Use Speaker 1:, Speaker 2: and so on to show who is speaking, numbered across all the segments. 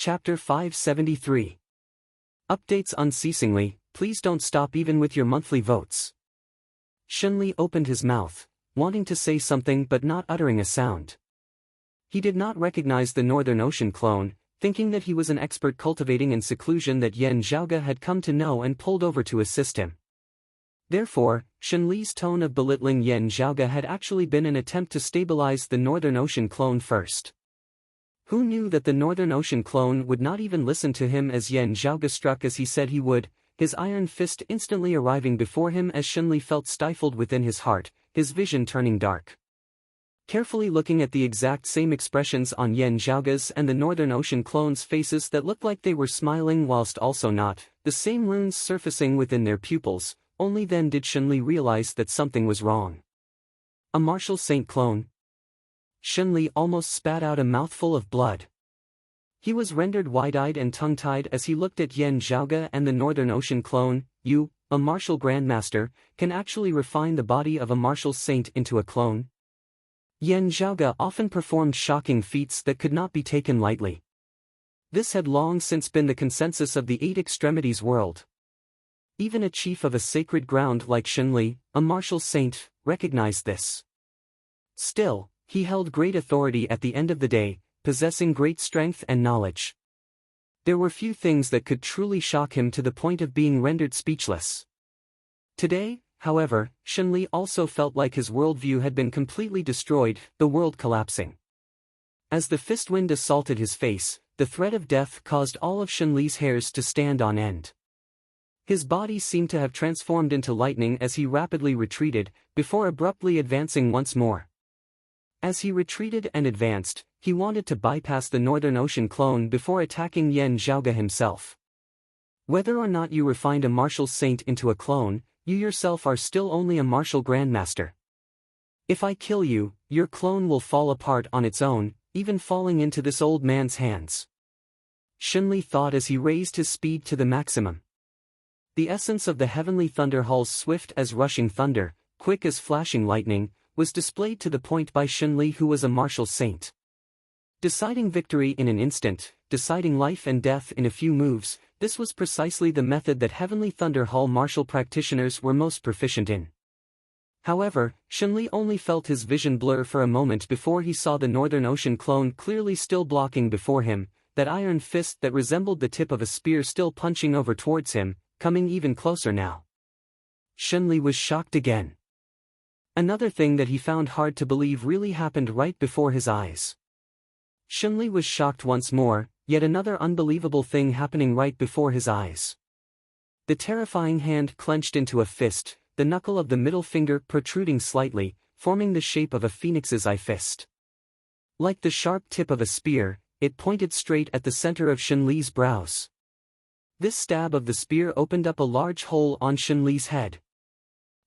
Speaker 1: Chapter 573. Updates unceasingly, please don't stop even with your monthly votes. Shunli opened his mouth, wanting to say something but not uttering a sound. He did not recognize the Northern Ocean clone, thinking that he was an expert cultivating in seclusion that Yan Zhaoge had come to know and pulled over to assist him. Therefore, Shunli's tone of belittling Yan Zhaoge had actually been an attempt to stabilize the Northern Ocean clone first. Who knew that the Northern Ocean clone would not even listen to him as Yan Zhaoge struck as he said he would, his iron fist instantly arriving before him as Shunli felt stifled within his heart, his vision turning dark. Carefully looking at the exact same expressions on Yan Zhaoge's and the Northern Ocean clone's faces that looked like they were smiling whilst also not, the same runes surfacing within their pupils, only then did Shunli realize that something was wrong. A martial saint clone? Shunli almost spat out a mouthful of blood. He was rendered wide-eyed and tongue-tied as he looked at Yan Zhaoge and the Northern Ocean clone. You, a martial grandmaster, can actually refine the body of a martial saint into a clone? Yan Zhaoge often performed shocking feats that could not be taken lightly. This had long since been the consensus of the Eight Extremities world. Even a chief of a sacred ground like Shunli, a martial saint, recognized this. Still, he held great authority at the end of the day, possessing great strength and knowledge. There were few things that could truly shock him to the point of being rendered speechless. Today, however, Shunli also felt like his worldview had been completely destroyed, the world collapsing. As the fist wind assaulted his face, the threat of death caused all of Shunli's hairs to stand on end. His body seemed to have transformed into lightning as he rapidly retreated, before abruptly advancing once more. As he retreated and advanced, he wanted to bypass the Northern Ocean clone before attacking Yan Zhaoge himself. Whether or not you refined a martial saint into a clone, you yourself are still only a martial grandmaster. If I kill you, your clone will fall apart on its own, even falling into this old man's hands. Shunli thought as he raised his speed to the maximum. The essence of the heavenly thunder halls, swift as rushing thunder, quick as flashing lightning, was displayed to the point by Shunli, who was a martial saint. Deciding victory in an instant, deciding life and death in a few moves, this was precisely the method that Heavenly Thunder Hall martial practitioners were most proficient in. However, Shunli only felt his vision blur for a moment before he saw the Northern Ocean clone clearly still blocking before him, that iron fist that resembled the tip of a spear still punching over towards him, coming even closer now. Shunli was shocked again. Another thing that he found hard to believe really happened right before his eyes. Shunli was shocked once more, yet another unbelievable thing happening right before his eyes. The terrifying hand clenched into a fist, the knuckle of the middle finger protruding slightly, forming the shape of a phoenix's eye fist. Like the sharp tip of a spear, it pointed straight at the center of Shunli's brows. This stab of the spear opened up a large hole on Shunli's head.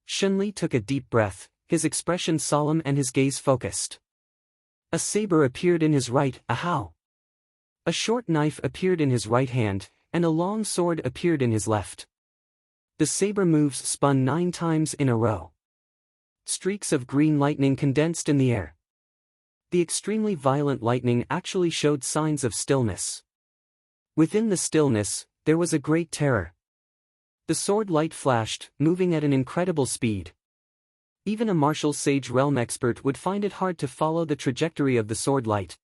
Speaker 1: Shunli took a deep breath, his expression solemn and his gaze focused. A saber appeared in his right, ahow! A short knife appeared in his right hand, and a long sword appeared in his left. The saber moves spun 9 times in a row. Streaks of green lightning condensed in the air. The extremely violent lightning actually showed signs of stillness. Within the stillness, there was a great terror. The sword light flashed, moving at an incredible speed. Even a martial sage realm expert would find it hard to follow the trajectory of the sword light.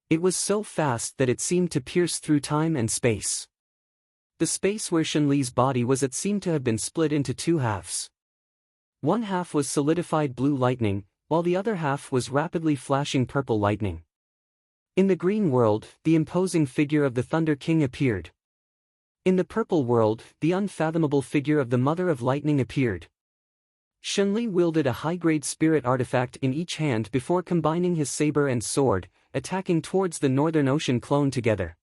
Speaker 1: It was so fast that it seemed to pierce through time and space. The space where Shunli's body was at seemed to have been split into 2 halves. One half was solidified blue lightning, while the other half was rapidly flashing purple lightning. In the green world, the imposing figure of the Thunder King appeared. In the purple world, the unfathomable figure of the Mother of Lightning appeared. Shunli wielded a high-grade spirit artifact in each hand before combining his saber and sword, attacking towards the Northern Ocean clone together.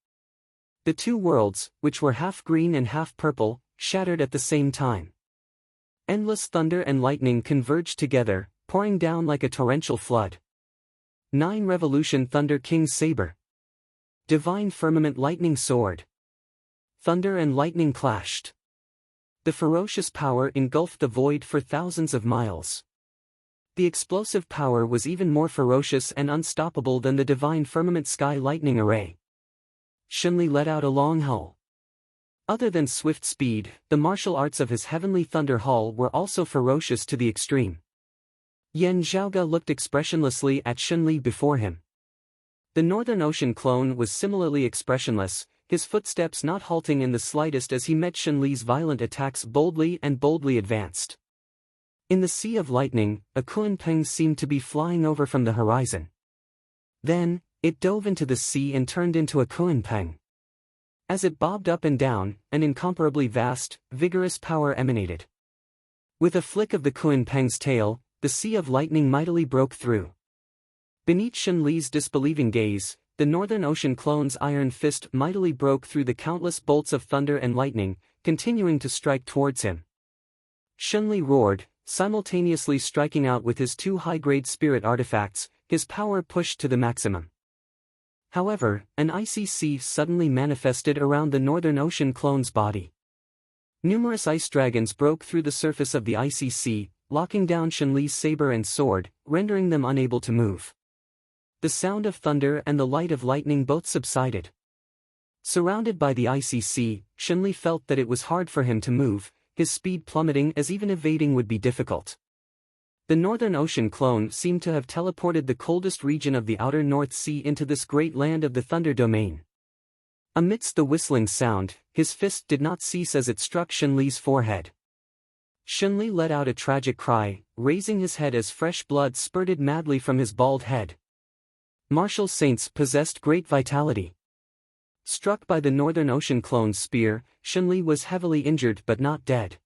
Speaker 1: The 2 worlds, which were half green and half purple, shattered at the same time. Endless thunder and lightning converged together, pouring down like a torrential flood. 9 Revolution Thunder King Saber. Divine Firmament Lightning Sword. Thunder and lightning clashed. The ferocious power engulfed the void for thousands of miles. The explosive power was even more ferocious and unstoppable than the divine firmament sky lightning array. Xunli let out a long howl. Other than swift speed, the martial arts of his heavenly thunder hall were also ferocious to the extreme. Yan Zhaoge looked expressionlessly at Xunli before him. The Northern Ocean clone was similarly expressionless, his footsteps not halting in the slightest as he met Xunli's violent attacks boldly advanced. In the Sea of Lightning, a Kunpeng seemed to be flying over from the horizon. Then, it dove into the sea and turned into a Kunpeng. As it bobbed up and down, an incomparably vast, vigorous power emanated. With a flick of the Kunpeng's tail, the Sea of Lightning mightily broke through. Beneath Xunli's disbelieving gaze, the Northern Ocean clone's iron fist mightily broke through the countless bolts of thunder and lightning, continuing to strike towards him. Xunli roared, simultaneously striking out with his two high-grade spirit artifacts, his power pushed to the maximum. However, an icy sea suddenly manifested around the Northern Ocean clone's body. Numerous ice dragons broke through the surface of the icy sea, locking down Xunli's saber and sword, rendering them unable to move. The sound of thunder and the light of lightning both subsided. Surrounded by the icy sea, Xunli felt that it was hard for him to move, his speed plummeting as even evading would be difficult. The Northern Ocean clone seemed to have teleported the coldest region of the outer North Sea into this great land of the Thunder Domain. Amidst the whistling sound, his fist did not cease as it struck Xunli's forehead. Xunli let out a tragic cry, raising his head as fresh blood spurted madly from his bald head. Martial saints possessed great vitality. Struck by the Northern Ocean clone's spear, Xunli was heavily injured but not dead.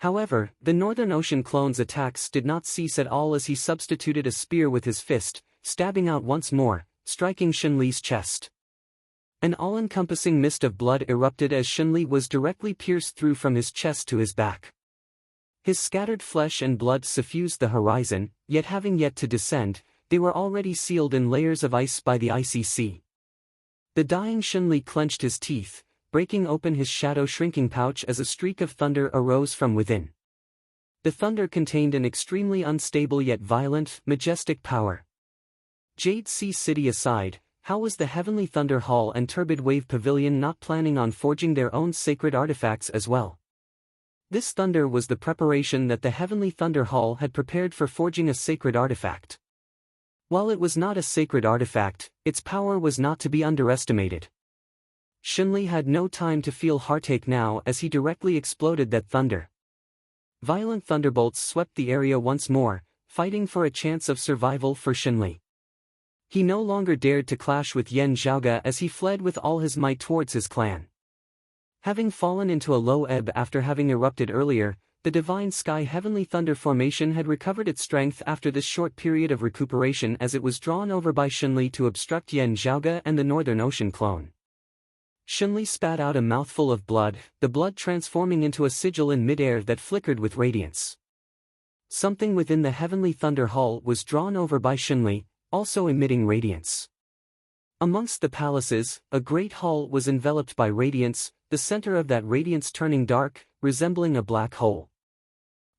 Speaker 1: However, the Northern Ocean clone's attacks did not cease at all as he substituted a spear with his fist, stabbing out once more, striking Xunli's chest. An all-encompassing mist of blood erupted as Xunli was directly pierced through from his chest to his back. His scattered flesh and blood suffused the horizon, yet having yet to descend, they were already sealed in layers of ice by the icy sea. The dying Xunli clenched his teeth, breaking open his shadow-shrinking pouch as a streak of thunder arose from within. The thunder contained an extremely unstable yet violent, majestic power. Jade Sea City aside, how was the Heavenly Thunder Hall and Turbid Wave Pavilion not planning on forging their own sacred artifacts as well? This thunder was the preparation that the Heavenly Thunder Hall had prepared for forging a sacred artifact. While it was not a sacred artifact, its power was not to be underestimated. Xunli had no time to feel heartache now as he directly exploded that thunder. Violent thunderbolts swept the area once more, fighting for a chance of survival for Xunli. He no longer dared to clash with Yan Zhaoge as he fled with all his might towards his clan. Having fallen into a low ebb after having erupted earlier, the Divine Sky Heavenly Thunder Formation had recovered its strength after this short period of recuperation as it was drawn over by Xunli to obstruct Yan Zhaoge and the Northern Ocean clone. Xunli spat out a mouthful of blood, the blood transforming into a sigil in midair that flickered with radiance. Something within the Heavenly Thunder Hall was drawn over by Xunli, also emitting radiance. Amongst the palaces, a great hall was enveloped by radiance, the center of that radiance turning dark, resembling a black hole.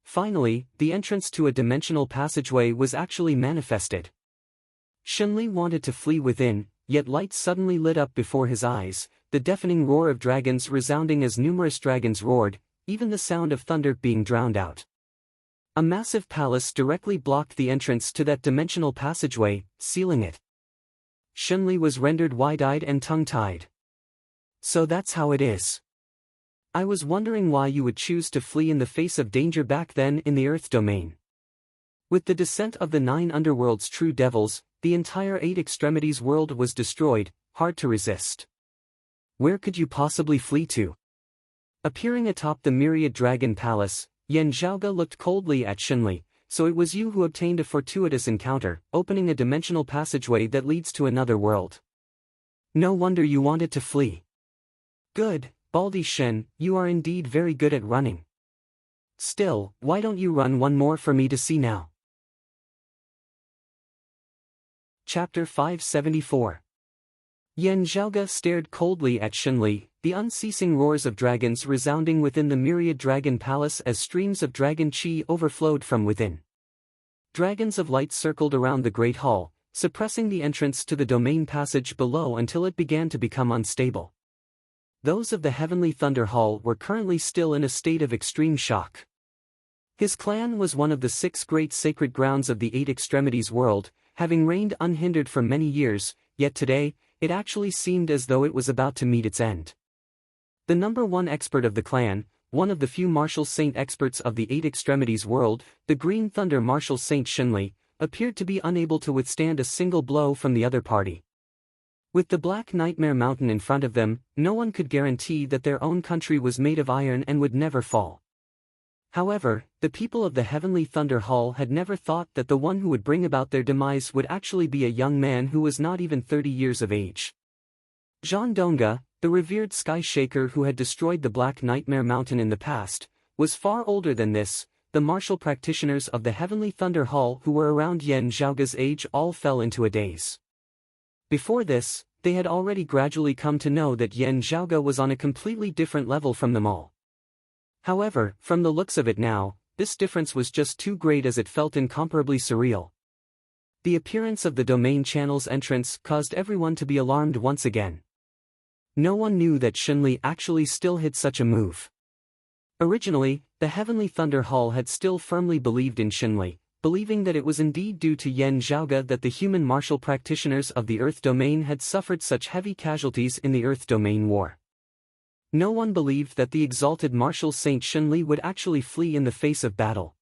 Speaker 1: Finally, the entrance to a dimensional passageway was actually manifested. Xunli wanted to flee within, yet light suddenly lit up before his eyes, the deafening roar of dragons resounding as numerous dragons roared, even the sound of thunder being drowned out. A massive palace directly blocked the entrance to that dimensional passageway, sealing it. Xunli was rendered wide-eyed and tongue-tied. So that's how it is. I was wondering why you would choose to flee in the face of danger back then in the Earth domain. With the descent of the 9 underworld's true devils, the entire 8 extremities world was destroyed, hard to resist. Where could you possibly flee to? Appearing atop the myriad dragon palace, Yan Zhaoge looked coldly at Xunli. So it was you who obtained a fortuitous encounter, opening a dimensional passageway that leads to another world. No wonder you wanted to flee. Good, Baldy Shen, you are indeed very good at running. Still, why don't you run one more for me to see now? Chapter 574. Yan Zhaoge stared coldly at Xunli, the unceasing roars of dragons resounding within the myriad dragon palace as streams of dragon chi overflowed from within. Dragons of light circled around the great hall, suppressing the entrance to the domain passage below until it began to become unstable. Those of the Heavenly Thunder Hall were currently still in a state of extreme shock. His clan was one of the 6 great sacred grounds of the 8 extremities world, having reigned unhindered for many years, yet today, it actually seemed as though it was about to meet its end. The number 1 expert of the clan, one of the few martial saint experts of the 8 extremities world, the Green Thunder Martial Saint Shinli, appeared to be unable to withstand a single blow from the other party. With the Black Nightmare Mountain in front of them, no one could guarantee that their own country was made of iron and would never fall. However, the people of the Heavenly Thunder Hall had never thought that the one who would bring about their demise would actually be a young man who was not even 30 years of age. Jean Donga, the revered Sky Shaker who had destroyed the Black Nightmare Mountain in the past, was far older than this. The martial practitioners of the Heavenly Thunder Hall who were around Yan Zhaoga's age all fell into a daze. Before this, they had already gradually come to know that Yan Zhaoga was on a completely different level from them all. However, from the looks of it now, this difference was just too great as it felt incomparably surreal. The appearance of the domain channel's entrance caused everyone to be alarmed once again. No one knew that Shinli actually still hid such a move. Originally, the Heavenly Thunder Hall had still firmly believed in Shinli, believing that it was indeed due to Yan Zhaoga that the human martial practitioners of the Earth Domain had suffered such heavy casualties in the Earth Domain War. No one believed that the exalted martial saint Shinli would actually flee in the face of battle.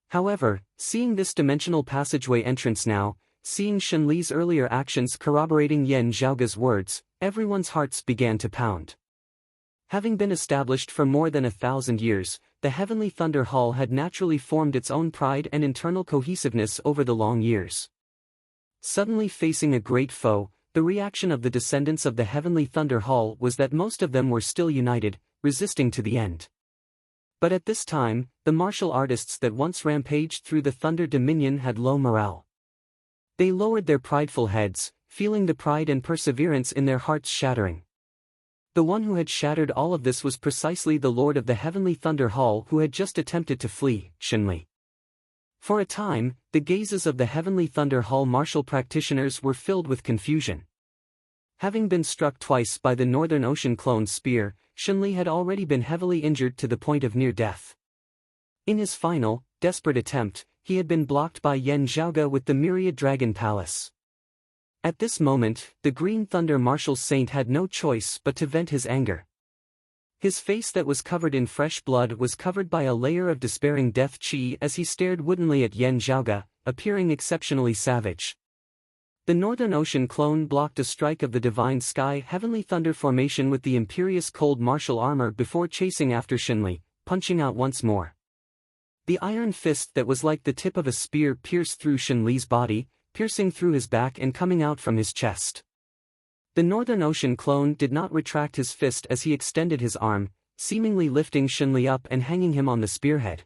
Speaker 1: However, seeing this dimensional passageway entrance now, seeing Shinli's earlier actions corroborating Yan Zhaoga's words, everyone's hearts began to pound. Having been established for more than 1,000 years, the Heavenly Thunder Hall had naturally formed its own pride and internal cohesiveness over the long years. Suddenly facing a great foe, the reaction of the descendants of the Heavenly Thunder Hall was that most of them were still united, resisting to the end. But at this time, the martial artists that once rampaged through the Thunder Dominion had low morale. They lowered their prideful heads, feeling the pride and perseverance in their hearts shattering. The one who had shattered all of this was precisely the Lord of the Heavenly Thunder Hall who had just attempted to flee, Shinli. For a time, the gazes of the Heavenly Thunder Hall martial practitioners were filled with confusion. Having been struck twice by the Northern Ocean clone's spear, Shinli had already been heavily injured to the point of near death. In his final, desperate attempt, he had been blocked by Yan Zhaoga with the Myriad Dragon Palace. At this moment, the Green Thunder Martial Saint had no choice but to vent his anger. His face that was covered in fresh blood was covered by a layer of despairing death chi as he stared woodenly at Yan Zhaoga, appearing exceptionally savage. The Northern Ocean clone blocked a strike of the Divine Sky Heavenly Thunder formation with the imperious cold martial armor before chasing after Shinli, punching out once more. The iron fist that was like the tip of a spear pierced through Shinli's body, piercing through his back and coming out from his chest. The Northern Ocean clone did not retract his fist as he extended his arm, seemingly lifting Shinli up and hanging him on the spearhead.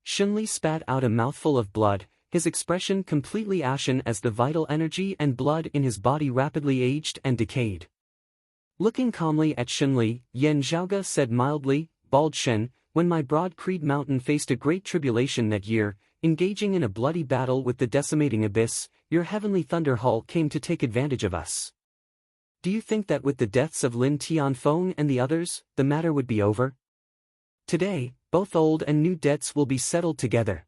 Speaker 1: Shinli spat out a mouthful of blood, his expression completely ashen as the vital energy and blood in his body rapidly aged and decayed. Looking calmly at Shinli, Yan Zhaoga said mildly, "Bald Shen, when my broad Creed Mountain faced a great tribulation that year, engaging in a bloody battle with the decimating abyss, your Heavenly Thunder Hall came to take advantage of us. Do you think that with the deaths of Lin Tianfeng and the others, the matter would be over? Today, both old and new debts will be settled together."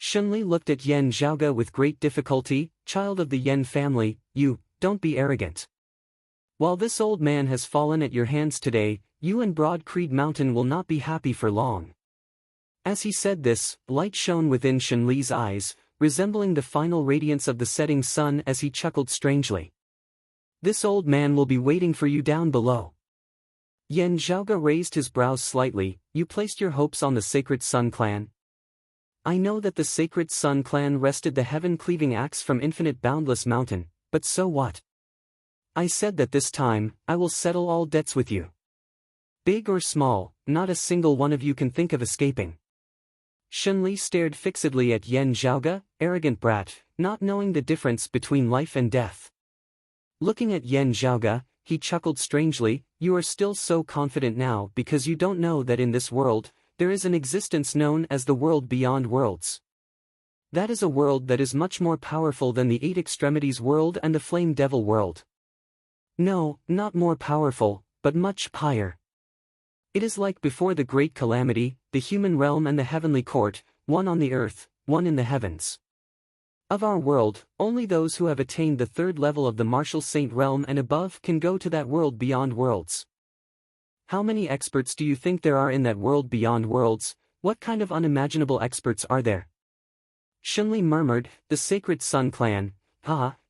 Speaker 1: Shinli looked at Yan Zhaoga with great difficulty. "Child of the Yan family, don't be arrogant. While this old man has fallen at your hands today, you and Broad Creed Mountain will not be happy for long." As he said this, light shone within Shinli's eyes, resembling the final radiance of the setting sun as he chuckled strangely. "This old man will be waiting for you down below." Yan Zhaoga raised his brows slightly. "You placed your hopes on the Sacred Sun Clan?" "I know that the Sacred Sun Clan wrested the heaven-cleaving axe from Infinite Boundless Mountain, but so what? I said that this time, I will settle all debts with you. Big or small, not a single one of you can think of escaping." Shinli stared fixedly at Yan Zhaoga, arrogant brat, not knowing the difference between life and death. Looking at Yan Zhaoga, he chuckled strangely. "You are still so confident now because you don't know that in this world, there is an existence known as the world beyond worlds. That is a world that is much more powerful than the Eight Extremities world and the Flame Devil world. No, not more powerful, but much higher. It is like before the great calamity, the human realm and the heavenly court, one on the earth, one in the heavens. Of our world, only those who have attained the third level of the martial saint realm and above can go to that world beyond worlds. How many experts do you think there are in that world beyond worlds? What kind of unimaginable experts are there? Shunli murmured, the Sacred Sun Clan.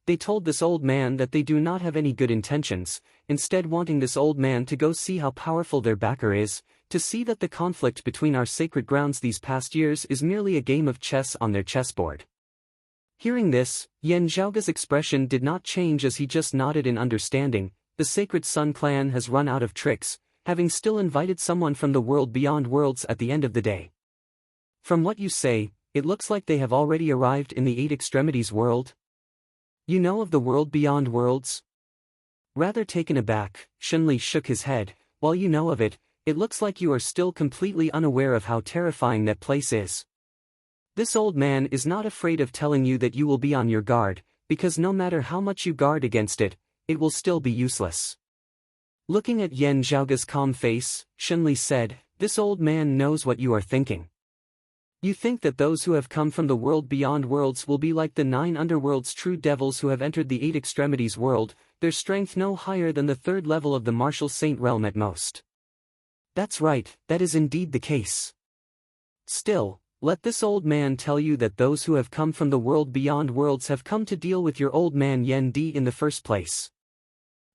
Speaker 1: They told this old man that they do not have any good intentions, instead wanting this old man to go see how powerful their backer is, to see that the conflict between our sacred grounds these past years is merely a game of chess on their chessboard. Hearing this, Yen Zhaoga's expression did not change as he just nodded in understanding. The Sacred Sun Clan has run out of tricks, having still invited someone from the world beyond worlds at the end of the day. From what you say, it looks like they have already arrived in the Eight Extremities world. You know of the world beyond worlds? Rather taken aback, Shunli shook his head. While you know of it, it looks like you are still completely unaware of how terrifying that place is. This old man is not afraid of telling you that you will be on your guard, because no matter how much you guard against it, it will still be useless. Looking at Yen Zhaoga's calm face, Shunli said, this old man knows what you are thinking. You think that those who have come from the world beyond worlds will be like the 9 underworld's true devils who have entered the Eight Extremities world, their strength no higher than the third level of the martial saint realm at most. That's right, that is indeed the case. Still, let this old man tell you that those who have come from the world beyond worlds have come to deal with your old man Yen Di in the first place.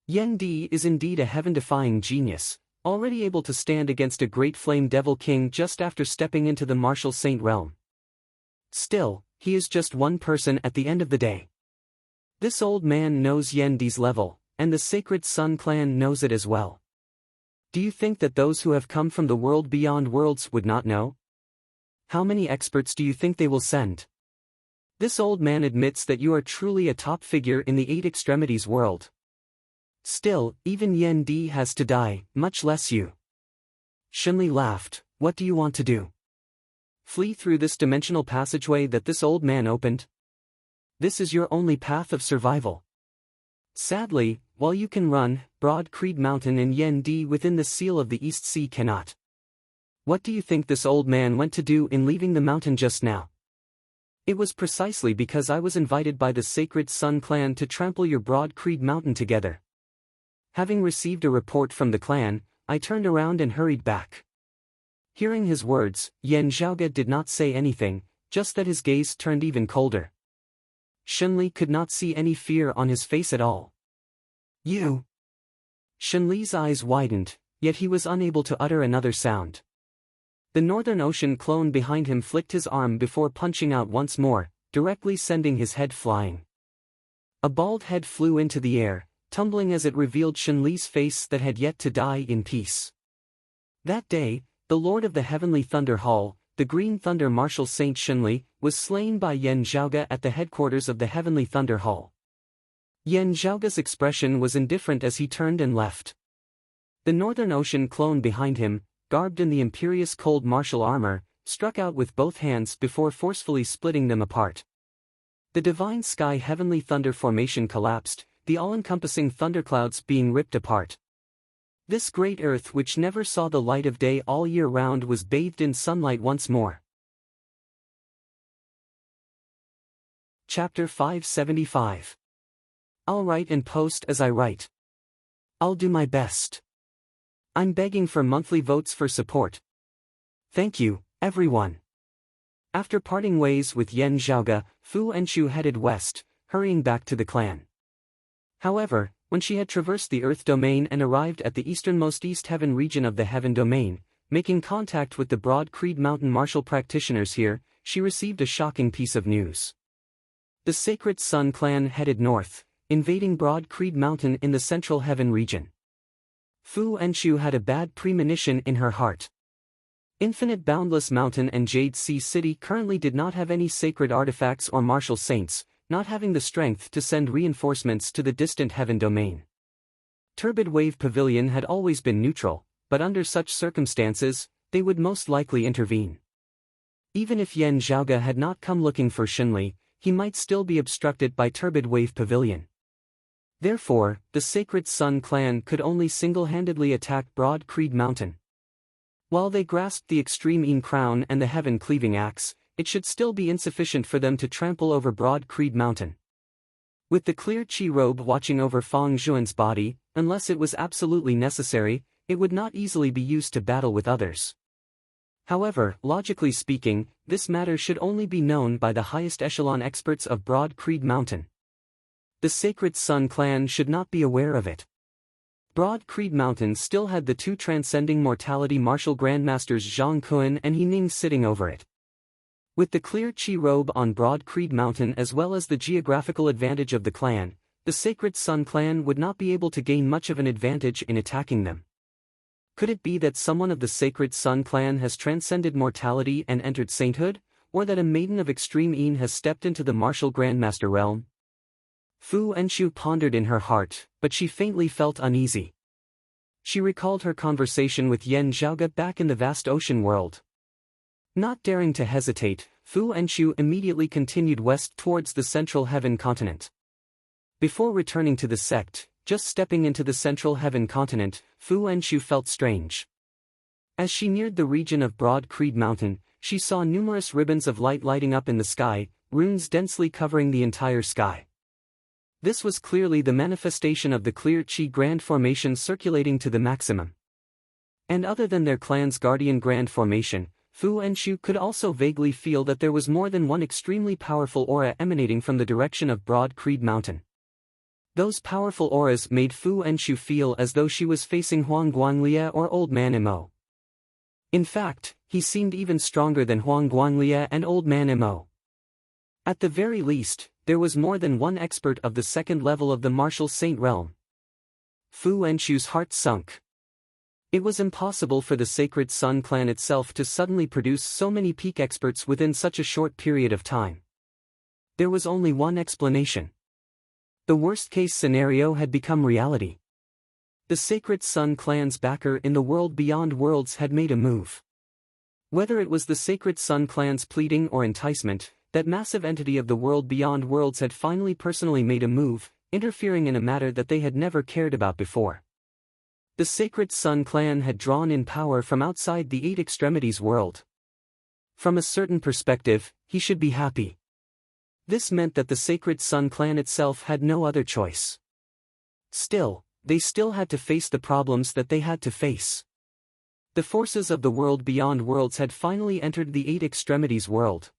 Speaker 1: Yen Di is indeed a heaven-defying genius, already able to stand against a great flame devil king just after stepping into the martial saint realm. Still, he is just one person at the end of the day. This old man knows Yen Di's level, and the Sacred Sun Clan knows it as well. Do you think that those who have come from the world beyond worlds would not know? How many experts do you think they will send? This old man admits that you are truly a top figure in the Eight Extremities world. Still, even Yen Di has to die, much less you. Shunli laughed. What do you want to do? Flee through this dimensional passageway that this old man opened? This is your only path of survival. Sadly, while you can run, Broad Creed Mountain and Yen Di within the seal of the East Sea cannot. What do you think this old man went to do in leaving the mountain just now? It was precisely because I was invited by the Sacred Sun Clan to trample your Broad Creed Mountain together. Having received a report from the clan, I turned around and hurried back. Hearing his words, Yen Zhaoga did not say anything, just that his gaze turned even colder. Shunli could not see any fear on his face at all. You! Shunli's eyes widened, yet he was unable to utter another sound. The Northern Ocean clone behind him flicked his arm before punching out once more, directly sending his head flying. A bald head flew into the air, tumbling as it revealed Shunli's face that had yet to die in peace. That day, the Lord of the Heavenly Thunder Hall, the Green Thunder Martial Saint Shunli, was slain by Yen Zhaoga at the headquarters of the Heavenly Thunder Hall. Yen Zhaoga's expression was indifferent as he turned and left. The Northern Ocean clone behind him, garbed in the imperious cold martial armor, struck out with both hands before forcefully splitting them apart. The Divine Sky Heavenly Thunder Formation collapsed, the all-encompassing thunderclouds being ripped apart. This great earth which never saw the light of day all year round was bathed in sunlight once more. Chapter 575. I'll write and post as I write. I'll do my best. I'm begging for monthly votes for support. Thank you, everyone. After parting ways with Yen Zhaoga, Fu Enshu headed west, hurrying back to the clan. However, when she had traversed the Earth domain and arrived at the easternmost East Heaven region of the Heaven domain, making contact with the Broad Creed Mountain martial practitioners here, she received a shocking piece of news. The Sacred Sun Clan headed north, invading Broad Creed Mountain in the Central Heaven region. Fu Enshu had a bad premonition in her heart. Infinite Boundless Mountain and Jade Sea City currently did not have any sacred artifacts or martial saints, not having the strength to send reinforcements to the distant Heaven domain. Turbid Wave Pavilion had always been neutral, but under such circumstances, they would most likely intervene. Even if Yan Zhaoge had not come looking for Xinli, he might still be obstructed by Turbid Wave Pavilion. Therefore, the Sacred Sun clan could only single-handedly attack Broad Creed Mountain. While they grasped the Extreme Een Crown and the Heaven-Cleaving Axe, it should still be insufficient for them to trample over Broad Creed Mountain. With the clear Qi robe watching over Fang Zhuan's body, unless it was absolutely necessary, it would not easily be used to battle with others. However, logically speaking, this matter should only be known by the highest echelon experts of Broad Creed Mountain. The Sacred Sun clan should not be aware of it. Broad Creed Mountain still had the two transcending mortality martial grandmasters Zhang Kun and He Ning sitting over it. With the clear Qi robe on Broad Creed Mountain as well as the geographical advantage of the clan, the Sacred Sun clan would not be able to gain much of an advantage in attacking them. Could it be that someone of the Sacred Sun clan has transcended mortality and entered sainthood, or that a maiden of Extreme Een has stepped into the martial grandmaster realm? Fu Enchu pondered in her heart, but she faintly felt uneasy. She recalled her conversation with Yan Zhaoge back in the vast ocean world. Not daring to hesitate, Fu Enchu immediately continued west towards the Central Heaven continent. Before returning to the sect, just stepping into the Central Heaven continent, Fu Enchu felt strange. As she neared the region of Broad Creed Mountain, she saw numerous ribbons of light lighting up in the sky, runes densely covering the entire sky. This was clearly the manifestation of the clear Qi Grand Formation circulating to the maximum. And other than their clan's guardian Grand Formation, Fu Enchu could also vaguely feel that there was more than one extremely powerful aura emanating from the direction of Broad Creed Mountain. Those powerful auras made Fu Enchu feel as though she was facing Huang Guanglie or Old Man Imo. In fact, he seemed even stronger than Huang Guanglie and Old Man Imo. At the very least, there was more than one expert of the second level of the martial saint realm. Fu Enchu's heart sunk. It was impossible for the Sacred Sun clan itself to suddenly produce so many peak experts within such a short period of time. There was only one explanation. The worst-case scenario had become reality. The Sacred Sun clan's backer in the world beyond worlds had made a move. Whether it was the Sacred Sun clan's pleading or enticement, that massive entity of the world beyond worlds had finally personally made a move, interfering in a matter that they had never cared about before. The Sacred Sun clan had drawn in power from outside the Eight Extremities world. From a certain perspective, he should be happy. This meant that the Sacred Sun clan itself had no other choice. Still, they still had to face the problems that they had to face. The forces of the world beyond worlds had finally entered the Eight Extremities world.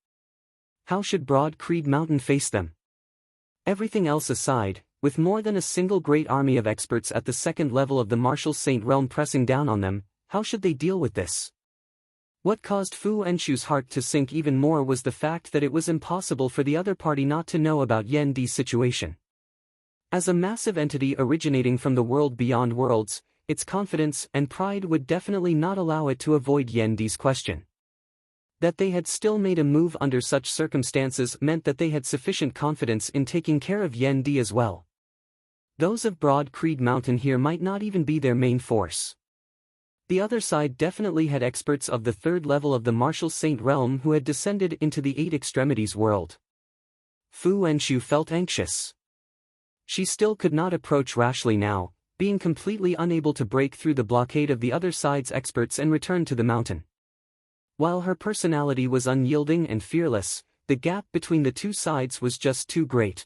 Speaker 1: How should Broad Creed Mountain face them? Everything else aside, with more than a single great army of experts at the second level of the martial saint realm pressing down on them, how should they deal with this? What caused Fu Enchu's heart to sink even more was the fact that it was impossible for the other party not to know about Yan Di's situation. As a massive entity originating from the world beyond worlds, its confidence and pride would definitely not allow it to avoid Yan Di's question. That they had still made a move under such circumstances meant that they had sufficient confidence in taking care of Yan Di as well. Those of Broad Creed Mountain here might not even be their main force. The other side definitely had experts of the third level of the martial saint realm who had descended into the Eight Extremities world. Fu Enchu felt anxious. She still could not approach rashly now, being completely unable to break through the blockade of the other side's experts and return to the mountain. While her personality was unyielding and fearless, the gap between the two sides was just too great.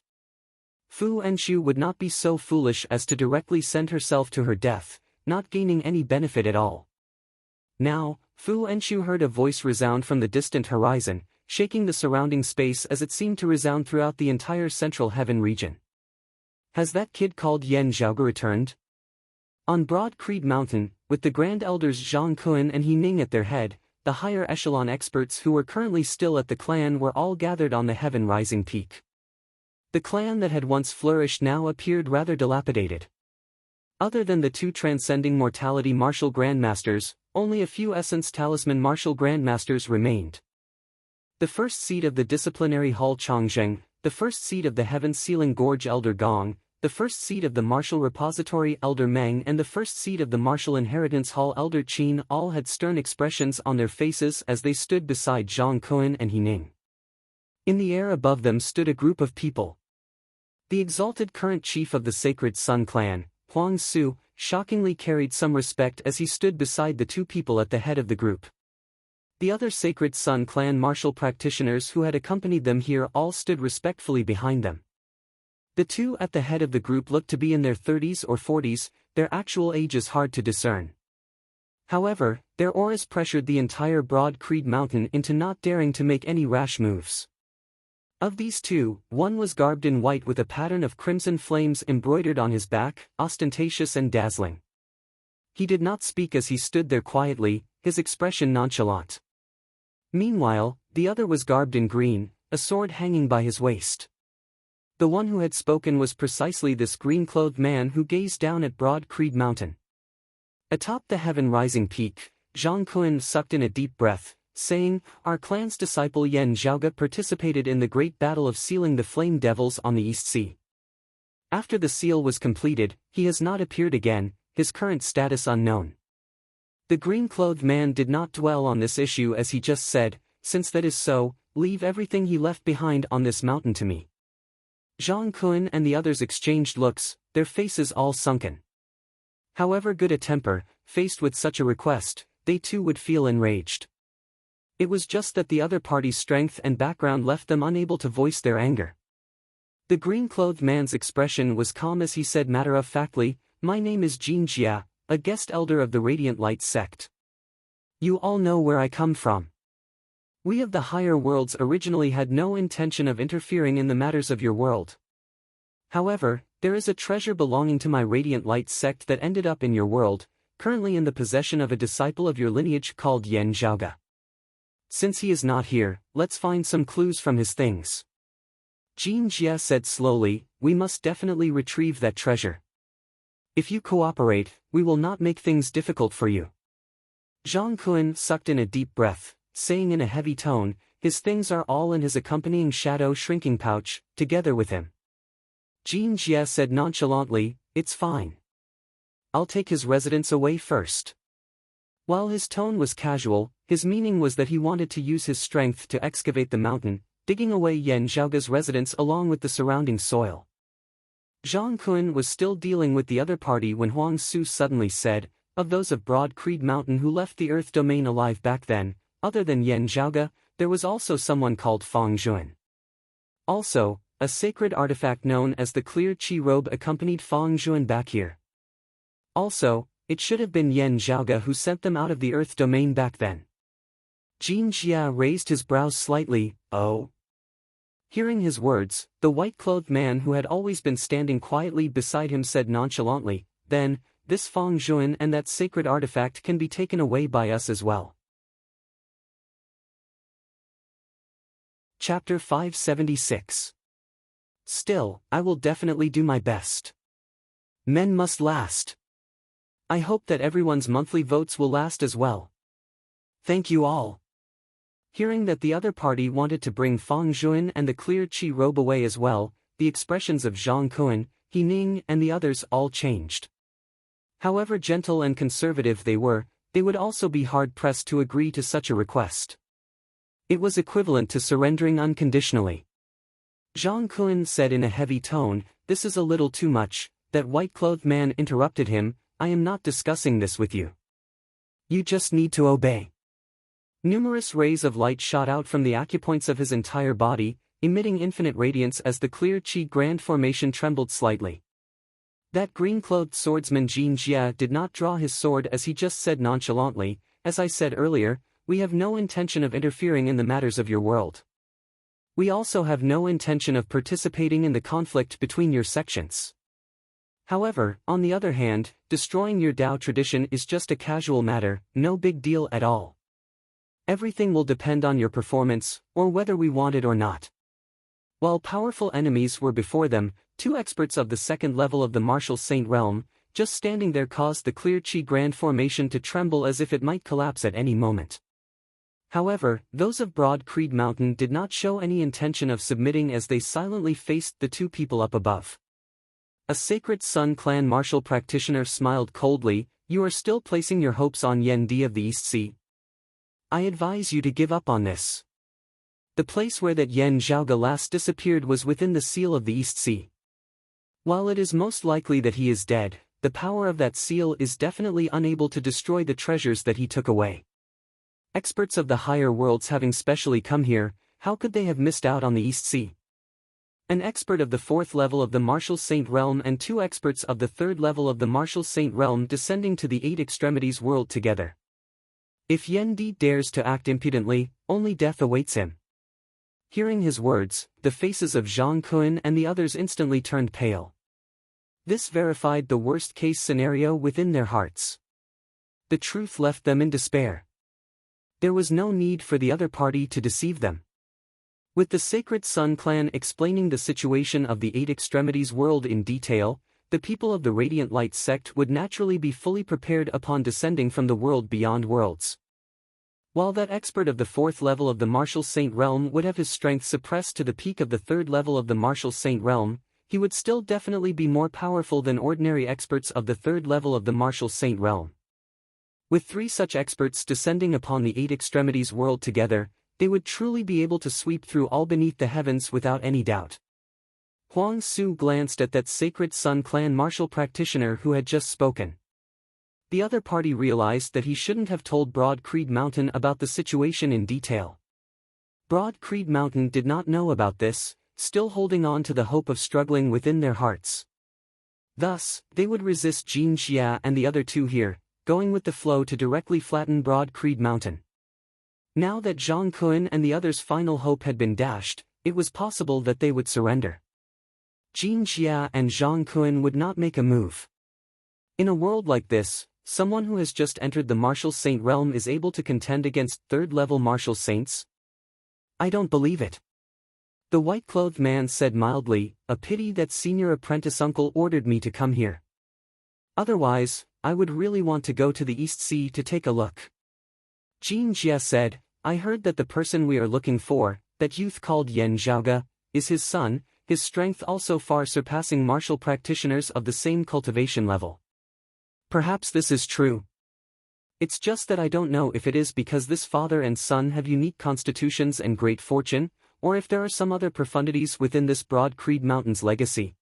Speaker 1: Fu Enchu would not be so foolish as to directly send herself to her death, not gaining any benefit at all. Now, Fu Enchu heard a voice resound from the distant horizon, shaking the surrounding space as it seemed to resound throughout the entire Central Heaven region. Has that kid called Yan Zhaoge returned? On Broad Creed Mountain, with the Grand Elders Zhang Kun and He Ning at their head, the higher echelon experts who were currently still at the clan were all gathered on the Heaven Rising Peak. The clan that had once flourished now appeared rather dilapidated. Other than the two transcending mortality martial grandmasters, only a few essence talisman martial grandmasters remained. The first seat of the disciplinary hall Chongzheng, the first seat of the Heaven Sealing Gorge Elder Gong, the first seat of the Martial Repository Elder Meng and the first seat of the Martial Inheritance Hall Elder Qin all had stern expressions on their faces as they stood beside Zhang Kun and He Ning. In the air above them stood a group of people. The exalted current chief of the Sacred Sun clan, Huang Su, shockingly carried some respect as he stood beside the two people at the head of the group. The other Sacred Sun clan martial practitioners who had accompanied them here all stood respectfully behind them. The two at the head of the group looked to be in their 30s or 40s, their actual age is hard to discern. However, their auras pressured the entire Broad Creed Mountain into not daring to make any rash moves. Of these two, one was garbed in white with a pattern of crimson flames embroidered on his back, ostentatious and dazzling. He did not speak as he stood there quietly, his expression nonchalant. Meanwhile, the other was garbed in green, a sword hanging by his waist. The one who had spoken was precisely this green-clothed man who gazed down at Broad Creed Mountain. Atop the heaven-rising peak, Zhang Kun sucked in a deep breath, saying, "Our clan's disciple Yen Zhaoge participated in the great battle of sealing the Flame Devils on the East Sea. After the seal was completed, he has not appeared again, his current status unknown." The green-clothed man did not dwell on this issue as he just said, "Since that is so, leave everything he left behind on this mountain to me." Zhang Kun and the others exchanged looks, their faces all sunken. However good a temper, faced with such a request, they too would feel enraged. It was just that the other party's strength and background left them unable to voice their anger. The green-clothed man's expression was calm as he said matter-of-factly, "My name is Jin Jia, a guest elder of the Radiant Light sect. You all know where I come from. We of the higher worlds originally had no intention of interfering in the matters of your world. However, there is a treasure belonging to my Radiant Light sect that ended up in your world, currently in the possession of a disciple of your lineage called Yen Zhaoge. Since he is not here, let's find some clues from his things." Jin Jia said slowly, "We must definitely retrieve that treasure. If you cooperate, we will not make things difficult for you." Zhang Kun sucked in a deep breath, saying in a heavy tone, "His things are all in his accompanying shadow shrinking pouch, together with him." Jin Jia said nonchalantly, "It's fine. I'll take his residence away first." While his tone was casual, his meaning was that he wanted to use his strength to excavate the mountain, digging away Yen Zhaoge's residence along with the surrounding soil. Zhang Kun was still dealing with the other party when Huang Su suddenly said, "Of those of Broad Creed Mountain who left the Earth domain alive back then, other than Yen Zhaoge, there was also someone called Fang Zhuan. Also, a sacred artifact known as the Clear Qi Robe accompanied Fang Zhuan back here. Also, it should have been Yen Zhaoge who sent them out of the Earth domain back then." Jin Jia raised his brows slightly, "Oh." Hearing his words, the white-clothed man who had always been standing quietly beside him said nonchalantly, "Then, this Fang Zhuan and that sacred artifact can be taken away by us as well." Chapter 576. Still, I will definitely do my best. Men must last. I hope that everyone's monthly votes will last as well. Thank you all. Hearing that the other party wanted to bring Fang Zhuan and the Clear Qi Robe away as well, the expressions of Zhang Kun, He Ning and the others all changed. However gentle and conservative they would also be hard-pressed to agree to such a request. It was equivalent to surrendering unconditionally. Zhang Kun said in a heavy tone, "This is a little too much." That white-clothed man interrupted him, "I am not discussing this with you. You just need to obey." Numerous rays of light shot out from the acupoints of his entire body, emitting infinite radiance as the Clear Qi Grand Formation trembled slightly. That green-clothed swordsman Jin Jia did not draw his sword as he just said nonchalantly, "As I said earlier, we have no intention of interfering in the matters of your world. We also have no intention of participating in the conflict between your sections. However, on the other hand, destroying your Dao tradition is just a casual matter, no big deal at all. Everything will depend on your performance, or whether we want it or not." While powerful enemies were before them, two experts of the second level of the Martial Saint realm, just standing there caused the Clear Qi Grand Formation to tremble as if it might collapse at any moment. However, those of Broad Creed Mountain did not show any intention of submitting as they silently faced the two people up above. A Sacred Sun clan martial practitioner smiled coldly. You are still placing your hopes on Yen Di of the East Sea? I advise you to give up on this. The place where that Yen Zhaoga last disappeared was within the seal of the East Sea. While it is most likely that he is dead, the power of that seal is definitely unable to destroy the treasures that he took away. Experts of the higher worlds having specially come here, how could they have missed out on the East Sea? An expert of the 4th level of the Martial Saint Realm and 2 experts of the 3rd level of the Martial Saint Realm descending to the 8 extremities world together. If Yen Di dares to act impudently, only death awaits him. Hearing his words, the faces of Zhang Kun and the others instantly turned pale. This verified the worst-case scenario within their hearts. The truth left them in despair. There was no need for the other party to deceive them. With the Sacred Sun clan explaining the situation of the 8 extremities world in detail, the people of the Radiant Light sect would naturally be fully prepared upon descending from the world beyond worlds. While that expert of the 4th level of the Martial Saint Realm would have his strength suppressed to the peak of the 3rd level of the Martial Saint Realm, he would still definitely be more powerful than ordinary experts of the 3rd level of the Martial Saint Realm. With 3 such experts descending upon the 8 extremities world together, they would truly be able to sweep through all beneath the heavens without any doubt. Huang Su glanced at that Sacred Sun clan martial practitioner who had just spoken. The other party realized that he shouldn't have told Broad Creed Mountain about the situation in detail. Broad Creed Mountain did not know about this, still holding on to the hope of struggling within their hearts. Thus, they would resist Jin Xia and the other 2 here, going with the flow to directly flatten Broad Creed Mountain. Now that Zhang Kun and the others' final hope had been dashed, it was possible that they would surrender. Jin Xia and Zhang Kun would not make a move. In a world like this, someone who has just entered the Martial Saint Realm is able to contend against 3rd-level Martial Saints? I don't believe it. The white-clothed man said mildly, a pity that senior apprentice uncle ordered me to come here. Otherwise, I would really want to go to the East Sea to take a look. Jin Jia said, I heard that the person we are looking for, that youth called Yen Zhaoga, is his son, his strength also far surpassing martial practitioners of the same cultivation level. Perhaps this is true. It's just that I don't know if it is because this father and son have unique constitutions and great fortune, or if there are some other profundities within this Broad Creed Mountain's legacy.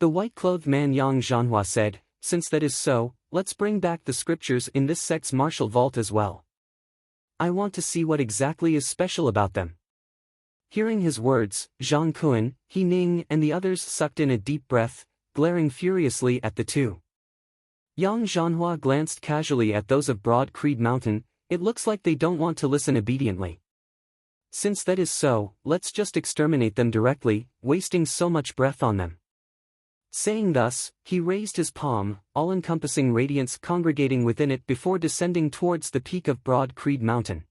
Speaker 1: The white-clothed man Yang Zhanhua said, since that is so, let's bring back the scriptures in this sect's martial vault as well. I want to see what exactly is special about them. Hearing his words, Zhang Kun, He Ning and the others sucked in a deep breath, glaring furiously at the 2. Yang Zhanhua glanced casually at those of Broad Creed Mountain. It looks like they don't want to listen obediently. Since that is so, let's just exterminate them directly, wasting so much breath on them. Saying thus, he raised his palm, all-encompassing radiance congregating within it before descending towards the peak of Broad Creed Mountain.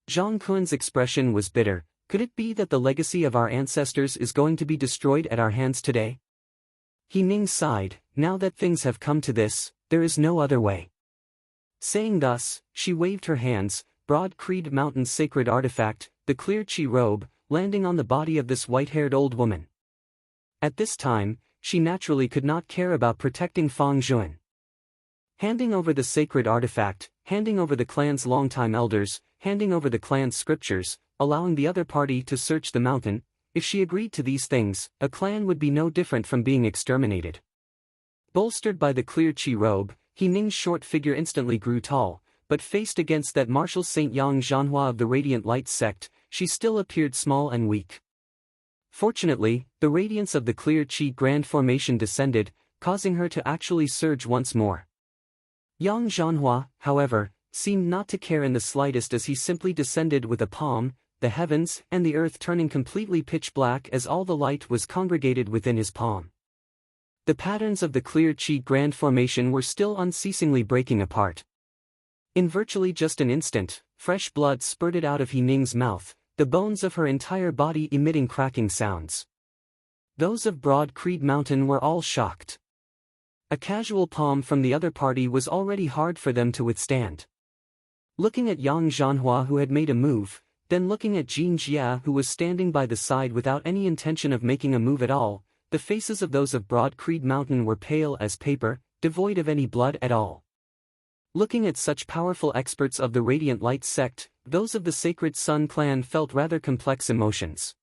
Speaker 1: Zhang Kun's expression was bitter. Could it be that the legacy of our ancestors is going to be destroyed at our hands today? He Ning sighed, now that things have come to this, there is no other way. Saying thus, she waved her hands, Broad Creed Mountain's sacred artifact, the clear chi robe, landing on the body of this white-haired old woman. At this time, she naturally could not care about protecting Fang Zhuan. Handing over the sacred artifact, handing over the clan's longtime elders, handing over the clan's scriptures, allowing the other party to search the mountain, if she agreed to these things, a clan would be no different from being exterminated. Bolstered by the clear chi robe, He Ning's short figure instantly grew tall, but faced against that martial Saint Yang Zhanhua of the Radiant Light sect, she still appeared small and weak. Fortunately, the radiance of the clear chi grand formation descended, causing her to actually surge once more. Yang Zhanhua, however, seemed not to care in the slightest as he simply descended with a palm, the heavens and the earth turning completely pitch black as all the light was congregated within his palm. The patterns of the clear chi grand formation were still unceasingly breaking apart. In virtually just an instant, fresh blood spurted out of He Ning's mouth, the bones of her entire body emitting cracking sounds. Those of Broad Creed Mountain were all shocked. A casual palm from the other party was already hard for them to withstand. Looking at Yang Zhanhua who had made a move, then looking at Jin Jia who was standing by the side without any intention of making a move at all, the faces of those of Broad Creed Mountain were pale as paper, devoid of any blood at all. Looking at such powerful experts of the Radiant Light sect, those of the Sacred Sun clan felt rather complex emotions.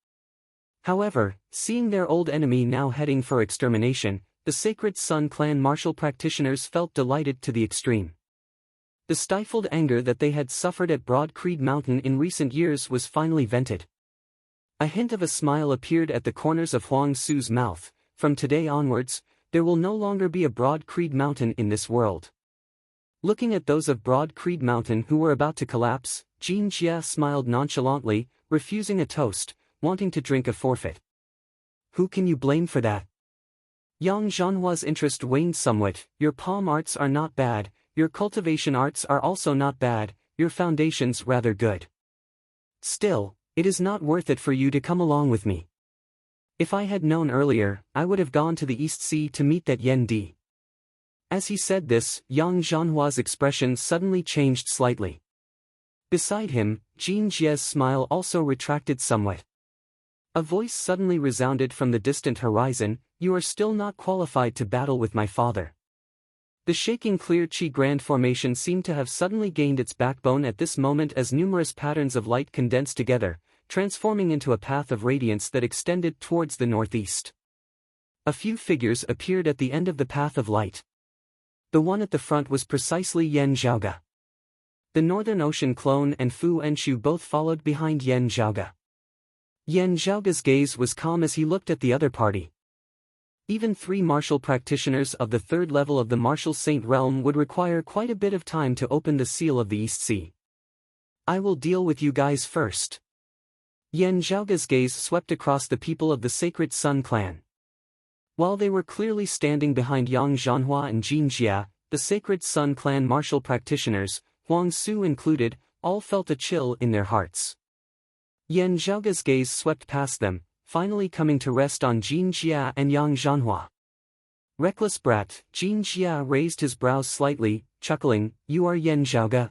Speaker 1: However, seeing their old enemy now heading for extermination, the Sacred Sun clan martial practitioners felt delighted to the extreme. The stifled anger that they had suffered at Broad Creed Mountain in recent years was finally vented. A hint of a smile appeared at the corners of Huang Su's mouth. From today onwards, there will no longer be a Broad Creed Mountain in this world. Looking at those of Broad Creed Mountain who were about to collapse, Jin Jia smiled nonchalantly, refusing a toast, wanting to drink a forfeit. Who can you blame for that? Yang Zhanhua's interest waned somewhat. Your palm arts are not bad, your cultivation arts are also not bad, your foundation's rather good. Still, it is not worth it for you to come along with me. If I had known earlier, I would have gone to the East Sea to meet that Yen Di. As he said this, Yang Zhanhua's expression suddenly changed slightly. Beside him, Jin Jia's smile also retracted somewhat. A voice suddenly resounded from the distant horizon, "You are still not qualified to battle with my father." The shaking clear Qi Grand formation seemed to have suddenly gained its backbone at this moment as numerous patterns of light condensed together, transforming into a path of radiance that extended towards the northeast. A few figures appeared at the end of the path of light. The one at the front was precisely Yen Zhaoge. The Northern Ocean clone and Fu Enshu both followed behind Yen Zhaoge. Yen Zhaoge's gaze was calm as he looked at the other party. Even 3 martial practitioners of the 3rd level of the Martial Saint realm would require quite a bit of time to open the seal of the East Sea. I will deal with you guys first. Yen Zhaoge's gaze swept across the people of the Sacred Sun clan. While they were clearly standing behind Yang Zhanhua and Jin Jia, the Sacred Sun clan martial practitioners, Huang Su included, all felt a chill in their hearts. Yen Zhaoge's gaze swept past them, finally coming to rest on Jin Jia and Yang Zhanhua. Reckless brat, Jin Jia raised his brows slightly, chuckling, "You are Yen Zhaoge?"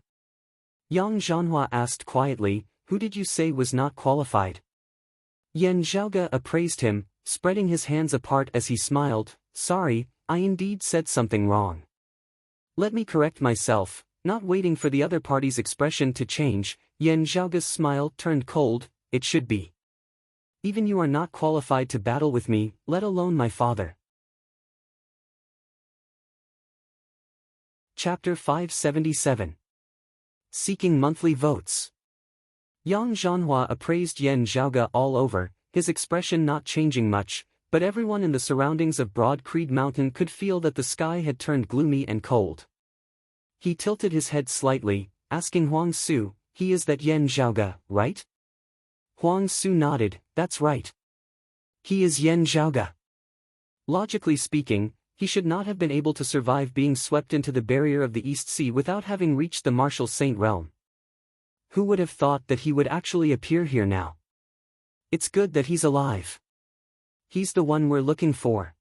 Speaker 1: Yang Zhanhua asked quietly, "Who did you say was not qualified?" Yen Zhaoge appraised him, spreading his hands apart as he smiled, "Sorry, I indeed said something wrong. Let me correct myself." Not waiting for the other party's expression to change, Yen Zhaoge's smile turned cold. "It should be. Even you are not qualified to battle with me, let alone my father." Chapter 577. Seeking Monthly Votes. Yang Zhanhua appraised Yen Zhaoge all over, his expression not changing much, but everyone in the surroundings of Broad Creed Mountain could feel that the sky had turned gloomy and cold. He tilted his head slightly, asking Huang Su, "He is that Yen Zhaoge, right?" Huang Su nodded, "That's right. He is Yen Zhaoge." Logically speaking, he should not have been able to survive being swept into the barrier of the East Sea without having reached the Martial Saint realm. Who would have thought that he would actually appear here now? It's good that he's alive. He's the one we're looking for.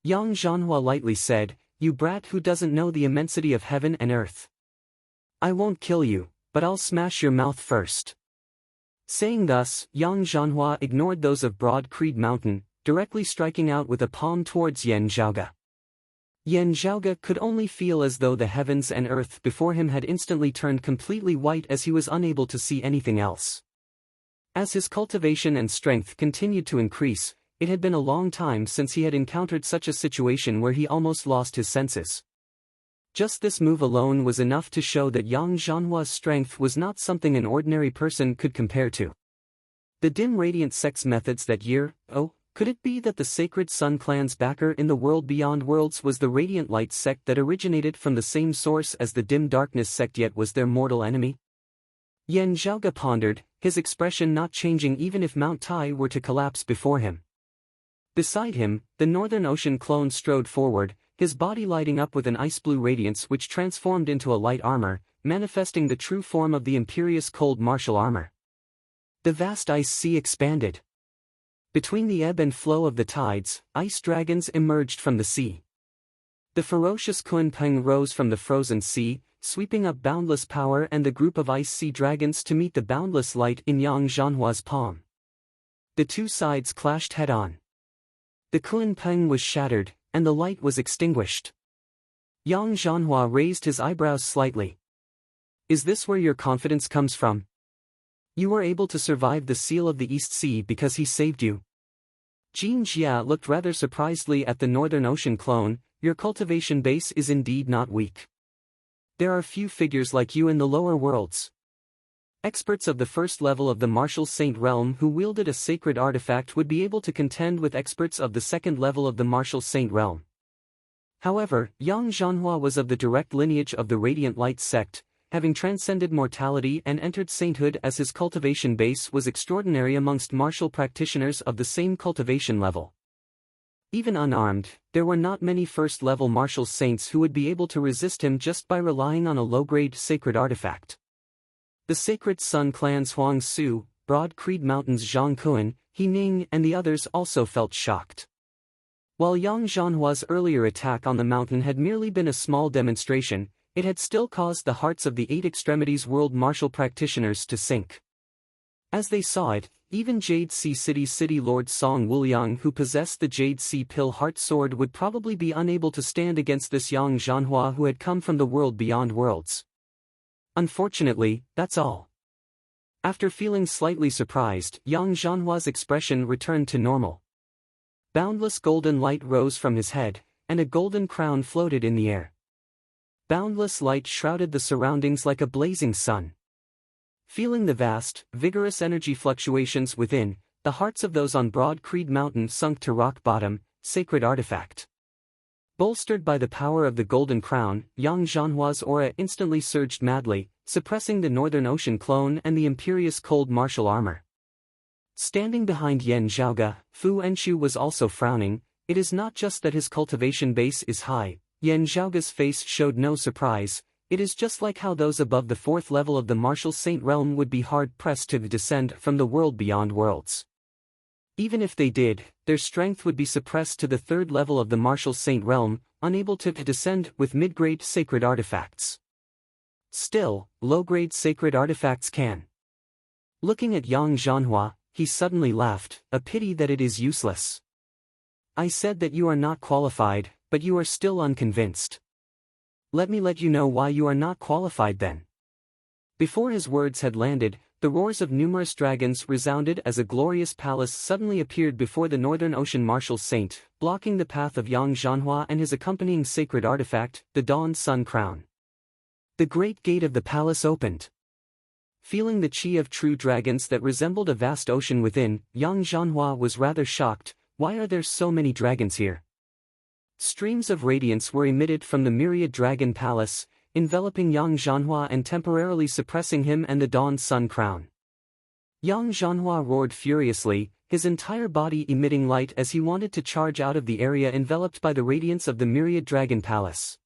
Speaker 1: Yang Zhanhua lightly said, "You brat who doesn't know the immensity of heaven and earth. I won't kill you, but I'll smash your mouth first." Saying thus, Yang Zhanhua ignored those of Broad Creed Mountain, directly striking out with a palm towards Yen Zhaoge. Yen Zhaoge could only feel as though the heavens and earth before him had instantly turned completely white as he was unable to see anything else. As his cultivation and strength continued to increase, it had been a long time since he had encountered such a situation where he almost lost his senses. Just this move alone was enough to show that Yang Zhanhua's strength was not something an ordinary person could compare to. The dim radiant sect's methods that year, could it be that the Sacred Sun clan's backer in the world beyond worlds was the Radiant Light sect that originated from the same source as the dim darkness sect yet was their mortal enemy? Yen Zhaoge pondered, his expression not changing even if Mount Tai were to collapse before him. Beside him, the Northern Ocean clone strode forward, his body lighting up with an ice-blue radiance which transformed into a light armor, manifesting the true form of the imperious cold martial armor. The vast ice sea expanded. Between the ebb and flow of the tides, ice dragons emerged from the sea. The ferocious Kunpeng rose from the frozen sea, sweeping up boundless power and the group of ice sea dragons to meet the boundless light in Yang Zhanhua's palm. The two sides clashed head-on. The Kun Peng was shattered, and the light was extinguished. Yang Zhanhua raised his eyebrows slightly. Is this where your confidence comes from? You were able to survive the Seal of the East Sea because he saved you. Jin Jia looked rather surprisedly at the Northern Ocean clone. Your cultivation base is indeed not weak. There are few figures like you in the lower worlds. Experts of the first level of the Martial Saint realm who wielded a sacred artifact would be able to contend with experts of the second level of the Martial Saint realm. However, Yang Zhanhua was of the direct lineage of the Radiant Light sect, having transcended mortality and entered sainthood, as his cultivation base was extraordinary amongst martial practitioners of the same cultivation level. Even unarmed, there were not many first-level martial saints who would be able to resist him just by relying on a low-grade sacred artifact. The Sacred Sun Clan's Huang Su, Broad Creed Mountain's Zhang Kuan, He Ning and the others also felt shocked. While Yang Zhanhua's earlier attack on the mountain had merely been a small demonstration, it had still caused the hearts of the Eight Extremities world martial practitioners to sink. As they saw it, even Jade Sea City's City Lord Song Wuliang, who possessed the Jade Sea Pill Heart Sword, would probably be unable to stand against this Yang Zhanhua who had come from the world beyond worlds. Unfortunately, that's all. After feeling slightly surprised, Yang Zhanhua's expression returned to normal. Boundless golden light rose from his head, and a golden crown floated in the air. Boundless light shrouded the surroundings like a blazing sun. Feeling the vast, vigorous energy fluctuations within, the hearts of those on Broad Creed Mountain sunk to rock bottom. Sacred artifact. Bolstered by the power of the golden crown, Yang Zhanhua's aura instantly surged madly, suppressing the Northern Ocean clone and the imperious cold martial armor. Standing behind Yen Zhaoge, Fu Enshu was also frowning. It is not just that his cultivation base is high. Yen Zhaoge's face showed no surprise. It is just like how those above the fourth level of the Martial Saint realm would be hard-pressed to descend from the world beyond worlds. Even if they did, their strength would be suppressed to the third level of the Martial Saint realm, unable to descend with mid-grade sacred artifacts. Still, low-grade sacred artifacts can. Looking at Yang Zhanhua, he suddenly laughed. A pity that it is useless. I said that you are not qualified, but you are still unconvinced. Let me let you know why you are not qualified then. Before his words had landed, the roars of numerous dragons resounded as a glorious palace suddenly appeared before the Northern Ocean Martial Saint, blocking the path of Yang Zhanhua and his accompanying sacred artifact, the Dawn Sun Crown. The great gate of the palace opened. Feeling the chi of true dragons that resembled a vast ocean within, Yang Zhanhua was rather shocked. Why are there so many dragons here? Streams of radiance were emitted from the myriad dragon palace, enveloping Yang Zhanhua and temporarily suppressing him and the Dawn Sun Crown. Yang Zhanhua roared furiously, his entire body emitting light as he wanted to charge out of the area enveloped by the radiance of the myriad dragon palace.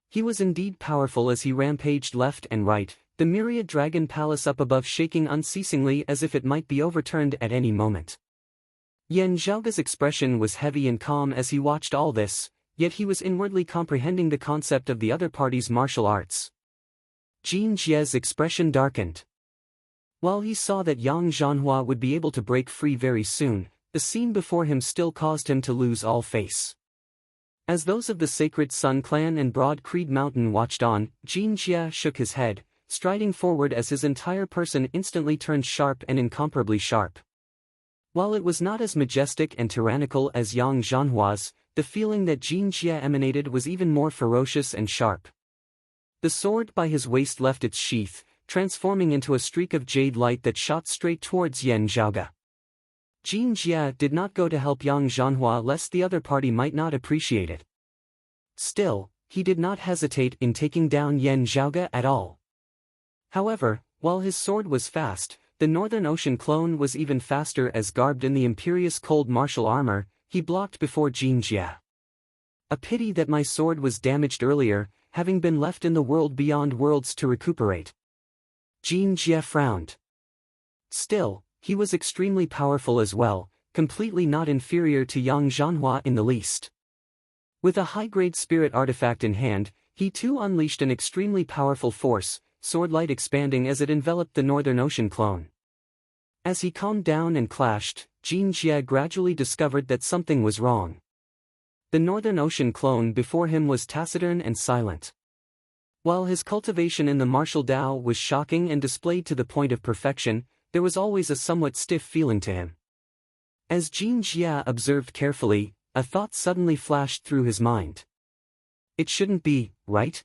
Speaker 1: He was indeed powerful as he rampaged left and right, the myriad dragon palace up above shaking unceasingly as if it might be overturned at any moment. Yen Zhaoge's expression was heavy and calm as he watched all this, yet he was inwardly comprehending the concept of the other party's martial arts. Jin Jie's expression darkened. While he saw that Yang Zhanhua would be able to break free very soon, the scene before him still caused him to lose all face. As those of the Sacred Sun Clan and Broad Creed Mountain watched on, Jin Jie shook his head, striding forward as his entire person instantly turned sharp and incomparably sharp. While it was not as majestic and tyrannical as Yang Zhanhua's, the feeling that Jin Jie emanated was even more ferocious and sharp. The sword by his waist left its sheath, transforming into a streak of jade light that shot straight towards Yen Zhaoge. Jin Jie did not go to help Yang Zhanhua lest the other party might not appreciate it. Still, he did not hesitate in taking down Yen Zhaoge at all. However, while his sword was fast, the Northern Ocean clone was even faster as garbed in the imperious cold martial armor, he blocked before Jin Jie. A pity that my sword was damaged earlier, having been left in the world beyond worlds to recuperate. Jin Jie frowned. Still, he was extremely powerful as well, completely not inferior to Yang Zhanhua in the least. With a high-grade spirit artifact in hand, he too unleashed an extremely powerful force, sword light expanding as it enveloped the Northern Ocean clone. As he calmed down and clashed, Jin Jie gradually discovered that something was wrong. The Northern Ocean clone before him was taciturn and silent. While his cultivation in the martial Dao was shocking and displayed to the point of perfection, there was always a somewhat stiff feeling to him. As Jin Jie observed carefully, a thought suddenly flashed through his mind. It shouldn't be, right?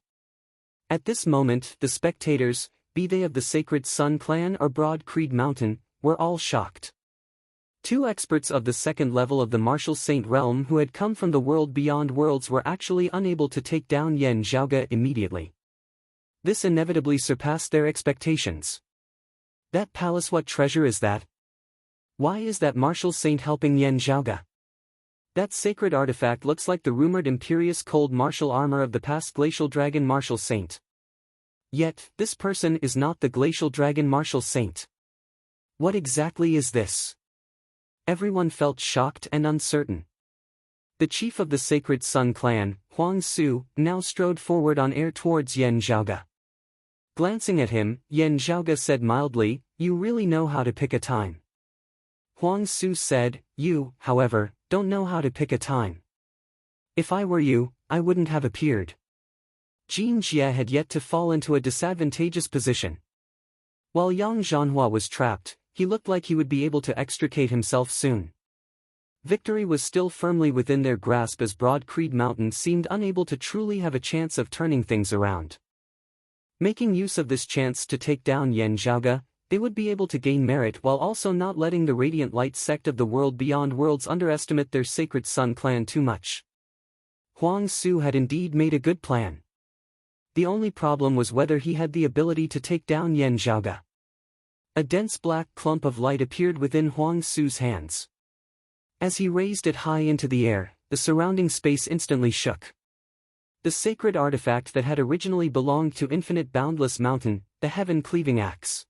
Speaker 1: At this moment, the spectators, be they of the Sacred Sun clan or Broad Creed Mountain, were all shocked. Two experts of the second level of the martial saint realm who had come from the world beyond worlds were actually unable to take down Yan Zhaoge immediately. This inevitably surpassed their expectations. That palace, what treasure is that? Why is that martial saint helping Yan Zhaoge? That sacred artifact looks like the rumored imperious cold martial armor of the past glacial dragon martial saint. Yet, this person is not the glacial dragon martial saint. What exactly is this? Everyone felt shocked and uncertain. The chief of the Sacred Sun clan, Huang Su, now strode forward on air towards Yan Zhaoge. Glancing at him, Yan Zhaoge said mildly, "You really know how to pick a time." Huang Su said, "You, however, don't know how to pick a time. If I were you, I wouldn't have appeared." Jin Jie had yet to fall into a disadvantageous position. While Yang Zhanhua was trapped, he looked like he would be able to extricate himself soon. Victory was still firmly within their grasp as Broad Creed Mountain seemed unable to truly have a chance of turning things around. Making use of this chance to take down Yan Zhaoge, they would be able to gain merit while also not letting the Radiant Light sect of the world beyond worlds underestimate their Sacred Sun clan too much. Huang Su had indeed made a good plan. The only problem was whether he had the ability to take down Yan Zhaoge. A dense black clump of light appeared within Huang Su's hands. As he raised it high into the air, the surrounding space instantly shook. The sacred artifact that had originally belonged to Infinite Boundless Mountain, the Heaven-Cleaving Axe.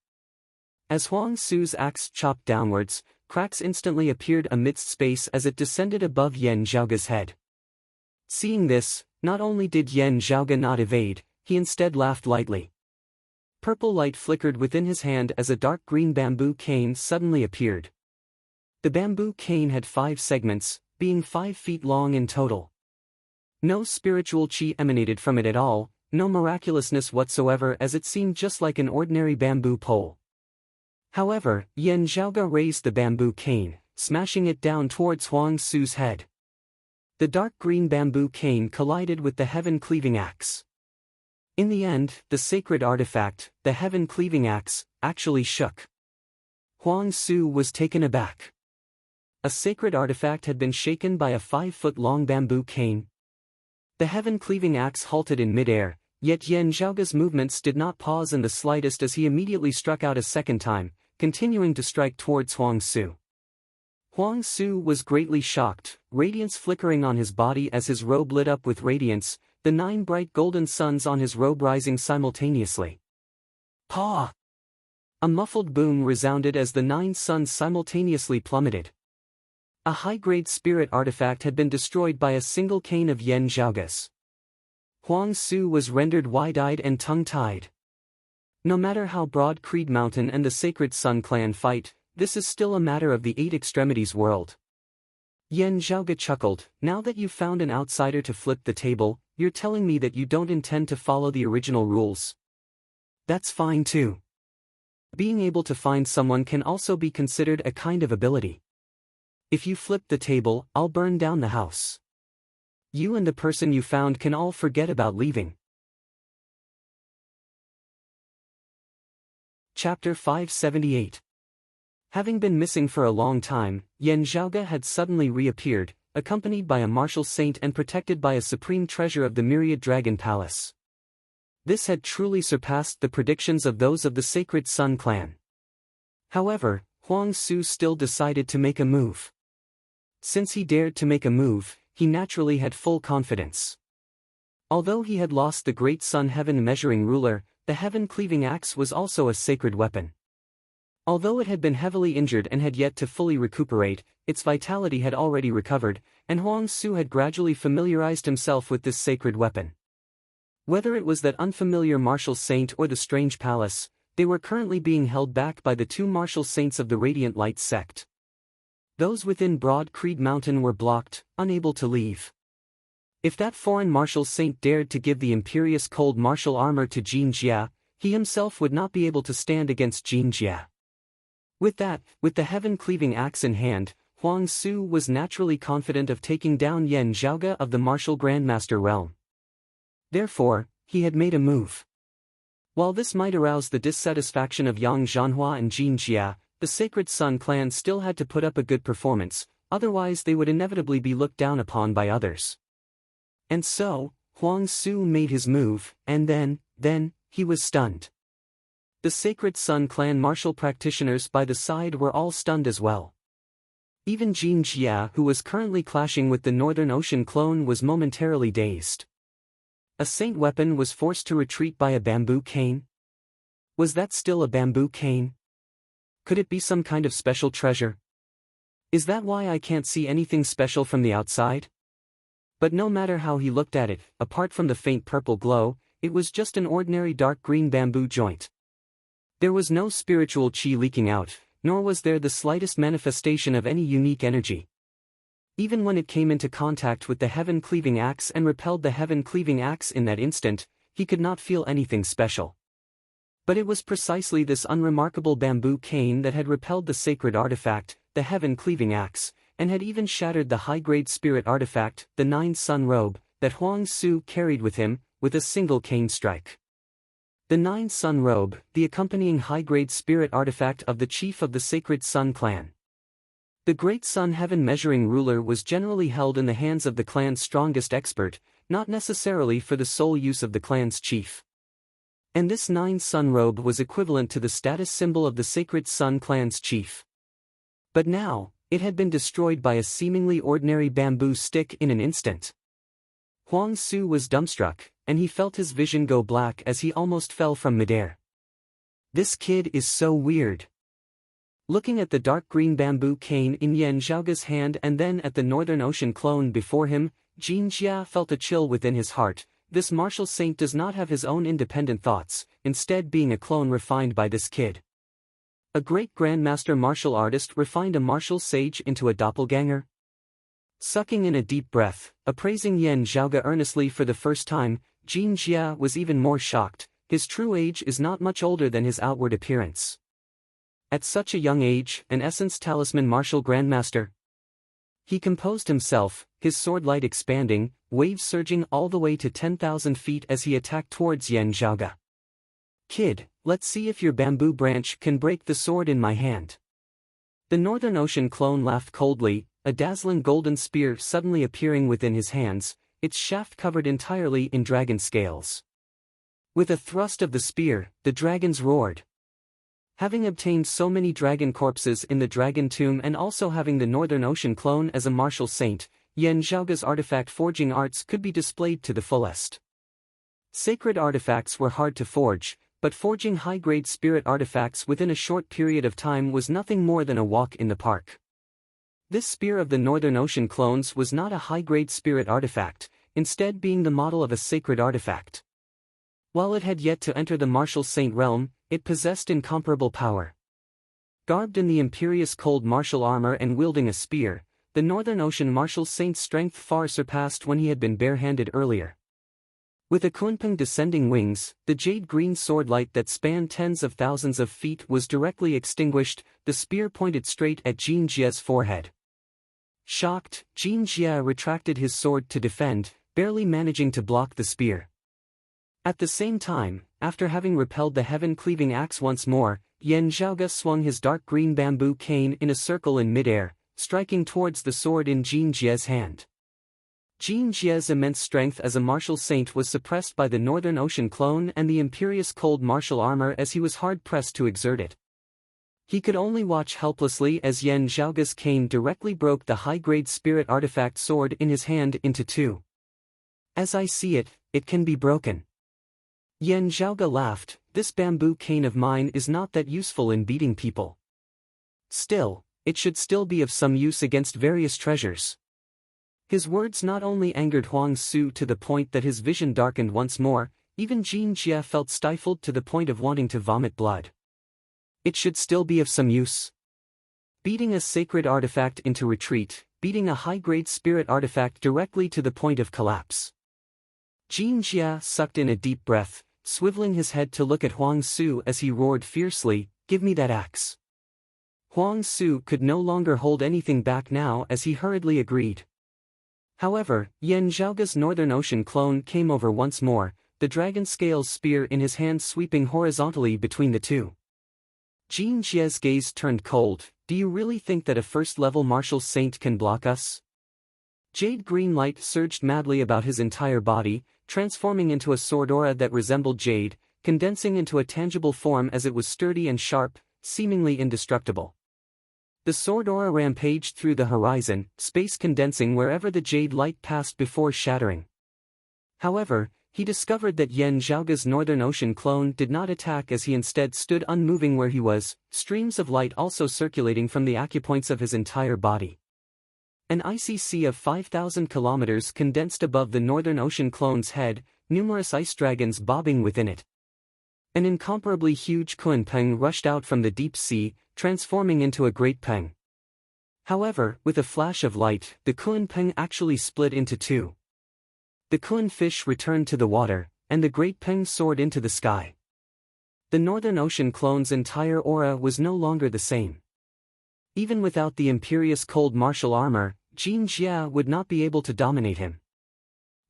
Speaker 1: As Huang Su's axe chopped downwards, cracks instantly appeared amidst space as it descended above Yan Zhaoge's head. Seeing this, not only did Yan Zhaoge not evade, he instead laughed lightly. Purple light flickered within his hand as a dark green bamboo cane suddenly appeared. The bamboo cane had 5 segments, being 5 feet long in total. No spiritual chi emanated from it at all, no miraculousness whatsoever, as it seemed just like an ordinary bamboo pole. However, Yan Zhaoge raised the bamboo cane, smashing it down towards Huang Su's head. The dark green bamboo cane collided with the Heaven-Cleaving Axe. In the end, the sacred artifact, the Heaven-Cleaving Axe, actually shook. Huang Su was taken aback. A sacred artifact had been shaken by a 5-foot-long bamboo cane. The Heaven-Cleaving Axe halted in midair, yet Yan Zhaoge's movements did not pause in the slightest as he immediately struck out a second time, continuing to strike towards Huang Su. Huang Su was greatly shocked, radiance flickering on his body as his robe lit up with radiance, the 9 bright golden suns on his robe rising simultaneously. "Paw!" A muffled boom resounded as the 9 suns simultaneously plummeted. A high-grade spirit artifact had been destroyed by a single cane of Yan Zhaoge's. Huang Su was rendered wide-eyed and tongue-tied. No matter how Broad Creed Mountain and the Sacred Sun clan fight, this is still a matter of the 8 extremities world. Yan Zhaoge chuckled, "Now that you've found an outsider to flip the table, you're telling me that you don't intend to follow the original rules. That's fine too. Being able to find someone can also be considered a kind of ability. If you flip the table, I'll burn down the house. You and the person you found can all forget about leaving." Chapter 578. Having been missing for a long time, Yan Zhaoge had suddenly reappeared, accompanied by a martial saint and protected by a supreme treasure of the Myriad Dragon Palace. This had truly surpassed the predictions of those of the Sacred Sun clan. However, Huang Su still decided to make a move. Since he dared to make a move, he naturally had full confidence. Although he had lost the Great Sun Heaven Measuring Ruler, the Heaven-Cleaving Axe was also a sacred weapon. Although it had been heavily injured and had yet to fully recuperate, its vitality had already recovered, and Huang Su had gradually familiarized himself with this sacred weapon. Whether it was that unfamiliar martial saint or the strange palace, they were currently being held back by the 2 martial saints of the Radiant Light sect. Those within Broad Creed Mountain were blocked, unable to leave. If that foreign martial saint dared to give the imperious cold martial armor to Jin Jia, he himself would not be able to stand against Jin Jia. With the heaven-cleaving axe in hand, Huang Su was naturally confident of taking down Yan Zhaoge of the martial grandmaster realm. Therefore, he had made a move. While this might arouse the dissatisfaction of Yang Zhanhua and Jin Jia, the Sacred Sun clan still had to put up a good performance, otherwise they would inevitably be looked down upon by others. And so, Huang Su made his move, and then, he was stunned. The Sacred Sun clan martial practitioners by the side were all stunned as well. Even Jin Jia, who was currently clashing with the Northern Ocean clone, was momentarily dazed. A saint weapon was forced to retreat by a bamboo cane? Was that still a bamboo cane? Could it be some kind of special treasure? Is that why I can't see anything special from the outside? But no matter how he looked at it, apart from the faint purple glow, it was just an ordinary dark green bamboo joint. There was no spiritual qi leaking out, nor was there the slightest manifestation of any unique energy. Even when it came into contact with the heaven-cleaving axe and repelled the heaven-cleaving axe in that instant, he could not feel anything special. But it was precisely this unremarkable bamboo cane that had repelled the sacred artifact, the heaven-cleaving axe, and had even shattered the high-grade spirit artifact, the Nine-Sun Robe, that Huang Su carried with him, with a single cane strike. The Nine-Sun Robe, the accompanying high-grade spirit artifact of the chief of the Sacred Sun clan. The Great Sun Heaven Measuring Ruler was generally held in the hands of the clan's strongest expert, not necessarily for the sole use of the clan's chief. And this Nine-Sun Robe was equivalent to the status symbol of the Sacred Sun clan's chief. But now, it had been destroyed by a seemingly ordinary bamboo stick in an instant. Huang Su was dumbstruck, and he felt his vision go black as he almost fell from midair. This kid is so weird. Looking at the dark green bamboo cane in Yan Zhaoge's hand and then at the Northern Ocean clone before him, Jin Jia felt a chill within his heart. This martial saint does not have his own independent thoughts, instead being a clone refined by this kid. A great grandmaster martial artist refined a martial sage into a doppelganger? Sucking in a deep breath, appraising Yan Zhaoge earnestly for the first time, Jin Jia was even more shocked. His true age is not much older than his outward appearance. At such a young age, an essence talisman martial grandmaster. He composed himself, his sword light expanding, waves surging all the way to 10,000 feet as he attacked towards Yan Zhaoge. Kid, let's see if your bamboo branch can break the sword in my hand. The Northern Ocean clone laughed coldly, a dazzling golden spear suddenly appearing within his hands, its shaft covered entirely in dragon scales. With a thrust of the spear, the dragons roared. Having obtained so many dragon corpses in the dragon tomb and also having the Northern Ocean clone as a martial saint, Yan Zhaoge's artifact forging arts could be displayed to the fullest. Sacred artifacts were hard to forge, but forging high-grade spirit artifacts within a short period of time was nothing more than a walk in the park. This spear of the Northern Ocean clones was not a high-grade spirit artifact, instead being the model of a sacred artifact. While it had yet to enter the martial saint realm, it possessed incomparable power. Garbed in the imperious cold martial armor and wielding a spear, the Northern Ocean martial saint's strength far surpassed when he had been barehanded earlier. With a kunpeng descending wings, the jade-green sword light that spanned tens of thousands of feet was directly extinguished. The spear pointed straight at Jin Jia's forehead. Shocked, Jin Jia retracted his sword to defend, barely managing to block the spear. At the same time, after having repelled the heaven-cleaving axe once more, Yan Zhaoge swung his dark green bamboo cane in a circle in midair, striking towards the sword in Jin Jia's hand. Jin Jia's immense strength as a martial saint was suppressed by the Northern Ocean clone and the imperious cold martial armor as he was hard-pressed to exert it. He could only watch helplessly as Yan Zhaoge's cane directly broke the high-grade spirit artifact sword in his hand into two. As I see it, it can be broken. Yan Zhaoge laughed, this bamboo cane of mine is not that useful in beating people. Still, it should still be of some use against various treasures. His words not only angered Huang Su to the point that his vision darkened once more, even Jin Jia felt stifled to the point of wanting to vomit blood. It should still be of some use. beating a sacred artifact into retreat, beating a high-grade spirit artifact directly to the point of collapse. Jin Jia sucked in a deep breath, swiveling his head to look at Huang Su as he roared fiercely, "Give me that axe." Huang Su could no longer hold anything back now as he hurriedly agreed. However, Yan Zhaoge's Northern Ocean clone came over once more, the dragon scales spear in his hand sweeping horizontally between the two. Jin Jia's gaze turned cold. "Do you really think that a first-level martial saint can block us?" Jade green light surged madly about his entire body, transforming into a sword aura that resembled jade, condensing into a tangible form as it was sturdy and sharp, seemingly indestructible. The sword aura rampaged through the horizon, space condensing wherever the jade light passed before shattering. However, he discovered that Yan Zhaoge's Northern Ocean clone did not attack as he instead stood unmoving where he was, streams of light also circulating from the acupoints of his entire body. An icy sea of 5,000 kilometers condensed above the Northern Ocean clone's head, numerous ice dragons bobbing within it. An incomparably huge Kunpeng rushed out from the deep sea, transforming into a great peng. However, with a flash of light, the Kunpeng actually split into two. The Kun fish returned to the water, and the great peng soared into the sky. The Northern Ocean clone's entire aura was no longer the same. Even without the imperious cold martial armor, Jin Jia would not be able to dominate him.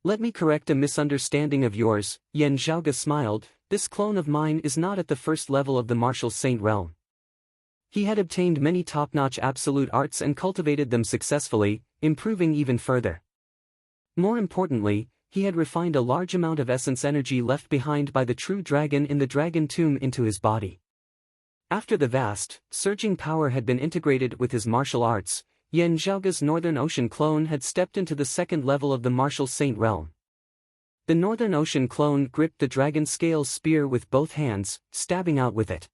Speaker 1: "Let me correct a misunderstanding of yours," Yan Zhaoge smiled. "This clone of mine is not at the first level of the martial saint realm." He had obtained many top-notch absolute arts and cultivated them successfully, improving even further. More importantly, he had refined a large amount of essence energy left behind by the true dragon in the dragon tomb into his body. After the vast, surging power had been integrated with his martial arts, Yan Zhaoge's Northern Ocean clone had stepped into the second level of the martial saint realm. The Northern Ocean clone gripped the dragon scale spear with both hands, stabbing out with it.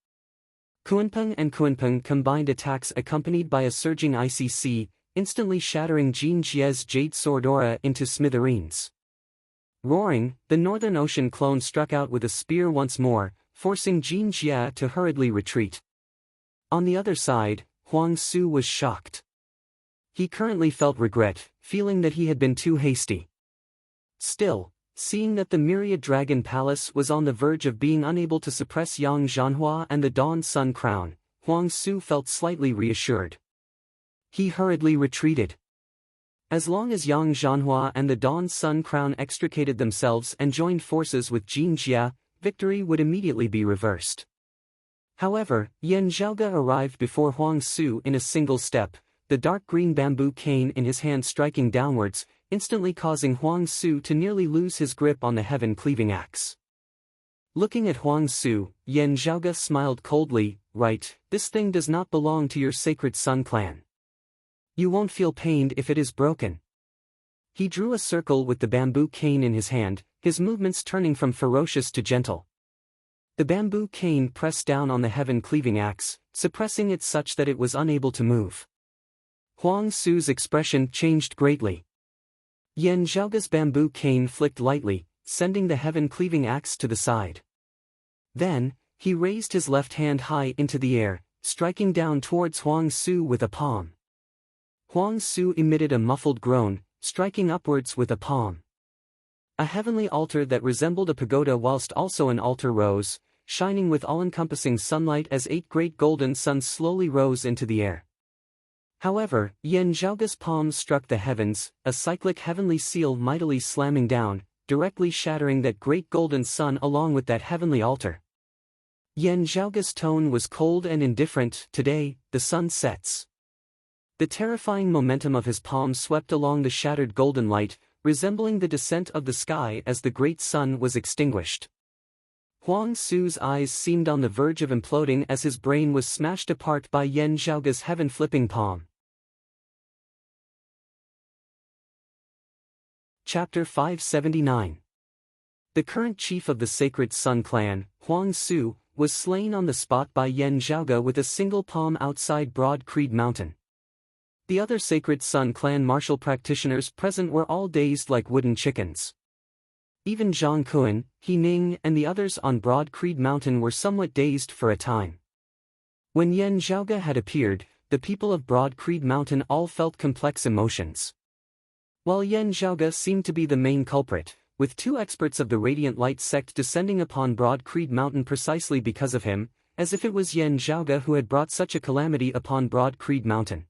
Speaker 1: Kunpeng and Kunpeng combined attacks accompanied by a surging icy sea, instantly shattering Jin Jia's jade sword aura into smithereens. Roaring, the Northern Ocean clone struck out with a spear once more, forcing Jin Jia to hurriedly retreat. On the other side, Huang Su was shocked. He currently felt regret, feeling that he had been too hasty. Still, seeing that the Myriad Dragon Palace was on the verge of being unable to suppress Yang Zhanhua and the Dawn Sun Crown, Huang Su felt slightly reassured. He hurriedly retreated. As long as Yang Zhanhua and the Dawn Sun Crown extricated themselves and joined forces with Jin Jia, victory would immediately be reversed. However, Yan Zhaoge arrived before Huang Su in a single step, the dark green bamboo cane in his hand striking downwards, instantly causing Huang Su to nearly lose his grip on the heaven-cleaving axe. Looking at Huang Su, Yan Zhaoge smiled coldly. "Right, this thing does not belong to your sacred Sun clan. You won't feel pained if it is broken." He drew a circle with the bamboo cane in his hand, his movements turning from ferocious to gentle. The bamboo cane pressed down on the heaven-cleaving axe, suppressing it such that it was unable to move. Huang Su's expression changed greatly. Yan Zhaoge's bamboo cane flicked lightly, sending the heaven-cleaving axe to the side. Then, he raised his left hand high into the air, striking down towards Huang Su with a palm. Huang Su emitted a muffled groan, striking upwards with a palm. A heavenly altar that resembled a pagoda whilst also an altar rose, shining with all-encompassing sunlight as 8 great golden suns slowly rose into the air. However, Yan Zhaoge's palms struck the heavens, a cyclic heavenly seal mightily slamming down, directly shattering that great golden sun along with that heavenly altar. Yan Zhaoge's tone was cold and indifferent. "Today, the sun sets." The terrifying momentum of his palm swept along the shattered golden light, resembling the descent of the sky as the great sun was extinguished. Huang Su's eyes seemed on the verge of imploding as his brain was smashed apart by Yan Zhaoge's heaven-flipping palm. Chapter 579. The current chief of the Sacred Sun Clan, Huang Su, was slain on the spot by Yan Zhaoge with a single palm outside Broad Creed Mountain. The other Sacred Sun Clan martial practitioners present were all dazed like wooden chickens. Even Zhang Kuan, He Ning and the others on Broad Creed Mountain were somewhat dazed for a time. When Yan Zhaoge had appeared, the people of Broad Creed Mountain all felt complex emotions. While Yan Zhaoge seemed to be the main culprit, with 2 experts of the Radiant Light sect descending upon Broad Creed Mountain precisely because of him, as if it was Yan Zhaoge who had brought such a calamity upon Broad Creed Mountain.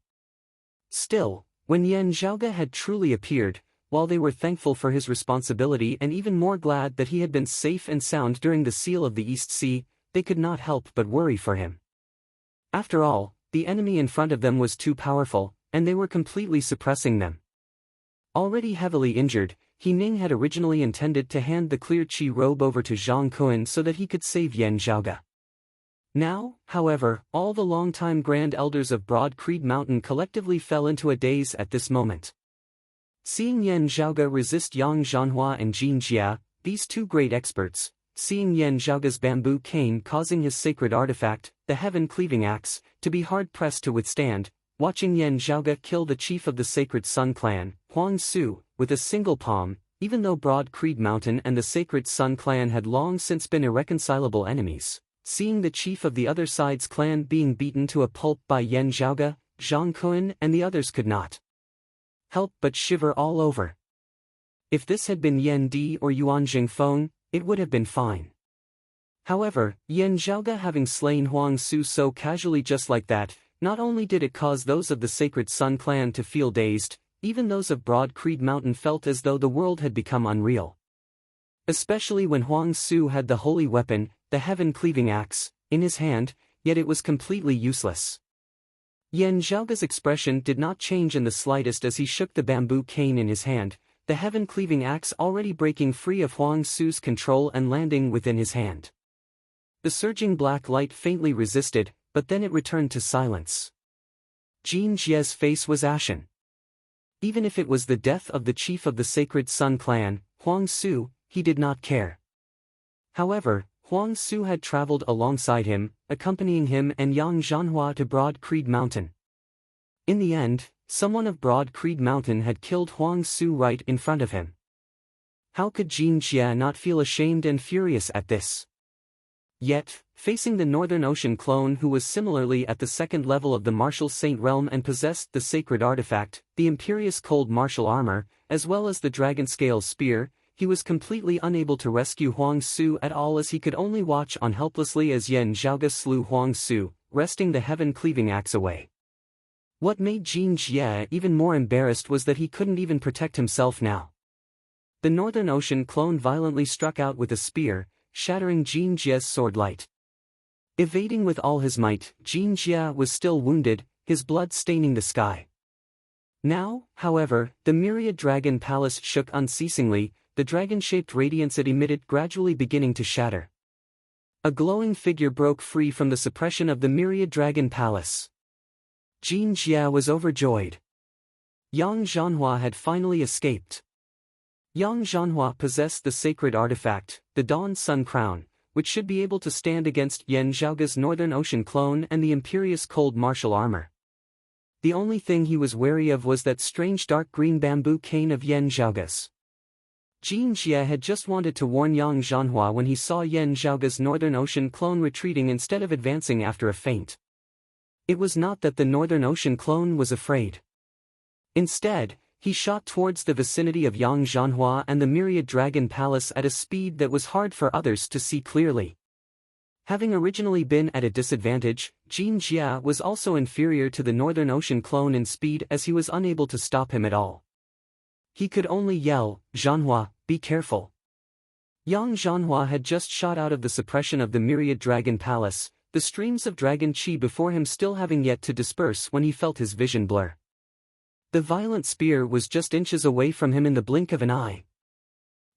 Speaker 1: Still, when Yan Zhaoge had truly appeared, while they were thankful for his responsibility and even more glad that he had been safe and sound during the Seal of the East Sea, they could not help but worry for him. After all, the enemy in front of them was too powerful, and they were completely suppressing them. Already heavily injured, He Ning had originally intended to hand the clear chi robe over to Zhang Kuan so that he could save Yan Zhaoge. Now, however, all the longtime Grand Elders of Broad Creed Mountain collectively fell into a daze at this moment. Seeing Yan Zhaoge resist Yang Zhanhua and Jin Jia, these 2 great experts, seeing Yan Zhaoge's bamboo cane causing his sacred artifact, the heaven-cleaving axe, to be hard-pressed to withstand, watching Yan Zhaoge kill the chief of the Sacred Sun clan, Huang Su, with a single palm, even though Broad Creed Mountain and the Sacred Sun clan had long since been irreconcilable enemies, seeing the chief of the other side's clan being beaten to a pulp by Yan Zhaoge, Zhang Kuan and the others could not help but shiver all over. If this had been Yan Di or Yuan Jingfeng, it would have been fine. However, Yan Zhaoge having slain Huang Su so casually just like that, not only did it cause those of the Sacred Sun clan to feel dazed, even those of Broad Creed Mountain felt as though the world had become unreal. Especially when Huang Su had the holy weapon, the heaven-cleaving axe, in his hand, yet it was completely useless. Yan Zhaoge's expression did not change in the slightest as he shook the bamboo cane in his hand, the heaven-cleaving axe already breaking free of Huang Su's control and landing within his hand. The surging black light faintly resisted, but then it returned to silence. Jin Jie's face was ashen. Even if it was the death of the chief of the Sacred Sun clan, Huang Su, he did not care. However, Huang Su had traveled alongside him, accompanying him and Yang Zhanhua to Broad Creed Mountain. In the end, someone of Broad Creed Mountain had killed Huang Su right in front of him. How could Jin Jie not feel ashamed and furious at this? Yet, facing the Northern Ocean clone who was similarly at the 2nd level of the Martial Saint realm and possessed the sacred artifact, the Imperious Cold Martial Armor, as well as the Dragon Scale Spear, he was completely unable to rescue Huang Su at all as he could only watch on helplessly as Yan Zhaoge slew Huang Su, wresting the heaven-cleaving axe away. What made Jin Jie even more embarrassed was that he couldn't even protect himself now. The Northern Ocean clone violently struck out with a spear, shattering Jin Jie's sword light. Evading with all his might, Jin Jie was still wounded, his blood staining the sky. Now, however, the myriad dragon palace shook unceasingly, the dragon-shaped radiance it emitted gradually beginning to shatter. A glowing figure broke free from the suppression of the myriad dragon palace. Jin Jie was overjoyed. Yang Zhanhua had finally escaped. Yang Zhanhua possessed the sacred artifact, the Dawn Sun Crown, which should be able to stand against Yan Zhaoge's Northern Ocean clone and the Imperious Cold Martial Armor. The only thing he was wary of was that strange dark green bamboo cane of Yan Zhaoge's. Jin Jie had just wanted to warn Yang Zhanhua when he saw Yan Zhaoge's Northern Ocean clone retreating instead of advancing after a feint. It was not that the Northern Ocean clone was afraid. Instead, he shot towards the vicinity of Yang Zhanhua and the Myriad Dragon Palace at a speed that was hard for others to see clearly. Having originally been at a disadvantage, Jin Jie was also inferior to the Northern Ocean clone in speed as he was unable to stop him at all. He could only yell, "Zhanhua, be careful." Yang Zhanhua had just shot out of the suppression of the Myriad Dragon Palace, the streams of dragon chi before him still having yet to disperse when he felt his vision blur. The violent spear was just inches away from him in the blink of an eye.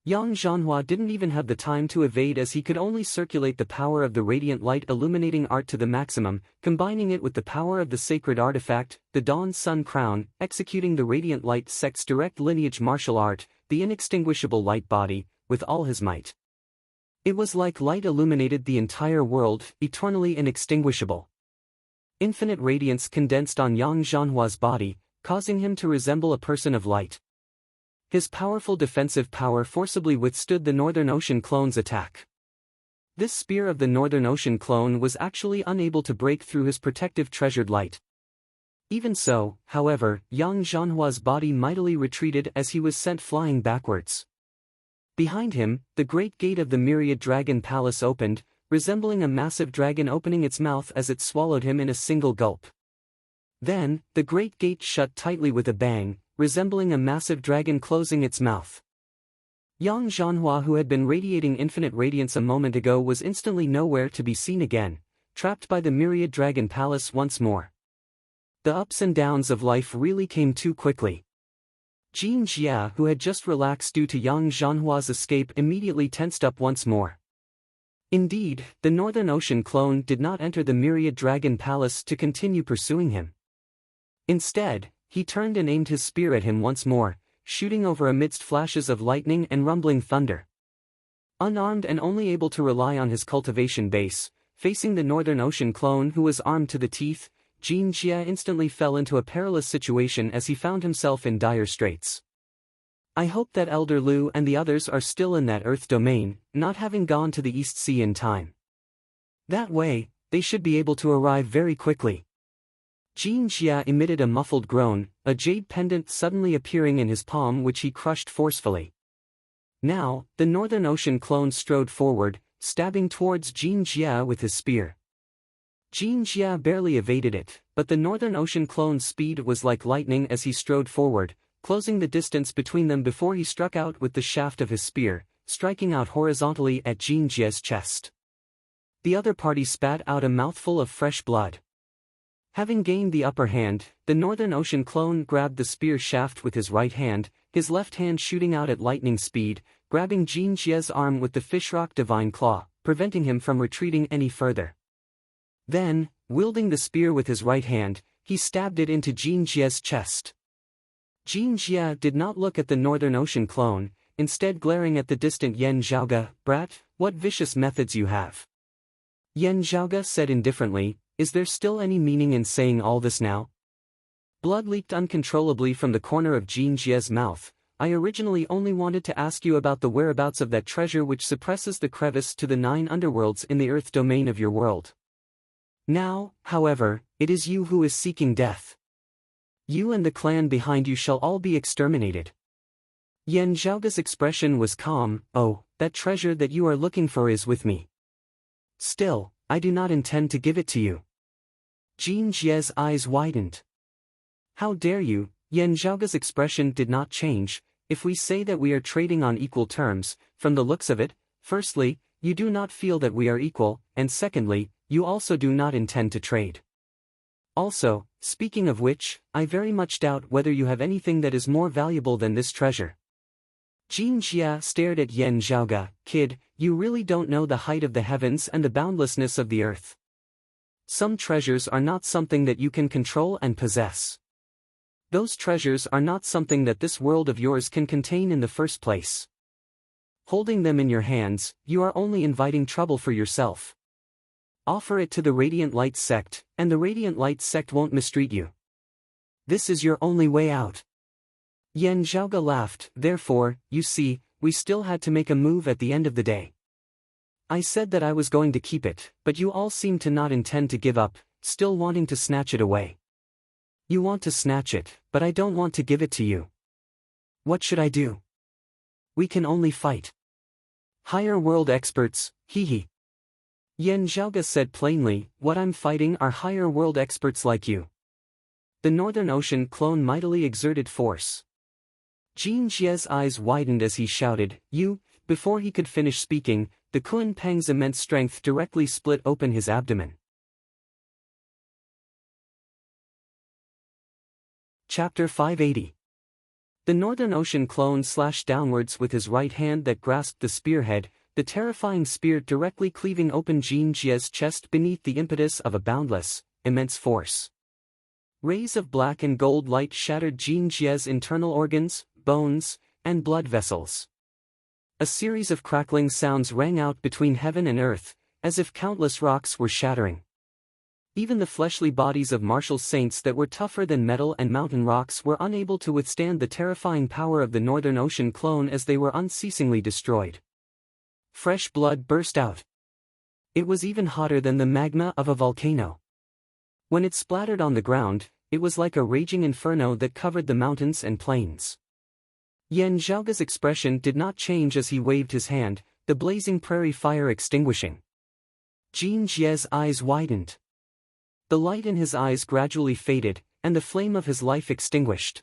Speaker 1: Yang Zhanhua didn't even have the time to evade as he could only circulate the power of the radiant light illuminating art to the maximum, combining it with the power of the sacred artifact, the Dawn Sun Crown, executing the radiant light sect's direct lineage martial art, the inextinguishable light body, with all his might. It was like light illuminated the entire world, eternally inextinguishable. Infinite radiance condensed on Yang Zhanhua's body, causing him to resemble a person of light. His powerful defensive power forcibly withstood the Northern Ocean clone's attack. This spear of the Northern Ocean clone was actually unable to break through his protective treasured light. Even so, however, Yang Zhanhua's body mightily retreated as he was sent flying backwards. Behind him, the great gate of the myriad dragon palace opened, resembling a massive dragon opening its mouth as it swallowed him in a single gulp. Then, the great gate shut tightly with a bang, resembling a massive dragon closing its mouth. Yang Zhanhua, who had been radiating infinite radiance a moment ago, was instantly nowhere to be seen again, trapped by the myriad dragon palace once more. The ups and downs of life really came too quickly. Jin Jia, who had just relaxed due to Yang Zhanhua's escape, immediately tensed up once more. Indeed, the Northern Ocean clone did not enter the myriad dragon palace to continue pursuing him. Instead, he turned and aimed his spear at him once more, shooting over amidst flashes of lightning and rumbling thunder. Unarmed and only able to rely on his cultivation base, facing the Northern Ocean clone who was armed to the teeth, Jin Jia instantly fell into a perilous situation as he found himself in dire straits. I hope that Elder Lu and the others are still in that Earth domain, not having gone to the East Sea in time. That way, they should be able to arrive very quickly. Jin Jia emitted a muffled groan, a jade pendant suddenly appearing in his palm which he crushed forcefully. Now, the Northern Ocean clone strode forward, stabbing towards Jin Jia with his spear. Jin Jia barely evaded it, but the Northern Ocean clone's speed was like lightning as he strode forward, closing the distance between them before he struck out with the shaft of his spear, striking out horizontally at Jin Jia's chest. The other party spat out a mouthful of fresh blood. Having gained the upper hand, the Northern Ocean clone grabbed the spear shaft with his right hand, his left hand shooting out at lightning speed, grabbing Jin Jia's arm with the fishrock divine claw, preventing him from retreating any further. Then, wielding the spear with his right hand, he stabbed it into Jin Jia's chest. Jin Jia did not look at the Northern Ocean clone, instead glaring at the distant Yen Zhaoge. "Brat, what vicious methods you have." Yen Zhaoge said indifferently, "Is there still any meaning in saying all this now?" Blood leaked uncontrollably from the corner of Jin Jia's mouth. "I originally only wanted to ask you about the whereabouts of that treasure which suppresses the crevice to the 9 underworlds in the Earth domain of your world. Now, however, it is you who is seeking death. You and the clan behind you shall all be exterminated." Yen Zhaoge's expression was calm. "Oh, that treasure that you are looking for is with me. Still, I do not intend to give it to you." Jin Jia's eyes widened. "How dare you?" Yen Zhaoge's expression did not change. "If we say that we are trading on equal terms, from the looks of it, firstly, you do not feel that we are equal, and secondly, you also do not intend to trade. Also, speaking of which, I very much doubt whether you have anything that is more valuable than this treasure." Jin Jia stared at Yen Zhaoge. "Kid, you really don't know the height of the heavens and the boundlessness of the earth. Some treasures are not something that you can control and possess. Those treasures are not something that this world of yours can contain in the first place. Holding them in your hands, you are only inviting trouble for yourself. Offer it to the Radiant Light sect, and the Radiant Light sect won't mistreat you. This is your only way out." Yen Zhaoge laughed. "Therefore, you see, we still had to make a move at the end of the day. I said that I was going to keep it, but you all seem to not intend to give up, still wanting to snatch it away. You want to snatch it, but I don't want to give it to you. What should I do? We can only fight. Higher world experts, hee. Yen Zhaoge said plainly, "What I'm fighting are higher world experts like you." The Northern Ocean clone mightily exerted force. Jin Jia's eyes widened as he shouted, "You!" Before he could finish speaking, the Kun Peng's immense strength directly split open his abdomen. Chapter 580. The Northern Ocean clone slashed downwards with his right hand that grasped the spearhead, the terrifying spear directly cleaving open Jin Jia's chest beneath the impetus of a boundless, immense force. Rays of black and gold light shattered Jin Jia's internal organs, bones, and blood vessels. A series of crackling sounds rang out between heaven and earth, as if countless rocks were shattering. Even the fleshly bodies of martial saints that were tougher than metal and mountain rocks were unable to withstand the terrifying power of the Northern Ocean clone as they were unceasingly destroyed. Fresh blood burst out. It was even hotter than the magma of a volcano. When it splattered on the ground, it was like a raging inferno that covered the mountains and plains. Yan Zhaoge's expression did not change as he waved his hand, the blazing prairie fire extinguishing. Jin Jie's eyes widened. The light in his eyes gradually faded, and the flame of his life extinguished.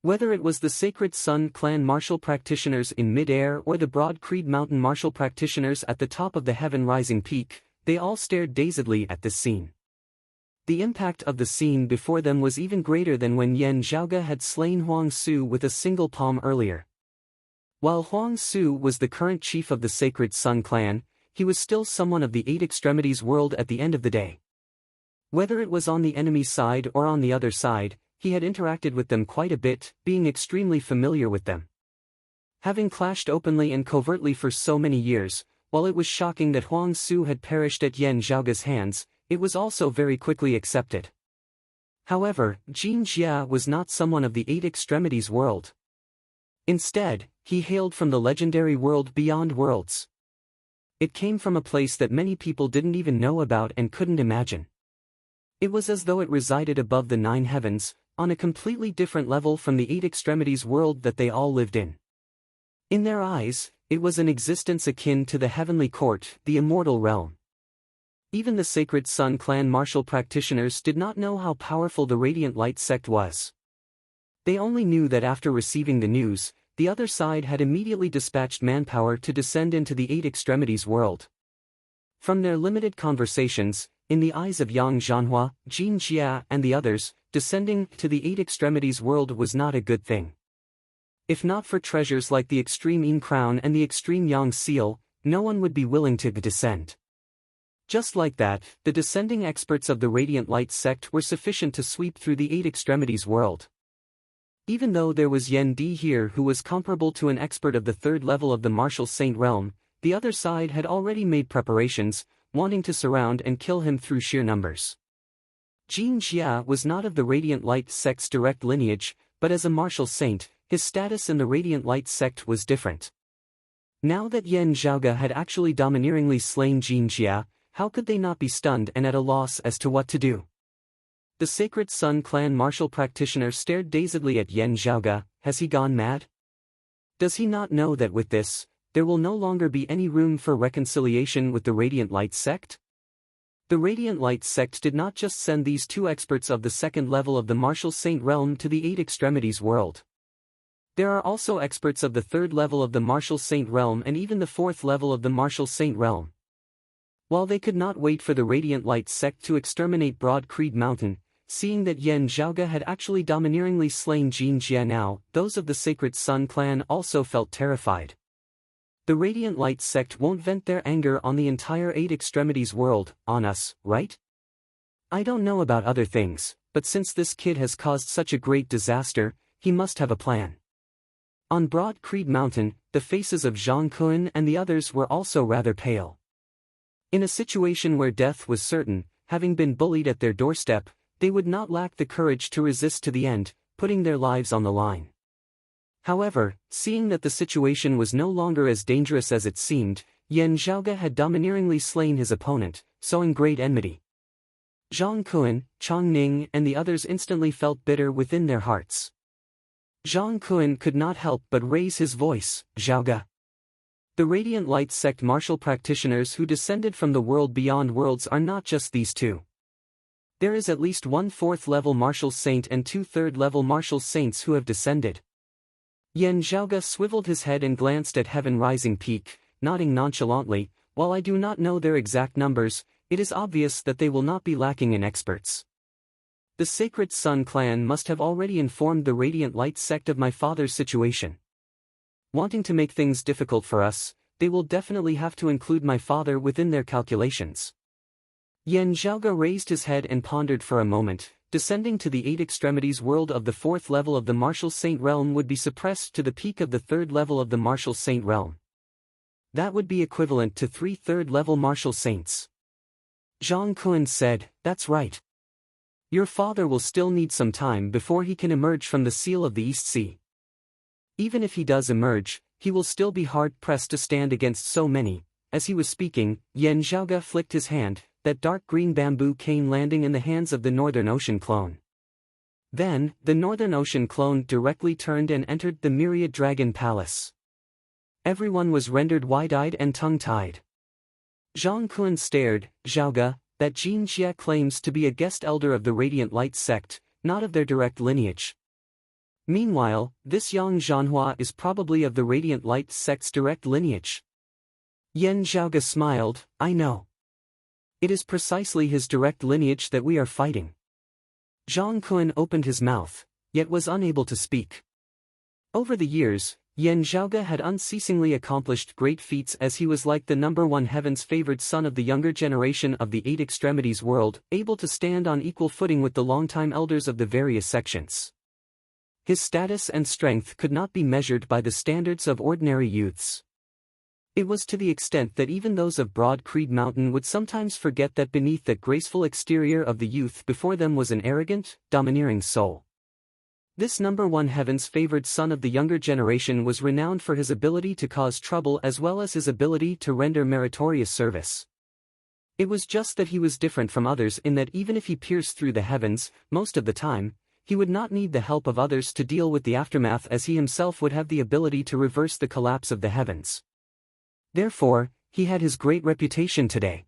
Speaker 1: Whether it was the Sacred Sun clan martial practitioners in mid-air or the Broad Creed Mountain martial practitioners at the top of the heaven-rising peak, they all stared dazedly at this scene. The impact of the scene before them was even greater than when Yan Zhaoge had slain Huang Su with a single palm earlier. While Huang Su was the current chief of the Sacred Sun clan, he was still someone of the Eight Extremities world at the end of the day. Whether it was on the enemy's side or on the other side, he had interacted with them quite a bit, being extremely familiar with them. Having clashed openly and covertly for so many years, while it was shocking that Huang Su had perished at Yan Zhaoge's hands, it was also very quickly accepted. However, Jin Jia was not someone of the Eight Extremities world. Instead, he hailed from the legendary world beyond worlds. It came from a place that many people didn't even know about and couldn't imagine. It was as though it resided above the 9 heavens, on a completely different level from the Eight Extremities world that they all lived in. In their eyes, it was an existence akin to the heavenly court, the immortal realm. Even the Sacred Sun clan martial practitioners did not know how powerful the Radiant Light sect was. They only knew that after receiving the news, the other side had immediately dispatched manpower to descend into the Eight Extremities world. From their limited conversations, in the eyes of Yang Zhanhua, Jin Jia and the others, descending to the Eight Extremities world was not a good thing. If not for treasures like the Extreme Yin Crown and the Extreme Yang Seal, no one would be willing to descend. Just like that, the descending experts of the Radiant Light sect were sufficient to sweep through the Eight Extremities world. Even though there was Yen Di here who was comparable to an expert of the 3rd level of the Martial Saint realm, the other side had already made preparations, wanting to surround and kill him through sheer numbers. Jin Jia was not of the Radiant Light sect's direct lineage, but as a martial saint, his status in the Radiant Light sect was different. Now that Yan Zhaoge had actually domineeringly slain Jin Jia, how could they not be stunned and at a loss as to what to do? The Sacred Sun clan martial practitioner stared dazedly at Yan Zhaoge. Has he gone mad? Does he not know that with this, there will no longer be any room for reconciliation with the Radiant Light sect? The Radiant Light sect did not just send these 2 experts of the 2nd level of the Martial Saint realm to the Eight Extremities world. There are also experts of the 3rd level of the Martial Saint realm and even the 4th level of the Martial Saint realm. While they could not wait for the Radiant Light sect to exterminate Broad Creed Mountain, seeing that Yan Zhaoge had actually domineeringly slain Jin Jia now, those of the Sacred Sun clan also felt terrified. The Radiant Light sect won't vent their anger on the entire Eight Extremities world, on us, right? I don't know about other things, but since this kid has caused such a great disaster, he must have a plan. On Broad Creed Mountain, the faces of Zhang Kun and the others were also rather pale. In a situation where death was certain, having been bullied at their doorstep, they would not lack the courage to resist to the end, putting their lives on the line. However, seeing that the situation was no longer as dangerous as it seemed, Yan Zhaoge had domineeringly slain his opponent, sowing great enmity. Zhang Kun, Chang Ning and the others instantly felt bitter within their hearts. Zhang Kun could not help but raise his voice. Zhaoge. The Radiant Light sect martial practitioners who descended from the world beyond worlds are not just these 2. There is at least 1 4th level martial saint and 2 3rd level martial saints who have descended. Yan Zhaoge swiveled his head and glanced at Heaven Rising Peak, nodding nonchalantly. While I do not know their exact numbers, it is obvious that they will not be lacking in experts. The Sacred Sun clan must have already informed the Radiant Light sect of my father's situation. Wanting to make things difficult for us, they will definitely have to include my father within their calculations. Yan Zhaoge raised his head and pondered for a moment. Descending to the Eight Extremities world of the 4th level of the Martial Saint realm would be suppressed to the peak of the 3rd level of the Martial Saint realm. That would be equivalent to 3 3rd level Martial Saints. Zhang Kun said, that's right. Your father will still need some time before he can emerge from the seal of the East Sea. Even if he does emerge, he will still be hard-pressed to stand against so many. As he was speaking, Yan Zhaoge flicked his hand, that dark green bamboo cane landing in the hands of the Northern Ocean clone. Then, the Northern Ocean clone directly turned and entered the Myriad Dragon Palace. Everyone was rendered wide-eyed and tongue-tied. Zhang Kun stared. Zhaoge, that Jin Jie claims to be a guest elder of the Radiant Light sect, not of their direct lineage. Meanwhile, this Yang Zhanhua is probably of the Radiant Light sect's direct lineage. Yan Zhaoge smiled. I know. It is precisely his direct lineage that we are fighting. Zhang Kun opened his mouth, yet was unable to speak. Over the years, Yan Zhaoge had unceasingly accomplished great feats, as he was like the #1 heaven's favored son of the younger generation of the Eight Extremities world, able to stand on equal footing with the longtime elders of the various sections. His status and strength could not be measured by the standards of ordinary youths. It was to the extent that even those of Broad Creed Mountain would sometimes forget that beneath that graceful exterior of the youth before them was an arrogant, domineering soul. This #1 heaven's favored son of the younger generation was renowned for his ability to cause trouble as well as his ability to render meritorious service. It was just that he was different from others in that even if he pierced through the heavens, most of the time, he would not need the help of others to deal with the aftermath, as he himself would have the ability to reverse the collapse of the heavens. Therefore, he had his great reputation today.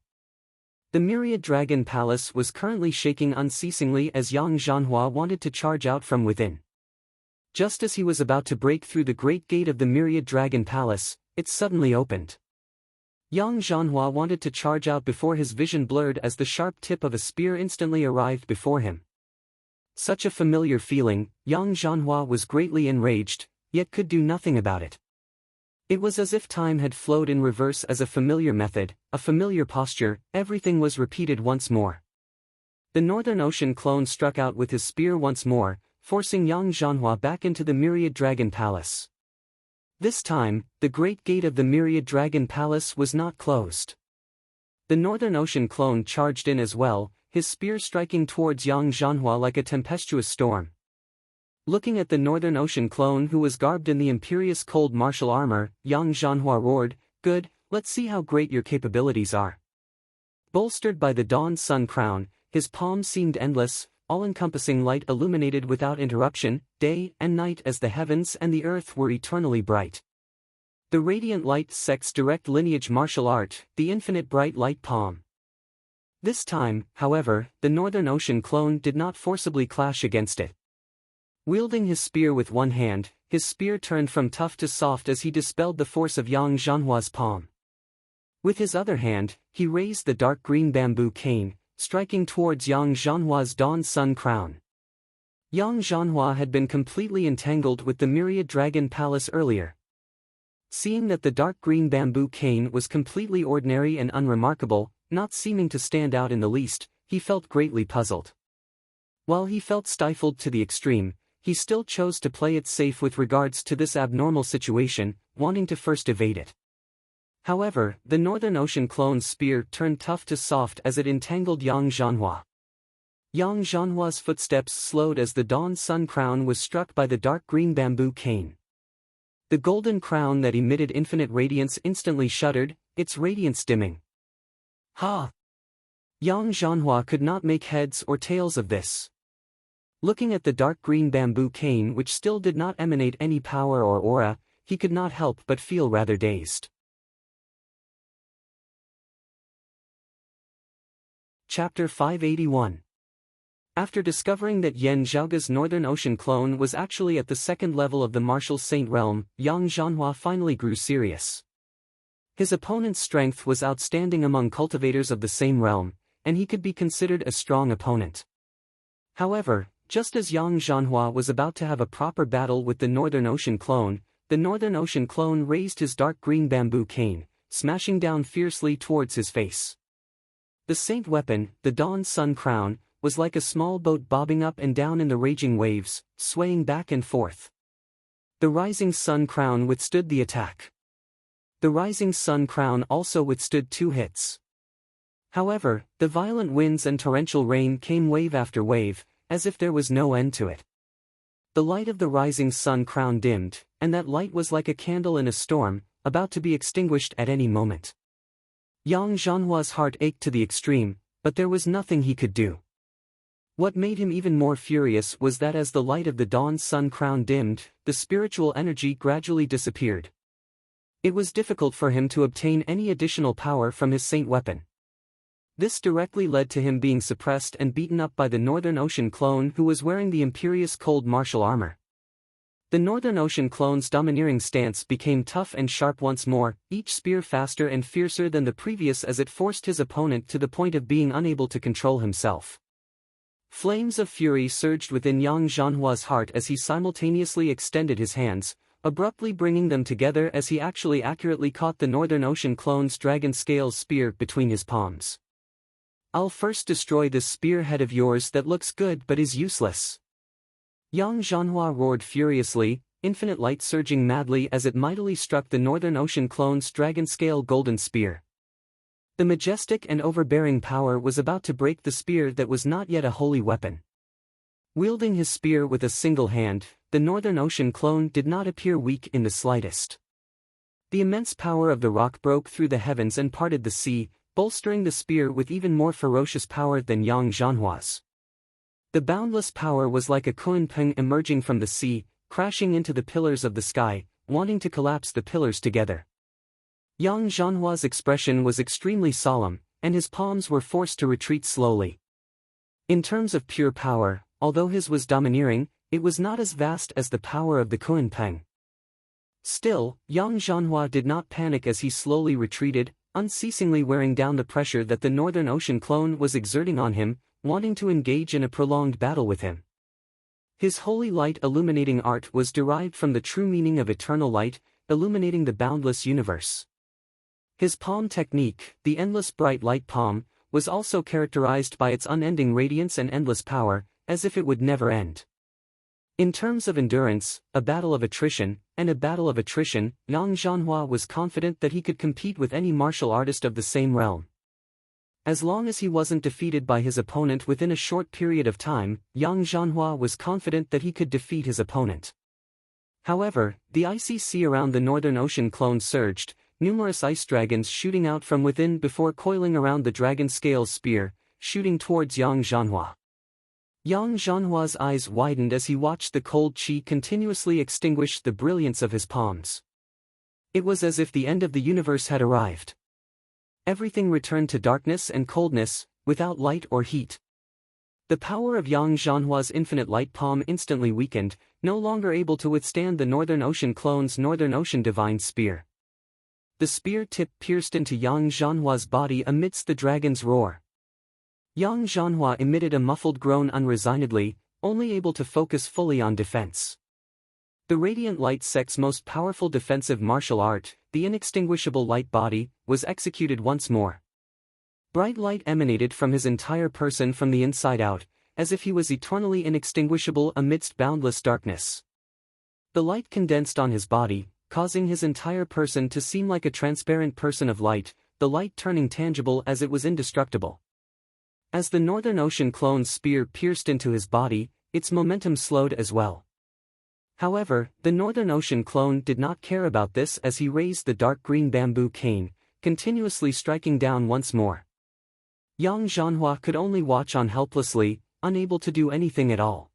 Speaker 1: The Myriad Dragon Palace was currently shaking unceasingly as Yang Zhanhua wanted to charge out from within. Just as he was about to break through the great gate of the Myriad Dragon Palace, it suddenly opened. Yang Zhanhua wanted to charge out before his vision blurred as the sharp tip of a spear instantly arrived before him. Such a familiar feeling, Yang Zhanhua was greatly enraged, yet could do nothing about it. It was as if time had flowed in reverse as a familiar method, a familiar posture, everything was repeated once more. The Northern Ocean clone struck out with his spear once more, forcing Yang Zhanhua back into the Myriad Dragon Palace. This time, the great gate of the Myriad Dragon Palace was not closed. The Northern Ocean clone charged in as well, his spear striking towards Yang Zhanhua like a tempestuous storm. Looking at the Northern Ocean clone who was garbed in the imperious cold martial armor, Yang Zhanhua roared, "Good, let's see how great your capabilities are." Bolstered by the dawn sun crown, his palms seemed endless, all-encompassing light illuminated without interruption, day and night as the heavens and the earth were eternally bright. The Radiant Light sect's direct lineage martial art, the infinite bright light palm. This time, however, the Northern Ocean clone did not forcibly clash against it. Wielding his spear with one hand, his spear turned from tough to soft as he dispelled the force of Yang Zhanhua's palm. With his other hand, he raised the dark green bamboo cane, striking towards Yang Zhanhua's dawn sun crown. Yang Zhanhua had been completely entangled with the Myriad Dragon Palace earlier. Seeing that the dark green bamboo cane was completely ordinary and unremarkable, not seeming to stand out in the least, he felt greatly puzzled. While he felt stifled to the extreme, he still chose to play it safe with regards to this abnormal situation, wanting to first evade it. However, the Northern Ocean clone's spear turned tough to soft as it entangled Yang Zhanhua. Yang Zhanhua's footsteps slowed as the dawn sun crown was struck by the dark green bamboo cane. The golden crown that emitted infinite radiance instantly shuddered, its radiance dimming. Ha! Yang Zhanhua could not make heads or tails of this. Looking at the dark green bamboo cane which still did not emanate any power or aura, he could not help but feel rather dazed. Chapter 581. After discovering that Yan Zhaoge's Northern Ocean clone was actually at the second level of the Martial Saint realm, Yang Zhanhua finally grew serious. His opponent's strength was outstanding among cultivators of the same realm, and he could be considered a strong opponent. However, just as Yang Zhanhua was about to have a proper battle with the Northern Ocean clone, the Northern Ocean clone raised his dark green bamboo cane, smashing down fiercely towards his face. The saint weapon, the dawn sun crown, was like a small boat bobbing up and down in the raging waves, swaying back and forth. The rising sun crown withstood the attack. The rising sun crown also withstood 2 hits. However, the violent winds and torrential rain came wave after wave, as if there was no end to it. The light of the rising sun crown dimmed, and that light was like a candle in a storm, about to be extinguished at any moment. Yang Zhanhua's heart ached to the extreme, but there was nothing he could do. What made him even more furious was that as the light of the dawn's sun crown dimmed, the spiritual energy gradually disappeared. It was difficult for him to obtain any additional power from his saint weapon. This directly led to him being suppressed and beaten up by the Northern Ocean clone who was wearing the Imperious Cold martial armor. The Northern Ocean clone's domineering stance became tough and sharp once more, each spear faster and fiercer than the previous as it forced his opponent to the point of being unable to control himself. Flames of fury surged within Yang Zhanhua's heart as he simultaneously extended his hands, abruptly bringing them together as he actually accurately caught the Northern Ocean clone's dragon scales spear between his palms. "I'll first destroy this spearhead of yours that looks good but is useless." Yang Zhanhua roared furiously, infinite light surging madly as it mightily struck the Northern Ocean clone's dragon-scale golden spear. The majestic and overbearing power was about to break the spear that was not yet a holy weapon. Wielding his spear with a single hand, the Northern Ocean clone did not appear weak in the slightest. The immense power of the rock broke through the heavens and parted the sea, bolstering the spear with even more ferocious power than Yang Zhanhua's. The boundless power was like a kunpeng emerging from the sea, crashing into the pillars of the sky, wanting to collapse the pillars together. Yang Zhanhua's expression was extremely solemn, and his palms were forced to retreat slowly. In terms of pure power, although his was domineering, it was not as vast as the power of the kunpeng. Still, Yang Zhanhua did not panic as he slowly retreated, unceasingly wearing down the pressure that the Northern Ocean clone was exerting on him, wanting to engage in a prolonged battle with him. His holy light illuminating art was derived from the true meaning of eternal light, illuminating the boundless universe. His palm technique, the endless bright light palm, was also characterized by its unending radiance and endless power, as if it would never end. In terms of endurance, a battle of attrition, Yang Zhanhua was confident that he could compete with any martial artist of the same realm. As long as he wasn't defeated by his opponent within a short period of time, Yang Zhanhua was confident that he could defeat his opponent. However, the icy sea around the Northern Ocean clone surged, numerous ice dragons shooting out from within before coiling around the dragon scale spear, shooting towards Yang Zhanhua. Yang Zhanhua's eyes widened as he watched the cold qi continuously extinguish the brilliance of his palms. It was as if the end of the universe had arrived. Everything returned to darkness and coldness, without light or heat. The power of Yang Zhanhua's infinite light palm instantly weakened, no longer able to withstand the Northern Ocean clone's Northern Ocean divine spear. The spear tip pierced into Yang Zhanhua's body amidst the dragon's roar. Yang Zhanhua emitted a muffled groan unresignedly, only able to focus fully on defense. The radiant light sect's most powerful defensive martial art, the inextinguishable light body, was executed once more. Bright light emanated from his entire person from the inside out, as if he was eternally inextinguishable amidst boundless darkness. The light condensed on his body, causing his entire person to seem like a transparent person of light, the light turning tangible as it was indestructible. As the Northern Ocean clone's spear pierced into his body, its momentum slowed as well. However, the Northern Ocean clone did not care about this as he raised the dark green bamboo cane, continuously striking down once more. Yang Zhanhua could only watch on helplessly, unable to do anything at all.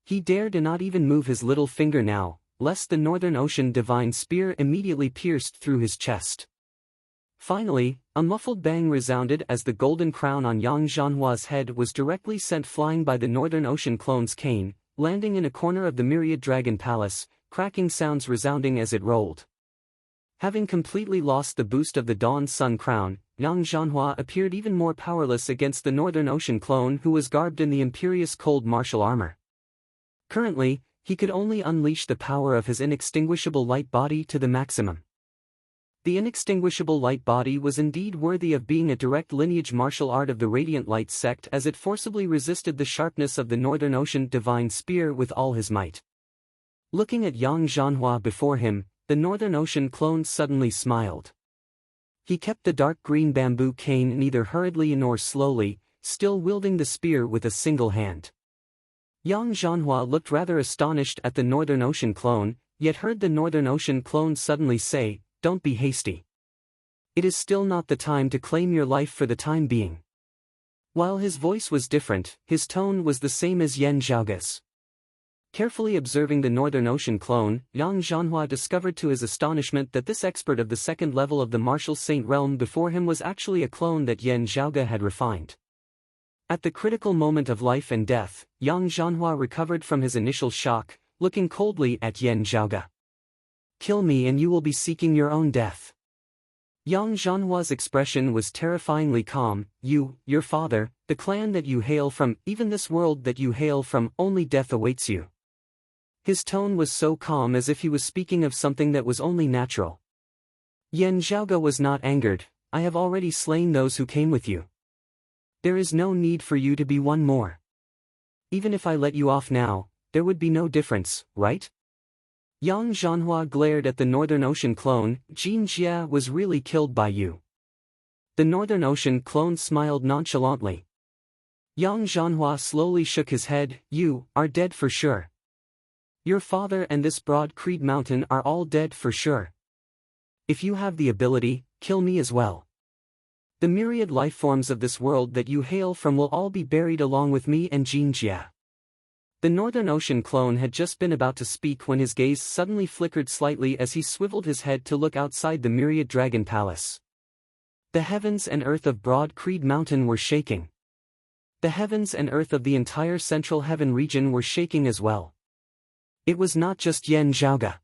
Speaker 1: He dared not even move his little finger now, lest the Northern Ocean divine spear immediately pierced through his chest. Finally, a muffled bang resounded as the golden crown on Yang Zhanhua's head was directly sent flying by the Northern Ocean clone's cane, landing in a corner of the Myriad Dragon Palace, cracking sounds resounding as it rolled. Having completely lost the boost of the Dawn Sun crown, Yang Zhanhua appeared even more powerless against the Northern Ocean clone who was garbed in the Imperious Cold martial armor. Currently, he could only unleash the power of his inextinguishable light body to the maximum. The inextinguishable light body was indeed worthy of being a direct lineage martial art of the Radiant Light sect as it forcibly resisted the sharpness of the Northern Ocean divine spear with all his might. Looking at Yang Zhanhua before him, the Northern Ocean clone suddenly smiled. He kept the dark green bamboo cane neither hurriedly nor slowly, still wielding the spear with a single hand. Yang Zhanhua looked rather astonished at the Northern Ocean clone, yet heard the Northern Ocean clone suddenly say, "Don't be hasty. It is still not the time to claim your life for the time being." While his voice was different, his tone was the same as Yan Zhaoge's. Carefully observing the Northern Ocean clone, Yang Zhanhua discovered to his astonishment that this expert of the second level of the martial saint realm before him was actually a clone that Yan Zhaoge had refined. At the critical moment of life and death, Yang Zhanhua recovered from his initial shock, looking coldly at Yan Zhaoge. "Kill me and you will be seeking your own death." Yang Zhanhua's expression was terrifyingly calm. "You, your father, the clan that you hail from, even this world that you hail from, only death awaits you." His tone was so calm as if he was speaking of something that was only natural. Yan Zhaoge was not angered. "I have already slain those who came with you. There is no need for you to be one more. Even if I let you off now, there would be no difference, right?" Yang Zhanhua glared at the Northern Ocean clone. "Jin Jia was really killed by you." The Northern Ocean clone smiled nonchalantly. Yang Zhanhua slowly shook his head. "You are dead for sure. Your father and this broad Creed mountain are all dead for sure. If you have the ability, kill me as well. The myriad lifeforms of this world that you hail from will all be buried along with me and Jin Jia." The Northern Ocean clone had just been about to speak when his gaze suddenly flickered slightly as he swiveled his head to look outside the myriad dragon palace. The heavens and earth of broad Creed mountain were shaking. The heavens and earth of the entire central heaven region were shaking as well. It was not just Yan Zhaoge.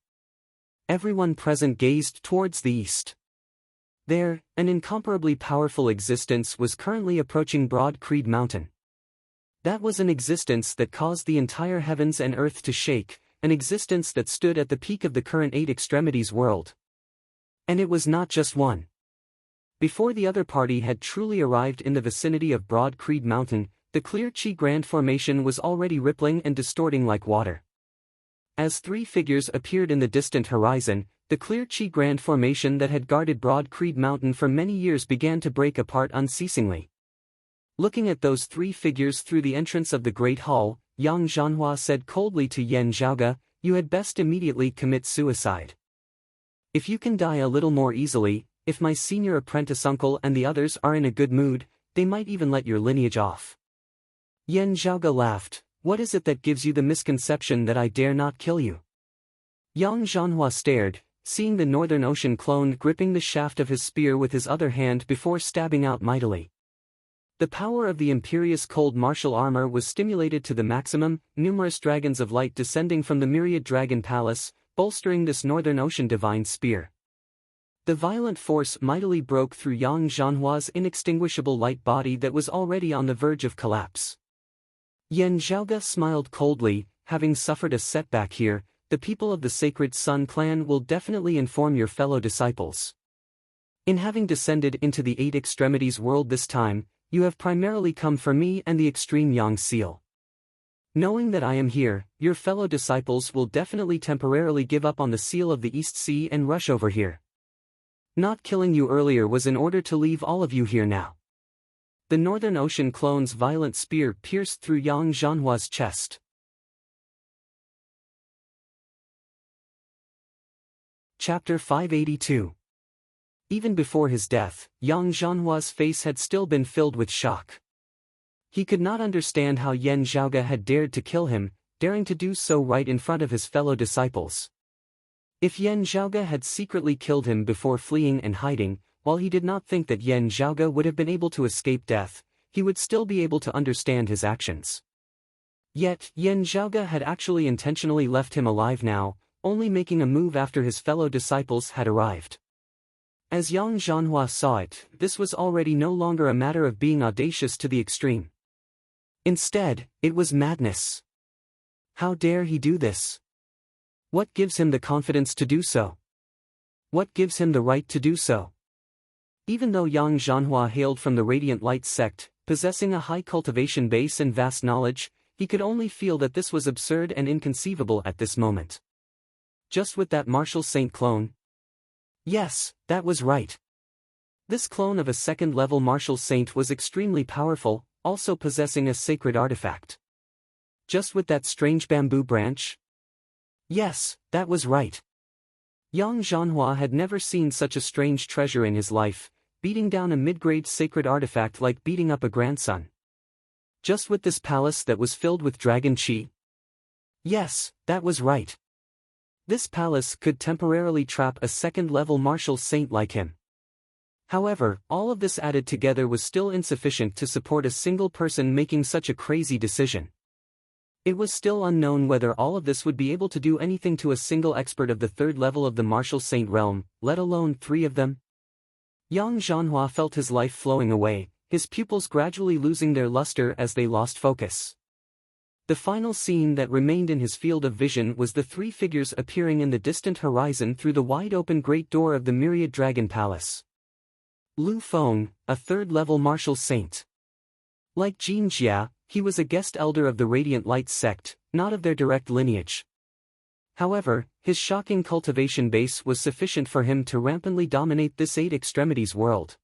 Speaker 1: Everyone present gazed towards the east. There, an incomparably powerful existence was currently approaching broad Creed mountain. That was an existence that caused the entire heavens and earth to shake, an existence that stood at the peak of the current eight extremities world. And it was not just one. Before the other party had truly arrived in the vicinity of broad Creed mountain, the clear Qi Grand Formation was already rippling and distorting like water. As three figures appeared in the distant horizon, the clear Qi Grand Formation that had guarded broad Creed mountain for many years began to break apart unceasingly. Looking at those three figures through the entrance of the Great Hall, Yang Zhanhua said coldly to Yan Zhaoge, "You had best immediately commit suicide. If you can die a little more easily, if my senior apprentice uncle and the others are in a good mood, they might even let your lineage off." Yan Zhaoge laughed. "What is it that gives you the misconception that I dare not kill you?" Yang Zhanhua stared, seeing the Northern Ocean clone gripping the shaft of his spear with his other hand before stabbing out mightily. The power of the imperious cold martial armor was stimulated to the maximum, numerous dragons of light descending from the myriad dragon palace, bolstering this Northern Ocean divine spear. The violent force mightily broke through Yang Zhanhua's inextinguishable light body that was already on the verge of collapse. Yan Zhaoge smiled coldly. "Having suffered a setback here, the people of the Sacred Sun clan will definitely inform your fellow disciples. In having descended into the eight extremities world this time, you have primarily come for me and the extreme Yang seal. Knowing that I am here, your fellow disciples will definitely temporarily give up on the seal of the East Sea and rush over here. Not killing you earlier was in order to leave all of you here now." The Northern Ocean clone's violent spear pierced through Yang Zhanhua's chest. Chapter 582. Even before his death, Yang Zhanhua's face had still been filled with shock. He could not understand how Yan Zhaoge had dared to kill him, daring to do so right in front of his fellow disciples. If Yan Zhaoge had secretly killed him before fleeing and hiding, while he did not think that Yan Zhaoge would have been able to escape death, he would still be able to understand his actions. Yet, Yan Zhaoge had actually intentionally left him alive now, only making a move after his fellow disciples had arrived. As Yang Zhanhua saw it, this was already no longer a matter of being audacious to the extreme. Instead, it was madness. How dare he do this? What gives him the confidence to do so? What gives him the right to do so? Even though Yang Zhanhua hailed from the Radiant Light sect, possessing a high cultivation base and vast knowledge, he could only feel that this was absurd and inconceivable at this moment. Just with that martial saint clone? Yes, that was right. This clone of a second-level martial saint was extremely powerful, also possessing a sacred artifact. Just with that strange bamboo branch? Yes, that was right. Yang Zhanhua had never seen such a strange treasure in his life, beating down a mid-grade sacred artifact like beating up a grandson. Just with this palace that was filled with dragon chi? Yes, that was right. This palace could temporarily trap a second-level martial saint like him. However, all of this added together was still insufficient to support a single person making such a crazy decision. It was still unknown whether all of this would be able to do anything to a single expert of the third level of the martial saint realm, let alone 3 of them. Yang Zhanhua felt his life flowing away, his pupils gradually losing their luster as they lost focus. The final scene that remained in his field of vision was the 3 figures appearing in the distant horizon through the wide-open great door of the Myriad Dragon Palace. Lu Feng, a third-level martial saint. Like Jin Jia, he was a guest elder of the Radiant Light sect, not of their direct lineage. However, his shocking cultivation base was sufficient for him to rampantly dominate this 8 extremities world.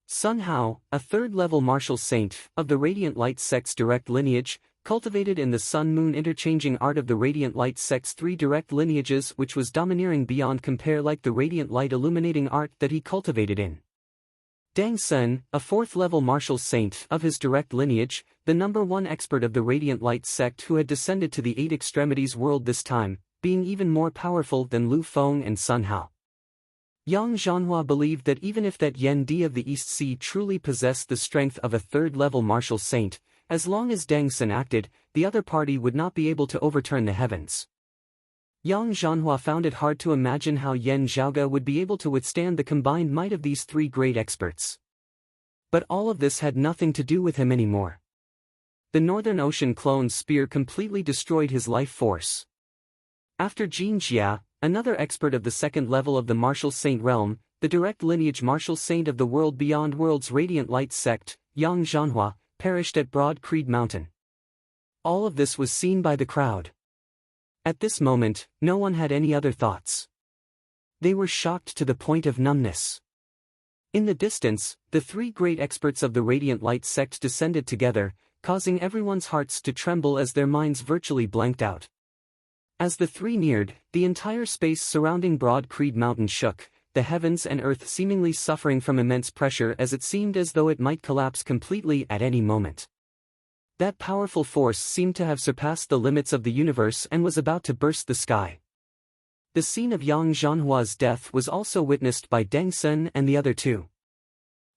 Speaker 1: Sun Hao, a third-level martial saint, of the Radiant Light sect's direct lineage, cultivated in the Sun-Moon interchanging art of the Radiant Light sect's 3 direct lineages, which was domineering beyond compare like the Radiant Light illuminating art that he cultivated in. Dang Sen, a 4th-level martial saint of his direct lineage, the #1 expert of the Radiant Light sect who had descended to the 8 extremities world this time, being even more powerful than Lu Feng and Sun Hao. Yang Zhanhua believed that even if that Yen Di of the East Sea truly possessed the strength of a 3rd-level martial saint, as long as Dang Sen acted, the other party would not be able to overturn the heavens. Yang Zhanhua found it hard to imagine how Yan Zhaoge would be able to withstand the combined might of these 3 great experts. But all of this had nothing to do with him anymore. The Northern Ocean clone's spear completely destroyed his life force. After Jin Jia, another expert of the 2nd level of the martial saint realm, the direct lineage martial saint of the world beyond world's Radiant Light sect, Yang Zhanhua, perished at Broad Creed Mountain. All of this was seen by the crowd. At this moment, no one had any other thoughts. They were shocked to the point of numbness. In the distance, the 3 great experts of the Radiant Light sect descended together, causing everyone's hearts to tremble as their minds virtually blanked out. As the 3 neared, the entire space surrounding Broad Creed Mountain shook, the heavens and earth seemingly suffering from immense pressure as it seemed as though it might collapse completely at any moment. That powerful force seemed to have surpassed the limits of the universe and was about to burst the sky. The scene of Yang Zhanhua's death was also witnessed by Deng Sen and the other 2.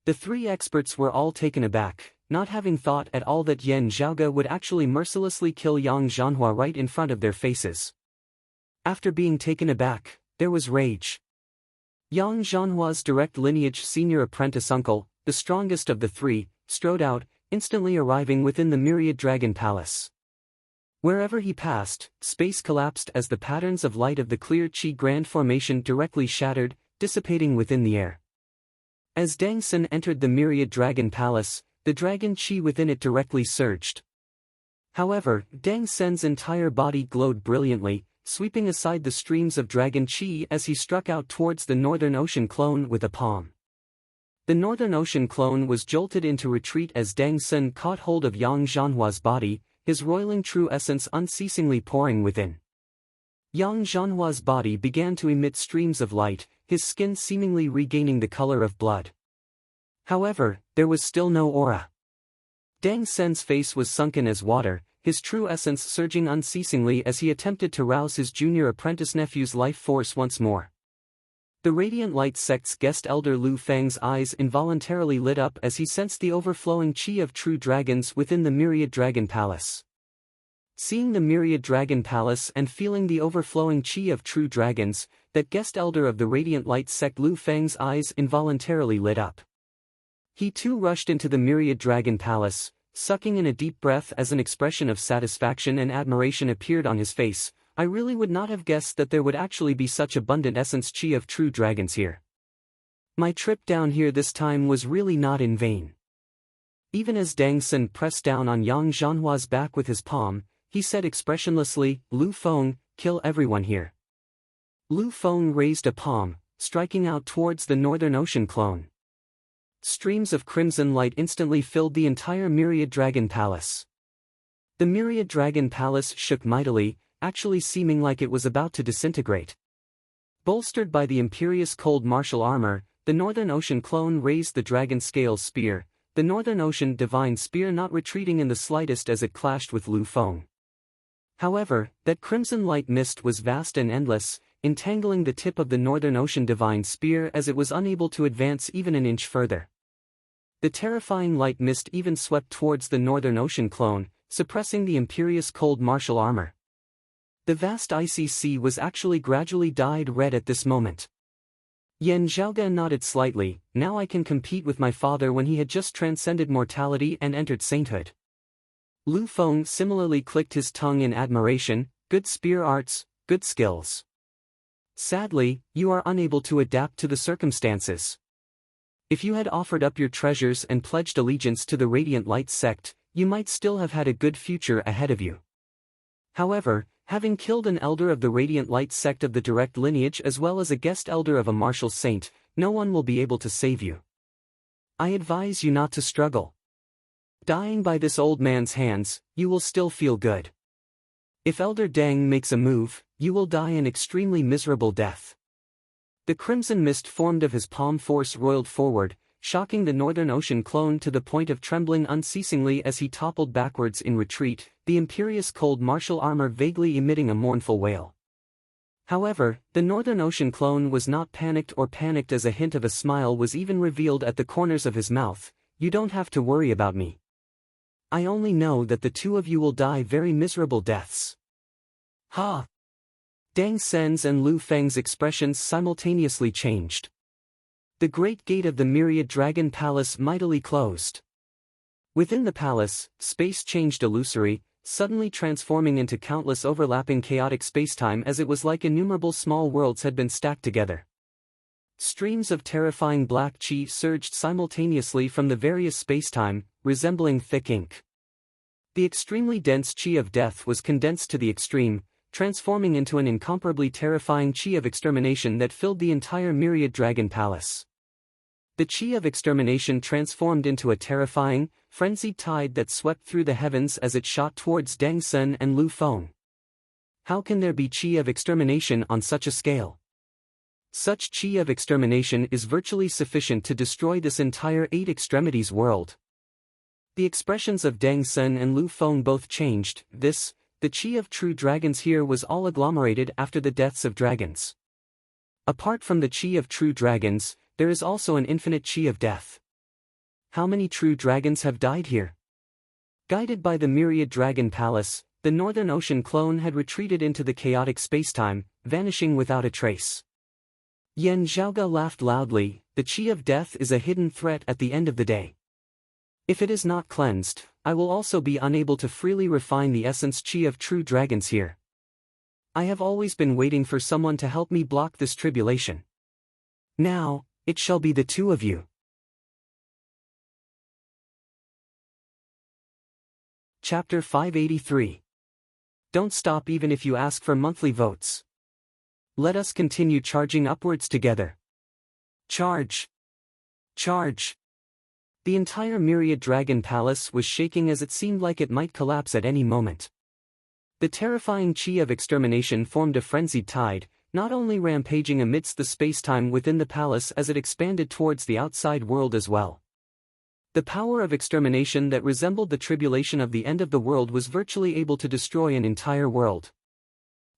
Speaker 1: The 3 experts were all taken aback, not having thought at all that Yan Zhaoge would actually mercilessly kill Yang Zhanhua right in front of their faces. After being taken aback, there was rage. Yang Zhanhua's direct lineage senior apprentice uncle, the strongest of the 3, strode out, instantly arriving within the Myriad Dragon Palace. Wherever he passed, space collapsed as the patterns of light of the clear Qi Grand Formation directly shattered, dissipating within the air. As Dang Sen entered the Myriad Dragon Palace, the dragon Qi within it directly surged. However, Dang Sen's entire body glowed brilliantly, sweeping aside the streams of dragon Qi as he struck out towards the Northern Ocean clone with a palm. The Northern Ocean clone was jolted into retreat as Dang Sen caught hold of Yang Zhanhua's body, his roiling true essence unceasingly pouring within. Yang Zhanhua's body began to emit streams of light, his skin seemingly regaining the color of blood. However, there was still no aura. Dang Sen's face was sunken as water, his true essence surging unceasingly as he attempted to rouse his junior apprentice nephew's life force once more. The Radiant Light sect's guest elder Lu Feng's eyes involuntarily lit up as he sensed the overflowing qi of true dragons within the Myriad Dragon Palace. Seeing the Myriad Dragon Palace and feeling the overflowing qi of true dragons, that guest elder of the Radiant Light sect Lu Feng's eyes involuntarily lit up. He too rushed into the Myriad Dragon Palace, sucking in a deep breath as an expression of satisfaction and admiration appeared on his face. I really would not have guessed that there would actually be such abundant essence qi of true dragons here. My trip down here this time was really not in vain. Even as Dang Sen pressed down on Yang Zhanhua's back with his palm, he said expressionlessly, Lu Feng, kill everyone here. Lu Feng raised a palm, striking out towards the Northern Ocean clone. Streams of crimson light instantly filled the entire Myriad Dragon Palace. The Myriad Dragon Palace shook mightily, actually seeming like it was about to disintegrate. Bolstered by the imperious cold martial armor, the Northern Ocean clone raised the dragon scale spear, the Northern Ocean Divine Spear not retreating in the slightest as it clashed with Lu Feng. However, that crimson light mist was vast and endless, entangling the tip of the Northern Ocean Divine Spear as it was unable to advance even an inch further. The terrifying light mist even swept towards the Northern Ocean clone, suppressing the imperious cold martial armor. The vast icy sea was actually gradually dyed red at this moment. Yan Zhaoge nodded slightly. Now I can compete with my father when he had just transcended mortality and entered sainthood. Lu Feng similarly clicked his tongue in admiration. Good spear arts, good skills. Sadly, you are unable to adapt to the circumstances. If you had offered up your treasures and pledged allegiance to the Radiant Light sect, you might still have had a good future ahead of you. However, having killed an elder of the Radiant Light sect of the direct lineage as well as a guest elder of a martial saint, no one will be able to save you. I advise you not to struggle. Dying by this old man's hands, you will still feel good. If Elder Deng makes a move, you will die an extremely miserable death. The crimson mist formed of his palm force roiled forward, shocking the Northern Ocean clone to the point of trembling unceasingly as he toppled backwards in retreat, the imperious cold martial armor vaguely emitting a mournful wail. However, the Northern Ocean clone was not panicked as a hint of a smile was even revealed at the corners of his mouth. You don't have to worry about me. I only know that the two of you will die very miserable deaths. Ha! Dang Sen's and Lu Feng's expressions simultaneously changed. The great gate of the Myriad Dragon Palace mightily closed. Within the palace, space changed illusory, suddenly transforming into countless overlapping chaotic spacetime as it was like innumerable small worlds had been stacked together. Streams of terrifying black chi surged simultaneously from the various spacetime, resembling thick ink. The extremely dense chi of death was condensed to the extreme, transforming into an incomparably terrifying chi of extermination that filled the entire Myriad Dragon Palace. The chi of extermination transformed into a terrifying, frenzied tide that swept through the heavens as it shot towards Deng Sen and Lu Feng. How can there be chi of extermination on such a scale? Such chi of extermination is virtually sufficient to destroy this entire Eight Extremities world. The expressions of Deng Sen and Lu Feng both changed. The chi of true dragons here was all agglomerated after the deaths of dragons. Apart from the chi of true dragons, there is also an infinite chi of death. How many true dragons have died here? Guided by the Myriad Dragon Palace, the Northern Ocean clone had retreated into the chaotic spacetime, vanishing without a trace. Yan Zhaoge laughed loudly. The chi of death is a hidden threat at the end of the day. If it is not cleansed, I will also be unable to freely refine the essence chi of true dragons here. I have always been waiting for someone to help me block this tribulation. Now, it shall be the two of you. Chapter 583. Don't stop even if you ask for monthly votes. Let us continue charging upwards together. Charge! Charge! The entire Myriad Dragon Palace was shaking as it seemed like it might collapse at any moment. The terrifying chi of extermination formed a frenzied tide, not only rampaging amidst the spacetime within the palace as it expanded towards the outside world as well. The power of extermination that resembled the tribulation of the end of the world was virtually able to destroy an entire world.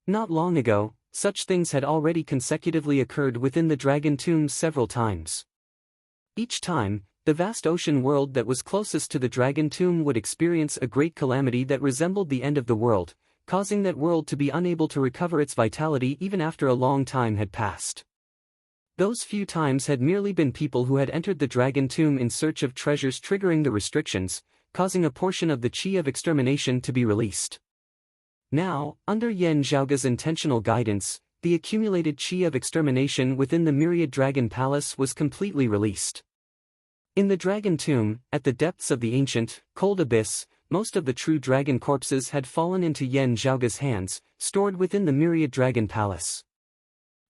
Speaker 1: Not long ago, such things had already consecutively occurred within the Dragon Tombs several times. Each time, the vast ocean world that was closest to the Dragon Tomb would experience a great calamity that resembled the end of the world, causing that world to be unable to recover its vitality even after a long time had passed. Those few times had merely been people who had entered the Dragon Tomb in search of treasures triggering the restrictions, causing a portion of the chi of extermination to be released. Now, under Yan Zhaoge's intentional guidance, the accumulated chi of extermination within the Myriad Dragon Palace was completely released. In the Dragon Tomb, at the depths of the ancient, cold abyss, most of the true dragon corpses had fallen into Yan Zhaoge's hands, stored within the Myriad Dragon Palace.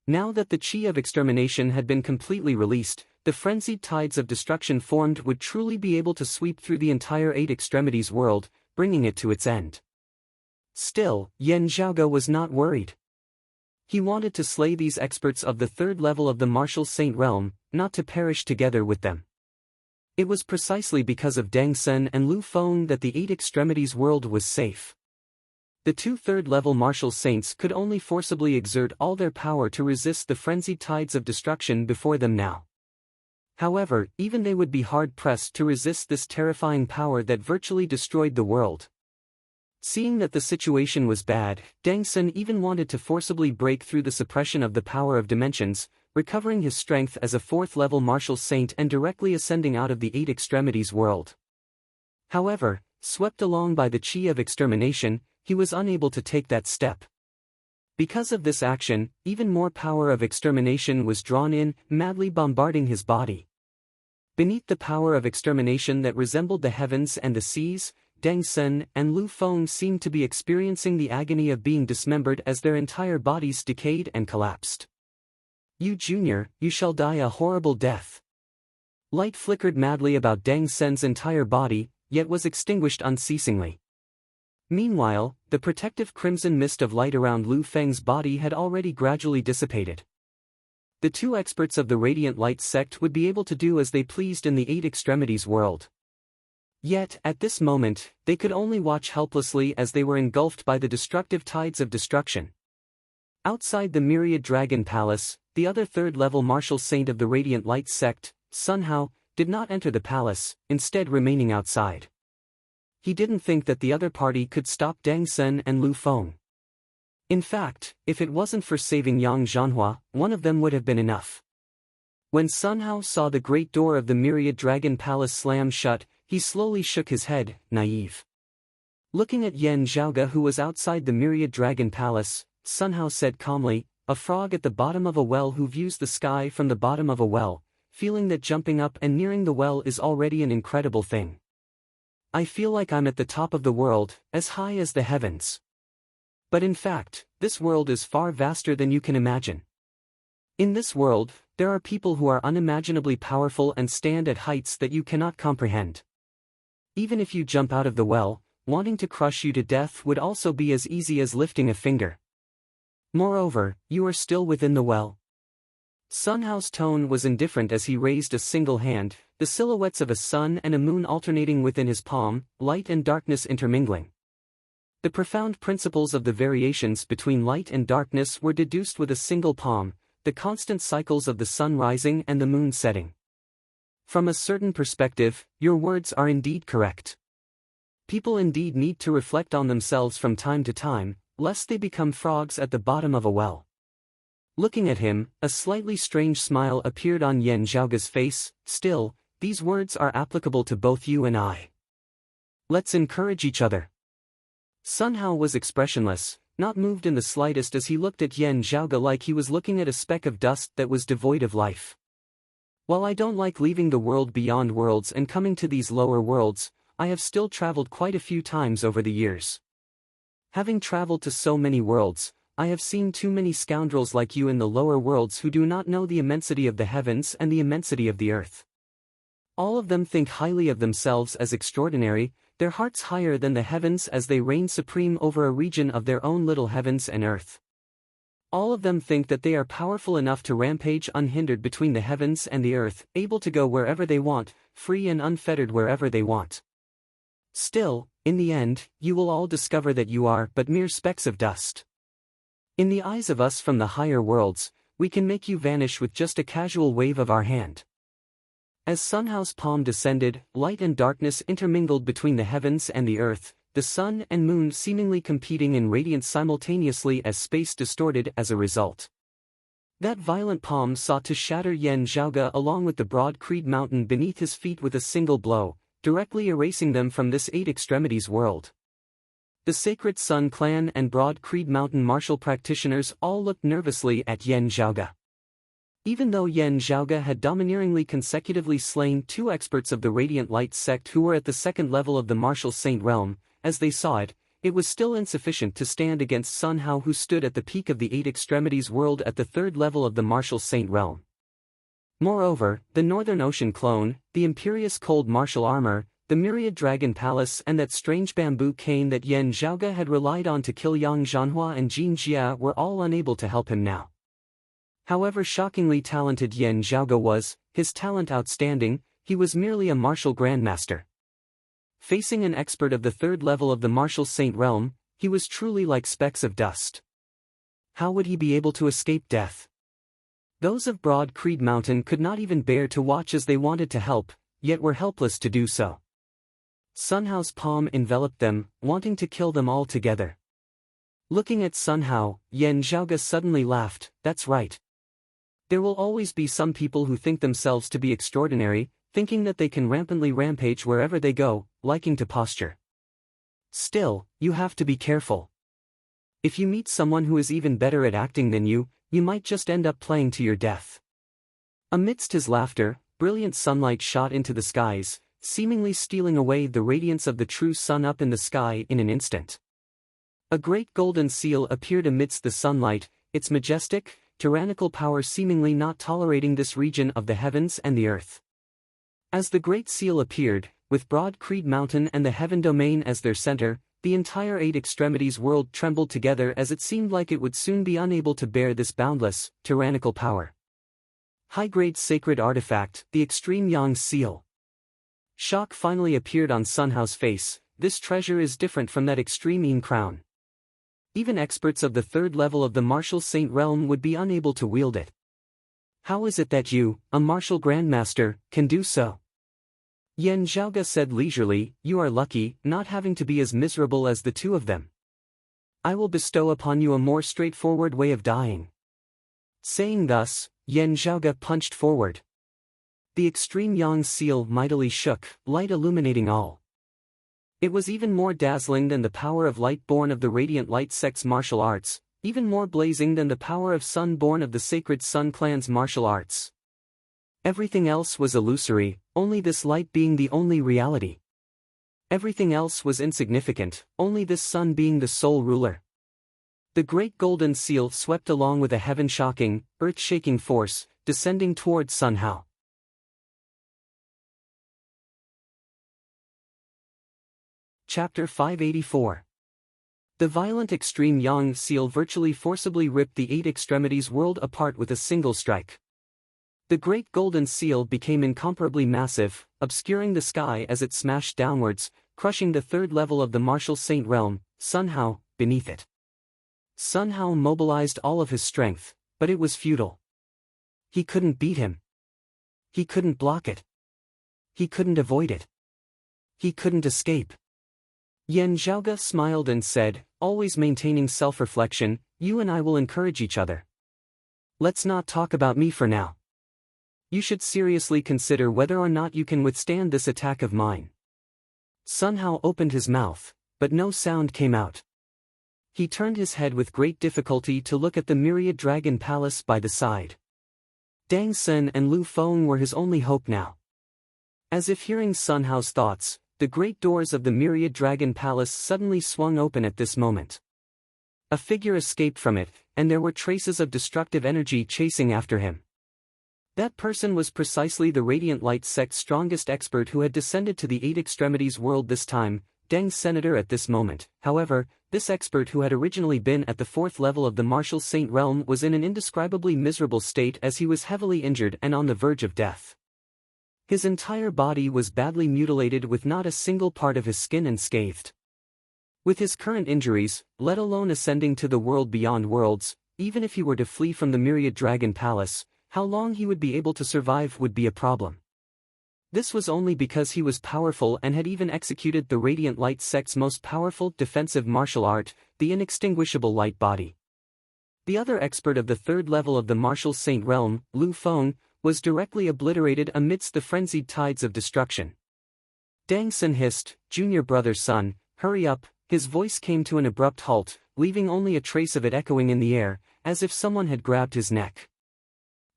Speaker 1: Now that the chi of extermination had been completely released, the frenzied tides of destruction formed would truly be able to sweep through the entire Eight Extremities world, bringing it to its end. Still, Yan Zhaoge was not worried. He wanted to slay these experts of the third level of the martial saint realm, not to perish together with them. It was precisely because of Deng Sen and Lu Feng that the Eight Extremities world was safe. The two third-level martial saints could only forcibly exert all their power to resist the frenzied tides of destruction before them now. However, even they would be hard-pressed to resist this terrifying power that virtually destroyed the world. Seeing that the situation was bad, Deng Sen even wanted to forcibly break through the suppression of the power of dimensions, recovering his strength as a fourth-level martial saint and directly ascending out of the Eight Extremities world. However, swept along by the chi of extermination, he was unable to take that step. Because of this action, even more power of extermination was drawn in, madly bombarding his body. Beneath the power of extermination that resembled the heavens and the seas, Deng Sen and Lu Feng seemed to be experiencing the agony of being dismembered as their entire bodies decayed and collapsed. "You junior, you shall die a horrible death." Light flickered madly about Deng Sen's entire body, yet was extinguished unceasingly. Meanwhile, the protective crimson mist of light around Lu Feng's body had already gradually dissipated. The two experts of the Radiant Light sect would be able to do as they pleased in the Eight Extremities world. Yet, at this moment, they could only watch helplessly as they were engulfed by the destructive tides of destruction. Outside the Myriad Dragon Palace, the other third-level martial saint of the Radiant Light sect, Sun Hao, did not enter the palace, instead remaining outside. He didn't think that the other party could stop Deng Sen and Lu Feng. In fact, if it wasn't for saving Yang Zhanhua, one of them would have been enough. When Sun Hao saw the great door of the Myriad Dragon Palace slam shut, he slowly shook his head, naive. Looking at Yan Zhaoge, who was outside the Myriad Dragon Palace, Sun Hao said calmly, "A frog at the bottom of a well who views the sky from the bottom of a well, feeling that jumping up and nearing the well is already an incredible thing. I feel like I'm at the top of the world, as high as the heavens. But in fact, this world is far vaster than you can imagine. In this world, there are people who are unimaginably powerful and stand at heights that you cannot comprehend. Even if you jump out of the well, wanting to crush you to death would also be as easy as lifting a finger. Moreover, you are still within the well." Sun Hao's tone was indifferent as he raised a single hand, the silhouettes of a sun and a moon alternating within his palm, light and darkness intermingling. The profound principles of the variations between light and darkness were deduced with a single palm, the constant cycles of the sun rising and the moon setting. From a certain perspective, your words are indeed correct. People indeed need to reflect on themselves from time to time, lest they become frogs at the bottom of a well. Looking at him, a slightly strange smile appeared on Yan Zhaoge's face. "Still, these words are applicable to both you and I. Let's encourage each other." Sun Hao was expressionless, not moved in the slightest as he looked at Yan Zhaoge like he was looking at a speck of dust that was devoid of life. "While I don't like leaving the world beyond worlds and coming to these lower worlds, I have still traveled quite a few times over the years. Having traveled to so many worlds, I have seen too many scoundrels like you in the lower worlds who do not know the immensity of the heavens and the immensity of the earth. All of them think highly of themselves as extraordinary, their hearts higher than the heavens as they reign supreme over a region of their own little heavens and earth. All of them think that they are powerful enough to rampage unhindered between the heavens and the earth, able to go wherever they want, free and unfettered wherever they want. Still, in the end, you will all discover that you are but mere specks of dust. In the eyes of us from the higher worlds, we can make you vanish with just a casual wave of our hand." As Sun Hao's palm descended, light and darkness intermingled between the heavens and the earth, the sun and moon seemingly competing in radiance simultaneously as space distorted as a result. That violent palm sought to shatter Yan Zhaoge along with the broad Creed mountain beneath his feet with a single blow, directly erasing them from this Eight Extremities world. The Sacred Sun Clan and Broad Creed Mountain martial practitioners all looked nervously at Yan Zhaoge. Even though Yan Zhaoge had domineeringly consecutively slain two experts of the Radiant Light sect who were at the second level of the martial saint realm, as they saw it, it was still insufficient to stand against Sun Hao, who stood at the peak of the Eight Extremities world at the third level of the martial saint realm. Moreover, the Northern Ocean Clone, the Imperious Cold Martial Armor, the Myriad Dragon Palace and that strange bamboo cane that Yan Zhaoge had relied on to kill Yang Zhanhua and Jin Jia were all unable to help him now. However shockingly talented Yan Zhaoge was, his talent outstanding, he was merely a martial grandmaster. Facing an expert of the third level of the martial saint realm, he was truly like specks of dust. How would he be able to escape death? Those of Broad Creed Mountain could not even bear to watch as they wanted to help, yet were helpless to do so. Sun Hao's palm enveloped them, wanting to kill them all together. Looking at Sun Hao, Yan Zhaoge suddenly laughed. That's right. There will always be some people who think themselves to be extraordinary, thinking that they can rampantly rampage wherever they go, liking to posture. Still, you have to be careful. If you meet someone who is even better at acting than you might just end up playing to your death. Amidst his laughter, brilliant sunlight shot into the skies, seemingly stealing away the radiance of the true sun up in the sky in an instant. A great golden seal appeared amidst the sunlight, its majestic, tyrannical power seemingly not tolerating this region of the heavens and the earth. As the great seal appeared, with Broad Creed Mountain and the heaven domain as their center, the entire eight extremities world trembled together as it seemed like it would soon be unable to bear this boundless, tyrannical power. High-grade sacred artifact, the Extreme Yang Seal. Shock finally appeared on Sun Hao's face. This treasure is different from that Extreme Yin crown. Even experts of the third level of the martial saint realm would be unable to wield it. How is it that you, a martial grandmaster, can do so? Yan Zhaoge said leisurely, you are lucky, not having to be as miserable as the two of them. I will bestow upon you a more straightforward way of dying. Saying thus, Yan Zhaoge punched forward. The Extreme Yang Seal mightily shook, light illuminating all. It was even more dazzling than the power of light born of the radiant light sect's martial arts, even more blazing than the power of sun born of the sacred Sun clan's martial arts. Everything else was illusory, only this light being the only reality. Everything else was insignificant, only this sun being the sole ruler. The great golden seal swept along with a heaven-shocking, earth-shaking force, descending toward Sun Hao. Chapter 584. The violent Extreme Yang Seal virtually forcibly ripped the eight extremities world apart with a single strike. The great golden seal became incomparably massive, obscuring the sky as it smashed downwards, crushing the third level of the martial saint realm, Sun Hao, beneath it. Sun Hao mobilized all of his strength, but it was futile. He couldn't beat him. He couldn't block it. He couldn't avoid it. He couldn't escape. Yan Zhaoge smiled and said, always maintaining self-reflection, you and I will encourage each other. Let's not talk about me for now. You should seriously consider whether or not you can withstand this attack of mine. Sun Hao opened his mouth, but no sound came out. He turned his head with great difficulty to look at the myriad dragon palace by the side. Dang Sen and Lu Feng were his only hope now. As if hearing Sun Hao's thoughts, the great doors of the myriad dragon palace suddenly swung open at this moment. A figure escaped from it, and there were traces of destructive energy chasing after him. That person was precisely the Radiant Light sect's strongest expert who had descended to the eight extremities world this time, Deng Senator at this moment. However, this expert who had originally been at the fourth level of the martial saint realm was in an indescribably miserable state as he was heavily injured and on the verge of death. His entire body was badly mutilated with not a single part of his skin unscathed. With his current injuries, let alone ascending to the world beyond worlds, even if he were to flee from the myriad dragon palace, how long he would be able to survive would be a problem. This was only because he was powerful and had even executed the Radiant Light sect's most powerful defensive martial art, the inextinguishable light body. The other expert of the third level of the martial saint realm, Lu Feng, was directly obliterated amidst the frenzied tides of destruction. Dang Sen hissed, "Junior brother's son, hurry up." His voice came to an abrupt halt, leaving only a trace of it echoing in the air, as if someone had grabbed his neck.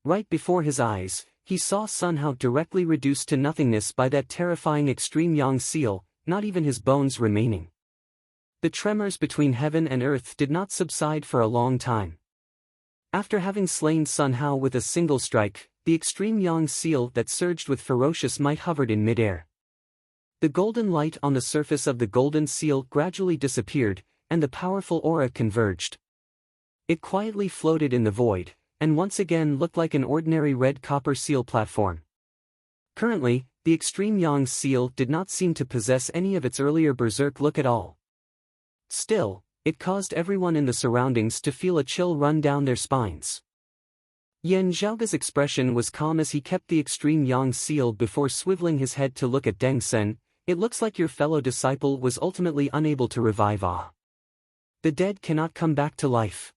Speaker 1: Right before his eyes, he saw Sun Hao directly reduced to nothingness by that terrifying Extreme Yang Seal, not even his bones remaining. The tremors between heaven and earth did not subside for a long time. After having slain Sun Hao with a single strike, the Extreme Yang Seal that surged with ferocious might hovered in midair. The golden light on the surface of the golden seal gradually disappeared, and the powerful aura converged. It quietly floated in the void, and once again looked like an ordinary red copper seal platform. Currently, the extreme Yang seal did not seem to possess any of its earlier berserk look at all. Still, it caused everyone in the surroundings to feel a chill run down their spines. Yan Zhaoge's expression was calm as he kept the extreme Yang seal before swiveling his head to look at Deng Sen. It looks like your fellow disciple was ultimately unable to revive. The dead cannot come back to life.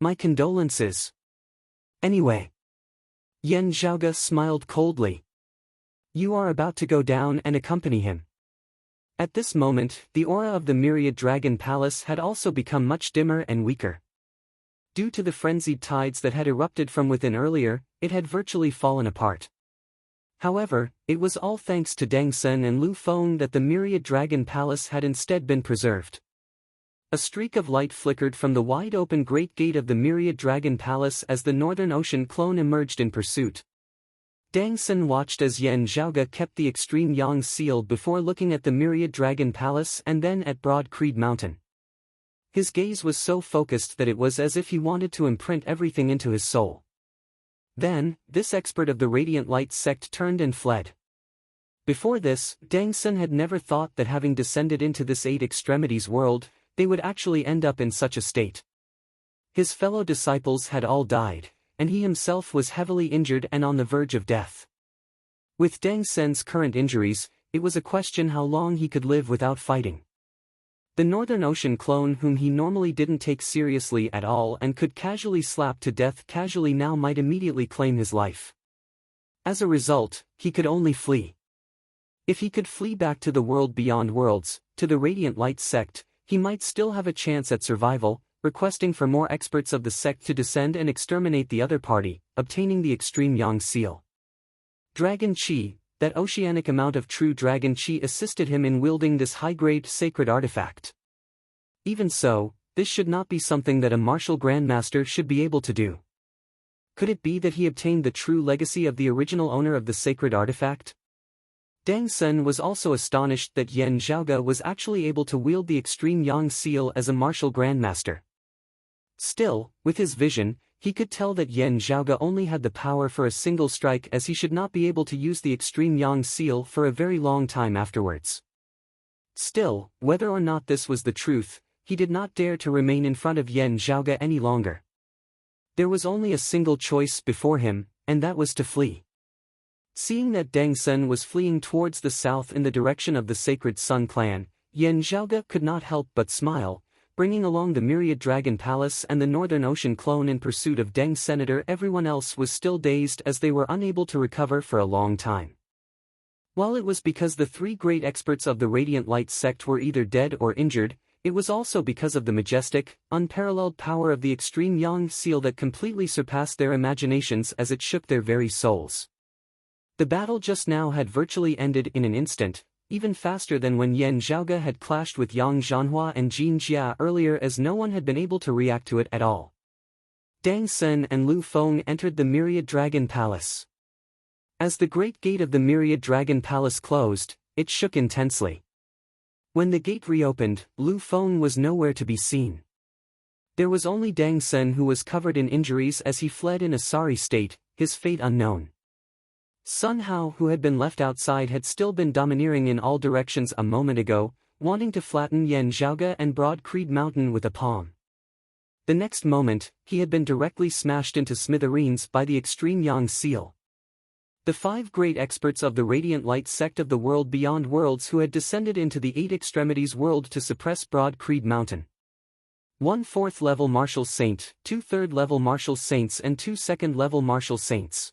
Speaker 1: My condolences. Anyway. Yan Zhaoge smiled coldly. You are about to go down and accompany him. At this moment, the aura of the Myriad Dragon Palace had also become much dimmer and weaker. Due to the frenzied tides that had erupted from within earlier, it had virtually fallen apart. However, it was all thanks to Deng Sen and Lu Feng that the Myriad Dragon Palace had instead been preserved. A streak of light flickered from the wide-open great gate of the Myriad Dragon Palace as the Northern Ocean clone emerged in pursuit. Deng Sen watched as Yan Zhaoge kept the extreme Yang seal before looking at the Myriad Dragon Palace and then at Broad Creed Mountain. His gaze was so focused that it was as if he wanted to imprint everything into his soul. Then, this expert of the Radiant Light sect turned and fled. Before this, Deng Sen had never thought that having descended into this Eight Extremities world, they would actually end up in such a state. His fellow disciples had all died, and he himself was heavily injured and on the verge of death. With Deng Sen's current injuries, it was a question how long he could live without fighting. The Northern Ocean clone whom he normally didn't take seriously at all and could casually slap to death casually now might immediately claim his life. As a result, he could only flee. If he could flee back to the world beyond worlds, to the Radiant Light sect, he might still have a chance at survival, requesting for more experts of the sect to descend and exterminate the other party, obtaining the extreme Yang seal. Dragon Chi, that oceanic amount of true Dragon Chi assisted him in wielding this high-grade sacred artifact. Even so, this should not be something that a martial grandmaster should be able to do. Could it be that he obtained the true legacy of the original owner of the sacred artifact? Deng Sen was also astonished that Yan Zhaoge was actually able to wield the extreme Yang seal as a martial grandmaster. Still, with his vision, he could tell that Yan Zhaoge only had the power for a single strike as he should not be able to use the extreme Yang seal for a very long time afterwards. Still, whether or not this was the truth, he did not dare to remain in front of Yan Zhaoge any longer. There was only a single choice before him, and that was to flee. Seeing that Deng Sen was fleeing towards the south in the direction of the Sacred Sun clan, Yan Zhaoge could not help but smile, bringing along the Myriad Dragon Palace and the Northern Ocean clone in pursuit of Deng Senator. Everyone else was still dazed as they were unable to recover for a long time. While it was because the three great experts of the Radiant Light sect were either dead or injured, it was also because of the majestic, unparalleled power of the extreme Yang seal that completely surpassed their imaginations as it shook their very souls. The battle just now had virtually ended in an instant, even faster than when Yan Zhaoge had clashed with Yang Zhanhua and Jin Jia earlier, as no one had been able to react to it at all. Deng Sen and Lu Feng entered the Myriad Dragon Palace. As the great gate of the Myriad Dragon Palace closed, it shook intensely. When the gate reopened, Lu Feng was nowhere to be seen. There was only Deng Sen, who was covered in injuries as he fled in a sorry state, his fate unknown. Sun Hao, who had been left outside, had still been domineering in all directions a moment ago, wanting to flatten Yan Zhaoge and Broad Creed Mountain with a palm. The next moment, he had been directly smashed into smithereens by the extreme Yang seal. The five great experts of the Radiant Light sect of the world beyond worlds who had descended into the Eight Extremities world to suppress Broad Creed Mountain. 1 4th level Martial Saint, 2 3rd level Martial Saints and 2 2nd level Martial Saints.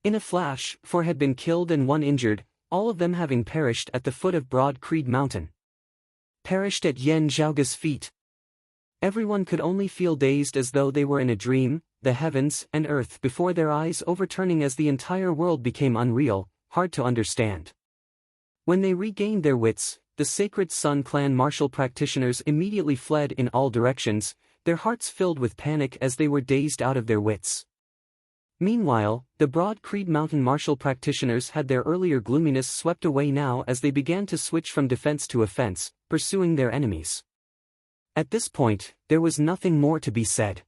Speaker 1: In a flash, 4 had been killed and 1 injured, all of them having perished at the foot of Broad Creed Mountain. Perished at Yan Zhaoge's feet. Everyone could only feel dazed as though they were in a dream, the heavens and earth before their eyes overturning as the entire world became unreal, hard to understand. When they regained their wits, the Sacred Sun clan martial practitioners immediately fled in all directions, their hearts filled with panic as they were dazed out of their wits. Meanwhile, the Broad Creed Mountain martial practitioners had their earlier gloominess swept away now as they began to switch from defense to offense, pursuing their enemies. At this point, there was nothing more to be said.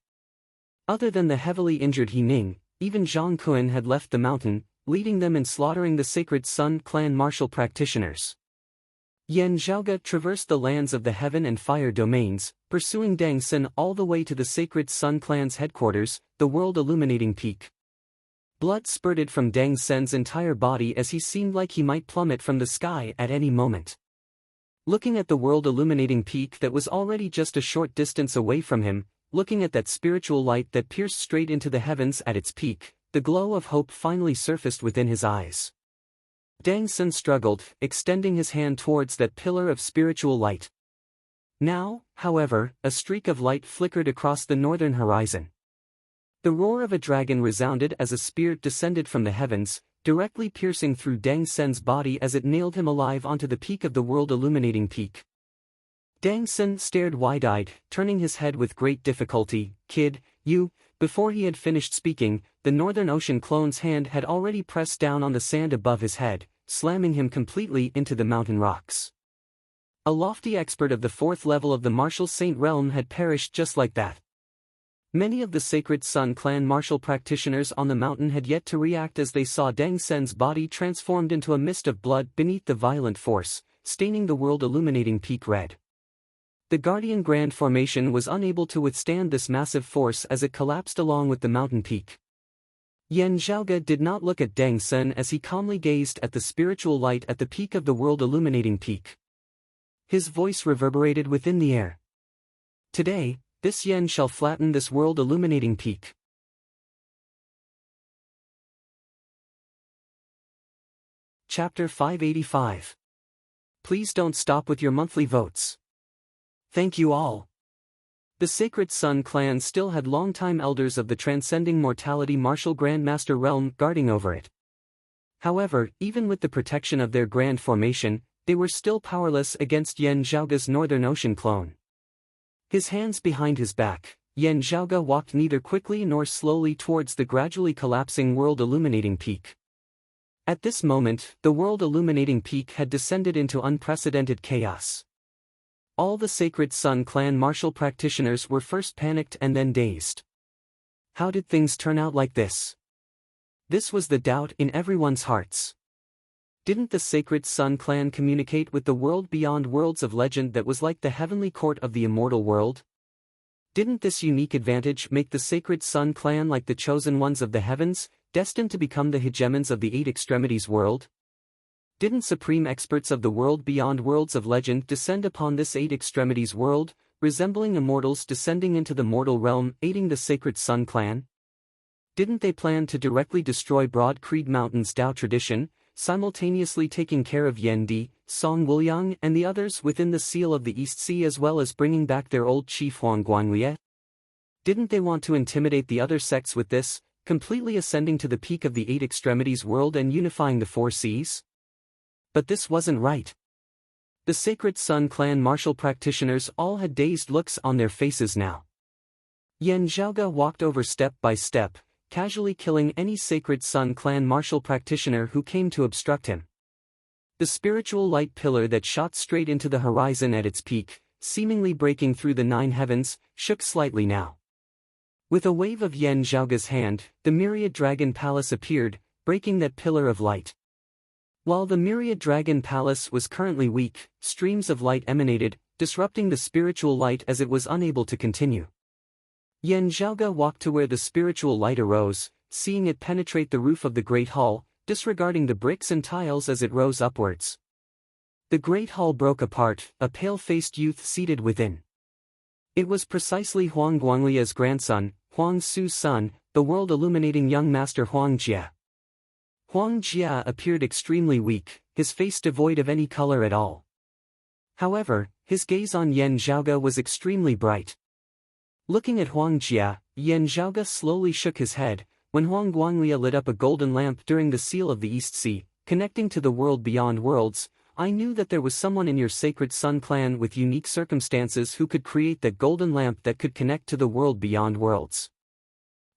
Speaker 1: Other than the heavily injured He Ning, even Zhang Kun had left the mountain, leading them in slaughtering the Sacred Sun clan martial practitioners. Yan Zhaoge traversed the lands of the Heaven and Fire domains, pursuing Dang Sen all the way to the Sacred Sun clan's headquarters, the world-illuminating peak. Blood spurted from Dang Sen's entire body as he seemed like he might plummet from the sky at any moment. Looking at the world-illuminating peak that was already just a short distance away from him, looking at that spiritual light that pierced straight into the heavens at its peak, the glow of hope finally surfaced within his eyes. Dang Sen struggled, extending his hand towards that pillar of spiritual light. Now, however, a streak of light flickered across the northern horizon. The roar of a dragon resounded as a spear descended from the heavens, directly piercing through Dang Sen's body as it nailed him alive onto the peak of the world-illuminating peak. Dang Sen stared wide-eyed, turning his head with great difficulty. "Kid, you..." Before he had finished speaking, the Northern Ocean clone's hand had already pressed down on the sand above his head, slamming him completely into the mountain rocks. A lofty expert of the 4th level of the Martial Saint realm had perished just like that. Many of the Sacred Sun clan martial practitioners on the mountain had yet to react as they saw Dang Sen's body transformed into a mist of blood beneath the violent force, staining the world-illuminating peak red. The Guardian Grand Formation was unable to withstand this massive force as it collapsed along with the mountain peak. Yan Zhaoge did not look at Dang Sen as he calmly gazed at the spiritual light at the peak of the world-illuminating peak. His voice reverberated within the air. "Today, this yen shall flatten this world-illuminating peak." Chapter 585. Please don't stop with your monthly votes. Thank you all. The Sacred Sun clan still had longtime elders of the Transcending Mortality Martial Grandmaster realm guarding over it. However, even with the protection of their Grand Formation, they were still powerless against Yan Zhaoge's Northern Ocean clone. His hands behind his back, Yan Zhaoge walked neither quickly nor slowly towards the gradually collapsing world-illuminating peak. At this moment, the world-illuminating peak had descended into unprecedented chaos. All the Sacred Sun clan martial practitioners were first panicked and then dazed. How did things turn out like this? This was the doubt in everyone's hearts. Didn't the Sacred Sun clan communicate with the world beyond worlds of legend that was like the heavenly court of the immortal world? Didn't this unique advantage make the Sacred Sun clan like the chosen ones of the heavens, destined to become the hegemons of the Eight Extremities world? Didn't supreme experts of the world beyond worlds of legend descend upon this Eight Extremities world, resembling immortals descending into the mortal realm, aiding the Sacred Sun clan? Didn't they plan to directly destroy Broad Creed Mountain's Tao tradition, simultaneously taking care of Yen Di, Song Wuliang and the others within the Seal of the East Sea as well as bringing back their old chief Huang Guanglian? Didn't they want to intimidate the other sects with this, completely ascending to the peak of the Eight Extremities world and unifying the Four Seas? But this wasn't right. The Sacred Sun clan martial practitioners all had dazed looks on their faces now. Yan Zhaoge walked over step by step, casually killing any Sacred Sun clan martial practitioner who came to obstruct him. The spiritual light pillar that shot straight into the horizon at its peak, seemingly breaking through the 9 heavens, shook slightly now. With a wave of Yan Zhaoge's hand, the Myriad Dragon Palace appeared, breaking that pillar of light. While the Myriad Dragon Palace was currently weak, streams of light emanated, disrupting the spiritual light as it was unable to continue. Yan Zhaoge walked to where the spiritual light arose, seeing it penetrate the roof of the Great Hall, disregarding the bricks and tiles as it rose upwards. The Great Hall broke apart, a pale-faced youth seated within. It was precisely Huang Guanglia's grandson, Huang Su's son, the world-illuminating young master Huang Jia. Huang Jia appeared extremely weak, his face devoid of any color at all. However, his gaze on Yan Zhaoge was extremely bright. Looking at Huang Jia, Yan Zhaoge slowly shook his head, when Huang Guanglia lit up a golden lamp during the Seal of the East Sea, connecting to the world beyond worlds. I knew that there was someone in your Sacred Sun clan with unique circumstances who could create that golden lamp that could connect to the world beyond worlds.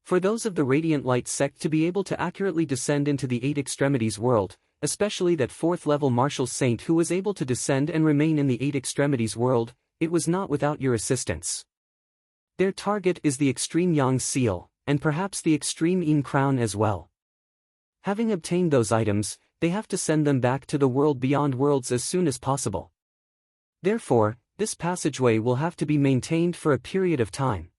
Speaker 1: For those of the Radiant Light sect to be able to accurately descend into the Eight Extremities world, especially that 4th-level martial saint who was able to descend and remain in the Eight Extremities world, it was not without your assistance. Their target is the Extreme Yang Seal, and perhaps the Extreme Yin Crown as well. Having obtained those items, they have to send them back to the world beyond worlds as soon as possible. Therefore, this passageway will have to be maintained for a period of time.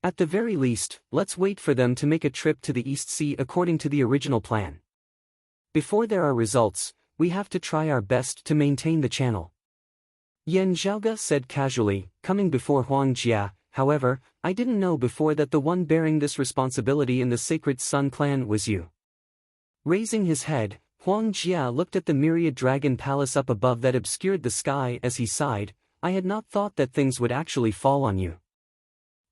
Speaker 1: At the very least, let's wait for them to make a trip to the East Sea according to the original plan. Before there are results, we have to try our best to maintain the channel. Yan Zhaoge said casually, coming before Huang Jia. However, I didn't know before that the one bearing this responsibility in the Sacred Sun clan was you. Raising his head, Huang Jia looked at the myriad dragon palace up above that obscured the sky as he sighed. I had not thought that things would actually fall on you.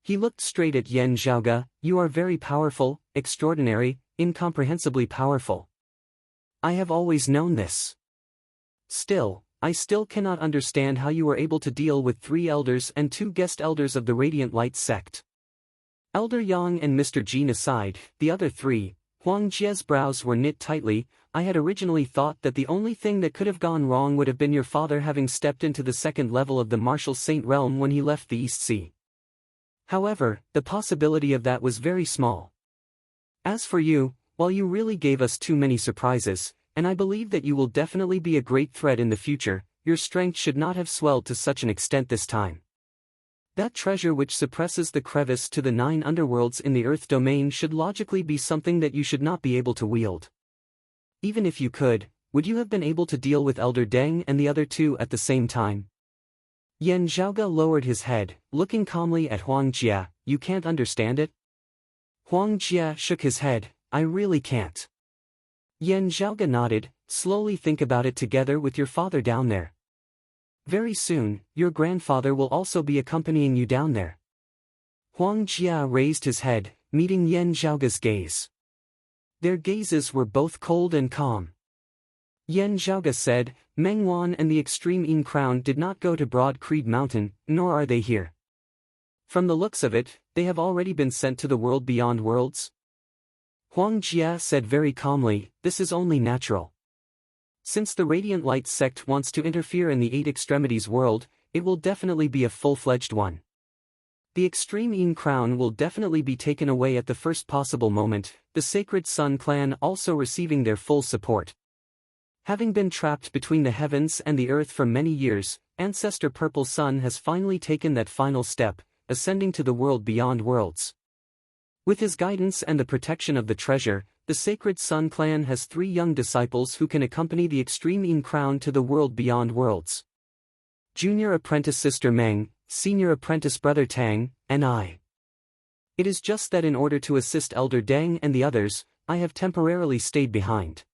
Speaker 1: He looked straight at Yan Zhaoge. You are very powerful, extraordinary, incomprehensibly powerful. I have always known this. Still, I still cannot understand how you were able to deal with 3 elders and 2 guest elders of the Radiant Light sect. Elder Yang and Mr. Jin aside, the other 3, Huang Jie's brows were knit tightly. I had originally thought that the only thing that could have gone wrong would have been your father having stepped into the second level of the Martial Saint realm when he left the East Sea. However, the possibility of that was very small. As for you, while you really gave us too many surprises, and I believe that you will definitely be a great threat in the future, your strength should not have swelled to such an extent this time. That treasure which suppresses the crevice to the 9 underworlds in the Earth domain should logically be something that you should not be able to wield. Even if you could, would you have been able to deal with Elder Deng and the other 2 at the same time? Yan Zhaoge lowered his head, looking calmly at Huang Jia. You can't understand it? Huang Jia shook his head. I really can't. Yan Zhaoge nodded. Slowly think about it together with your father down there. Very soon, your grandfather will also be accompanying you down there. Huang Jia raised his head, meeting Yan Zhaoge's gaze. Their gazes were both cold and calm. Yan Zhaoge said, Meng Wan and the Extreme Yin Crown did not go to Broad Creed Mountain, nor are they here. From the looks of it, they have already been sent to the world beyond worlds. Huang Jia said very calmly, this is only natural. Since the Radiant Light sect wants to interfere in the 8 Extremities world, it will definitely be a full-fledged one. The Extreme Yin Crown will definitely be taken away at the first possible moment, the Sacred Sun clan also receiving their full support. Having been trapped between the heavens and the earth for many years, Ancestor Purple Sun has finally taken that final step, ascending to the world beyond worlds. With his guidance and the protection of the treasure, the Sacred Sun clan has 3 young disciples who can accompany the Extreme Yin Crown to the world beyond worlds. Junior Apprentice Sister Meng, Senior Apprentice Brother Tang, and I. It is just that in order to assist Elder Deng and the others, I have temporarily stayed behind.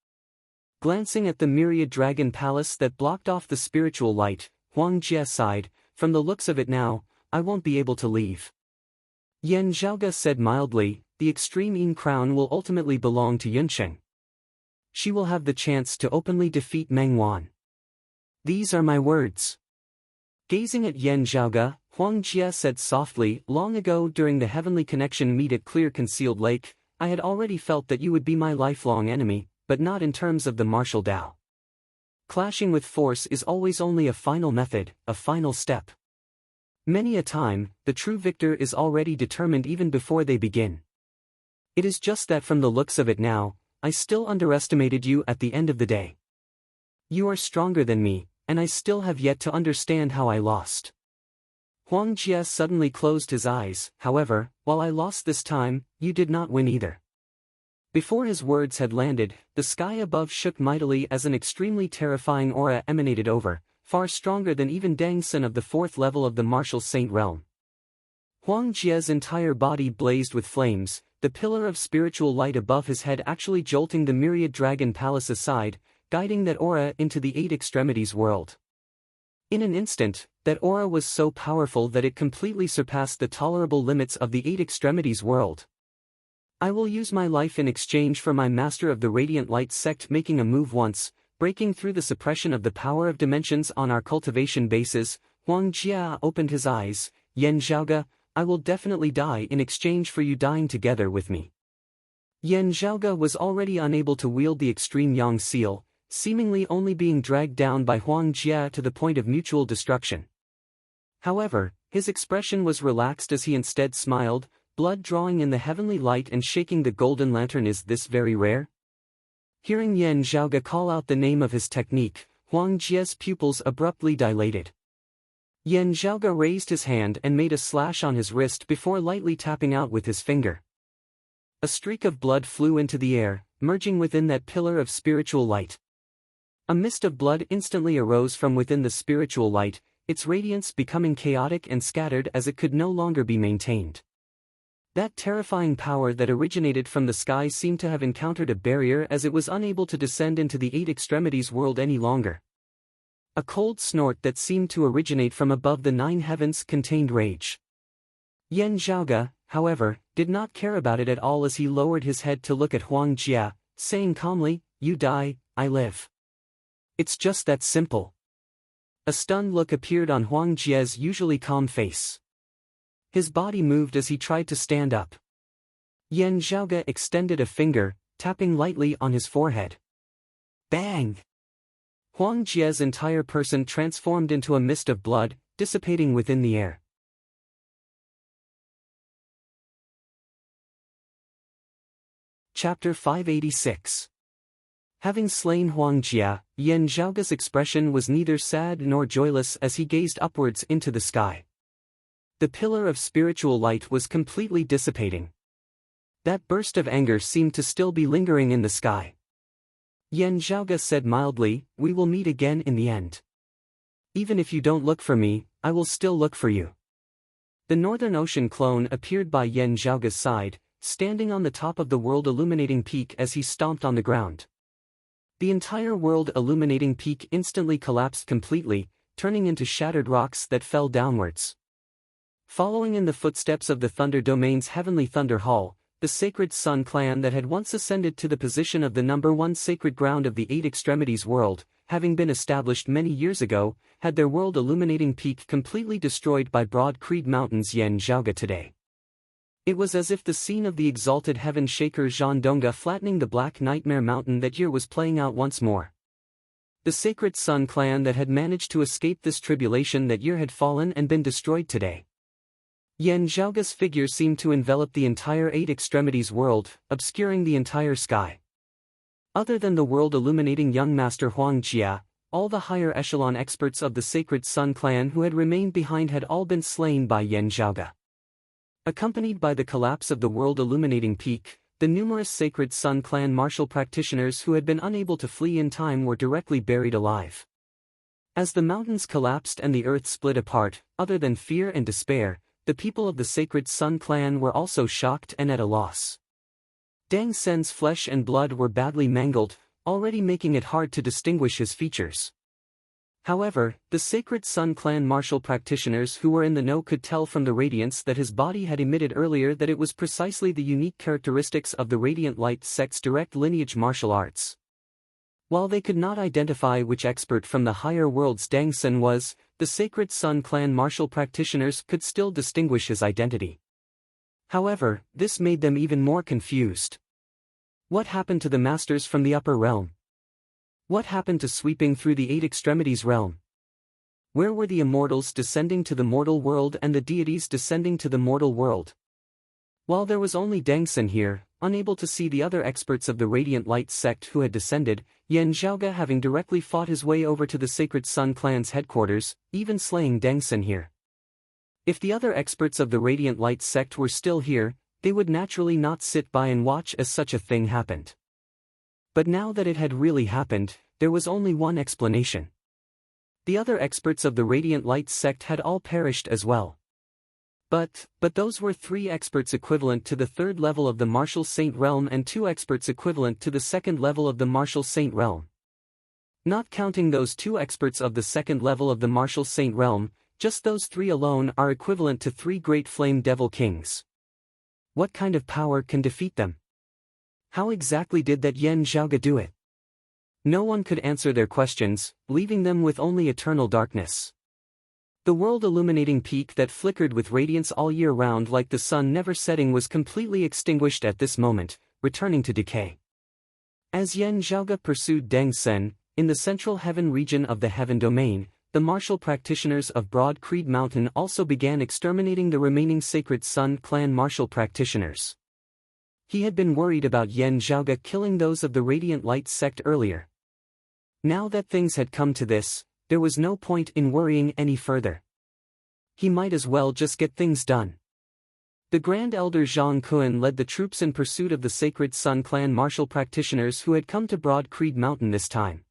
Speaker 1: Glancing at the myriad dragon palace that blocked off the spiritual light, Huang Jia sighed, from the looks of it now, I won't be able to leave. Yan Zhaoge said mildly, the Extreme Yin Crown will ultimately belong to Yunsheng. She will have the chance to openly defeat Meng Wan. These are my words. Gazing at Yan Zhaoge, Huang Jia said softly, long ago during the Heavenly Connection meet at Clear Concealed Lake, I had already felt that you would be my lifelong enemy, but not in terms of the martial Tao. Clashing with force is always only a final method, a final step. Many a time, the true victor is already determined even before they begin. It is just that from the looks of it now, I still underestimated you at the end of the day. You are stronger than me, and I still have yet to understand how I lost. Huang Jia suddenly closed his eyes. However, while I lost this time, you did not win either. Before his words had landed, the sky above shook mightily as an extremely terrifying aura emanated over, far stronger than even Deng Sen of the 4th level of the Martial Saint realm. Huang Jia's entire body blazed with flames, the pillar of spiritual light above his head actually jolting the myriad dragon palace aside, guiding that aura into the 8 Extremities world. In an instant, that aura was so powerful that it completely surpassed the tolerable limits of the 8 Extremities world. I will use my life in exchange for my master of the Radiant Light sect making a move once, breaking through the suppression of the power of dimensions on our cultivation bases. Huang Jia opened his eyes. Yan Zhaoge, I will definitely die in exchange for you dying together with me. Yan Zhaoge was already unable to wield the extreme Yang seal, seemingly only being dragged down by Huang Jia to the point of mutual destruction. However, his expression was relaxed as he instead smiled, blood drawing in the heavenly light and shaking the golden lantern. Is this very rare? Hearing Yan Zhaoge call out the name of his technique, Huang Jie's pupils abruptly dilated. Yan Zhaoge raised his hand and made a slash on his wrist before lightly tapping out with his finger. A streak of blood flew into the air, merging within that pillar of spiritual light. A mist of blood instantly arose from within the spiritual light, its radiance becoming chaotic and scattered as it could no longer be maintained. That terrifying power that originated from the sky seemed to have encountered a barrier as it was unable to descend into the eight extremities world any longer. A cold snort that seemed to originate from above the nine heavens contained rage. Yan Zhaoge, however, did not care about it at all as he lowered his head to look at Huang Jie, saying calmly, "You die, I live. It's just that simple." A stunned look appeared on Huang Jie's usually calm face. His body moved as he tried to stand up. Yan Zhaoge extended a finger, tapping lightly on his forehead. Bang! Huang Jie's entire person transformed into a mist of blood, dissipating within the air. Chapter 586. Having slain Huang Jie, Yan Zhaoge's expression was neither sad nor joyless as he gazed upwards into the sky. The pillar of spiritual light was completely dissipating. That burst of anger seemed to still be lingering in the sky. Yan Zhaoge said mildly, "We will meet again in the end. Even if you don't look for me, I will still look for you." The Northern Ocean clone appeared by Yan Zhaoge's side, standing on the top of the world-illuminating peak as he stomped on the ground. The entire world-illuminating peak instantly collapsed completely, turning into shattered rocks that fell downwards. Following in the footsteps of the Thunder Domain's Heavenly Thunder Hall, the Sacred Sun clan that had once ascended to the position of the #1 sacred ground of the Eight Extremities world, having been established many years ago, had their world-illuminating peak completely destroyed by Broad Creed Mountain's Yan Zhaoge today. It was as if the scene of the exalted heaven shaker Zhandonga flattening the Black Nightmare Mountain that year was playing out once more. The Sacred Sun clan that had managed to escape this tribulation that year had fallen and been destroyed today. Yan Zhaoge's figure seemed to envelop the entire Eight Extremities world, obscuring the entire sky. Other than the world-illuminating young master Huang Jie, all the higher echelon experts of the Sacred Sun clan who had remained behind had all been slain by Yan Zhaoge. Accompanied by the collapse of the world-illuminating peak, the numerous Sacred Sun clan martial practitioners who had been unable to flee in time were directly buried alive. As the mountains collapsed and the earth split apart, other than fear and despair, the people of the Sacred Sun clan were also shocked and at a loss. Dang Sen's flesh and blood were badly mangled, already making it hard to distinguish his features. However, the Sacred Sun clan martial practitioners who were in the know could tell from the radiance that his body had emitted earlier that it was precisely the unique characteristics of the Radiant Light sect's direct lineage martial arts. While they could not identify which expert from the higher worlds Dang Sen was, the Sacred Sun clan martial practitioners could still distinguish his identity. However, this made them even more confused. What happened to the masters from the upper realm? What happened to sweeping through the Eight Extremities realm? Where were the immortals descending to the mortal world and the deities descending to the mortal world? While there was only Dang Sen here, unable to see the other experts of the Radiant Light sect who had descended, Yan Zhaoge having directly fought his way over to the Sacred Sun clan's headquarters, even slaying Dang Sen here. If the other experts of the Radiant Light sect were still here, they would naturally not sit by and watch as such a thing happened. But now that it had really happened, there was only one explanation. The other experts of the Radiant Light sect had all perished as well. But those were 3 experts equivalent to the 3rd level of the Martial Saint realm and 2 experts equivalent to the 2nd level of the Martial Saint realm. Not counting those 2 experts of the 2nd level of the Martial Saint realm, just those 3 alone are equivalent to 3 great Flame Devil Kings. What kind of power can defeat them? How exactly did that Yan Zhaoge do it? No one could answer their questions, leaving them with only eternal darkness. The world-illuminating peak that flickered with radiance all year round like the sun never setting was completely extinguished at this moment, returning to decay. As Yan Zhaoge pursued Dang Sen, in the central heaven region of the Heaven Domain, the martial practitioners of Broad Creed Mountain also began exterminating the remaining Sacred Sun clan martial practitioners. He had been worried about Yan Zhaoge killing those of the Radiant Light sect earlier. Now that things had come to this, there was no point in worrying any further. He might as well just get things done. The Grand Elder Zhang Kun led the troops in pursuit of the Sacred Sun clan martial practitioners who had come to Broad Creed Mountain this time.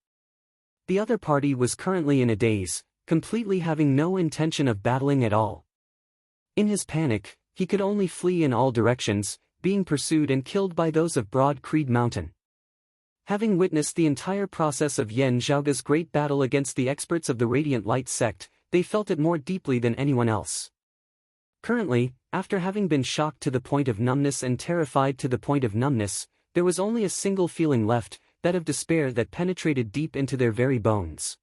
Speaker 1: The other party was currently in a daze, completely having no intention of battling at all. In his panic, he could only flee in all directions, being pursued and killed by those of Broad Creed Mountain. Having witnessed the entire process of Yan Zhaoge's great battle against the experts of the Radiant Light sect, they felt it more deeply than anyone else. Currently, after having been shocked to the point of numbness and terrified to the point of numbness, there was only a single feeling left, that of despair that penetrated deep into their very bones.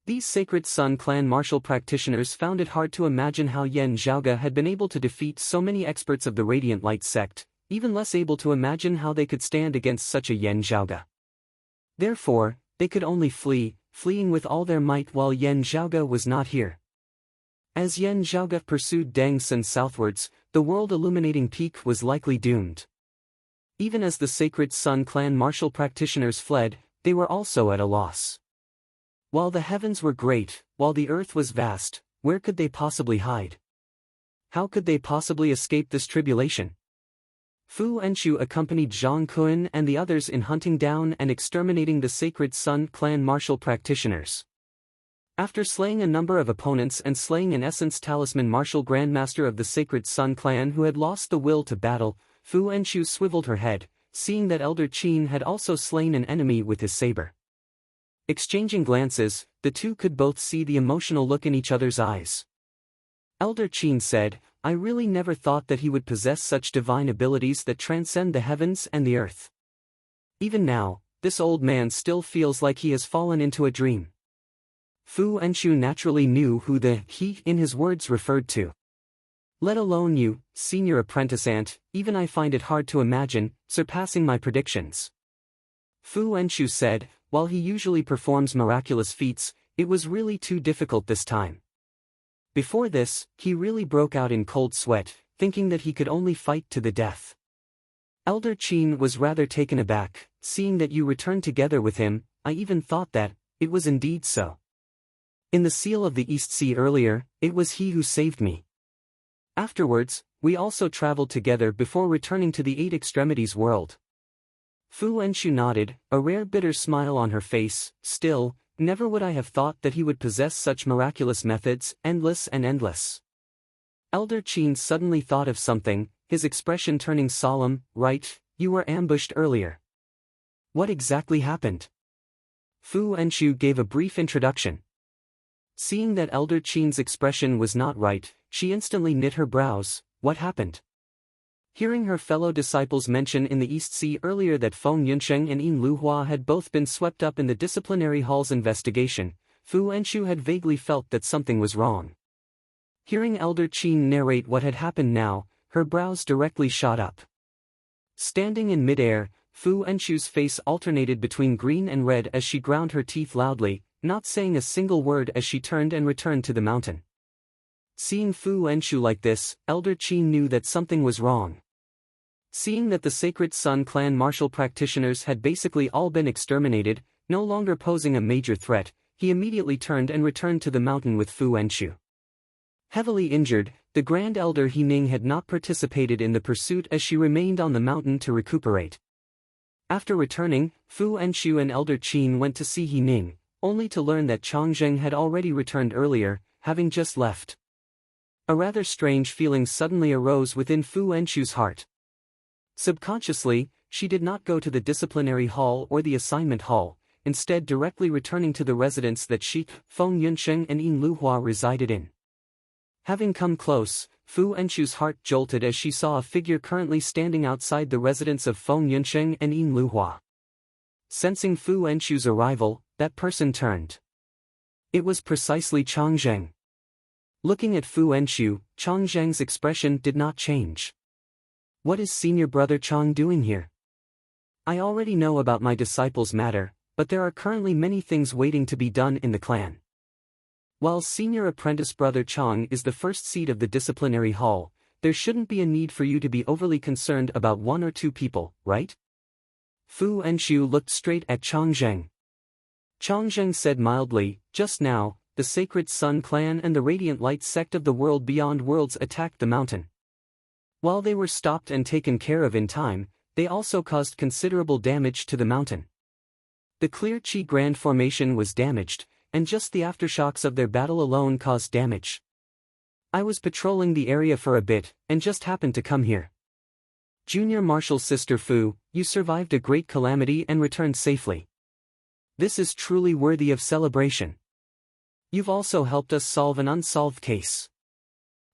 Speaker 1: These Sacred Sun clan martial practitioners found it hard to imagine how Yan Zhaoge had been able to defeat so many experts of the Radiant Light sect, even less able to imagine how they could stand against such a Yan Zhaoge. Therefore, they could only fleeing with all their might while Yan Zhaoge was not here. As Yan Zhaoge pursued Deng Sen southwards, the world-illuminating peak was likely doomed. Even as the Sacred Sun clan martial practitioners fled, they were also at a loss. While the heavens were great, while the earth was vast, where could they possibly hide? How could they possibly escape this tribulation? Fu Enshu accompanied Zhang Kun and the others in hunting down and exterminating the Sacred Sun clan martial practitioners. After slaying a number of opponents and slaying an Essence Talisman martial grandmaster of the Sacred Sun clan who had lost the will to battle, Fu Enshu swiveled her head, seeing that Elder Qin had also slain an enemy with his saber. Exchanging glances, the two could both see the emotional look in each other's eyes. Elder Qin said, "I really never thought that he would possess such divine abilities that transcend the heavens and the earth. Even now, this old man still feels like he has fallen into a dream." Fu Enshu naturally knew who the he in his words referred to. "Let alone you, senior apprentice ant, even I find it hard to imagine, surpassing my predictions." Fu Enshu said, "While he usually performs miraculous feats, it was really too difficult this time. Before this, he really broke out in cold sweat, thinking that he could only fight to the death." Elder Qin was rather taken aback, "Seeing that you returned together with him, I even thought that, it was indeed so. In the Seal of the East Sea earlier, it was he who saved me. Afterwards, we also traveled together before returning to the Eight Extremities world." Fu Enshu nodded, a rare bitter smile on her face. "Still, never would I have thought that he would possess such miraculous methods, endless and endless." Elder Qin suddenly thought of something, his expression turning solemn. "Right, you were ambushed earlier. What exactly happened?" Fu Enshu gave a brief introduction. Seeing that Elder Qin's expression was not right, she instantly knit her brows. What happened? Hearing her fellow disciples mention in the East Sea earlier that Feng Yunsheng and Yin Luhua had both been swept up in the disciplinary hall's investigation, Fu Enshu had vaguely felt that something was wrong. Hearing Elder Qin narrate what had happened now, her brows directly shot up. Standing in midair, Fu Enshu's face alternated between green and red as she ground her teeth loudly, not saying a single word as she turned and returned to the mountain. Seeing Fu Enshu like this, Elder Qin knew that something was wrong. Seeing that the Sacred Sun clan martial practitioners had basically all been exterminated, no longer posing a major threat, he immediately turned and returned to the mountain with Fu Enshu. Heavily injured, the Grand Elder He Ning had not participated in the pursuit as she remained on the mountain to recuperate. After returning, Fu Enshu and Elder Qin went to see He Ning, only to learn that Changzheng had already returned earlier, having just left. A rather strange feeling suddenly arose within Fu Enshu's heart. Subconsciously, she did not go to the disciplinary hall or the assignment hall, instead directly returning to the residence that Sheik, Feng Yunsheng and Yin Luhua resided in. Having come close, Fu Enshu's heart jolted as she saw a figure currently standing outside the residence of Feng Yunsheng and Yin Luhua. Sensing Fu Enshu's arrival, that person turned. It was precisely Changzheng. Looking at Fu Enshu, Changzheng's expression did not change. "What is senior brother Chang doing here? I already know about my disciples' matter, but there are currently many things waiting to be done in the clan. While senior apprentice brother Chang is the first seat of the disciplinary hall, there shouldn't be a need for you to be overly concerned about one or two people, right? Fu Henshu looked straight at Changzheng. Changzheng said mildly, just now, the Sacred Sun Clan and the Radiant Light sect of the world beyond worlds attacked the mountain. While they were stopped and taken care of in time, they also caused considerable damage to the mountain. The Clear Chi Grand Formation was damaged, and just the aftershocks of their battle alone caused damage. I was patrolling the area for a bit, and just happened to come here. Junior Marshal Sister Fu, you survived a great calamity and returned safely. This is truly worthy of celebration. You've also helped us solve an unsolved case.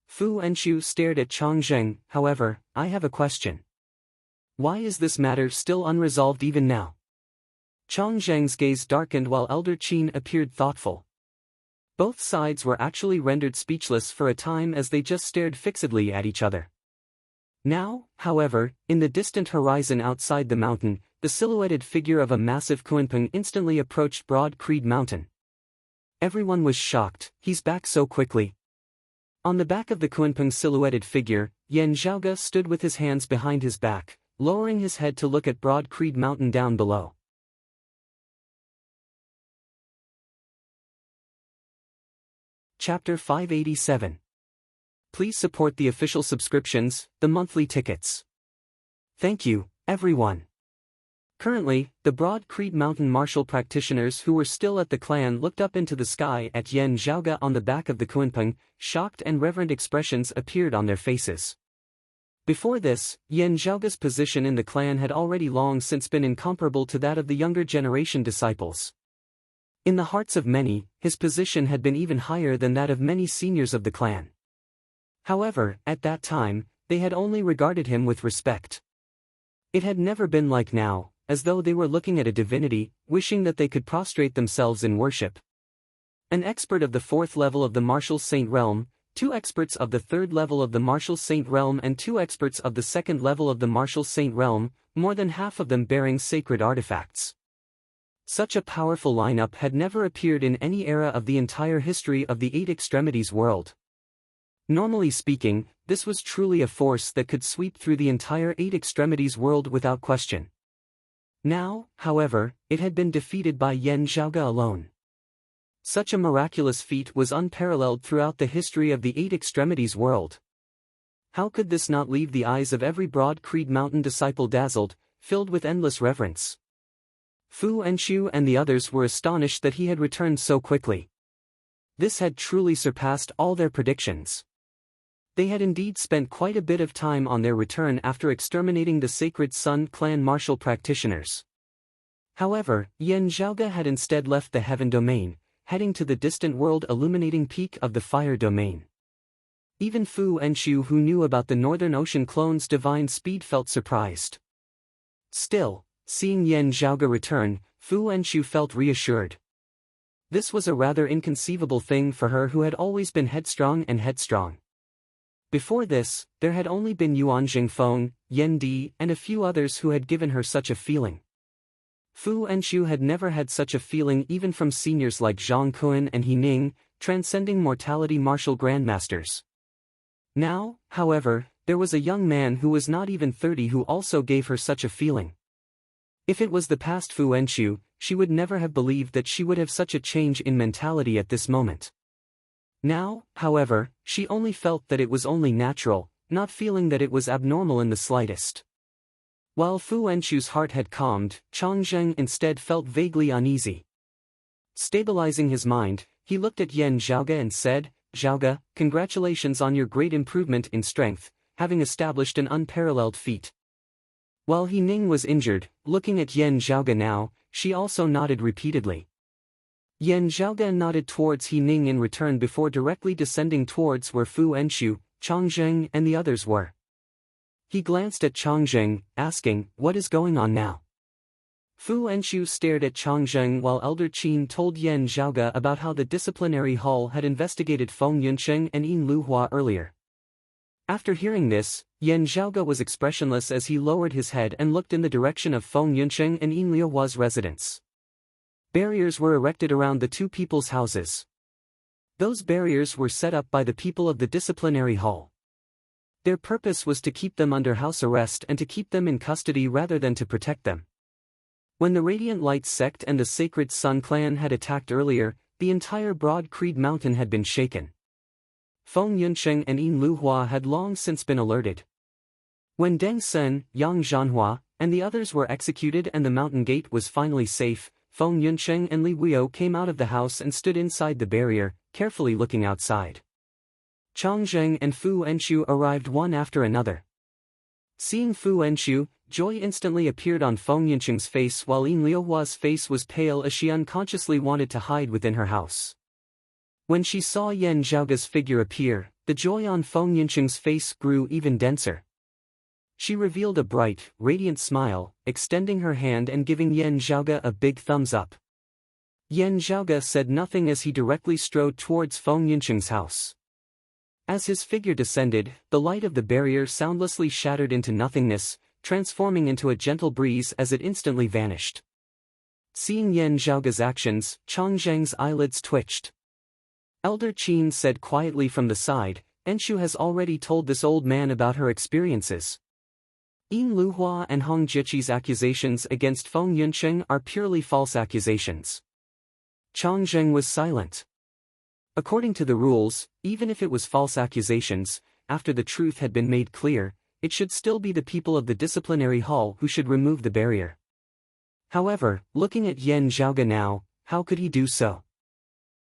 Speaker 1: Fu Henshu stared at Changzheng. However, I have a question. Why is this matter still unresolved even now? Changzheng's gaze darkened while Elder Qin appeared thoughtful. Both sides were actually rendered speechless for a time as they just stared fixedly at each other. Now, however, in the distant horizon outside the mountain, the silhouetted figure of a massive Kunpeng instantly approached Broad Creed Mountain. Everyone was shocked. He's back so quickly. On the back of the Kunpeng silhouetted figure, Yan Zhaoge stood with his hands behind his back, lowering his head to look at Broad Creed Mountain down below. Chapter 587. Please support the official subscriptions, the monthly tickets. Thank you, everyone. Currently, the Broad Creed Mountain martial practitioners who were still at the clan looked up into the sky at Yan Zhaoge on the back of the Kunpeng. Shocked and reverent expressions appeared on their faces. Before this, Yan Zhaoge's position in the clan had already long since been incomparable to that of the younger generation disciples. In the hearts of many, his position had been even higher than that of many seniors of the clan. However, at that time, they had only regarded him with respect. It had never been like now, as though they were looking at a divinity, wishing that they could prostrate themselves in worship. An expert of the 4th level of the Martial Saint Realm, 2 experts of the 3rd level of the Martial Saint Realm and 2 experts of the 2nd level of the Martial Saint Realm, more than half of them bearing sacred artifacts. Such a powerful lineup had never appeared in any era of the entire history of the 8 Extremities world. Normally speaking, this was truly a force that could sweep through the entire 8 Extremities world without question. Now, however, it had been defeated by Yan Zhaoge alone. Such a miraculous feat was unparalleled throughout the history of the 8 Extremities world. How could this not leave the eyes of every Broad Creed Mountain disciple dazzled, filled with endless reverence? Fu Henshu and the others were astonished that he had returned so quickly. This had truly surpassed all their predictions. They had indeed spent quite a bit of time on their return after exterminating the Sacred Sun Clan martial practitioners. However, Yan Zhaoge had instead left the Heaven Domain, heading to the distant world-illuminating peak of the Fire Domain. Even Fu Henshu, who knew about the Northern Ocean clone's divine speed, felt surprised. Still, seeing Yan Zhaoge return, Fu Henshu felt reassured. This was a rather inconceivable thing for her who had always been headstrong. Before this, there had only been Yuan Jingfeng, Yan Di, and a few others who had given her such a feeling. Fu Henshu had never had such a feeling even from seniors like Zhang Kuan and He Ning, transcending mortality martial grandmasters. Now, however, there was a young man who was not even 30 who also gave her such a feeling. If it was the past Fu Henshu, she would never have believed that she would have such a change in mentality at this moment. Now, however, she only felt that it was only natural, not feeling that it was abnormal in the slightest. While Fu Henshu's heart had calmed, Changzheng instead felt vaguely uneasy. Stabilizing his mind, he looked at Yan Zhaoge and said, "Zhaoge, congratulations on your great improvement in strength, having established an unparalleled feat." While He Ning was injured, looking at Yan Zhaoge now, she also nodded repeatedly. Yan Zhaoge nodded towards He Ning in return before directly descending towards where Fu Henshu, Changzheng and the others were. He glanced at Changzheng, asking, "What is going on now?" Fu Henshu stared at Changzheng while Elder Qin told Yan Zhaoge about how the disciplinary hall had investigated Feng Yunsheng and Yin Luhua earlier. After hearing this, Yan Zhaoge was expressionless as he lowered his head and looked in the direction of Feng Yunsheng and Yin Luhua's residence. Barriers were erected around the two people's houses. Those barriers were set up by the people of the disciplinary hall. Their purpose was to keep them under house arrest and to keep them in custody rather than to protect them. When the Radiant Light sect and the Sacred Sun clan had attacked earlier, the entire Broad Creed Mountain had been shaken. Feng Yunsheng and Yin Luhua had long since been alerted. When Deng Sen, Yang Zhanhua, and the others were executed and the mountain gate was finally safe, Feng Yunsheng and Li Wuyo came out of the house and stood inside the barrier, carefully looking outside. Chang Zheng and Fu Enshu arrived one after another. Seeing Fu Enshu, joy instantly appeared on Feng Yunsheng's face while Yin Liuhua's face was pale as she unconsciously wanted to hide within her house. When she saw Yan Zhaoge's figure appear, the joy on Feng Yunsheng's face grew even denser. She revealed a bright, radiant smile, extending her hand and giving Yan Zhaoge a big thumbs up. Yan Zhaoge said nothing as he directly strode towards Feng Yunsheng's house. As his figure descended, the light of the barrier soundlessly shattered into nothingness, transforming into a gentle breeze as it instantly vanished. Seeing Yan Zhaoge's actions, Chang Zheng's eyelids twitched. Elder Qin said quietly from the side, "Enshu has already told this old man about her experiences. Yin Luhua and Hong Jiqi's accusations against Feng Yunsheng are purely false accusations." Chang Zheng was silent. According to the rules, even if it was false accusations, after the truth had been made clear, it should still be the people of the disciplinary hall who should remove the barrier. However, looking at Yan Zhaoge now, how could he do so?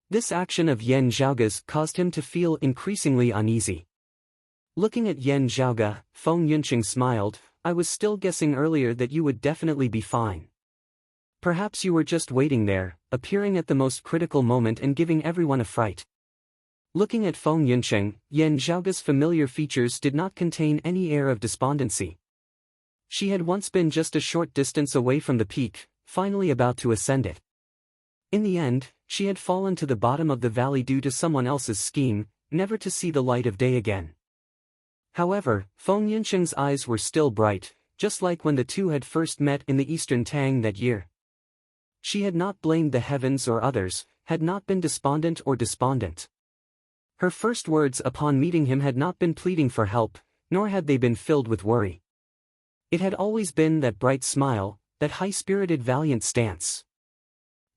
Speaker 1: This action of Yan Zhaoge's caused him to feel increasingly uneasy. Looking at Yan Zhaoge, Feng Yunsheng smiled, "I was still guessing earlier that you would definitely be fine. Perhaps you were just waiting there, appearing at the most critical moment and giving everyone a fright." Looking at Feng Yunsheng, Yan Zhaoge's familiar features did not contain any air of despondency. She had once been just a short distance away from the peak, finally about to ascend it. In the end, she had fallen to the bottom of the valley due to someone else's scheme, never to see the light of day again. However, Feng Yunsheng's eyes were still bright, just like when the two had first met in the Eastern Tang that year. She had not blamed the heavens or others, had not been despondent or despondent. Her first words upon meeting him had not been pleading for help, nor had they been filled with worry. It had always been that bright smile, that high-spirited valiant stance.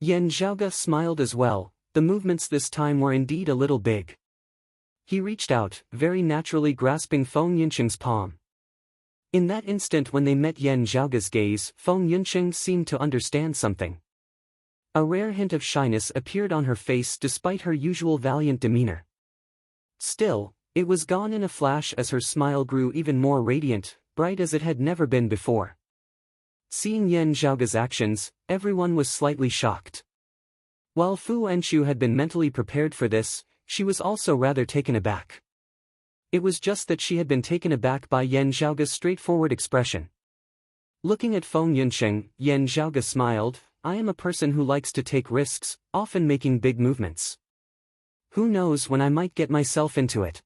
Speaker 1: Yan Zhaoge smiled as well, the movements this time were indeed a little big. He reached out, very naturally grasping Feng Yunsheng's palm. In that instant when they met Yan Zhaoge's gaze, Feng Yunsheng seemed to understand something. A rare hint of shyness appeared on her face despite her usual valiant demeanor. Still, it was gone in a flash as her smile grew even more radiant, bright as it had never been before. Seeing Yan Zhaoge's actions, everyone was slightly shocked. While Fu Enshu had been mentally prepared for this, she was also rather taken aback. It was just that she had been taken aback by Yan Zhaoge's straightforward expression. Looking at Feng Yunsheng, Yan Zhaoge smiled, "I am a person who likes to take risks, often making big movements. Who knows when I might get myself into it?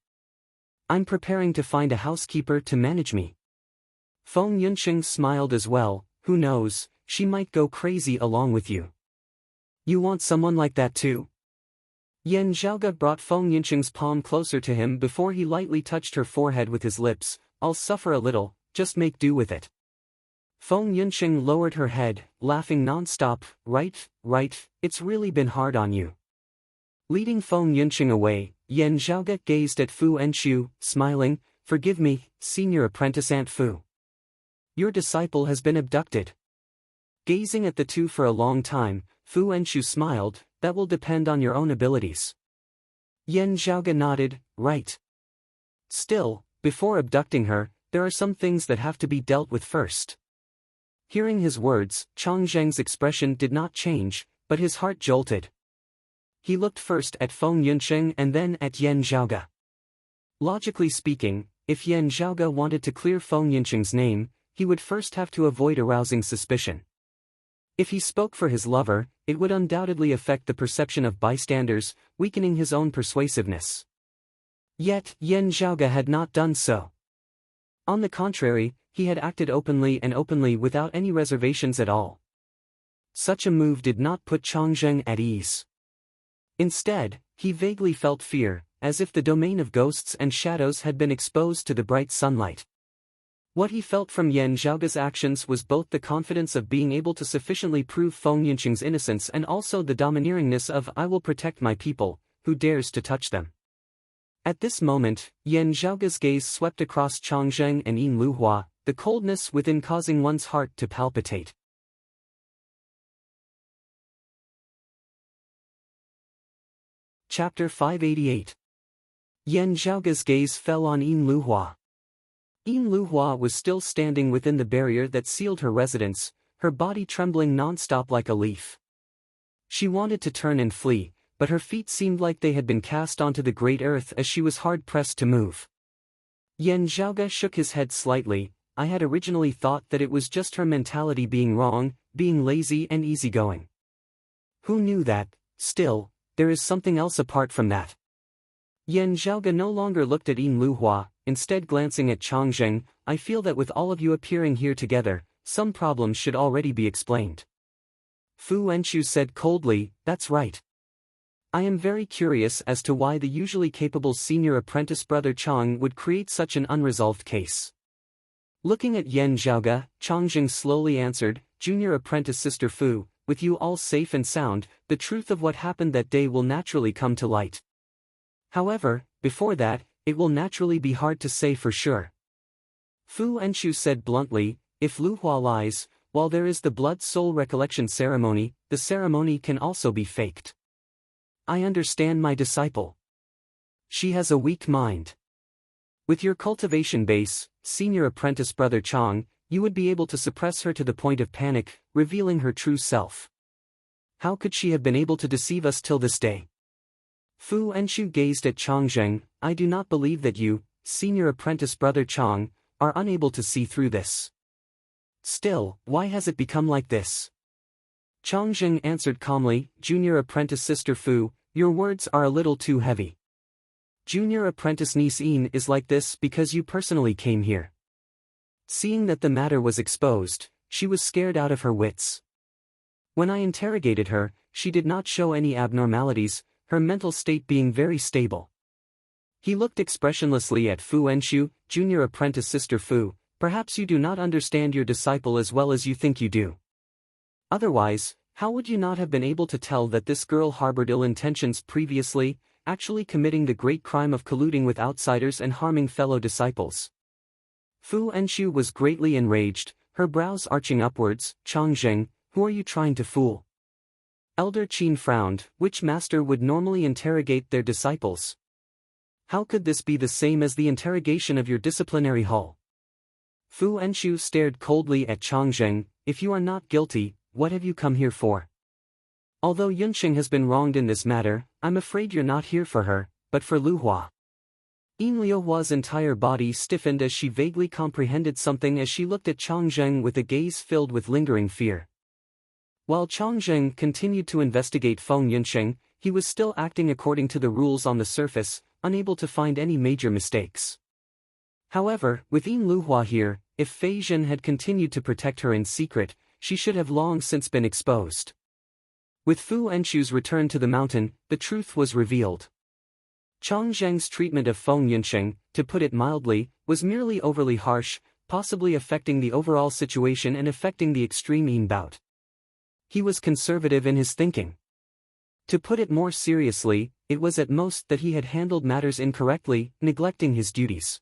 Speaker 1: I'm preparing to find a housekeeper to manage me." Feng Yunsheng smiled as well, "Who knows, she might go crazy along with you. You want someone like that too?" Yan Zhaoge brought Feng Yunsheng's palm closer to him before he lightly touched her forehead with his lips. "I'll suffer a little, just make do with it." Feng Yunsheng lowered her head, laughing non-stop, right, it's really been hard on you." Leading Feng Yunsheng away, Yan Zhaoge gazed at Fu Enshu, smiling, "Forgive me, senior apprentice Aunt Fu. Your disciple has been abducted." Gazing at the two for a long time, Fu Enshu smiled, "That will depend on your own abilities." Yan Zhaoge nodded, "Right. Still, before abducting her, there are some things that have to be dealt with first." Hearing his words, Chang Zheng's expression did not change, but his heart jolted. He looked first at Feng Yunsheng and then at Yan Zhaoge. Logically speaking, if Yan Zhaoge wanted to clear Feng Yunsheng's name, he would first have to avoid arousing suspicion. If he spoke for his lover, it would undoubtedly affect the perception of bystanders, weakening his own persuasiveness. Yet, Yan Zhaoge had not done so. On the contrary, he had acted openly without any reservations at all. Such a move did not put Chang Zheng at ease. Instead, he vaguely felt fear, as if the domain of ghosts and shadows had been exposed to the bright sunlight. What he felt from Yan Zhaoge's actions was both the confidence of being able to sufficiently prove Feng Yunqing's innocence and also the domineeringness of "I will protect my people, who dares to touch them." At this moment, Yan Zhaoge's gaze swept across Changzheng and Yin Luhua, the coldness within causing one's heart to palpitate. Chapter 588. Yan Zhaoge's gaze fell on Yin Luhua. Yin Luhua was still standing within the barrier that sealed her residence, her body trembling non-stop like a leaf. She wanted to turn and flee, but her feet seemed like they had been cast onto the great earth as she was hard-pressed to move. Yan Zhaoge shook his head slightly. "I had originally thought that it was just her mentality being wrong, being lazy and easygoing. Who knew that, still, there is something else apart from that." Yan Zhaoge no longer looked at Yin Luhua, instead glancing at Changzheng. "I feel that with all of you appearing here together, some problems should already be explained." Fu Enchu said coldly, "That's right. I am very curious as to why the usually capable senior apprentice brother Chang would create such an unresolved case." Looking at Yan Zhaoge, Changzheng slowly answered, "Junior apprentice sister Fu, with you all safe and sound, the truth of what happened that day will naturally come to light. However, before that, it will naturally be hard to say for sure." Fu Enchu said bluntly, "If Luhua lies, while there is the blood-soul recollection ceremony, the ceremony can also be faked. I understand my disciple. She has a weak mind. With your cultivation base, senior apprentice brother Chang, you would be able to suppress her to the point of panic, revealing her true self. How could she have been able to deceive us till this day?" Fu Enchu gazed at Changzheng. "I do not believe that you, senior apprentice brother Chang, are unable to see through this. Still, why has it become like this?" Changzheng answered calmly, "Junior apprentice sister Fu, your words are a little too heavy. Junior apprentice niece Yin is like this because you personally came here." Seeing that the matter was exposed, she was scared out of her wits. "When I interrogated her, she did not show any abnormalities, her mental state being very stable." He looked expressionlessly at Fu Enchu. "Junior apprentice sister Fu, perhaps you do not understand your disciple as well as you think you do. Otherwise, how would you not have been able to tell that this girl harbored ill intentions previously, actually committing the great crime of colluding with outsiders and harming fellow disciples?" Fu Enchu was greatly enraged, her brows arching upwards. "Changzheng, who are you trying to fool?" Elder Qin frowned. Which master would normally interrogate their disciples? How could this be the same as the interrogation of your disciplinary hall? Fu Enchu stared coldly at Changzheng. "If you are not guilty, what have you come here for? Although Yunqing has been wronged in this matter, I'm afraid you're not here for her, but for Luhua." Yin Luohua's entire body stiffened as she vaguely comprehended something as she looked at Changzheng with a gaze filled with lingering fear. While Changzheng continued to investigate Feng Yunqing, he was still acting according to the rules on the surface, unable to find any major mistakes. However, with Yin Luhua here, if Fei Zhen had continued to protect her in secret, she should have long since been exposed. With Fu Enchu's return to the mountain, the truth was revealed. Changzheng's treatment of Feng Yunqing, to put it mildly, was merely overly harsh, possibly affecting the overall situation and affecting the extreme Yin bout. He was conservative in his thinking. To put it more seriously, it was at most that he had handled matters incorrectly, neglecting his duties.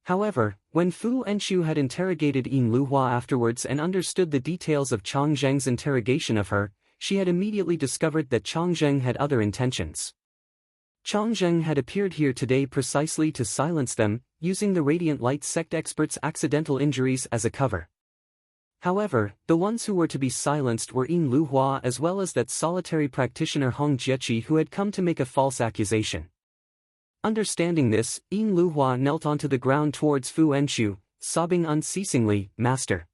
Speaker 1: However, when Fu Enchu had interrogated Yin Luhua afterwards and understood the details of Changzheng's interrogation of her, she had immediately discovered that Changzheng had other intentions. Changzheng had appeared here today precisely to silence them, using the Radiant Light sect expert's accidental injuries as a cover. However, the ones who were to be silenced were Yin Luhua as well as that solitary practitioner Hong Jiechi who had come to make a false accusation. Understanding this, Yin Luhua knelt onto the ground towards Fu Enchu, sobbing unceasingly, "Master.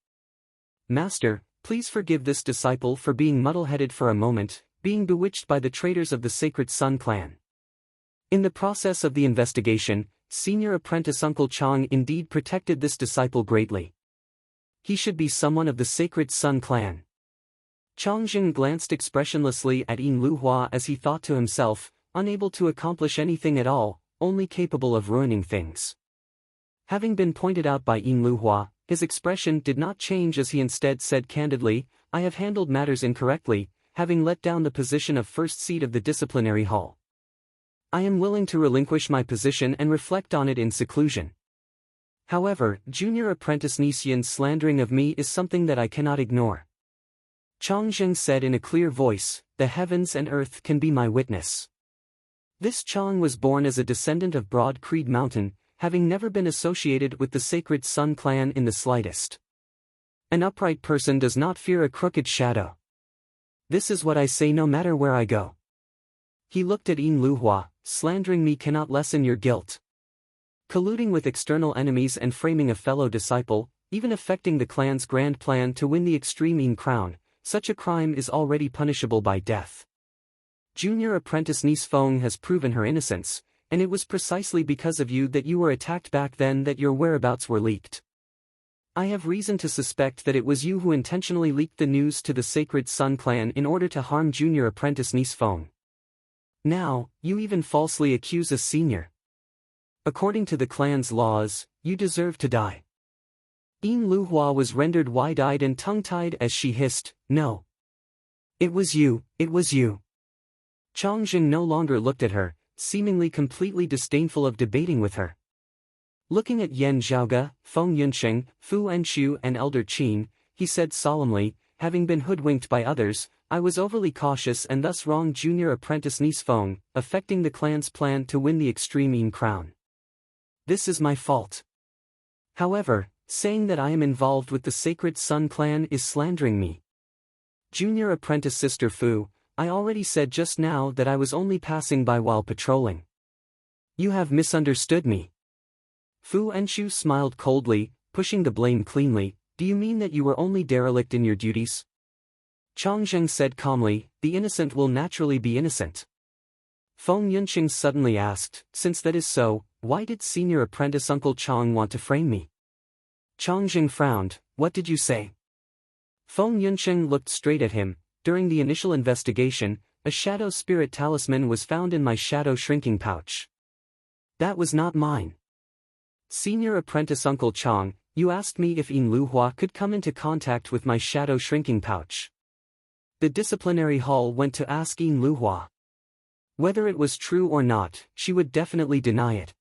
Speaker 1: Master, please forgive this disciple for being muddle-headed for a moment, being bewitched by the traitors of the Sacred Sun clan. In the process of the investigation, senior apprentice Uncle Chang indeed protected this disciple greatly. He should be someone of the Sacred Sun clan." Changzheng glanced expressionlessly at Yin Luhua as he thought to himself, unable to accomplish anything at all, only capable of ruining things. Having been pointed out by Yin Luhua, his expression did not change as he instead said candidly, I have handled matters incorrectly, having let down the position of first seat of the disciplinary hall. I am willing to relinquish my position and reflect on it in seclusion. However, junior apprentice Nisian's slandering of me is something that I cannot ignore. Chang Zheng said in a clear voice, the heavens and earth can be my witness. This Chang was born as a descendant of Broad Creed Mountain, having never been associated with the sacred Sun clan in the slightest. An upright person does not fear a crooked shadow. This is what I say no matter where I go. He looked at Yin Luhua, slandering me cannot lessen your guilt. Colluding with external enemies and framing a fellow disciple, even affecting the clan's grand plan to win the extreme Yin crown, such a crime is already punishable by death. Junior apprentice Nis Feng has proven her innocence, and it was precisely because of you that you were attacked back then that your whereabouts were leaked. I have reason to suspect that it was you who intentionally leaked the news to the sacred Sun clan in order to harm junior apprentice Nis Feng. Now, you even falsely accuse a senior. According to the clan's laws, you deserve to die. Yin Luhua was rendered wide-eyed and tongue-tied as she hissed, no. It was you, it was you. Chang Zheng no longer looked at her, seemingly completely disdainful of debating with her. Looking at Yan Zhaoge, Feng Yunsheng, Fu Enchu and Elder Qin, he said solemnly, having been hoodwinked by others, I was overly cautious and thus wronged junior apprentice Nis Feng, affecting the clan's plan to win the extreme Yin crown. This is my fault. However, saying that I am involved with the sacred Sun clan is slandering me. Junior apprentice Sister Fu, I already said just now that I was only passing by while patrolling. You have misunderstood me. Fu Enchu smiled coldly, pushing the blame cleanly, do you mean that you were only derelict in your duties? Chang Zheng said calmly, the innocent will naturally be innocent. Feng Yunqing suddenly asked, since that is so, why did senior apprentice Uncle Chang want to frame me? Chang Zheng frowned, what did you say? Feng Yunqing looked straight at him. During the initial investigation, a shadow spirit talisman was found in my shadow shrinking pouch. That was not mine. Senior apprentice Uncle Chang, you asked me if Yin Luhua could come into contact with my shadow shrinking pouch. The disciplinary hall went to ask Yin Luhua. Whether it was true or not, she would definitely deny it.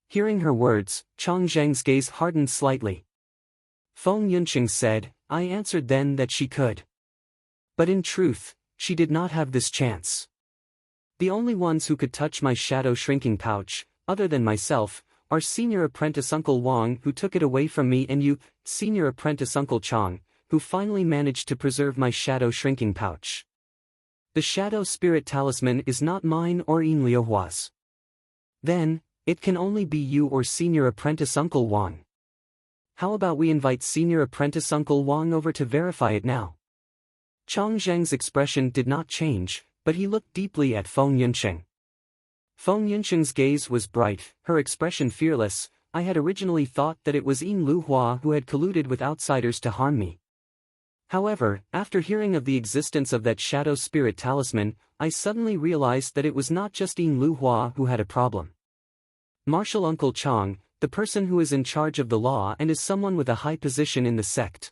Speaker 1: Hearing her words, Chang Zheng's gaze hardened slightly. Feng Yunqing said, I answered then that she could. But in truth, she did not have this chance. The only ones who could touch my shadow shrinking pouch, other than myself, are senior apprentice Uncle Wang who took it away from me and you, senior apprentice Uncle Chang, who finally managed to preserve my shadow shrinking pouch. The shadow spirit talisman is not mine or Yin Luhua's. Then, it can only be you or senior apprentice Uncle Wang. How about we invite senior apprentice Uncle Wang over to verify it now? Chang Zheng's expression did not change, but he looked deeply at Feng Yunqing. Feng Yunqing's gaze was bright, her expression fearless. I had originally thought that it was Yin Luhua who had colluded with outsiders to harm me. However, after hearing of the existence of that shadow spirit talisman, I suddenly realized that it was not just Yin Luhua who had a problem. Martial Uncle Chang, the person who is in charge of the law and is someone with a high position in the sect.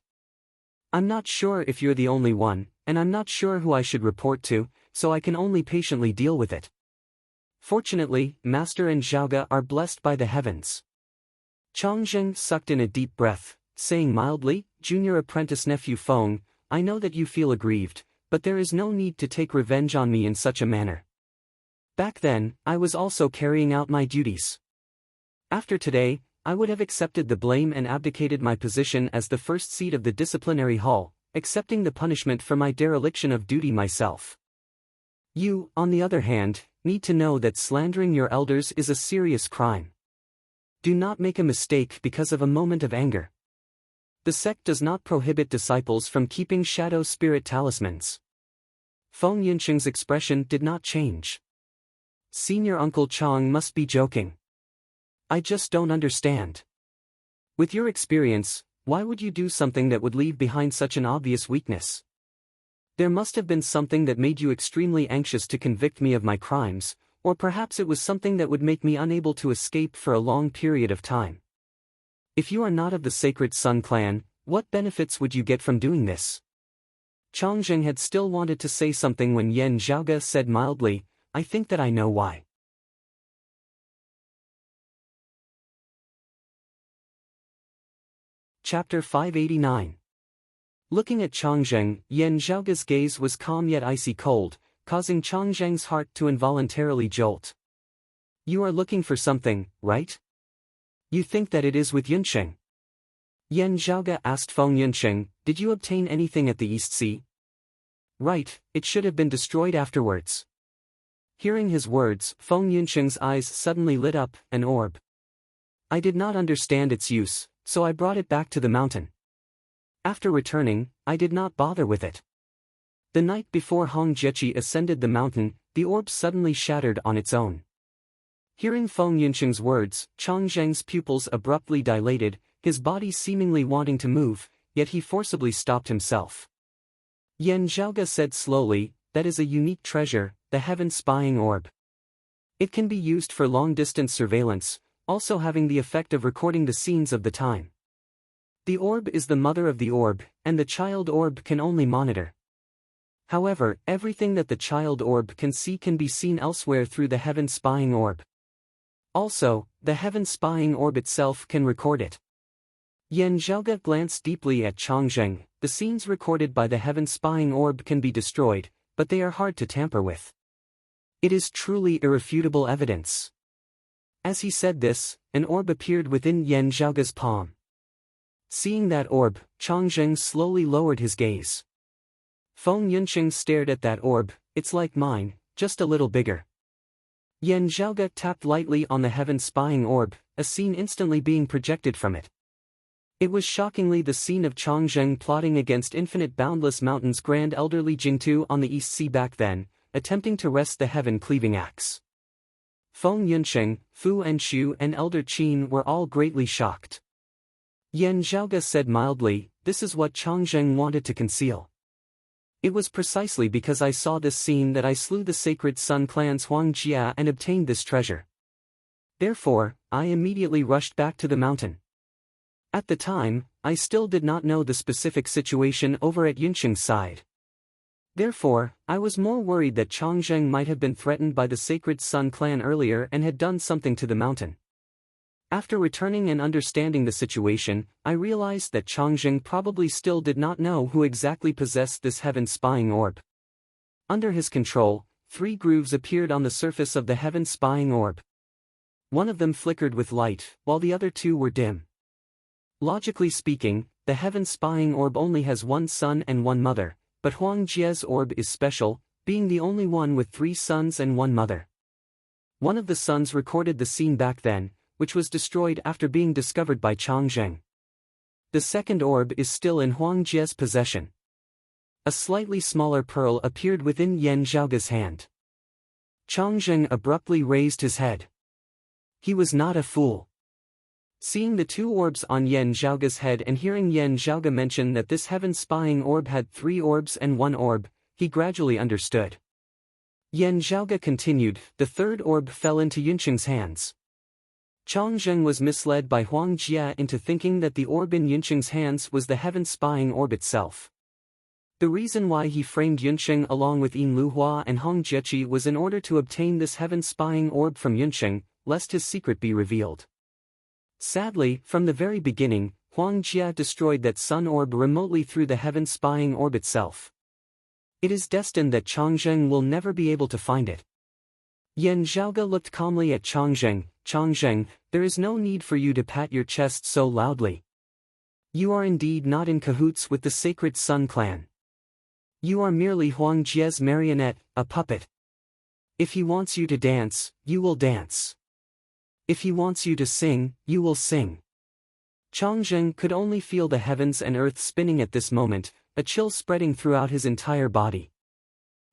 Speaker 1: I'm not sure if you're the only one, and I'm not sure who I should report to, so I can only patiently deal with it. Fortunately, Master and Zhaoge are blessed by the heavens. Chang Zheng sucked in a deep breath, saying mildly, Junior apprentice nephew Feng, I know that you feel aggrieved, but there is no need to take revenge on me in such a manner. Back then, I was also carrying out my duties. After today, I would have accepted the blame and abdicated my position as the first seat of the disciplinary hall, accepting the punishment for my dereliction of duty myself. You, on the other hand, need to know that slandering your elders is a serious crime. Do not make a mistake because of a moment of anger. The sect does not prohibit disciples from keeping shadow spirit talismans. Feng Yunqing's expression did not change. Senior Uncle Chang must be joking. I just don't understand. With your experience, why would you do something that would leave behind such an obvious weakness? There must have been something that made you extremely anxious to convict me of my crimes, or perhaps it was something that would make me unable to escape for a long period of time. If you are not of the Sacred Sun clan, what benefits would you get from doing this? Changzheng had still wanted to say something when Yan Zhaoge said mildly, I think that I know why. Chapter 589. Looking at Changzheng, Yan Zhaoge's gaze was calm yet icy cold, causing Changzheng's heart to involuntarily jolt. You are looking for something, right? You think that it is with Yunsheng? Yan Zhaoge asked Feng Yunsheng, did you obtain anything at the East Sea? Right, it should have been destroyed afterwards. Hearing his words, Feng Yunsheng's eyes suddenly lit up, an orb. I did not understand its use, so I brought it back to the mountain. After returning, I did not bother with it. The night before Hong Jiechi ascended the mountain, the orb suddenly shattered on its own. Hearing Feng Yunsheng's words, Changzheng's pupils abruptly dilated, his body seemingly wanting to move, yet he forcibly stopped himself. Yan Zhaoge said slowly, that is a unique treasure, the heaven spying orb. It can be used for long-distance surveillance, also having the effect of recording the scenes of the time. The orb is the mother of the orb, and the child orb can only monitor. However, everything that the child orb can see can be seen elsewhere through the heaven spying orb. Also, the heaven spying orb itself can record it. Yan Zhaoge glanced deeply at Changzheng. The scenes recorded by the heaven spying orb can be destroyed, but they are hard to tamper with. It is truly irrefutable evidence. As he said this, an orb appeared within Yan Zhaoge's palm. Seeing that orb, Changzheng slowly lowered his gaze. Feng Yunsheng stared at that orb, it's like mine, just a little bigger. Yan Zhaoge tapped lightly on the heaven spying orb, a scene instantly being projected from it. It was shockingly the scene of Changzheng plotting against infinite boundless mountains grand elderly Jingtu on the East Sea back then, attempting to wrest the heaven-cleaving axe. Feng Yunsheng, Fu Enshu and Elder Qin were all greatly shocked. Yan Zhaoge said mildly, this is what Changzheng wanted to conceal. It was precisely because I saw this scene that I slew the Sacred Sun clan's Huang Jia and obtained this treasure. Therefore, I immediately rushed back to the mountain. At the time, I still did not know the specific situation over at Yunsheng's side. Therefore, I was more worried that Changzheng might have been threatened by the Sacred Sun clan earlier and had done something to the mountain. After returning and understanding the situation, I realized that Changzheng probably still did not know who exactly possessed this heaven spying orb. Under his control, 3 grooves appeared on the surface of the heaven spying orb. One of them flickered with light, while the other 2 were dim. Logically speaking, the heaven spying orb only has 1 son and 1 mother, but Huang Jie's orb is special, being the only one with 3 sons and 1 mother. One of the sons recorded the scene back then, which was destroyed after being discovered by Changzheng. The second orb is still in Huang Jie's possession. A slightly smaller pearl appeared within Yan Zhaoge's hand. Changzheng abruptly raised his head. He was not a fool. Seeing the 2 orbs on Yan Zhaoge's head and hearing Yan Zhaoge mention that this heaven spying orb had 3 orbs and 1 orb, he gradually understood. Yan Zhaoge continued, the 3rd orb fell into Yunsheng's hands. Changzheng was misled by Huang Jia into thinking that the orb in Yunsheng's hands was the heaven spying orb itself. The reason why he framed Yunsheng along with Yin Luhua and Hong Jiechi was in order to obtain this heaven spying orb from Yunsheng, lest his secret be revealed. Sadly, from the very beginning, Huang Jia destroyed that sun orb remotely through the heaven spying orb itself. It is destined that Changzheng will never be able to find it. Yan Zhaoge looked calmly at Changzheng. Changzheng, there is no need for you to pat your chest so loudly. You are indeed not in cahoots with the Sacred Sun clan. You are merely Huang Jie's marionette, a puppet. If he wants you to dance, you will dance. If he wants you to sing, you will sing. Changzheng could only feel the heavens and earth spinning at this moment, a chill spreading throughout his entire body.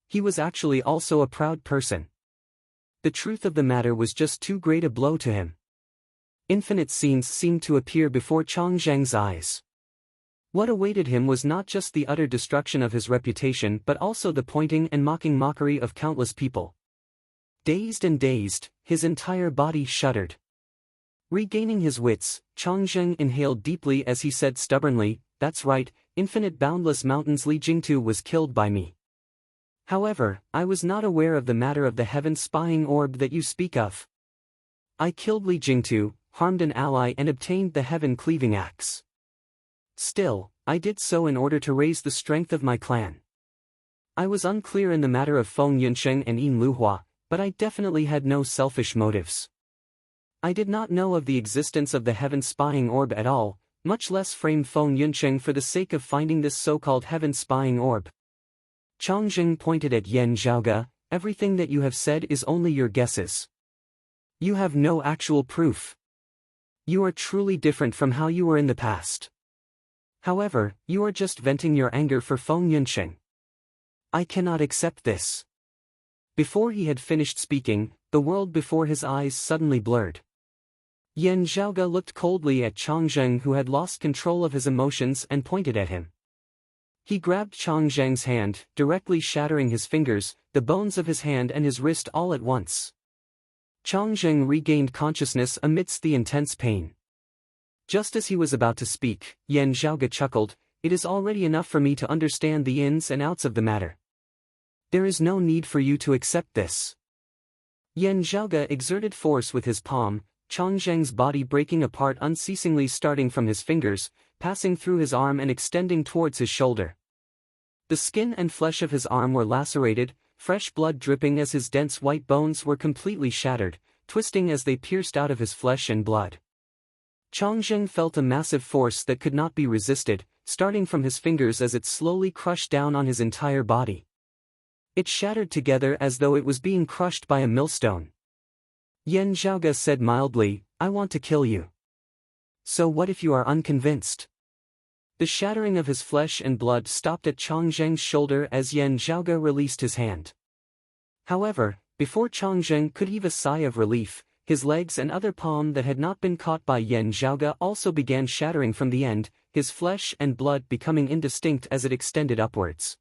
Speaker 1: He was actually also a proud person. The truth of the matter was just too great a blow to him. Infinite scenes seemed to appear before Changzheng's eyes. What awaited him was not just the utter destruction of his reputation but also the pointing and mocking mockery of countless people. Dazed, his entire body shuddered. Regaining his wits, Changzheng inhaled deeply as he said stubbornly, "That's right, infinite boundless mountains Li Jingtu was killed by me. However, I was not aware of the matter of the heaven spying orb that you speak of. I killed Li Jingtu, harmed an ally and obtained the heaven-cleaving axe. Still, I did so in order to raise the strength of my clan. I was unclear in the matter of Feng Yunsheng and Yin Luhua, but I definitely had no selfish motives. I did not know of the existence of the heaven spying orb at all, much less frame Feng Yunsheng for the sake of finding this so-called heaven spying orb." Changzheng pointed at Yan Zhaoge, "Everything that you have said is only your guesses. You have no actual proof. You are truly different from how you were in the past. However, you are just venting your anger for Feng Yunsheng. I cannot accept this." Before he had finished speaking, the world before his eyes suddenly blurred. Yan Zhaoge looked coldly at Changzheng, who had lost control of his emotions, and pointed at him. He grabbed Changzheng's hand, directly shattering his fingers, the bones of his hand and his wrist all at once. Changzheng regained consciousness amidst the intense pain. Just as he was about to speak, Yan Zhaoge chuckled, "It is already enough for me to understand the ins and outs of the matter. There is no need for you to accept this." Yan Zhaoge exerted force with his palm, Changzheng's body breaking apart unceasingly, starting from his fingers, passing through his arm and extending towards his shoulder. The skin and flesh of his arm were lacerated, fresh blood dripping as his dense white bones were completely shattered, twisting as they pierced out of his flesh and blood. Changzheng felt a massive force that could not be resisted, starting from his fingers as it slowly crushed down on his entire body. It shattered together as though it was being crushed by a millstone. Yan Zhaoge said mildly, "I want to kill you. So what if you are unconvinced?" The shattering of his flesh and blood stopped at Changzheng's shoulder as Yan Zhaoge released his hand. However, before Changzheng could heave a sigh of relief, his legs and other palm that had not been caught by Yan Zhaoge also began shattering from the end, his flesh and blood becoming indistinct as it extended upwards.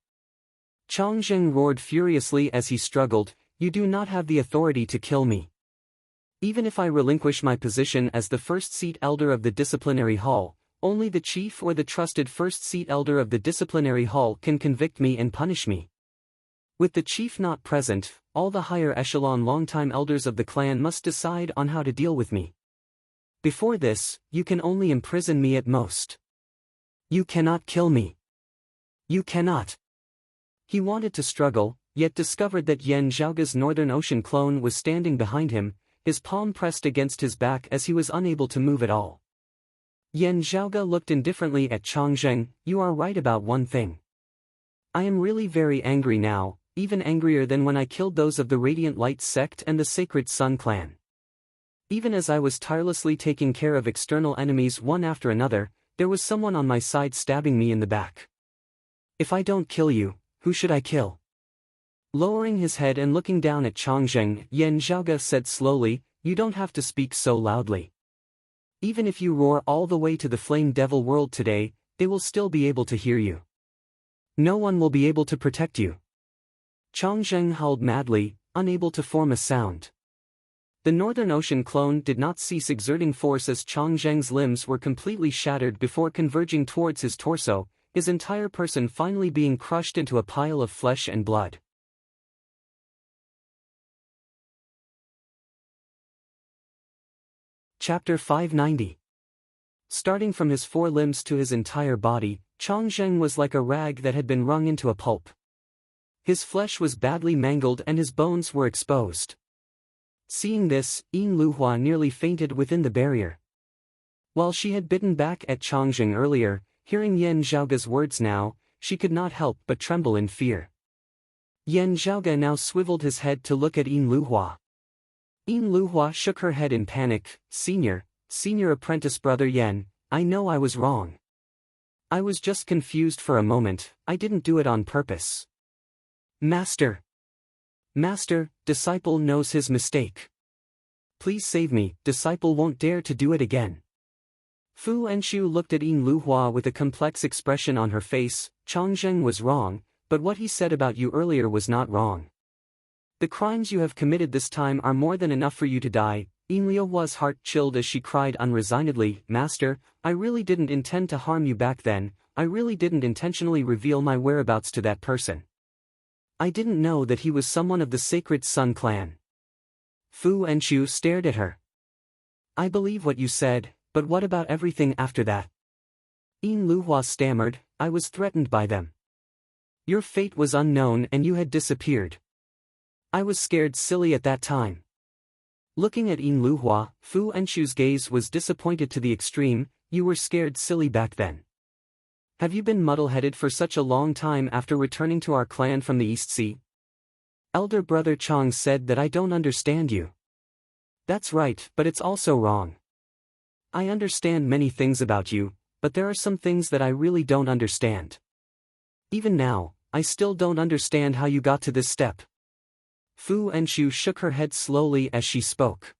Speaker 1: Changzheng roared furiously as he struggled, "You do not have the authority to kill me. Even if I relinquish my position as the first seat elder of the disciplinary hall, only the chief or the trusted first seat elder of the disciplinary hall can convict me and punish me. With the chief not present, all the higher echelon longtime elders of the clan must decide on how to deal with me. Before this, you can only imprison me at most. You cannot kill me. You cannot." He wanted to struggle, yet discovered that Yan Zhaoge's Northern Ocean clone was standing behind him, his palm pressed against his back as he was unable to move at all. Yan Zhaoge looked indifferently at Changzheng, "You are right about one thing. I am really very angry now, even angrier than when I killed those of the Radiant Light sect and the Sacred Sun clan. Even as I was tirelessly taking care of external enemies one after another, there was someone on my side stabbing me in the back. If I don't kill you, who should I kill?" Lowering his head and looking down at Changzheng, Yan Zhaoge said slowly, "You don't have to speak so loudly. Even if you roar all the way to the Flame Devil world today, they will still be able to hear you. No one will be able to protect you." Changzheng howled madly, unable to form a sound. The Northern Ocean clone did not cease exerting force as Changzheng's limbs were completely shattered before converging towards his torso, his entire person finally being crushed into a pile of flesh and blood. Chapter 590. Starting from his forelimbs to his entire body, Changzheng was like a rag that had been wrung into a pulp. His flesh was badly mangled and his bones were exposed. Seeing this, Yin Luhua nearly fainted within the barrier. While she had bitten back at Changzheng earlier, hearing Yan Zhaoge's words now, she could not help but tremble in fear. Yan Zhaoge now swiveled his head to look at Yin Luhua. Yin Luhua shook her head in panic, Senior apprentice brother Yan, I know I was wrong. I was just confused for a moment, I didn't do it on purpose." Master, disciple knows his mistake. Please save me, disciple won't dare to do it again." Fu Enshu looked at Yin Luhua with a complex expression on her face. Changzheng was wrong, but what he said about you earlier was not wrong. The crimes you have committed this time are more than enough for you to die. Yin Luhua's heart chilled as she cried unresignedly, Master, I really didn't intend to harm you back then, I really didn't intentionally reveal my whereabouts to that person. I didn't know that he was someone of the Sacred Sun clan. Fu Enshu stared at her. I believe what you said, but what about everything after that? Yin Luhua stammered, I was threatened by them. Your fate was unknown and you had disappeared. I was scared silly at that time. Looking at Yin Luhua, Fu Enshu's gaze was disappointed to the extreme. You were scared silly back then. Have you been muddle-headed for such a long time after returning to our clan from the East Sea? Elder brother Chang said that I don't understand you. That's right, but it's also wrong. I understand many things about you, but there are some things that I really don't understand. Even now, I still don't understand how you got to this step. Fu Enshu shook her head slowly as she spoke.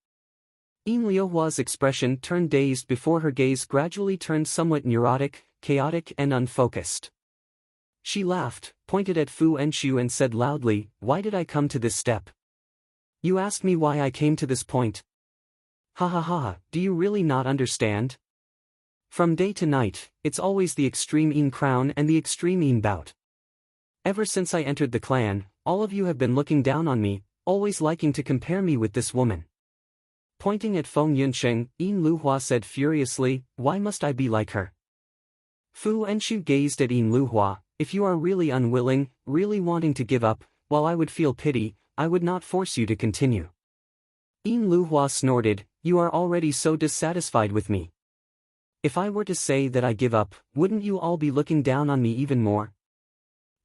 Speaker 1: Yin Luhua's expression turned dazed before her gaze gradually turned somewhat neurotic, chaotic and unfocused. She laughed, pointed at Fu Enshu and said loudly, Why did I come to this step? You asked me why I came to this point. Ha ha ha, do you really not understand? From day to night, it's always the extreme Yin crown and the extreme Yin bout. Ever since I entered the clan, all of you have been looking down on me, always liking to compare me with this woman. Pointing at Feng Yunsheng, Yin Luhua said furiously, Why must I be like her? Fu Enshu gazed at Yin Luhua, if you are really unwilling, really wanting to give up, while I would feel pity, I would not force you to continue. Yin Luhua snorted, You are already so dissatisfied with me. If I were to say that I give up, wouldn't you all be looking down on me even more?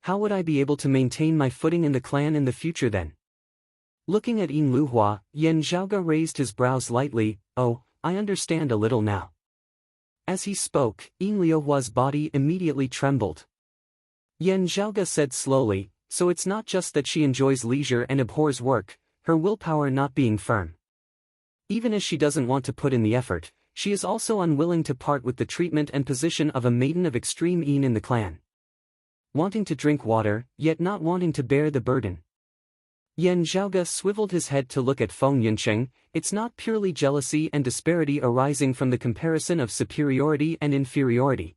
Speaker 1: How would I be able to maintain my footing in the clan in the future then? Looking at Yin Luhua, Yen Zhaoge raised his brows lightly, Oh, I understand a little now. As he spoke, Yin Luhua's body immediately trembled. Yen Zhaoge said slowly, So it's not just that she enjoys leisure and abhors work, her willpower not being firm. Even as she doesn't want to put in the effort, she is also unwilling to part with the treatment and position of a maiden of extreme Yin in the clan. Wanting to drink water, yet not wanting to bear the burden. Yen Zhaoge swiveled his head to look at Feng Yunsheng, it's not purely jealousy and disparity arising from the comparison of superiority and inferiority.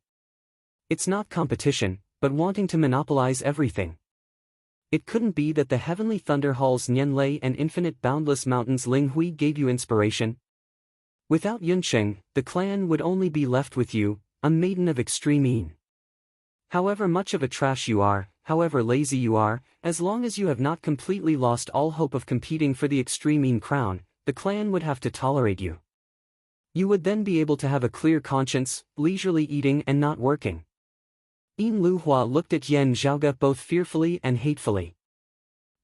Speaker 1: It's not competition, but wanting to monopolize everything. It couldn't be that the heavenly thunder halls Nianlei and infinite boundless mountains Linghui gave you inspiration? Without Yunsheng, the clan would only be left with you, a maiden of extreme Yin. However much of a trash you are, however lazy you are, as long as you have not completely lost all hope of competing for the extreme Yin crown, the clan would have to tolerate you. You would then be able to have a clear conscience, leisurely eating and not working. Yin Luhua looked at Yen Zhaoge both fearfully and hatefully.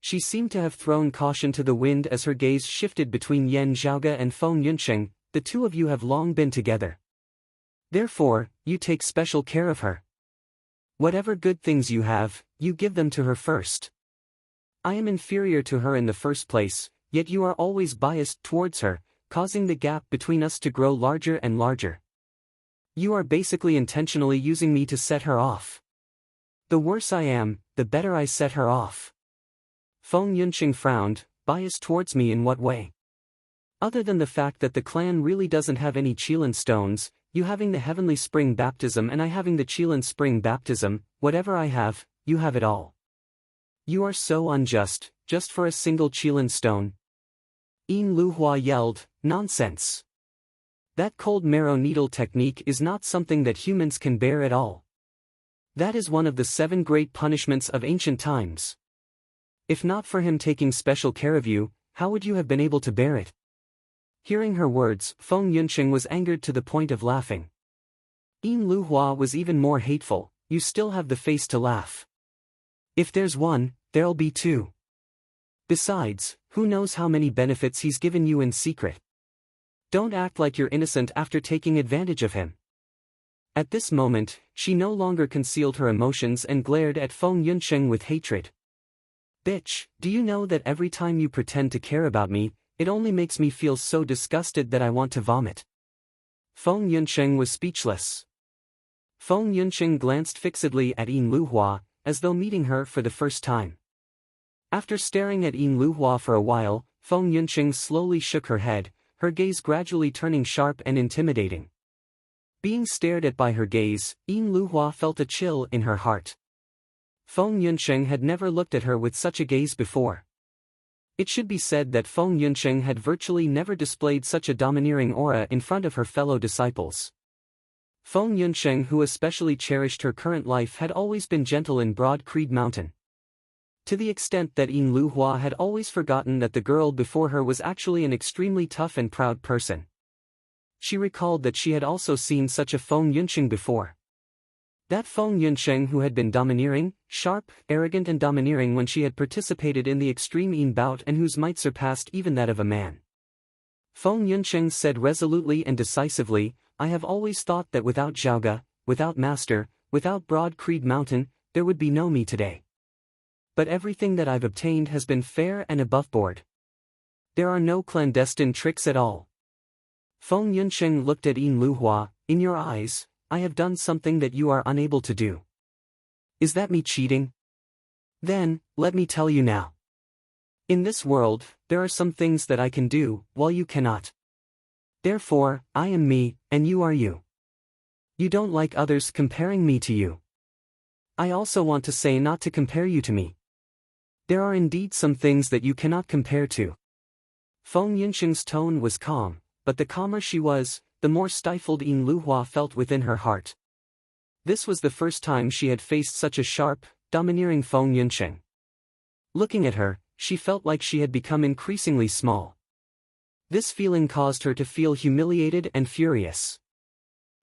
Speaker 1: She seemed to have thrown caution to the wind as her gaze shifted between Yen Zhaoge and Feng Yunsheng, the two of you have long been together. Therefore, you take special care of her. Whatever good things you have, you give them to her first. I am inferior to her in the first place, yet you are always biased towards her, causing the gap between us to grow larger and larger. You are basically intentionally using me to set her off. The worse I am, the better I set her off. Feng Yunsheng frowned, biased towards me in what way? Other than the fact that the clan really doesn't have any Qilin stones, you having the heavenly spring baptism and I having the Qilin spring baptism, whatever I have, you have it all. You are so unjust, just for a single Qilin stone. Yin Luhua yelled, Nonsense. That cold marrow needle technique is not something that humans can bear at all. That is one of the 7 great punishments of ancient times. If not for him taking special care of you, how would you have been able to bear it? Hearing her words, Feng Yunsheng was angered to the point of laughing. Yin Luhua was even more hateful, you still have the face to laugh. If there's one, there'll be 2. Besides, who knows how many benefits he's given you in secret. Don't act like you're innocent after taking advantage of him. At this moment, she no longer concealed her emotions and glared at Feng Yunsheng with hatred. Bitch, do you know that every time you pretend to care about me, it only makes me feel so disgusted that I want to vomit. Feng Yunsheng was speechless. Feng Yunsheng glanced fixedly at Yin Luhua, as though meeting her for the first time. After staring at Yin Luhua for a while, Feng Yunsheng slowly shook her head, her gaze gradually turning sharp and intimidating. Being stared at by her gaze, Yin Luhua felt a chill in her heart. Feng Yunsheng had never looked at her with such a gaze before. It should be said that Feng Yunsheng had virtually never displayed such a domineering aura in front of her fellow disciples. Feng Yunsheng, who especially cherished her current life, had always been gentle in Broad Creed Mountain. To the extent that Yin Luhua had always forgotten that the girl before her was actually an extremely tough and proud person. She recalled that she had also seen such a Feng Yunsheng before. That Feng Yunsheng who had been domineering, sharp, arrogant and domineering when she had participated in the extreme Yin bout and whose might surpassed even that of a man. Feng Yunsheng said resolutely and decisively, "I have always thought that without Zhaoge, without Master, without Broad Creed Mountain, there would be no me today. But everything that I've obtained has been fair and above board. There are no clandestine tricks at all." Feng Yunsheng looked at Yin Luhua. "In your eyes, I have done something that you are unable to do. Is that me cheating? Then, let me tell you now. In this world, there are some things that I can do, while you cannot. Therefore, I am me, and you are you. You don't like others comparing me to you. I also want to say not to compare you to me. There are indeed some things that you cannot compare to." Feng Yunsheng's tone was calm, but the calmer she was, the more stifled Yin Luhua felt within her heart. This was the first time she had faced such a sharp, domineering Feng Yunsheng. Looking at her, she felt like she had become increasingly small. This feeling caused her to feel humiliated and furious.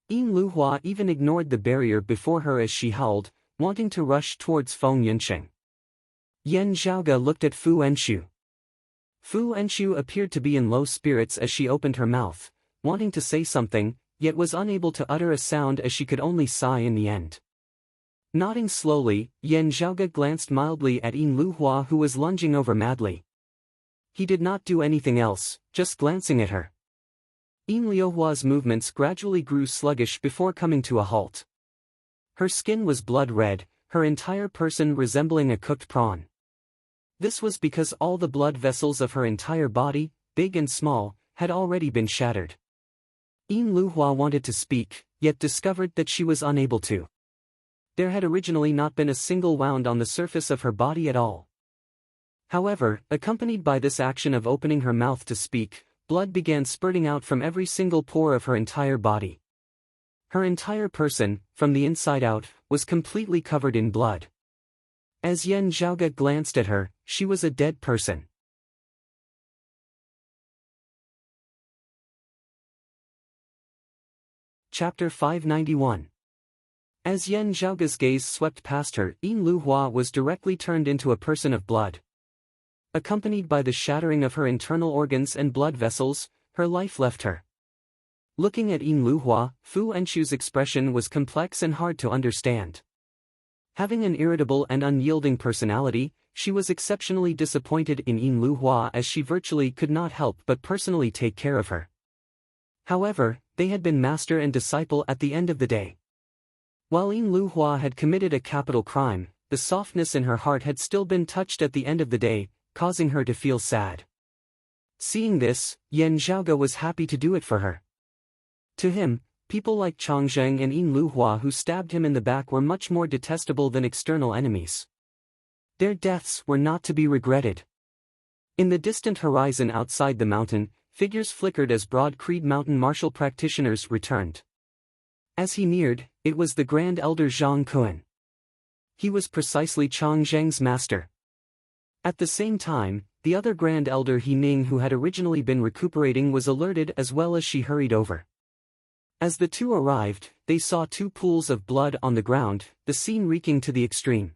Speaker 1: Yin Luhua even ignored the barrier before her as she howled, wanting to rush towards Feng Yunsheng. Yan Zhaoge looked at Fu Enshu. Fu Enshu appeared to be in low spirits as she opened her mouth, wanting to say something, yet was unable to utter a sound as she could only sigh in the end. Nodding slowly, Yan Zhaoge glanced mildly at Yin Luhua, who was lunging over madly. He did not do anything else, just glancing at her. Yin Luhua's movements gradually grew sluggish before coming to a halt. Her skin was blood red, her entire person resembling a cooked prawn. This was because all the blood vessels of her entire body, big and small, had already been shattered. Yin Luhua wanted to speak, yet discovered that she was unable to. There had originally not been a single wound on the surface of her body at all. However, accompanied by this action of opening her mouth to speak, blood began spurting out from every single pore of her entire body. Her entire person, from the inside out, was completely covered in blood. As Yan Zhaoge glanced at her, she was a dead person. Chapter 591. As Yan Zhaoge's gaze swept past her, Yin Luhua was directly turned into a person of blood. Accompanied by the shattering of her internal organs and blood vessels, her life left her. Looking at Yin Luhua, Fu Enshu's expression was complex and hard to understand. Having an irritable and unyielding personality, she was exceptionally disappointed in Yin Luhua as she virtually could not help but personally take care of her. However, they had been master and disciple at the end of the day. While Yin Luhua had committed a capital crime, the softness in her heart had still been touched at the end of the day, causing her to feel sad. Seeing this, Yan Zhaoge was happy to do it for her. To him, people like Changzheng and Yin Luhua who stabbed him in the back were much more detestable than external enemies. Their deaths were not to be regretted. In the distant horizon outside the mountain, figures flickered as Broad Creed Mountain martial practitioners returned. As he neared, it was the Grand Elder Zhang Kun. He was precisely Changzheng's master. At the same time, the other Grand Elder He Ning, who had originally been recuperating, was alerted as well as she hurried over. As the two arrived, they saw two pools of blood on the ground, the scene reeking to the extreme.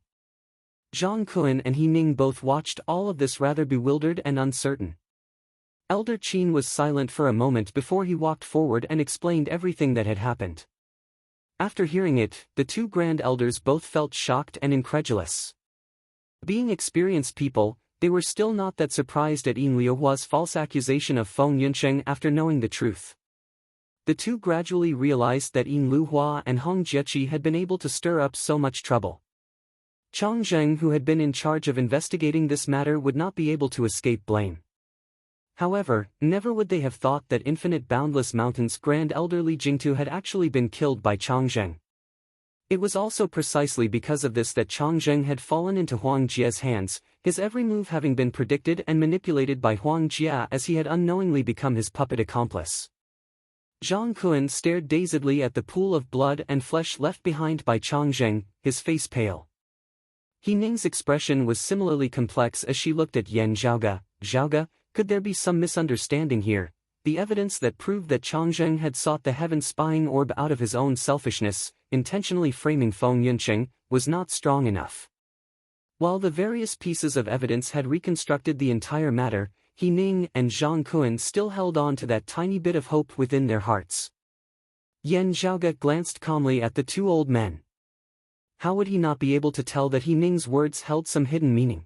Speaker 1: Zhang Kun and He Ning both watched all of this rather bewildered and uncertain. Elder Qin was silent for a moment before he walked forward and explained everything that had happened. After hearing it, the two Grand Elders both felt shocked and incredulous. Being experienced people, they were still not that surprised at Yin Luhua's false accusation of Feng Yunsheng after knowing the truth. The two gradually realized that Yin Luhua and Hong Jiechi had been able to stir up so much trouble. Chang Zheng, who had been in charge of investigating this matter, would not be able to escape blame. However, never would they have thought that Infinite Boundless Mountain's Grand Elder Li Jingtu had actually been killed by Chang Zheng. It was also precisely because of this that Chang Zheng had fallen into Huang Jie's hands, his every move having been predicted and manipulated by Huang Jie as he had unknowingly become his puppet accomplice. Zhang Kuan stared dazedly at the pool of blood and flesh left behind by Chang Zheng, his face pale. He Ning's expression was similarly complex as she looked at Yan Zhaoge. Zhaoge, could there be some misunderstanding here? The evidence that proved that Chang Zheng had sought the heaven spying orb out of his own selfishness, intentionally framing Feng Yunqing, was not strong enough. While the various pieces of evidence had reconstructed the entire matter, He Ning and Zhang Kuan still held on to that tiny bit of hope within their hearts. Yan Zhaoge glanced calmly at the two old men. How would he not be able to tell that He Ning's words held some hidden meaning?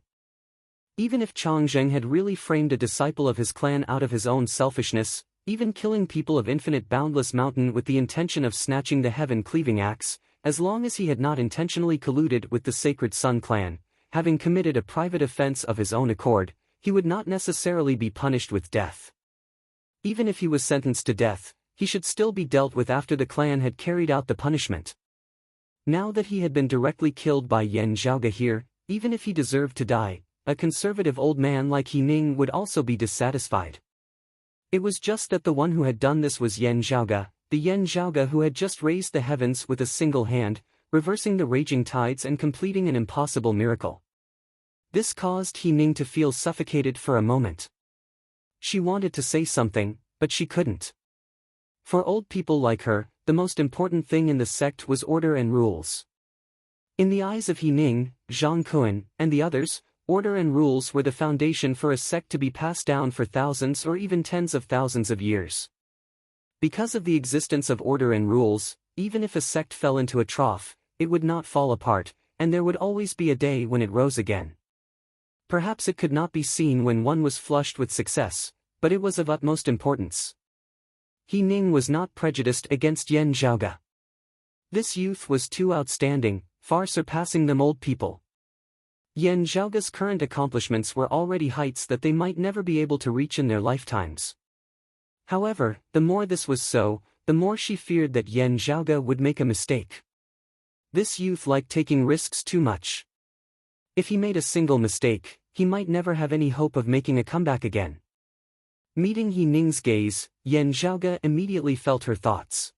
Speaker 1: Even if Chang Zheng had really framed a disciple of his clan out of his own selfishness, even killing people of Infinite Boundless Mountain with the intention of snatching the heaven-cleaving axe, as long as he had not intentionally colluded with the Sacred Sun clan, having committed a private offense of his own accord, he would not necessarily be punished with death. Even if he was sentenced to death, he should still be dealt with after the clan had carried out the punishment. Now that he had been directly killed by Yan Zhaoge here, even if he deserved to die, a conservative old man like He Ning would also be dissatisfied. It was just that the one who had done this was Yan Zhaoge, the Yan Zhaoge who had just raised the heavens with a single hand, reversing the raging tides and completing an impossible miracle. This caused He Ning to feel suffocated for a moment. She wanted to say something, but she couldn't. For old people like her, the most important thing in the sect was order and rules. In the eyes of He Ning, Zhang Kuan, and the others, order and rules were the foundation for a sect to be passed down for thousands or even tens of thousands of years. Because of the existence of order and rules, even if a sect fell into a trough, it would not fall apart, and there would always be a day when it rose again. Perhaps it could not be seen when one was flushed with success, but it was of utmost importance. He Ning was not prejudiced against Yan Zhaoge. This youth was too outstanding, far surpassing them old people. Yan Zhaoge's current accomplishments were already heights that they might never be able to reach in their lifetimes. However, the more this was so, the more she feared that Yan Zhaoge would make a mistake. This youth liked taking risks too much. If he made a single mistake, he might never have any hope of making a comeback again. Meeting He Ning's gaze, Yan Zhaoge immediately felt her thoughts.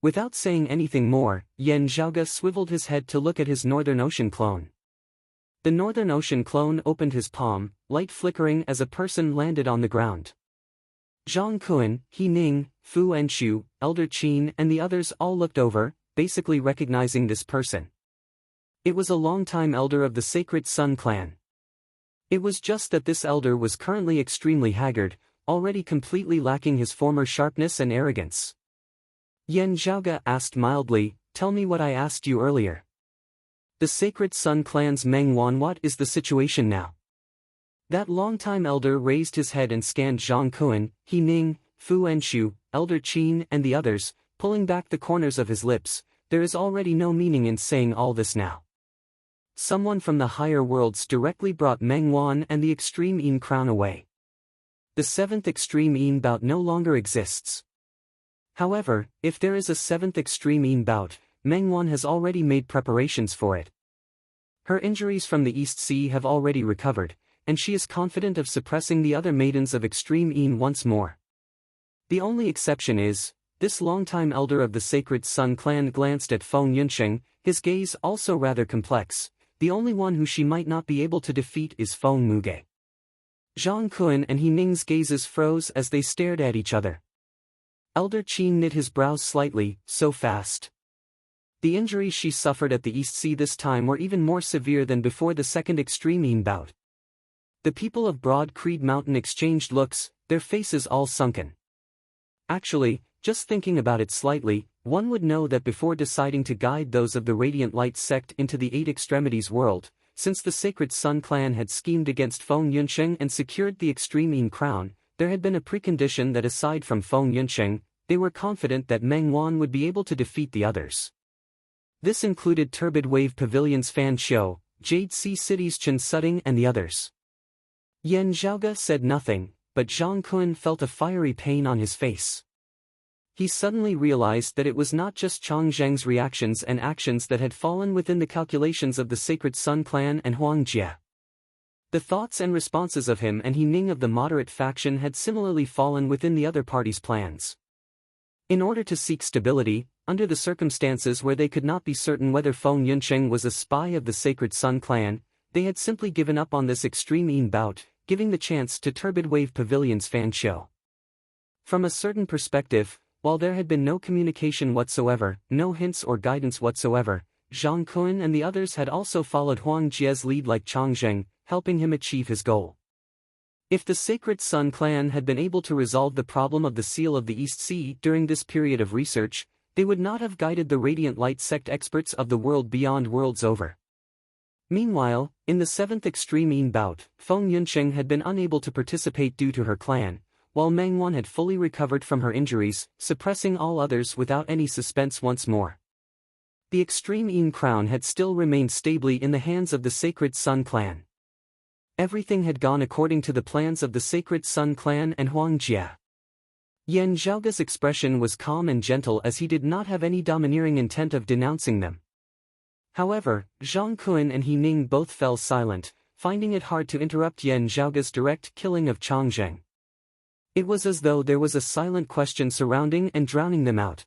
Speaker 1: Without saying anything more, Yan Zhaoge swiveled his head to look at his Northern Ocean clone. The Northern Ocean clone opened his palm, light flickering as a person landed on the ground. Zhang Kuan, He Ning, Fu Enshu, Elder Qin and the others all looked over, basically recognizing this person. It was a longtime elder of the Sacred Sun clan. It was just that this elder was currently extremely haggard, already completely lacking his former sharpness and arrogance. Yan Zhaoge asked mildly, "Tell me what I asked you earlier. The Sacred Sun clan's Meng Wan, what is the situation now?" That longtime elder raised his head and scanned Zhang Kuan, He Ning, Fu Enshu, Elder Qin and the others, pulling back the corners of his lips. There is already no meaning in saying all this now. Someone from the higher worlds directly brought Meng Wan and the Extreme Yin crown away. The seventh Extreme Yin bout no longer exists. However, if there is a seventh Extreme Yin bout, Meng Wan has already made preparations for it. Her injuries from the East Sea have already recovered, and she is confident of suppressing the other maidens of Extreme Yin once more. The only exception is, this longtime elder of the Sacred Sun clan glanced at Feng Yunqing, his gaze also rather complex. The only one who she might not be able to defeat is Feng Muge. Zhang Kuan and He Ning's gazes froze as they stared at each other. Elder Qin knit his brows slightly, so fast. The injuries she suffered at the East Sea this time were even more severe than before the second Extreme Yin bout. The people of Broad Creed Mountain exchanged looks, their faces all sunken. Actually, just thinking about it slightly, one would know that before deciding to guide those of the Radiant Light sect into the Eight Extremities world, since the Sacred Sun clan had schemed against Feng Yunqing and secured the Extreme Yin crown, there had been a precondition that aside from Feng Yunqing, they were confident that Meng Wan would be able to defeat the others. This included Turbid Wave Pavilion's Fan Xiu, Jade Sea City's Chen Sutting and the others. Yan Zhaoge said nothing, but Zhang Kun felt a fiery pain on his face. He suddenly realized that it was not just Chang Zheng's reactions and actions that had fallen within the calculations of the Sacred Sun clan and Huang Jie. The thoughts and responses of him and He Ning of the moderate faction had similarly fallen within the other party's plans. In order to seek stability, under the circumstances where they could not be certain whether Feng Yuncheng was a spy of the Sacred Sun clan, they had simply given up on this extreme Yin bout, giving the chance to Turbid Wave Pavilion's Fan Xiu. From a certain perspective, while there had been no communication whatsoever, no hints or guidance whatsoever, Zhang Kun and the others had also followed Huang Jie's lead like Chang Zheng, helping him achieve his goal. If the Sacred Sun clan had been able to resolve the problem of the Seal of the East Sea during this period of research, they would not have guided the Radiant Light sect experts of the world beyond worlds over. Meanwhile, in the 7th Extreme Yin bout, Feng Yuncheng had been unable to participate due to her clan, while Meng Wan had fully recovered from her injuries, suppressing all others without any suspense once more. The Extreme Yin crown had still remained stably in the hands of the Sacred Sun clan. Everything had gone according to the plans of the Sacred Sun clan and Huang Jie. Yan Zhaoge's expression was calm and gentle as he did not have any domineering intent of denouncing them. However, Zhang Kun and He Ning both fell silent, finding it hard to interrupt Yan Zhaoge's direct killing of Chang Zheng. It was as though there was a silent question surrounding and drowning them out.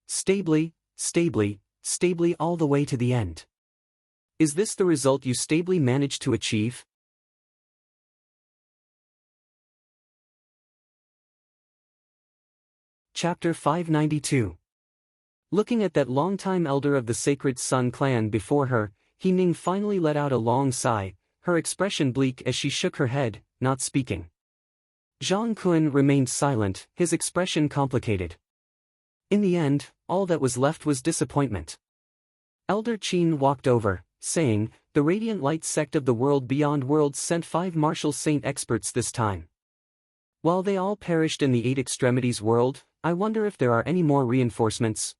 Speaker 1: Stably, stably, stably all the way to the end. Is this the result you stably managed to achieve? Chapter 592. Looking at that long-time elder of the Sacred Sun clan before her, He Ning finally let out a long sigh, her expression bleak as she shook her head, not speaking. Zhang Kun remained silent, his expression complicated. In the end, all that was left was disappointment. Elder Qin walked over, saying, "The Radiant Light sect of the world beyond worlds sent 5 martial saint experts this time. While they all perished in the 8 extremities world, I wonder if there are any more reinforcements."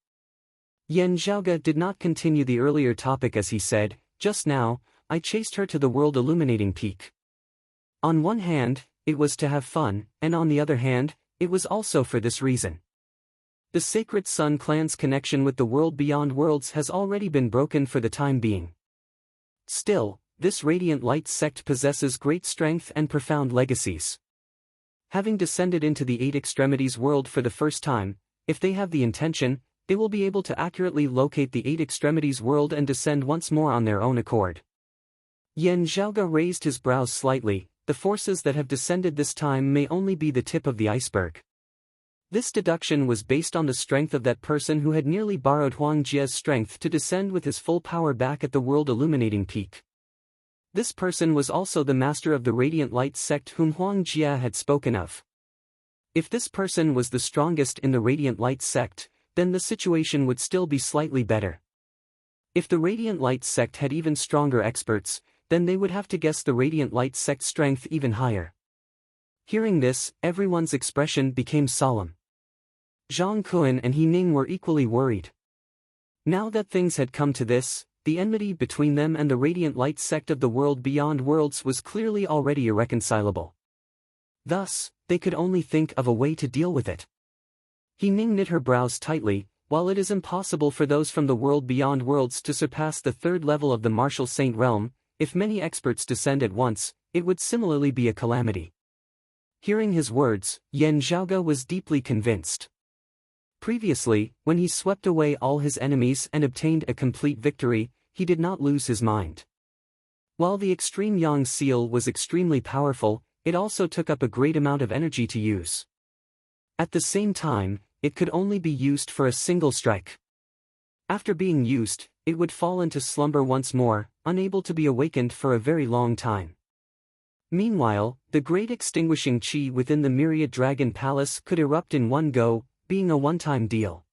Speaker 1: Yan Zhaoge did not continue the earlier topic as he said, "Just now, I chased her to the world illuminating peak. On one hand, it was to have fun, and on the other hand, it was also for this reason. The Sacred Sun clan's connection with the world beyond worlds has already been broken for the time being. Still, this Radiant Light sect possesses great strength and profound legacies. Having descended into the 8 extremities world for the first time, if they have the intention, they will be able to accurately locate the 8 extremities world and descend once more on their own accord." Yan Zhaoge raised his brows slightly. The forces that have descended this time may only be the tip of the iceberg. This deduction was based on the strength of that person who had nearly borrowed Huang Jie's strength to descend with his full power back at the world illuminating peak. This person was also the master of the Radiant Light sect whom Huang Jie had spoken of. If this person was the strongest in the Radiant Light sect, then the situation would still be slightly better. If the Radiant Light sect had even stronger experts, then they would have to guess the Radiant Light sect's strength even higher. Hearing this, everyone's expression became solemn. Zhang Kun and He Ning were equally worried. Now that things had come to this, the enmity between them and the Radiant Light sect of the world beyond worlds was clearly already irreconcilable. Thus, they could only think of a way to deal with it. He Ning knit her brows tightly. While it is impossible for those from the world beyond worlds to surpass the 3rd level of the Martial Saint realm, if many experts descend at once, it would similarly be a calamity. Hearing his words, Yan Zhaoge was deeply convinced. Previously, when he swept away all his enemies and obtained a complete victory, he did not lose his mind. While the Extreme Yang seal was extremely powerful, it also took up a great amount of energy to use. At the same time, it could only be used for a single strike. After being used, it would fall into slumber once more, unable to be awakened for a very long time. Meanwhile, the great extinguishing chi within the Myriad Dragon Palace could erupt in one go, being a one-time deal.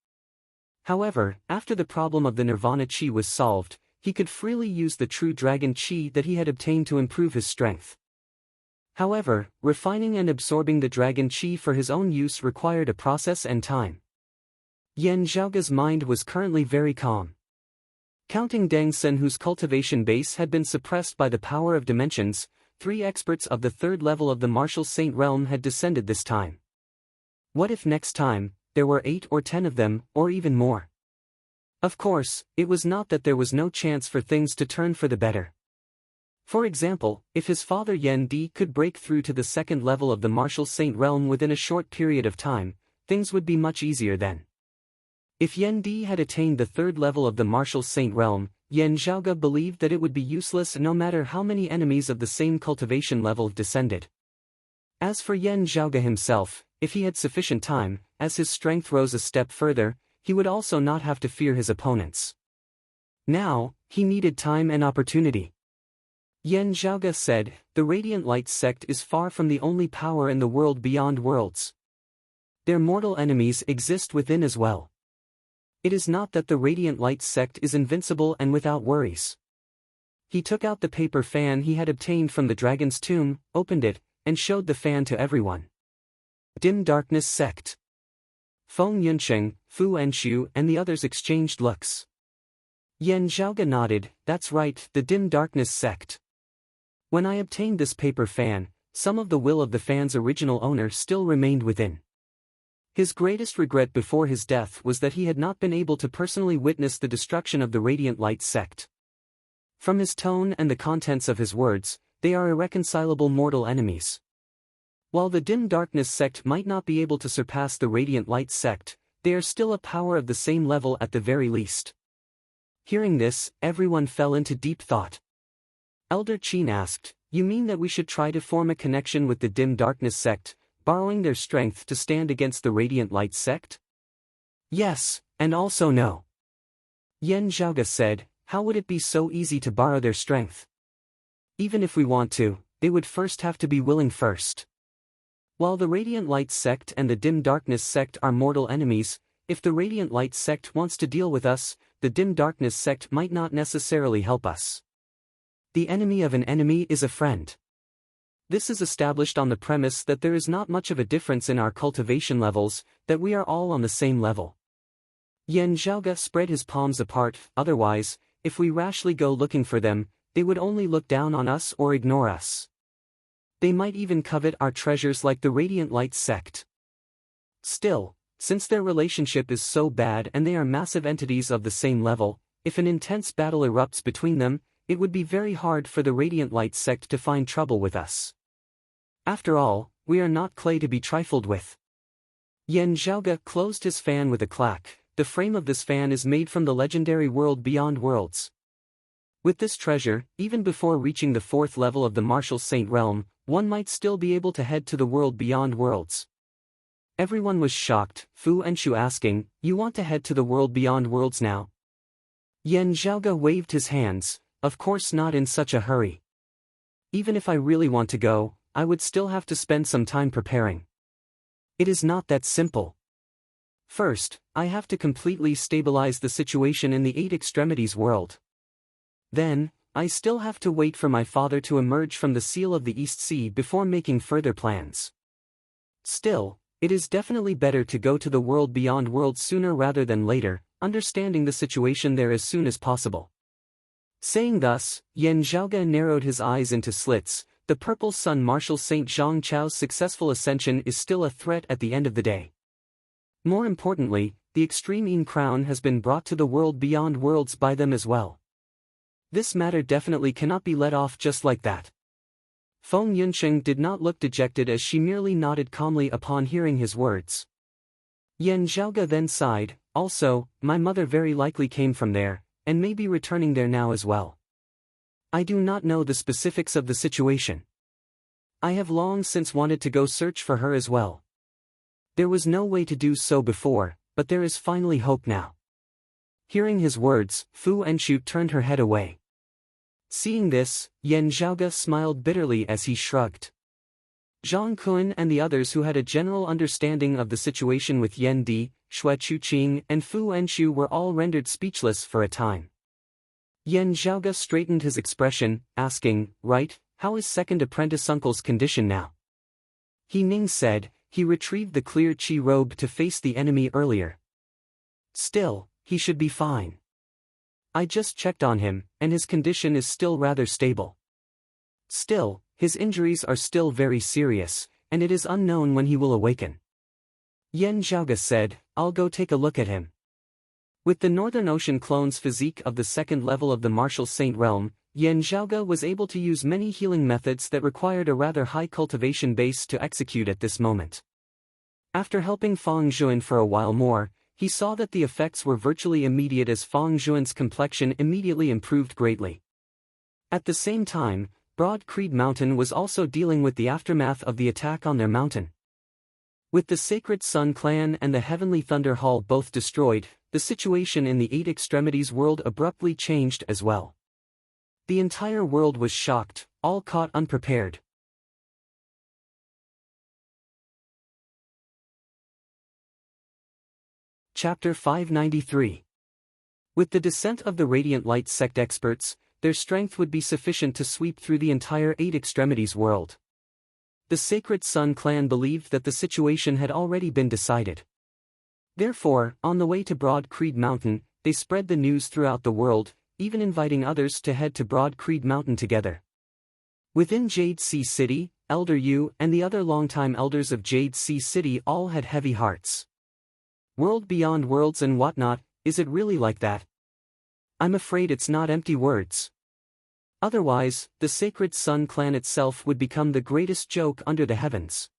Speaker 1: However, after the problem of the Nirvana chi was solved, he could freely use the true dragon chi that he had obtained to improve his strength. However, refining and absorbing the dragon qi for his own use required a process and time. Yan Zhaoge's mind was currently very calm. Counting Deng Sen, whose cultivation base had been suppressed by the power of dimensions, 3 experts of the 3rd level of the martial saint realm had descended this time. What if next time, there were 8 or 10 of them, or even more? Of course, it was not that there was no chance for things to turn for the better. For example, if his father Yan Di could break through to the 2nd level of the martial saint realm within a short period of time, things would be much easier then. If Yan Di had attained the 3rd level of the martial saint realm, Yan Zhaoge believed that it would be useless no matter how many enemies of the same cultivation level descended. As for Yan Zhaoge himself, if he had sufficient time, as his strength rose a step further, he would also not have to fear his opponents. Now, he needed time and opportunity. Yan Zhaoge said, "The Radiant Light sect is far from the only power in the world beyond worlds. Their mortal enemies exist within as well. It is not that the Radiant Light sect is invincible and without worries." He took out the paper fan he had obtained from the dragon's tomb, opened it, and showed the fan to everyone. Dim Darkness Sect. Feng Yunsheng, Fu Enshu and the others exchanged looks. Yan Zhaoge nodded, "That's right, the Dim Darkness Sect. When I obtained this paper fan, some of the will of the fan's original owner still remained within. His greatest regret before his death was that he had not been able to personally witness the destruction of the Radiant Light sect. From his tone and the contents of his words, they are irreconcilable mortal enemies. While the Dim Darkness sect might not be able to surpass the Radiant Light sect, they are still a power of the same level at the very least." Hearing this, everyone fell into deep thought. Elder Qin asked, "You mean that we should try to form a connection with the Dim Darkness sect, borrowing their strength to stand against the Radiant Light sect?" "Yes, and also no." Yan Zhaoge said, "How would it be so easy to borrow their strength? Even if we want to, they would first have to be willing first. While the Radiant Light sect and the Dim Darkness sect are mortal enemies, if the Radiant Light sect wants to deal with us, the Dim Darkness sect might not necessarily help us. The enemy of an enemy is a friend. This is established on the premise that there is not much of a difference in our cultivation levels, that we are all on the same level." Yan Zhaoge spread his palms apart, "Otherwise, if we rashly go looking for them, they would only look down on us or ignore us. They might even covet our treasures like the Radiant Light sect. Still, since their relationship is so bad and they are massive entities of the same level, if an intense battle erupts between them, it would be very hard for the Radiant Light sect to find trouble with us. After all, we are not clay to be trifled with." Yan Zhaoge closed his fan with a clack. "The frame of this fan is made from the legendary world beyond worlds. With this treasure, even before reaching the 4th level of the martial saint realm, one might still be able to head to the world beyond worlds." Everyone was shocked, Fu Enshu asking, "You want to head to the world beyond worlds now?" Yan Zhaoge waved his hands, "Of course not in such a hurry. Even if I really want to go, I would still have to spend some time preparing. It is not that simple. First, I have to completely stabilize the situation in the 8 extremities world. Then, I still have to wait for my father to emerge from the seal of the East Sea before making further plans. Still, it is definitely better to go to the world beyond worlds sooner rather than later, understanding the situation there as soon as possible." Saying thus, Yan Zhaoge narrowed his eyes into slits. The Purple Sun Marshal Saint Zhang Chao's successful ascension is still a threat at the end of the day. More importantly, the Extreme Yin Crown has been brought to the world beyond worlds by them as well. This matter definitely cannot be let off just like that. Feng Yunsheng did not look dejected as she merely nodded calmly upon hearing his words. Yan Zhaoge then sighed, "Also, my mother very likely came from there, and may be returning there now as well. I do not know the specifics of the situation. I have long since wanted to go search for her as well. There was no way to do so before, but there is finally hope now." Hearing his words, Fu Enshu turned her head away. Seeing this, Yan Zhaoge smiled bitterly as he shrugged. Zhang Kun and the others who had a general understanding of the situation with Yan Di, Xue Chuqing and Fu Enshu were all rendered speechless for a time. Yan Zhaoge straightened his expression, asking, "Right, how is second apprentice uncle's condition now? He Ning said. He retrieved the clear chi robe to face the enemy earlier. Still, he should be fine. I just checked on him, and his condition is still rather stable. Still, his injuries are still very serious, and it is unknown when he will awaken. Yan Zhaoga said, I'll go take a look at him. With the Northern Ocean clone's physique of the second level of the Martial Saint realm, Yan Zhaoga was able to use many healing methods that required a rather high cultivation base to execute at this moment. After helping Fang Zhuan for a while more, he saw that the effects were virtually immediate as Fang Zhuan's complexion immediately improved greatly. At the same time, Broad Creed Mountain was also dealing with the aftermath of the attack on their mountain. With the Sacred Sun Clan and the Heavenly Thunder Hall both destroyed, the situation in the Eight Extremities world abruptly changed as well. The entire world was shocked, all caught unprepared. Chapter 593. With the descent of the Radiant Light sect experts, their strength would be sufficient to sweep through the entire Eight Extremities world. The Sacred Sun Clan believed that the situation had already been decided. Therefore, on the way to Broad Creed Mountain, they spread the news throughout the world, even inviting others to head to Broad Creed Mountain together. Within Jade Sea City, Elder Yu and the other longtime elders of Jade Sea City all had heavy hearts. World beyond worlds and whatnot, is it really like that? I'm afraid it's not empty words. Otherwise, the Sacred Sun Clan itself would become the greatest joke under the heavens.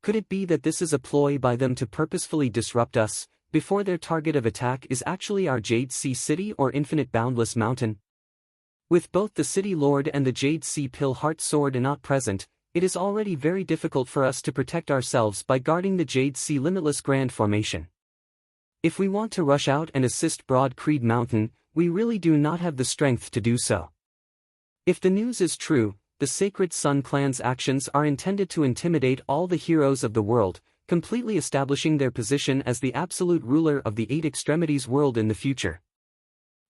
Speaker 1: Could it be that this is a ploy by them to purposefully disrupt us, before their target of attack is actually our Jade Sea City or Infinite Boundless Mountain? With both the City Lord and the Jade Sea Pill Heart Sword not present, it is already very difficult for us to protect ourselves by guarding the Jade Sea Limitless Grand Formation. If we want to rush out and assist Broad Creed Mountain, we really do not have the strength to do so. If the news is true, the Sacred Sun Clan's actions are intended to intimidate all the heroes of the world, completely establishing their position as the absolute ruler of the Eight Extremities world in the future.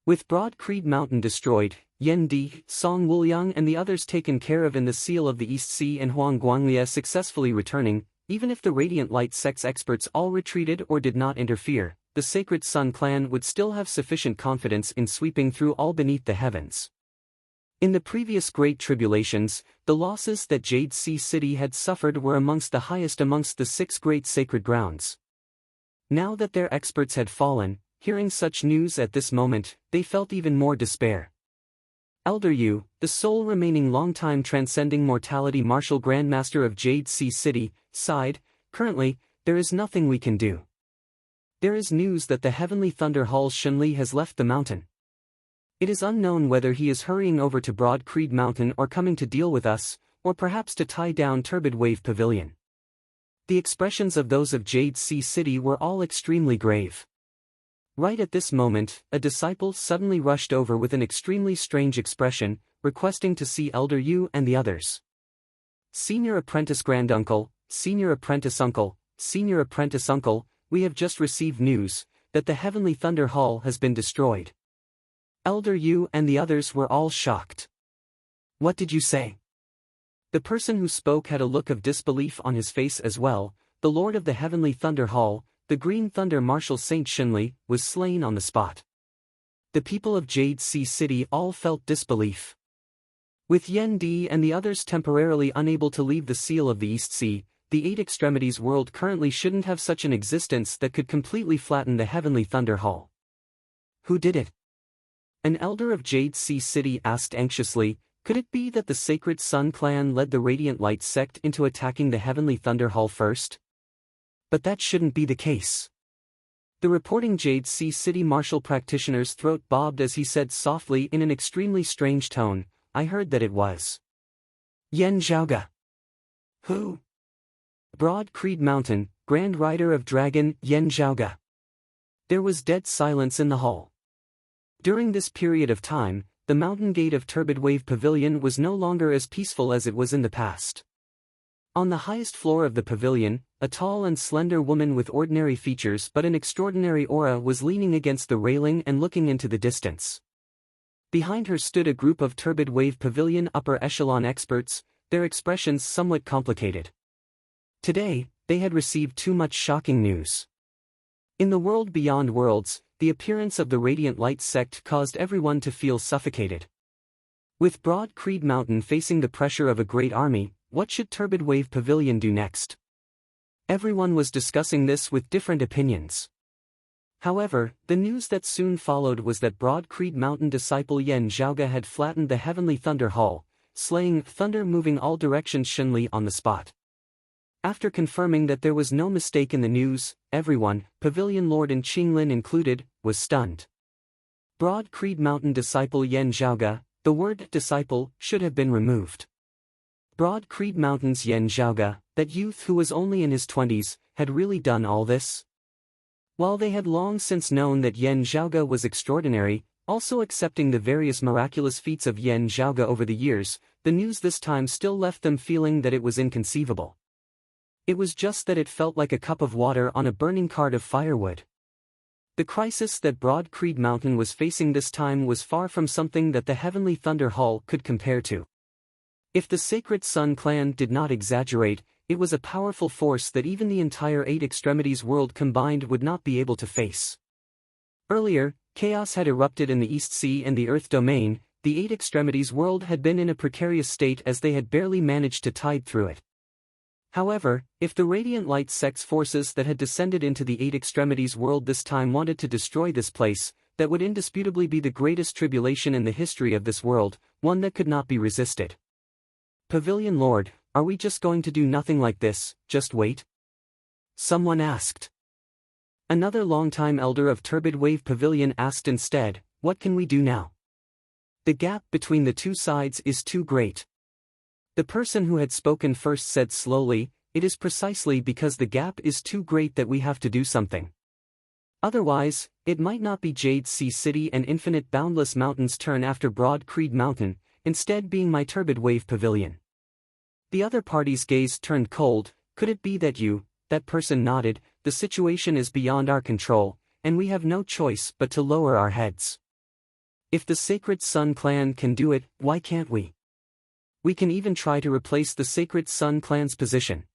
Speaker 1: With Broad Creed Mountain destroyed, Yen Di, Song Wuliang and the others taken care of in the Seal of the East Sea and Huang Guanglia successfully returning, even if the Radiant Light sect's experts all retreated or did not interfere, the Sacred Sun Clan would still have sufficient confidence in sweeping through all beneath the heavens. In the previous Great Tribulations, the losses that Jade Sea City had suffered were amongst the highest amongst the 6 great sacred grounds. Now that their experts had fallen, hearing such news at this moment, they felt even more despair. Elder Yu, the sole remaining long-time transcending mortality martial grandmaster of Jade Sea City, sighed, currently, there is nothing we can do. There is news that the Heavenly Thunder Hall Shunli has left the mountain. It is unknown whether he is hurrying over to Broad Creed Mountain or coming to deal with us, or perhaps to tie down Turbid Wave Pavilion. The expressions of those of Jade Sea City were all extremely grave. Right at this moment, a disciple suddenly rushed over with an extremely strange expression, requesting to see Elder Yu and the others. Senior Apprentice Granduncle, Senior Apprentice Uncle, Senior Apprentice Uncle, we have just received news that the Heavenly Thunder Hall has been destroyed. Elder Yu and the others were all shocked. What did you say? The person who spoke had a look of disbelief on his face as well. The Lord of the Heavenly Thunder Hall, the Green Thunder Marshal Saint Shinli, was slain on the spot. The people of Jade Sea City all felt disbelief. With Yen Di and the others temporarily unable to leave the Seal of the East Sea, the Eight Extremities world currently shouldn't have such an existence that could completely flatten the Heavenly Thunder Hall. Who did it? An elder of Jade Sea City asked anxiously, could it be that the Sacred Sun Clan led the Radiant Light sect into attacking the Heavenly Thunder Hall first? But that shouldn't be the case. The reporting Jade Sea City martial practitioner's throat bobbed as he said softly in an extremely strange tone, I heard that it was Yan Zhaoga. Who? Broad Creed Mountain, Grand Rider of Dragon, Yan Zhaoga. There was dead silence in the hall. During this period of time, the mountain gate of Turbid Wave Pavilion was no longer as peaceful as it was in the past. On the highest floor of the pavilion, a tall and slender woman with ordinary features but an extraordinary aura was leaning against the railing and looking into the distance. Behind her stood a group of Turbid Wave Pavilion upper echelon experts, their expressions somewhat complicated. Today, they had received too much shocking news. In the world beyond worlds, the appearance of the Radiant Light sect caused everyone to feel suffocated. With Broad Creed Mountain facing the pressure of a great army, what should Turbid Wave Pavilion do next? Everyone was discussing this with different opinions. However, the news that soon followed was that Broad Creed Mountain disciple Yen Zhaoga had flattened the Heavenly Thunder Hall, slaying Thunder moving all directions Xunli on the spot. After confirming that there was no mistake in the news, everyone, Pavilion Lord and Qinglin included, was stunned. Broad Creed Mountain disciple Yen Zhaoga, the word disciple should have been removed. Broad Creed Mountain's Yen Zhaoga, that youth who was only in his 20s, had really done all this? While they had long since known that Yen Zhaoga was extraordinary, also accepting the various miraculous feats of Yen Zhaoga over the years, the news this time still left them feeling that it was inconceivable. It was just that it felt like a cup of water on a burning cart of firewood. The crisis that Broad Creed Mountain was facing this time was far from something that the Heavenly Thunder Hall could compare to. If the Sacred Sun clan did not exaggerate, it was a powerful force that even the entire Eight Extremities world combined would not be able to face. Earlier, chaos had erupted in the East Sea and the Earth domain. The Eight Extremities world had been in a precarious state as they had barely managed to tide through it. However, if the Radiant Light sect's forces that had descended into the Eight Extremities world this time wanted to destroy this place, that would indisputably be the greatest tribulation in the history of this world, one that could not be resisted. Pavilion Lord, are we just going to do nothing like this, just wait? Someone asked. Another longtime elder of Turbid Wave Pavilion asked instead, what can we do now? The gap between the two sides is too great. The person who had spoken first said slowly, it is precisely because the gap is too great that we have to do something. Otherwise, it might not be Jade Sea City and Infinite Boundless Mountain's turn after Broad Creed Mountain, instead being my Turbid Wave Pavilion. The other party's gaze turned cold. Could it be that you, that person nodded, the situation is beyond our control, and we have no choice but to lower our heads. If the Sacred Sun clan can do it, why can't we? We can even try to replace the Sacred Sun clan's position.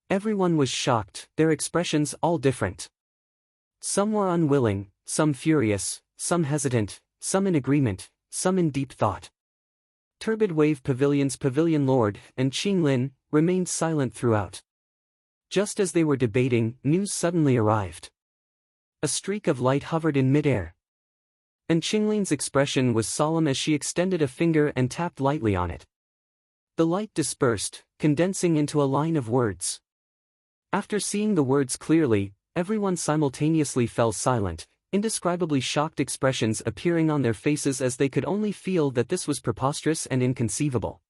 Speaker 1: Everyone was shocked, their expressions all different. Some were unwilling, some furious, some hesitant, some in agreement, some in deep thought. Turbid Wave Pavilion's Pavilion Lord and Qinglin remained silent throughout. Just as they were debating, news suddenly arrived. A streak of light hovered in midair. And Qinglin's expression was solemn as she extended a finger and tapped lightly on it. The light dispersed, condensing into a line of words. After seeing the words clearly, everyone simultaneously fell silent, indescribably shocked expressions appearing on their faces as they could only feel that this was preposterous and inconceivable.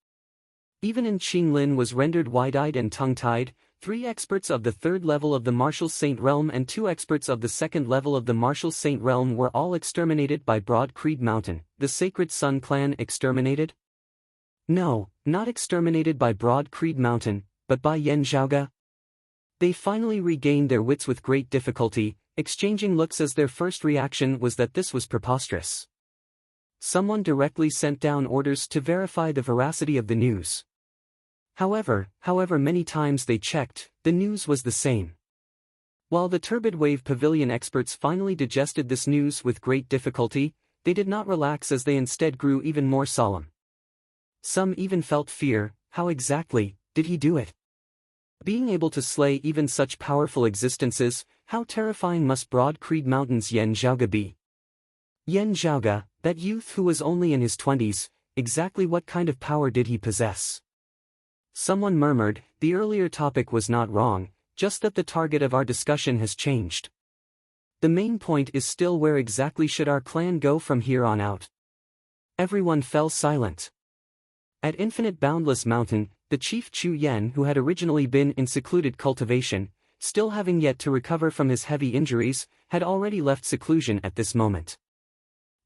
Speaker 1: Even Qinglin was rendered wide-eyed and tongue-tied. 3 experts of the 3rd level of the Martial Saint Realm and 2 experts of the 2nd level of the Martial Saint Realm were all exterminated by Broad Creed Mountain. The Sacred Sun clan exterminated? No, not exterminated by Broad Creed Mountain, but by Yen Zhaoga. They finally regained their wits with great difficulty, exchanging looks as their first reaction was that this was preposterous. Someone directly sent down orders to verify the veracity of the news. However many times they checked, the news was the same. While the Turbid Wave Pavilion experts finally digested this news with great difficulty, they did not relax as they instead grew even more solemn. Some even felt fear. How exactly did he do it? Being able to slay even such powerful existences, how terrifying must Broad Creed Mountain's Yen Zhaoga be? Yen Zhaoga, that youth who was only in his 20s, exactly what kind of power did he possess? Someone murmured, the earlier topic was not wrong, just that the target of our discussion has changed. The main point is still where exactly should our clan go from here on out? Everyone fell silent. At Infinite Boundless Mountain, the chief Chu Yen who had originally been in secluded cultivation, still having yet to recover from his heavy injuries, had already left seclusion at this moment.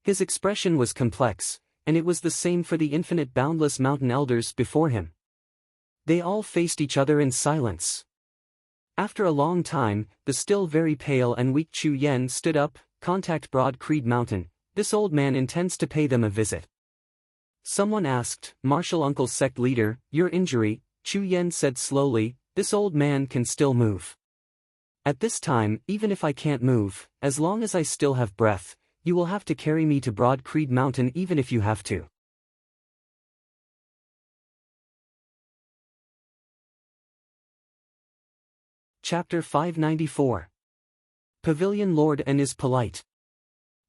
Speaker 1: His expression was complex, and it was the same for the Infinite Boundless Mountain elders before him. They all faced each other in silence. After a long time, the still very pale and weak Chu Yen stood up. Contact Broad Creed Mountain. this old man intends to pay them a visit. Someone asked, "Martial Uncle's sect leader, your injury?" Chu Yen said slowly, "This old man can still move. At this time, even if I can't move, as long as I still have breath, you will have to carry me to Broad Creed Mountain even if you have to." Chapter 594. Pavilion Lord and is polite.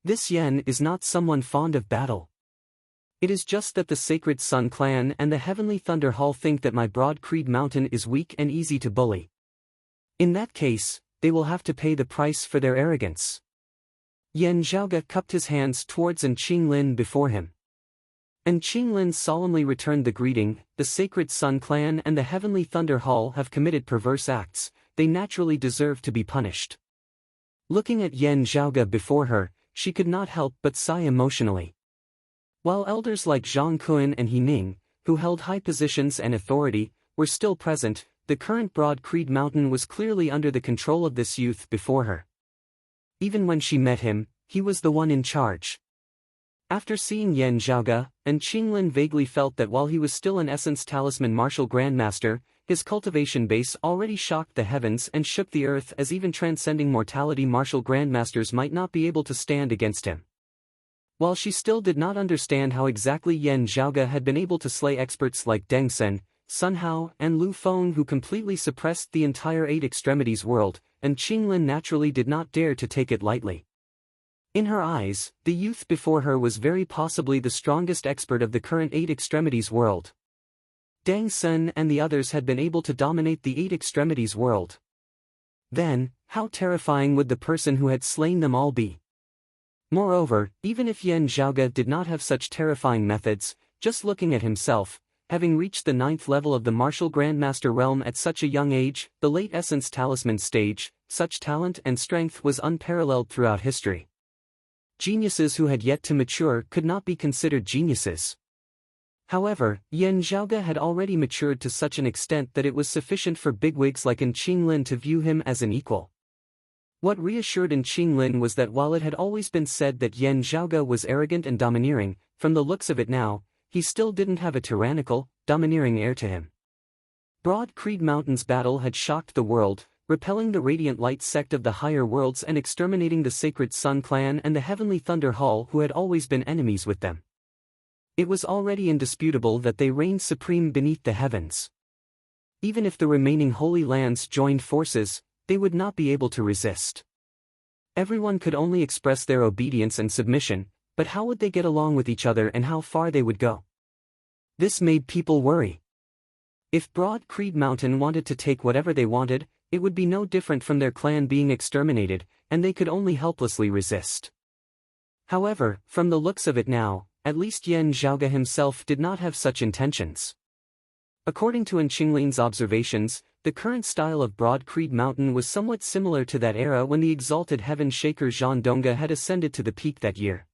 Speaker 1: This Yen is not someone fond of battle. It is just that the Sacred Sun clan and the Heavenly Thunder Hall think that my Broad Creed Mountain is weak and easy to bully. In that case, they will have to pay the price for their arrogance. Yen Zhaoge cupped his hands towards An Qinglin before him. An Qinglin solemnly returned the greeting. The Sacred Sun clan and the Heavenly Thunder Hall have committed perverse acts, they naturally deserve to be punished. Looking at Yen Zhaoge before her, she could not help but sigh emotionally. While elders like Zhang Kun and He Ning, who held high positions and authority, were still present, the current Broad Creed Mountain was clearly under the control of this youth before her. Even when she met him, he was the one in charge. After seeing Yen Zhaoge, An Qinglin vaguely felt that while he was still in essence Talisman Martial Grandmaster, his cultivation base already shocked the heavens and shook the earth, as even transcending mortality Martial Grandmasters might not be able to stand against him. While she still did not understand how exactly Yen Zhaoge had been able to slay experts like Deng Sen, Sun Hao, and Lu Feng who completely suppressed the entire Eight Extremities world, An Qinglin naturally did not dare to take it lightly. In her eyes, the youth before her was very possibly the strongest expert of the current Eight Extremities world. Deng Sen and the others had been able to dominate the Eight Extremities world. Then, how terrifying would the person who had slain them all be? Moreover, even if Yen Zhaoge did not have such terrifying methods, just looking at himself, having reached the 9th level of the Martial Grandmaster realm at such a young age, the late Essence Talisman stage, such talent and strength was unparalleled throughout history. Geniuses who had yet to mature could not be considered geniuses. However, Yen Zhaoge had already matured to such an extent that it was sufficient for bigwigs like An Qinglin to view him as an equal. What reassured An Qinglin was that while it had always been said that Yen Zhaoge was arrogant and domineering, from the looks of it now, he still didn't have a tyrannical, domineering air to him. Broad Creed Mountain's battle had shocked the world, repelling the Radiant Light sect of the higher worlds and exterminating the Sacred Sun clan and the Heavenly Thunder Hall who had always been enemies with them. It was already indisputable that they reigned supreme beneath the heavens. Even if the remaining Holy Lands joined forces, they would not be able to resist. Everyone could only express their obedience and submission, but how would they get along with each other and how far they would go? This made people worry. If Broad Creed Mountain wanted to take whatever they wanted, it would be no different from their clan being exterminated, and they could only helplessly resist. However, from the looks of it now, at least Yen Zhaoge himself did not have such intentions. According to An Qinglin's observations, the current style of Broad Creed Mountain was somewhat similar to that era when the exalted heaven shaker Zhan Dongge had ascended to the peak that year.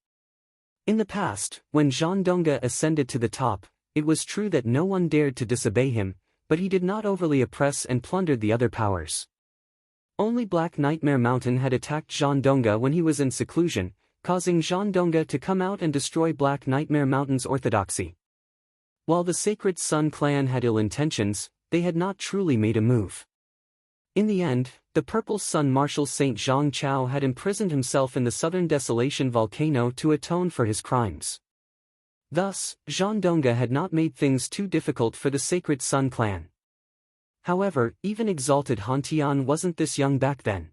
Speaker 1: In the past, when Zhan Dongge ascended to the top, it was true that no one dared to disobey him, but he did not overly oppress and plundered the other powers. Only Black Nightmare Mountain had attacked Zhan Dongge when he was in seclusion, causing Zhan Dongge to come out and destroy Black Nightmare Mountain's orthodoxy. While the Sacred Sun clan had ill intentions, they had not truly made a move. In the end, the Purple Sun Marshal Saint Zhang Chao had imprisoned himself in the Southern Desolation volcano to atone for his crimes. Thus, Zhan Dongge had not made things too difficult for the Sacred Sun clan. However, even exalted Han Tian wasn't this young back then.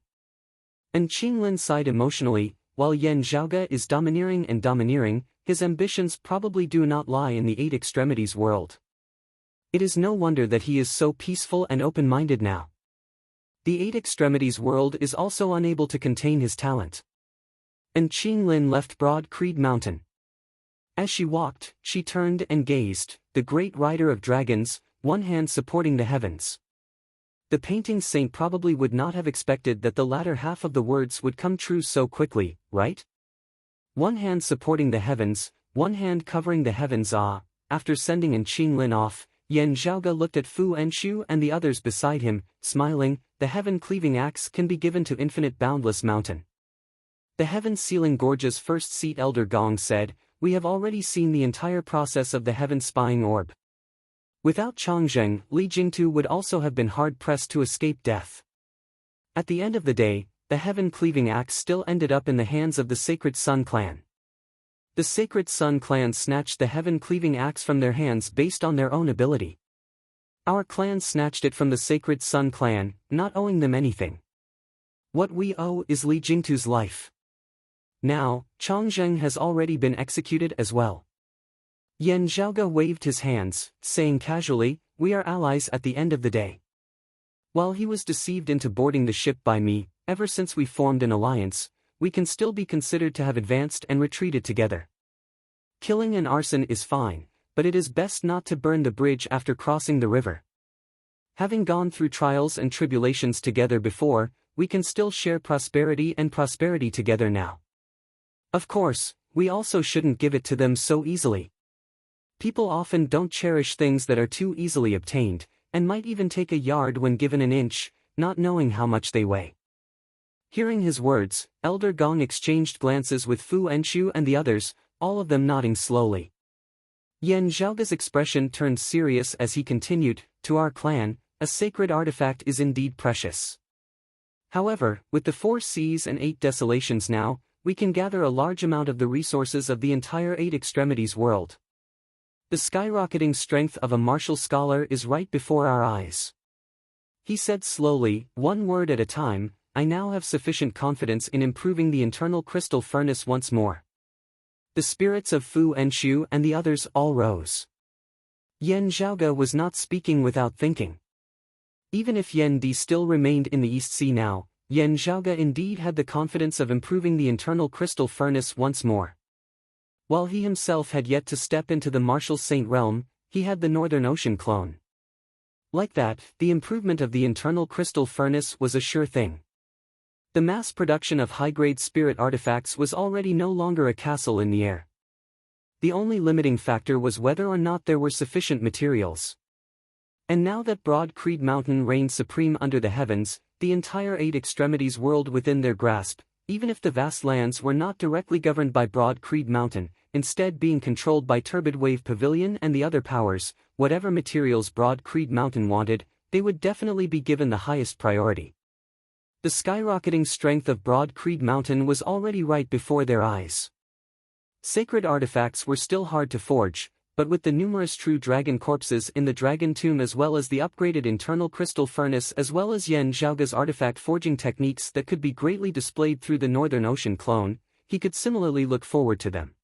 Speaker 1: An Qinglin sighed emotionally. While Yen Zhaoge is domineering, his ambitions probably do not lie in the Eight Extremities world. It is no wonder that he is so peaceful and open-minded now. The Eight Extremities world is also unable to contain his talent. An Qinglin left Broad Creed Mountain. As she walked, she turned and gazed, the great rider of dragons, one hand supporting the heavens. The painting saint probably would not have expected that the latter half of the words would come true so quickly, right? One hand supporting the heavens, one hand covering the heavens. After sending An Qinglin off, Yen Zhaoge looked at Fu Enshu and the others beside him, smiling. The heaven-cleaving axe can be given to infinite boundless mountain. The heaven-sealing Gorge's first seat Elder Gong said, "We have already seen the entire process of the heaven-spying orb. Without Changzheng, Li Jingtu would also have been hard-pressed to escape death." At the end of the day, the heaven-cleaving axe still ended up in the hands of the Sacred Sun clan. The Sacred Sun clan snatched the heaven-cleaving axe from their hands based on their own ability. Our clan snatched it from the Sacred Sun clan, not owing them anything. What we owe is Li Jingtu's life. Now, Changzheng has already been executed as well. Yan Zhaoge waved his hands, saying casually, "We are allies at the end of the day. While he was deceived into boarding the ship by me, ever since we formed an alliance, we can still be considered to have advanced and retreated together. Killing and arson is fine, but it is best not to burn the bridge after crossing the river. Having gone through trials and tribulations together before, we can still share prosperity together now. Of course, we also shouldn't give it to them so easily. People often don't cherish things that are too easily obtained, and might even take a yard when given an inch, not knowing how much they weigh." Hearing his words, Elder Gong exchanged glances with Fu Enchu and the others, all of them nodding slowly. Yan Zhaoge's expression turned serious as he continued, "To our clan, a sacred artifact is indeed precious. However, with the 4 seas and 8 desolations now, we can gather a large amount of the resources of the entire 8 extremities world. The skyrocketing strength of a martial scholar is right before our eyes." He said slowly, one word at a time, "I now have sufficient confidence in improving the internal crystal furnace once more." The spirits of Fu Enchu and the others all rose. Yan Zhaoge was not speaking without thinking. Even if Yan Di still remained in the East Sea now, Yan Zhaoge indeed had the confidence of improving the internal crystal furnace once more. While he himself had yet to step into the martial saint realm, he had the Northern Ocean clone. Like that, the improvement of the internal crystal furnace was a sure thing. The mass production of high-grade spirit artifacts was already no longer a castle in the air. The only limiting factor was whether or not there were sufficient materials. And now that Broad Creed Mountain reigned supreme under the heavens, the entire 8 extremities world within their grasp, even if the vast lands were not directly governed by Broad Creed Mountain, instead being controlled by Turbid Wave Pavilion and the other powers, whatever materials Broad Creed Mountain wanted, they would definitely be given the highest priority. The skyrocketing strength of Broad Creed Mountain was already right before their eyes. Sacred artifacts were still hard to forge, but with the numerous true dragon corpses in the dragon tomb as well as the upgraded internal crystal furnace as well as Yan Zhaoge's artifact forging techniques that could be greatly displayed through the Northern Ocean clone, he could similarly look forward to them.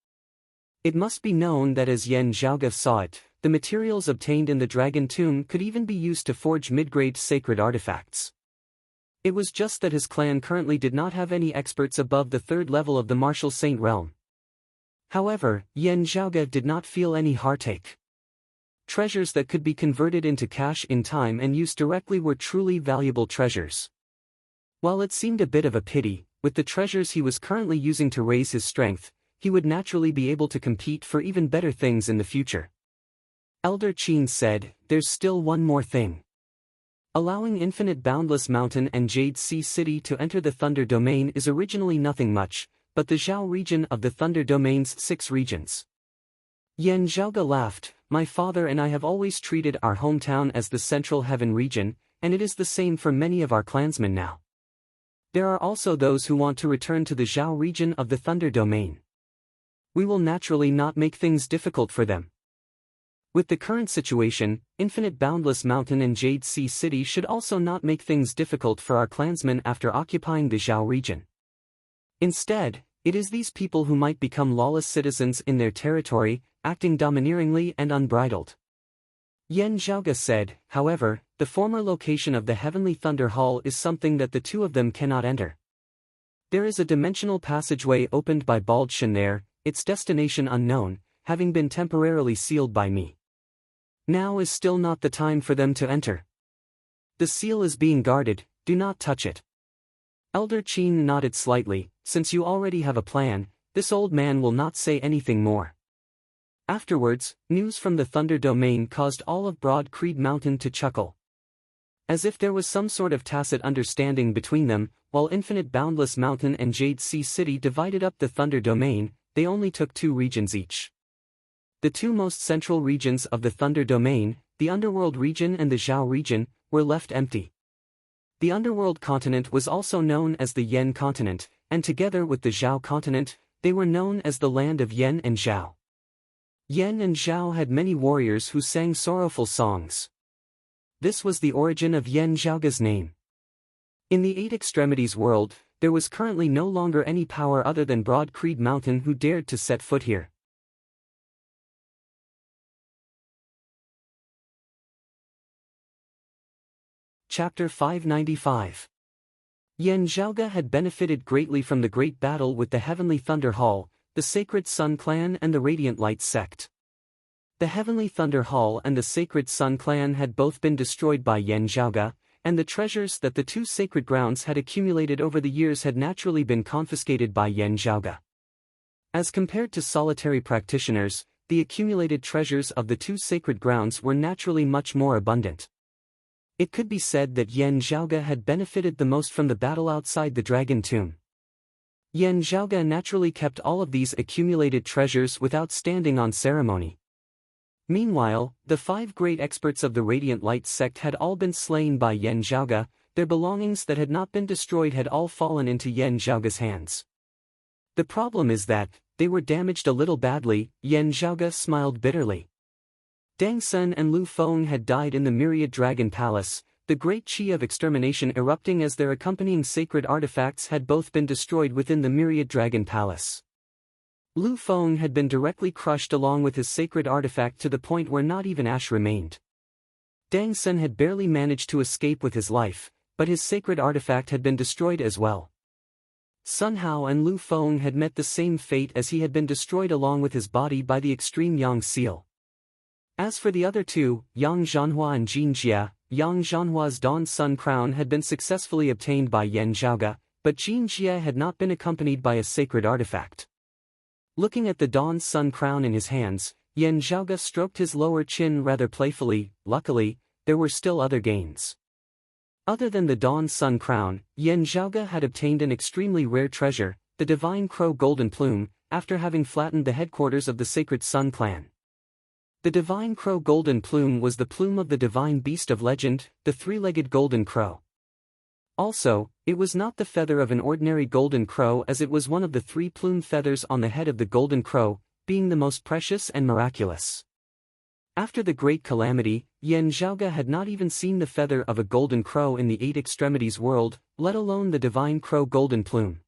Speaker 1: It must be known that as Yan Zhaoge saw it, the materials obtained in the dragon tomb could even be used to forge mid-grade sacred artifacts. It was just that his clan currently did not have any experts above the 3rd level of the martial saint realm. However, Yan Zhaoge did not feel any heartache. Treasures that could be converted into cash in time and used directly were truly valuable treasures. While it seemed a bit of a pity, with the treasures he was currently using to raise his strength, he would naturally be able to compete for even better things in the future. Elder Qin said, "There's still one more thing. Allowing Infinite Boundless Mountain and Jade Sea City to enter the Thunder Domain is originally nothing much, but the Zhao region of the Thunder Domain's 6 regions." Yan Zhaoge laughed, "My father and I have always treated our hometown as the Central Heaven region, and it is the same for many of our clansmen now. There are also those who want to return to the Zhao region of the Thunder Domain. We will naturally not make things difficult for them. With the current situation, Infinite Boundless Mountain and Jade Sea City should also not make things difficult for our clansmen after occupying the Zhao region. Instead, it is these people who might become lawless citizens in their territory, acting domineeringly and unbridled." Yan Zhaoge said, "However, the former location of the Heavenly Thunder Hall is something that the 2 of them cannot enter. There is a dimensional passageway opened by Bald Shen there, its destination unknown, having been temporarily sealed by me. Now is still not the time for them to enter. The seal is being guarded, do not touch it." Elder Qin nodded slightly, "Since you already have a plan, this old man will not say anything more." Afterwards, news from the Thunder Domain caused all of Broad Creed Mountain to chuckle. As if there was some sort of tacit understanding between them, while Infinite Boundless Mountain and Jade Sea City divided up the Thunder Domain, they only took 2 regions each. The 2 most central regions of the Thunder Domain, the Underworld region and the Zhao region, were left empty. The Underworld continent was also known as the Yen continent, and together with the Zhao continent, they were known as the land of Yen and Zhao. Yen and Zhao had many warriors who sang sorrowful songs. This was the origin of Yen Zhaoga's name. In the 8 Extremities world, there was currently no longer any power other than Broad Creed Mountain who dared to set foot here. Chapter 595. Yen Zhaoga had benefited greatly from the great battle with the Heavenly Thunder Hall, the Sacred Sun Clan and the Radiant Light sect. The Heavenly Thunder Hall and the Sacred Sun Clan had both been destroyed by Yen Zhaoga, and the treasures that the 2 sacred grounds had accumulated over the years had naturally been confiscated by Yen Zhaoga. As compared to solitary practitioners, the accumulated treasures of the 2 sacred grounds were naturally much more abundant. It could be said that Yen Zhaoga had benefited the most from the battle outside the Dragon Tomb. Yen Zhaoga naturally kept all of these accumulated treasures without standing on ceremony. Meanwhile, the 5 great experts of the Radiant Light sect had all been slain by Yen Zhaoga, their belongings that had not been destroyed had all fallen into Yen Zhaoga's hands. The problem is that, they were damaged a little badly. Yen Zhaoga smiled bitterly. Dang Sun and Lu Feng had died in the Myriad Dragon Palace, the great chi of extermination erupting as their accompanying sacred artifacts had both been destroyed within the Myriad Dragon Palace. Lu Feng had been directly crushed along with his sacred artifact to the point where not even ash remained. Dang Sun had barely managed to escape with his life, but his sacred artifact had been destroyed as well. Sun Hao and Lu Feng had met the same fate as he had been destroyed along with his body by the extreme Yang seal. As for the other 2, Yang Zhanhua and Jin Jia, Yang Zhanhua's Dawn Sun crown had been successfully obtained by Yen Zhaoga, but Jin Jia had not been accompanied by a sacred artifact. Looking at the Dawn Sun crown in his hands, Yen Zhaoga stroked his lower chin rather playfully. Luckily, there were still other gains. Other than the Dawn Sun crown, Yen Zhaoga had obtained an extremely rare treasure, the Divine Crow Golden Plume, after having flattened the headquarters of the Sacred Sun Clan. The Divine Crow Golden Plume was the plume of the divine beast of legend, the 3-legged golden crow. Also, it was not the feather of an ordinary golden crow as it was one of the 3 plumed feathers on the head of the golden crow, being the most precious and miraculous. After the great calamity, Yen Zhaoga had not even seen the feather of a golden crow in the 8 Extremities world, let alone the Divine Crow Golden Plume.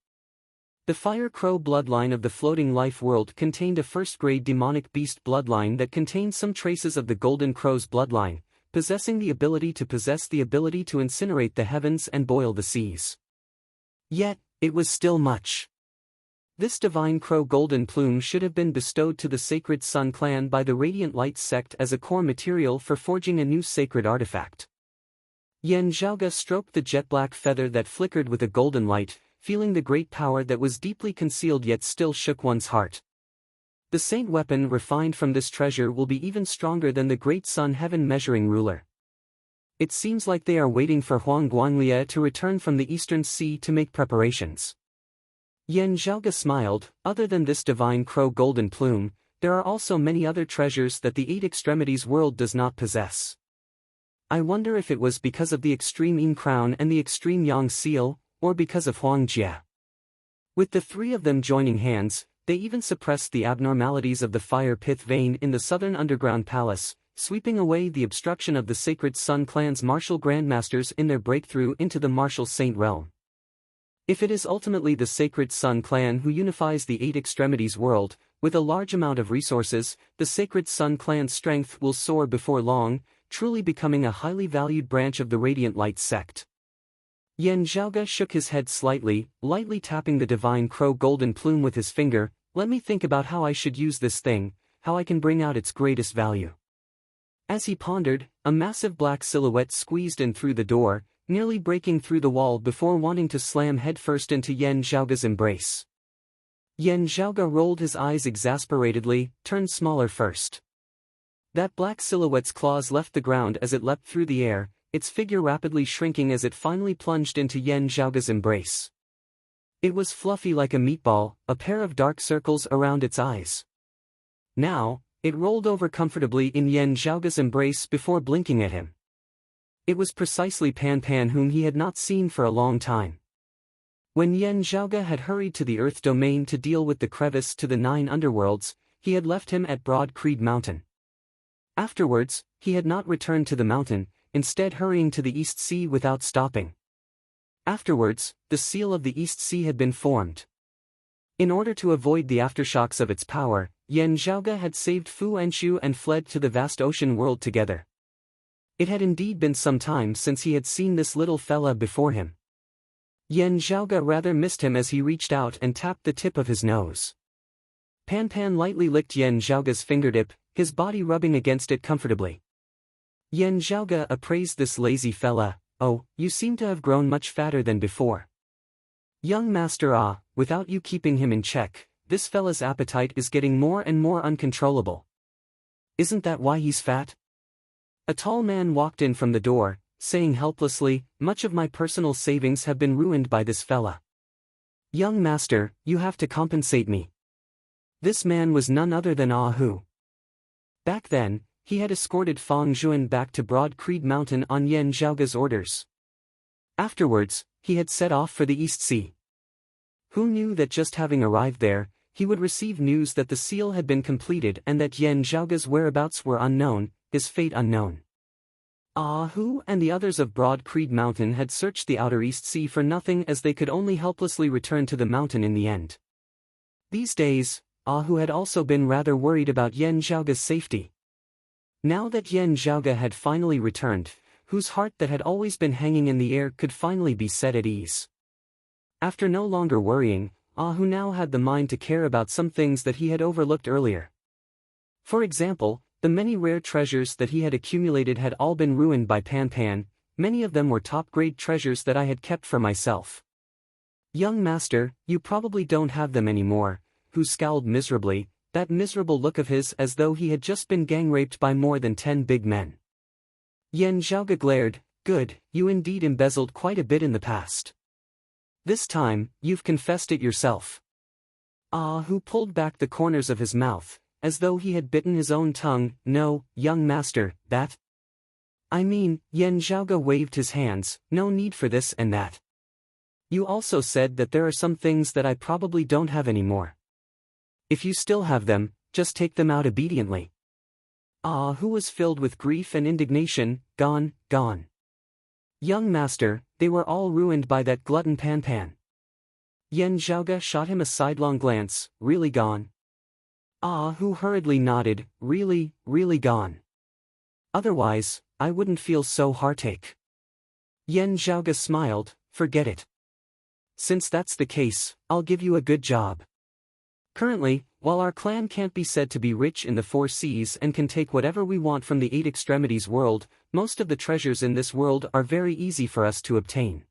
Speaker 1: The Fire Crow bloodline of the Floating Life world contained a first-grade demonic beast bloodline that contained some traces of the Golden Crow's bloodline, possessing the ability to incinerate the heavens and boil the seas. Yet, it was still much. This Divine Crow Golden Plume should have been bestowed to the Sacred Sun Clan by the Radiant Light sect as a core material for forging a new sacred artifact. Yen Zhaoga stroked the jet-black feather that flickered with a golden light, feeling the great power that was deeply concealed yet still shook one's heart. The saint weapon refined from this treasure will be even stronger than the great sun heaven measuring ruler. It seems like they are waiting for Huang Guanglia to return from the Eastern Sea to make preparations. Yen Zhaoga smiled. Other than this Divine Crow Golden Plume, there are also many other treasures that the 8 Extremities world does not possess. I wonder if it was because of the Extreme Yin crown and the Extreme Yang seal, or because of Huang Jia. With the 3 of them joining hands, they even suppressed the abnormalities of the fire pith vein in the southern underground palace, sweeping away the obstruction of the Sacred Sun Clan's martial grandmasters in their breakthrough into the martial saint realm. If it is ultimately the Sacred Sun Clan who unifies the 8 Extremities world, with a large amount of resources, the Sacred Sun Clan's strength will soar before long, truly becoming a highly valued branch of the Radiant Light sect. Yen Zhaoga shook his head slightly, lightly tapping the Divine Crow Golden Plume with his finger. Let me think about how I should use this thing, how I can bring out its greatest value. As he pondered, a massive black silhouette squeezed in through the door, nearly breaking through the wall before wanting to slam headfirst into Yen Zhaoga's embrace. Yen Zhaoga rolled his eyes exasperatedly, turned smaller first. That black silhouette's claws left the ground as it leapt through the air, its figure rapidly shrinking as it finally plunged into Yen Zhaoge's embrace. It was fluffy like a meatball, a pair of dark circles around its eyes. Now, it rolled over comfortably in Yen Zhaoge's embrace before blinking at him. It was precisely Pan Pan, whom he had not seen for a long time. When Yen Zhaoge had hurried to the Earth domain to deal with the crevice to the 9 underworlds, he had left him at Broad Creed Mountain. Afterwards, he had not returned to the mountain, instead hurrying to the East Sea without stopping. Afterwards, the seal of the East Sea had been formed. In order to avoid the aftershocks of its power, Yen Zhaoge had saved Fu Anshu and fled to the vast ocean world together. It had indeed been some time since he had seen this little fella before him. Yen Zhaoge rather missed him as he reached out and tapped the tip of his nose. Pan Pan lightly licked Yen Zhaoge's fingertip, his body rubbing against it comfortably. Yen Zhaoge appraised this lazy fella. "Oh, you seem to have grown much fatter than before. Young master, without you keeping him in check, this fella's appetite is getting more and more uncontrollable. Isn't that why he's fat?" A tall man walked in from the door, saying helplessly, "Much of my personal savings have been ruined by this fella. Young master, you have to compensate me." This man was none other than Hu. Back then, he had escorted Fang Zhuan back to Broad Creed Mountain on Yen Zhaoge's orders. Afterwards, he had set off for the East Sea. Who knew that just having arrived there, he would receive news that the seal had been completed and that Yen Zhaoge's whereabouts were unknown, his fate unknown. Hu and the others of Broad Creed Mountain had searched the outer East Sea for nothing, as they could only helplessly return to the mountain in the end. These days, Hu had also been rather worried about Yen Zhaoge's safety. Now that Yen Zhaoge had finally returned, whose heart that had always been hanging in the air could finally be set at ease. After no longer worrying, Hu now had the mind to care about some things that he had overlooked earlier. For example, the many rare treasures that he had accumulated had all been ruined by Pan Pan. Many of them were top-grade treasures that I had kept for myself. "Young master, you probably don't have them anymore," Hu scowled miserably, that miserable look of his as though he had just been gang-raped by more than 10 big men. Yen Zhaoge glared. "Good, you indeed embezzled quite a bit in the past. This time, you've confessed it yourself." Hu pulled back the corners of his mouth, as though he had bitten his own tongue. "No, young master, that... I mean," Yen Zhaoge waved his hands, "no need for this and that. You also said that there are some things that I probably don't have anymore. If you still have them, just take them out obediently." Hu was filled with grief and indignation. "Gone, gone. Young master, they were all ruined by that glutton Pan Pan." Yen Zhaoge shot him a sidelong glance. "Really gone?" Hu hurriedly nodded. "Really, really gone. Otherwise, I wouldn't feel so heartache." Yen Zhaoge smiled. "Forget it. Since that's the case, I'll give you a good job. Currently, while our clan can't be said to be rich in the 4 seas and can take whatever we want from the 8 extremities world, most of the treasures in this world are very easy for us to obtain.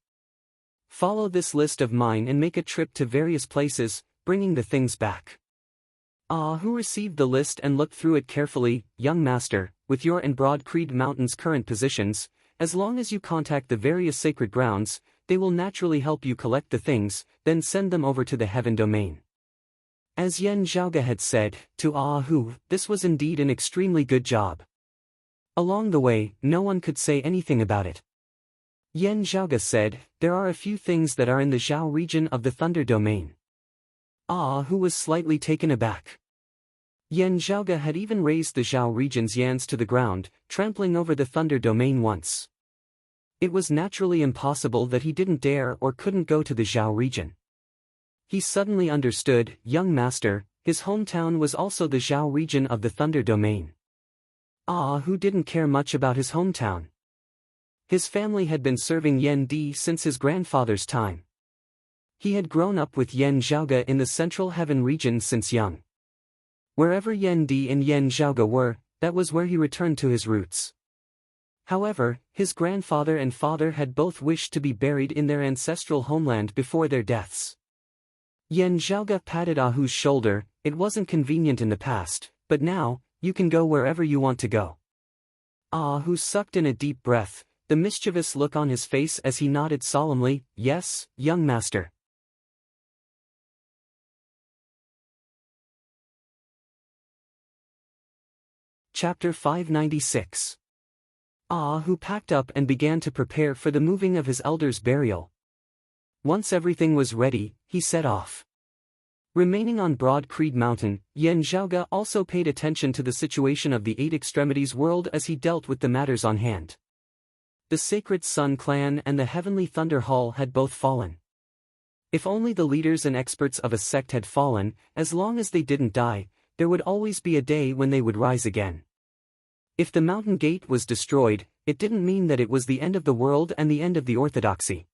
Speaker 1: Follow this list of mine and make a trip to various places, bringing the things back." Hu received the list and looked through it carefully. "Young master, with your and Broad Creed Mountain's current positions, as long as you contact the various sacred grounds, they will naturally help you collect the things, then send them over to the Heaven Domain." As Yen Zhaoge had said to Hu, this was indeed an extremely good job. Along the way, no one could say anything about it. Yen Zhaoge said, "There are a few things that are in the Zhao region of the Thunder Domain." Hu was slightly taken aback. Yen Zhaoge had even raised the Zhao region's yans to the ground, trampling over the Thunder Domain once. It was naturally impossible that he didn't dare or couldn't go to the Zhao region. He suddenly understood. Young master, his hometown was also the Zhao region of the Thunder Domain. Hu didn't care much about his hometown. His family had been serving Yen Di since his grandfather's time. He had grown up with Yen Zhaoge in the Central Heaven region since young. Wherever Yen Di and Yen Zhaoge were, that was where he returned to his roots. However, his grandfather and father had both wished to be buried in their ancestral homeland before their deaths. Yen Zhaoge patted Hu's shoulder. "It wasn't convenient in the past, but now, you can go wherever you want to go." Hu sucked in a deep breath. the mischievous look on his face as he nodded solemnly, "Yes, young master." Chapter 596. Who packed up and began to prepare for the moving of his elder's burial. Once everything was ready, he set off. Remaining on Broad Creed Mountain, Yen Zhaoge also paid attention to the situation of the Eight Extremities world as he dealt with the matters on hand. The Sacred Sun Clan and the Heavenly Thunder Hall had both fallen. If only the leaders and experts of a sect had fallen, as long as they didn't die, there would always be a day when they would rise again. If the mountain gate was destroyed, it didn't mean that it was the end of the world and the end of the orthodoxy.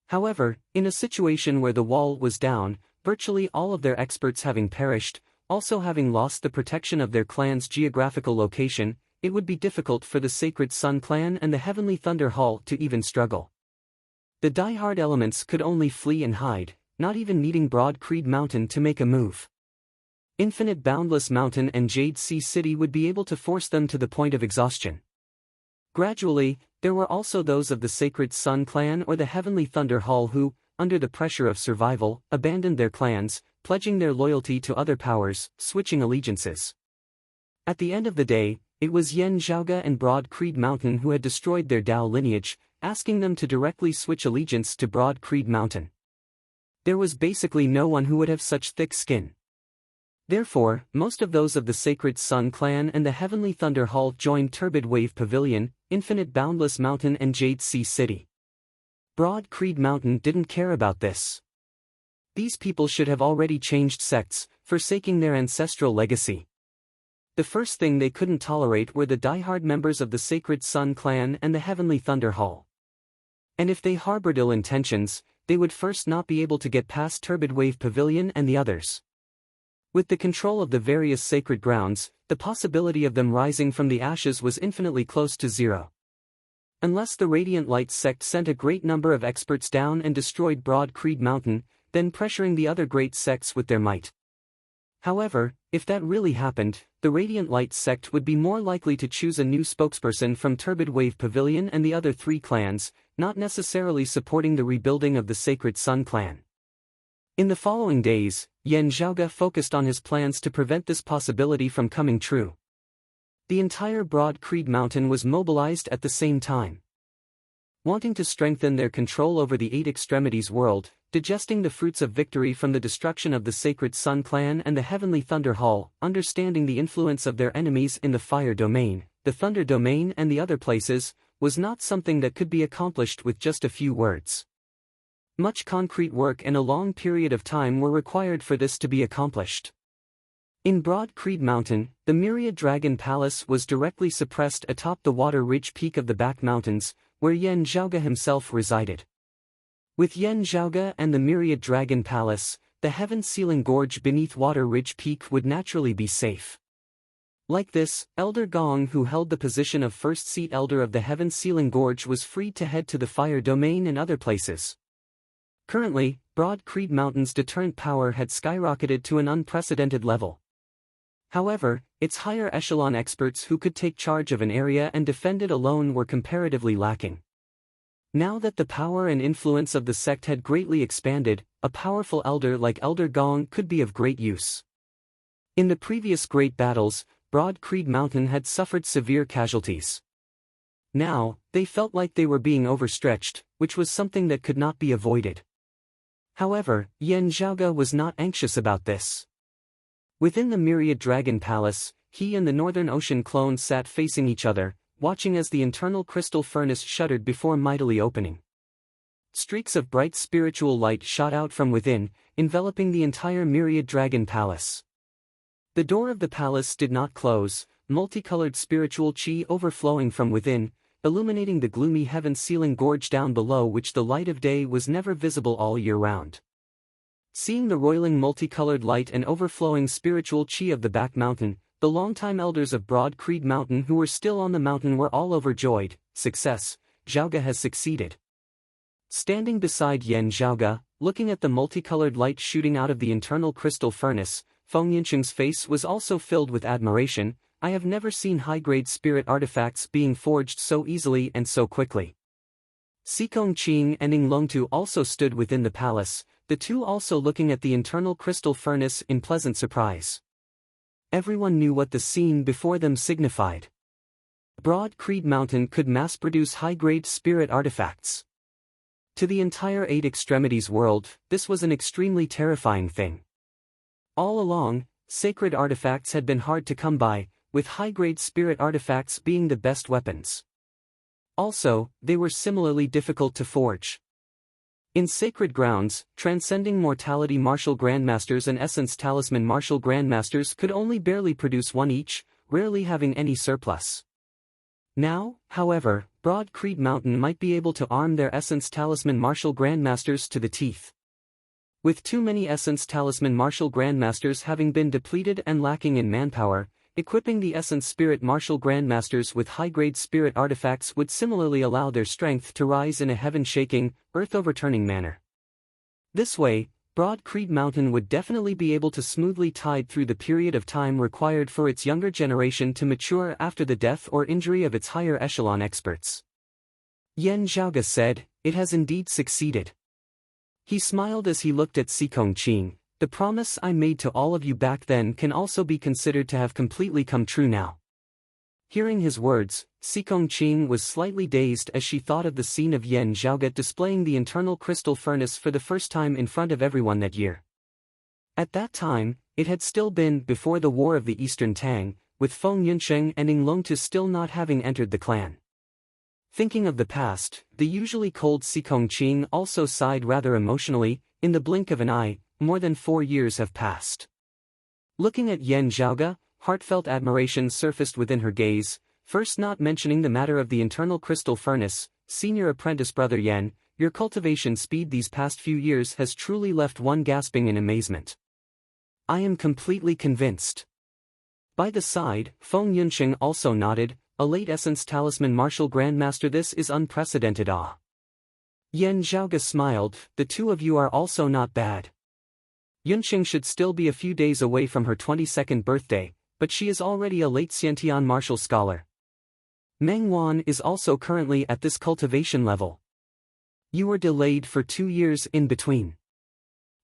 Speaker 1: However, in a situation where the wall was down, virtually all of their experts having perished, also having lost the protection of their clan's geographical location, it would be difficult for the Sacred Sun Clan and the Heavenly Thunder Hall to even struggle. The die-hard elements could only flee and hide, not even needing Broad Creed Mountain to make a move. Infinite Boundless Mountain and Jade Sea City would be able to force them to the point of exhaustion. Gradually, there were also those of the Sacred Sun Clan or the Heavenly Thunder Hall who, under the pressure of survival, abandoned their clans, pledging their loyalty to other powers, switching allegiances. At the end of the day, it was Yen Zhaoge and Broad Creed Mountain who had destroyed their Dao lineage, asking them to directly switch allegiance to Broad Creed Mountain. There was basically no one who would have such thick skin. Therefore, most of those of the Sacred Sun Clan and the Heavenly Thunder Hall joined Turbid Wave Pavilion, Infinite Boundless Mountain and Jade Sea City. Broad Creed Mountain didn't care about this. These people should have already changed sects, forsaking their ancestral legacy. The first thing they couldn't tolerate were the die-hard members of the Sacred Sun Clan and the Heavenly Thunder Hall. And if they harbored ill intentions, they would first not be able to get past Turbid Wave Pavilion and the others. With the control of the various sacred grounds, the possibility of them rising from the ashes was infinitely close to zero. Unless the Radiant Light sect sent a great number of experts down and destroyed Broad Creed Mountain, then pressuring the other great sects with their might. However, if that really happened, the Radiant Light sect would be more likely to choose a new spokesperson from Turbid Wave Pavilion and the other three clans, not necessarily supporting the rebuilding of the Sacred Sun Clan. In the following days, Yen Zhaoge focused on his plans to prevent this possibility from coming true. The entire Broad Creed Mountain was mobilized at the same time. Wanting to strengthen their control over the Eight Extremities world, digesting the fruits of victory from the destruction of the Sacred Sun Clan and the Heavenly Thunder Hall, understanding the influence of their enemies in the Fire Domain, the Thunder Domain and the other places, was not something that could be accomplished with just a few words. Much concrete work and a long period of time were required for this to be accomplished. In Broad Creed Mountain, the Myriad Dragon Palace was directly suppressed atop the Water Ridge Peak of the Back Mountains, where Yen Zhaoge himself resided. With Yen Zhaoge and the Myriad Dragon Palace, the heaven-sealing gorge beneath Water Ridge Peak would naturally be safe. Like this, Elder Gong, who held the position of first seat elder of the heaven-sealing gorge, was freed to head to the Fire Domain and other places. Currently, Broad Creed Mountain's deterrent power had skyrocketed to an unprecedented level. However, its higher echelon experts who could take charge of an area and defend it alone were comparatively lacking. Now that the power and influence of the sect had greatly expanded, a powerful elder like Elder Gong could be of great use. In the previous great battles, Broad Creed Mountain had suffered severe casualties. Now, they felt like they were being overstretched, which was something that could not be avoided. However, Yen Zhaoge was not anxious about this. Within the Myriad Dragon Palace, he and the Northern Ocean clone sat facing each other, watching as the internal crystal furnace shuddered before mightily opening. Streaks of bright spiritual light shot out from within, enveloping the entire Myriad Dragon Palace. The door of the palace did not close, multicolored spiritual chi overflowing from within, illuminating the gloomy heaven-sealing gorge down below which the light of day was never visible all year round. Seeing the roiling multicolored light and overflowing spiritual chi of the back mountain, the longtime elders of Broad Creed Mountain who were still on the mountain were all overjoyed. Success, Zhaoge has succeeded. Standing beside Yen Zhaoge, looking at the multicolored light shooting out of the internal crystal furnace, Feng Yincheng's face was also filled with admiration, I have never seen high-grade spirit artifacts being forged so easily and so quickly. Sikong Qing and Ning Longtu also stood within the palace, the two also looking at the internal crystal furnace in pleasant surprise. Everyone knew what the scene before them signified. Broad Creed Mountain could mass-produce high-grade spirit artifacts. To the entire Eight Extremities world, this was an extremely terrifying thing. All along, sacred artifacts had been hard to come by, with high-grade spirit artifacts being the best weapons. Also, they were similarly difficult to forge. In sacred grounds, transcending mortality martial grandmasters and essence talisman martial grandmasters could only barely produce one each, rarely having any surplus. Now, however, Broad Creed Mountain might be able to arm their essence talisman martial grandmasters to the teeth. With too many essence talisman martial grandmasters having been depleted and lacking in manpower, equipping the essence spirit martial grandmasters with high-grade spirit artifacts would similarly allow their strength to rise in a heaven-shaking, earth-overturning manner. This way, Broad Creed Mountain would definitely be able to smoothly tide through the period of time required for its younger generation to mature after the death or injury of its higher echelon experts. Yan Zhaoge said, "It has indeed succeeded." He smiled as he looked at Sikong Qing. "The promise I made to all of you back then can also be considered to have completely come true now." Hearing his words, Sikong Qing was slightly dazed as she thought of the scene of Yan Zhaoge displaying the internal crystal furnace for the first time in front of everyone that year. At that time, it had still been before the War of the Eastern Tang, with Feng Yunsheng and Ning Longtu still not having entered the clan. Thinking of the past, the usually cold Sikong Qing also sighed rather emotionally. In the blink of an eye, more than 4 years have passed. Looking at Yan Zhaoge, heartfelt admiration surfaced within her gaze, first not mentioning the matter of the internal crystal furnace. "Senior apprentice brother Yan, your cultivation speed these past few years has truly left one gasping in amazement. I am completely convinced." By the side, Feng Yunsheng also nodded, "A late essence talisman martial grandmaster, this is unprecedented." Ah. Yan Zhaoge smiled, "The two of you are also not bad. Yunxing should still be a few days away from her 22nd birthday, but she is already a late Xiantian martial scholar. Meng Wan is also currently at this cultivation level. You were delayed for 2 years in between.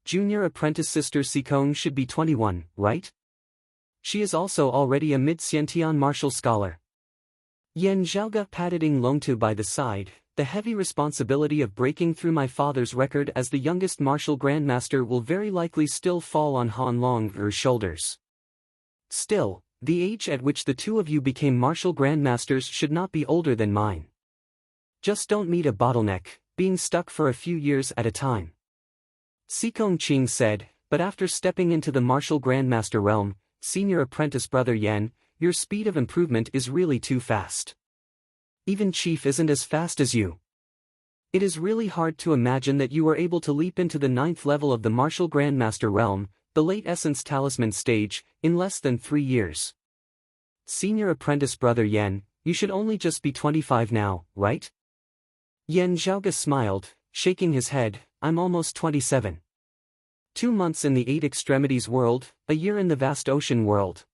Speaker 1: Junior apprentice sister Sikong should be 21, right? She is also already a mid-Xiantian martial scholar." Yan Zhaoge patted Ning Longtu by the side. "The heavy responsibility of breaking through my father's record as the youngest martial grandmaster will very likely still fall on Han Long's shoulders. Still, the age at which the two of you became martial grandmasters should not be older than mine. Just don't meet a bottleneck, being stuck for a few years at a time." Sikong Qing said, "But after stepping into the martial grandmaster realm, senior apprentice brother Yan, your speed of improvement is really too fast. Even Chief isn't as fast as you. It is really hard to imagine that you were able to leap into the 9th level of the martial grandmaster realm, the late essence talisman stage, in less than 3 years. Senior apprentice brother Yan, you should only just be 25 now, right?" Yan Zhaoge smiled, shaking his head, "I'm almost 27. 2 months in the Eight Extremities world, a year in the vast ocean world.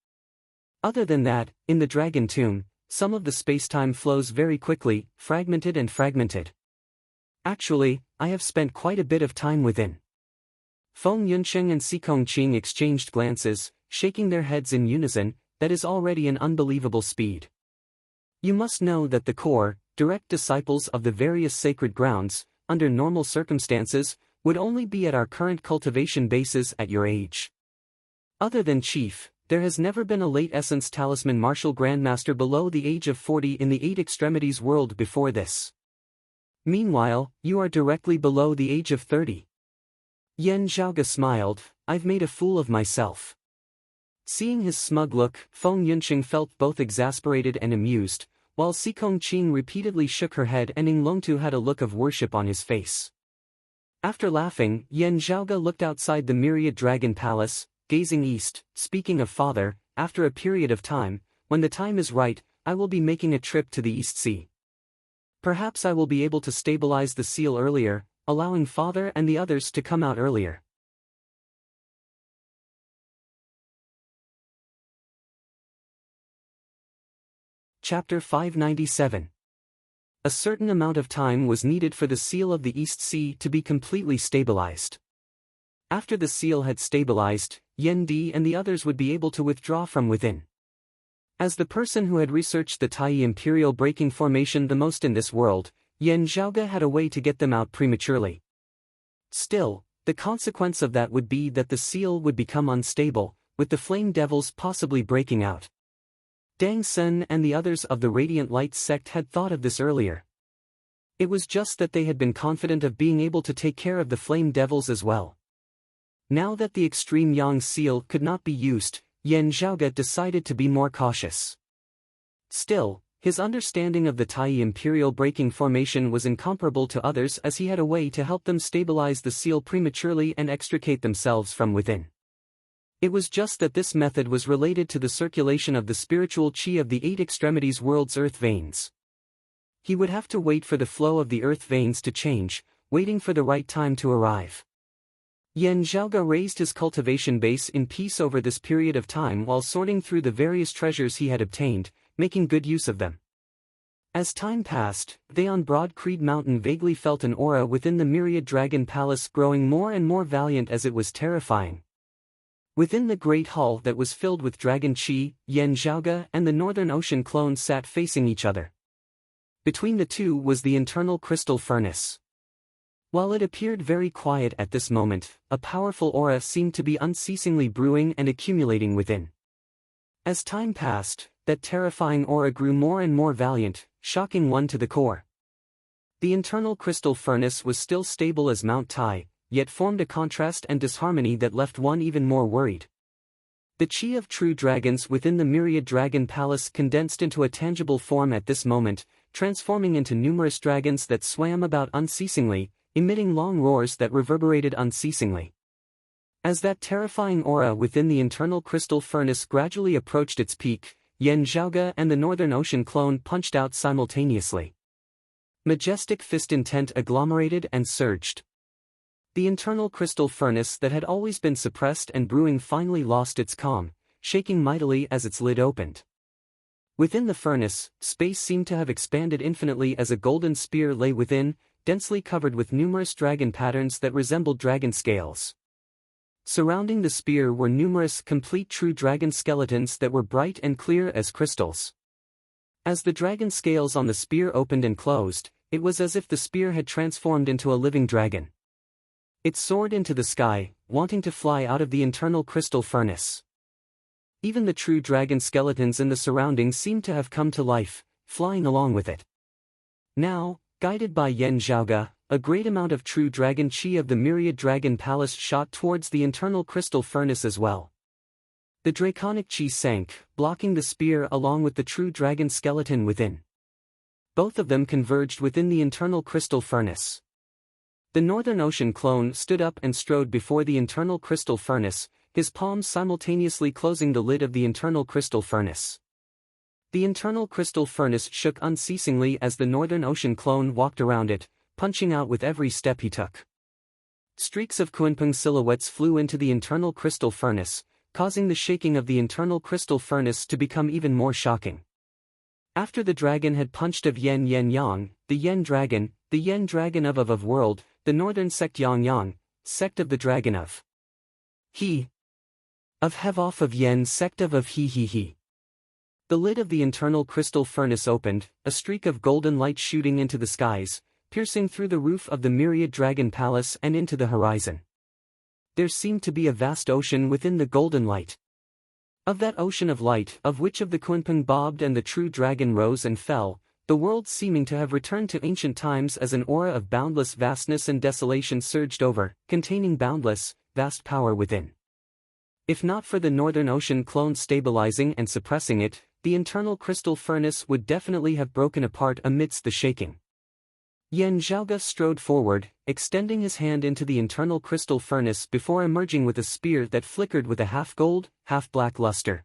Speaker 1: Other than that, in the Dragon Tomb, some of the spacetime flows very quickly, fragmented. Actually, I have spent quite a bit of time within." Feng Yunsheng and Sikong Qing exchanged glances, shaking their heads in unison. "That is already an unbelievable speed. You must know that the core, direct disciples of the various sacred grounds, under normal circumstances, would only be at our current cultivation bases at your age. Other than Chief, there has never been a late essence talisman martial grandmaster below the age of 40 in the Eight Extremities world before this. Meanwhile, you are directly below the age of 30. Yan Zhaoge smiled, "I've made a fool of myself." Seeing his smug look, Feng Yunsheng felt both exasperated and amused, while Sikong Qing repeatedly shook her head and Ning Longtu had a look of worship on his face. After laughing, Yan Zhaoge looked outside the Myriad Dragon Palace, gazing east. "Speaking of father, after a period of time, when the time is right, I will be making a trip to the East Sea. Perhaps I will be able to stabilize the seal earlier, allowing father and the others to come out earlier." Chapter 597. A certain amount of time was needed for the seal of the East Sea to be completely stabilized. After the seal had stabilized, Yen Di and the others would be able to withdraw from within. As the person who had researched the Tai Imperial Breaking Formation the most in this world, Yen Zhaoge had a way to get them out prematurely. Still, the consequence of that would be that the seal would become unstable, with the flame devils possibly breaking out. Dang Sen and the others of the Radiant Light sect had thought of this earlier. It was just that they had been confident of being able to take care of the flame devils as well. Now that the extreme Yang seal could not be used, Yen Zhaoge decided to be more cautious. Still, his understanding of the Tai Imperial Breaking Formation was incomparable to others, as he had a way to help them stabilize the seal prematurely and extricate themselves from within. It was just that this method was related to the circulation of the spiritual qi of the 8 extremities world's earth veins. He would have to wait for the flow of the earth veins to change, waiting for the right time to arrive. Yen Zhaoge raised his cultivation base in peace over this period of time while sorting through the various treasures he had obtained, making good use of them. As time passed, they on Broad Creed Mountain vaguely felt an aura within the Myriad Dragon Palace growing more and more valiant as it was terrifying. Within the great hall that was filled with dragon qi, Yen Zhaoge and the Northern Ocean clone sat facing each other. Between the two was the internal crystal furnace. While it appeared very quiet at this moment, a powerful aura seemed to be unceasingly brewing and accumulating within. As time passed, that terrifying aura grew more and more valiant, shocking one to the core. The internal crystal furnace was still stable as Mount Tai, yet formed a contrast and disharmony that left one even more worried. The qi of true dragons within the Myriad Dragon Palace condensed into a tangible form at this moment, transforming into numerous dragons that swam about unceasingly, emitting long roars that reverberated unceasingly. As that terrifying aura within the internal crystal furnace gradually approached its peak, Yen Zhaoge and the Northern Ocean clone punched out simultaneously. Majestic fist intent agglomerated and surged. The internal crystal furnace that had always been suppressed and brewing finally lost its calm, shaking mightily as its lid opened. Within the furnace, space seemed to have expanded infinitely as a golden spear lay within, densely covered with numerous dragon patterns that resembled dragon scales. Surrounding the spear were numerous complete true dragon skeletons that were bright and clear as crystals. As the dragon scales on the spear opened and closed, it was as if the spear had transformed into a living dragon. It soared into the sky, wanting to fly out of the internal crystal furnace. Even the true dragon skeletons in the surroundings seemed to have come to life, flying along with it. Now, guided by Yen Zhaoge, a great amount of true dragon qi of the Myriad Dragon Palace shot towards the internal crystal furnace as well. The draconic qi sank, blocking the spear along with the true dragon skeleton within. Both of them converged within the internal crystal furnace. The Northern Ocean clone stood up and strode before the internal crystal furnace, his palms simultaneously closing the lid of the internal crystal furnace. The internal crystal furnace shook unceasingly as the Northern Ocean clone walked around it, punching out with every step he took. Streaks of Kunpeng silhouettes flew into the internal crystal furnace, causing the shaking of the internal crystal furnace to become even more shocking. After the dragon had punched of Yen Yang, the Yen dragon of world, the northern sect Yang, sect of the dragon of He. Of Hevoff of Yen sect of He. The lid of the internal crystal furnace opened, a streak of golden light shooting into the skies, piercing through the roof of the Myriad Dragon Palace and into the horizon. There seemed to be a vast ocean within the golden light. Of that ocean of light, of which of the Kunpeng bobbed and the true dragon rose and fell, the world seeming to have returned to ancient times as an aura of boundless vastness and desolation surged over, containing boundless, vast power within. If not for the Northern Ocean clone stabilizing and suppressing it, the internal crystal furnace would definitely have broken apart amidst the shaking. Yen Zhaoge strode forward, extending his hand into the internal crystal furnace before emerging with a spear that flickered with a half-gold, half-black luster.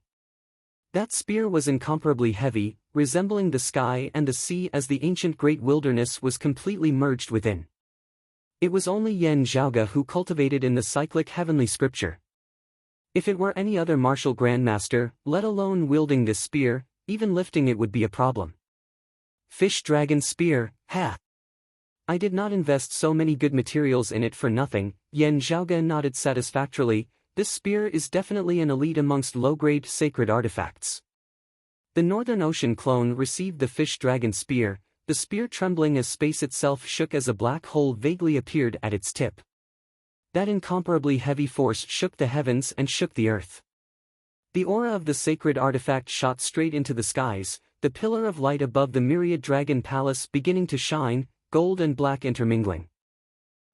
Speaker 1: That spear was incomparably heavy, resembling the sky and the sea as the ancient great wilderness was completely merged within. It was only Yen Zhaoge who cultivated in the cyclic heavenly scripture. If it were any other martial grandmaster, let alone wielding this spear, even lifting it would be a problem. Fish Dragon Spear, ha! I did not invest so many good materials in it for nothing. Yan Zhaoge nodded satisfactorily. This spear is definitely an elite amongst low-grade sacred artifacts. The Northern Ocean clone received the Fish Dragon Spear, the spear trembling as space itself shook as a black hole vaguely appeared at its tip. That incomparably heavy force shook the heavens and shook the earth. The aura of the sacred artifact shot straight into the skies, the pillar of light above the myriad dragon palace beginning to shine, gold and black intermingling.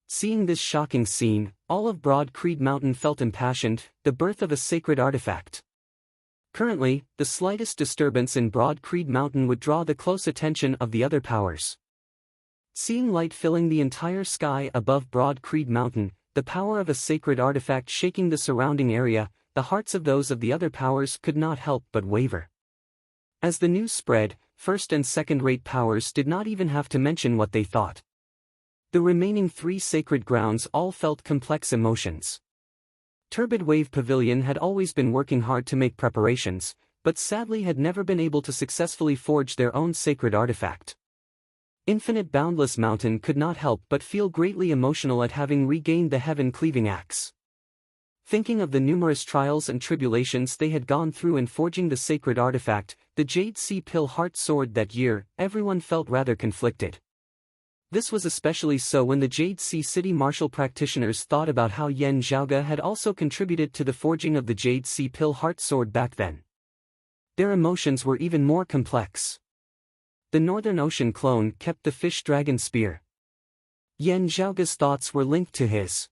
Speaker 1: Seeing this shocking scene, all of Broad Creed Mountain felt impassioned, the birth of a sacred artifact. Currently, the slightest disturbance in Broad Creed Mountain would draw the close attention of the other powers. Seeing light filling the entire sky above Broad Creed Mountain, the power of a sacred artifact shaking the surrounding area, the hearts of those of the other powers could not help but waver. As the news spread, first and second-rate powers did not even have to mention what they thought. The remaining 3 sacred grounds all felt complex emotions. Turbid Wave Pavilion had always been working hard to make preparations, but sadly had never been able to successfully forge their own sacred artifact. Infinite Boundless Mountain could not help but feel greatly emotional at having regained the heaven-cleaving axe. Thinking of the numerous trials and tribulations they had gone through in forging the sacred artifact, the Jade Sea Pill Heart Sword that year, everyone felt rather conflicted. This was especially so when the Jade Sea City martial practitioners thought about how Yan Zhaoge had also contributed to the forging of the Jade Sea Pill Heart Sword back then. Their emotions were even more complex. The Northern Ocean clone kept the Fish Dragon Spear. Yan Zhaoge's thoughts were linked to his.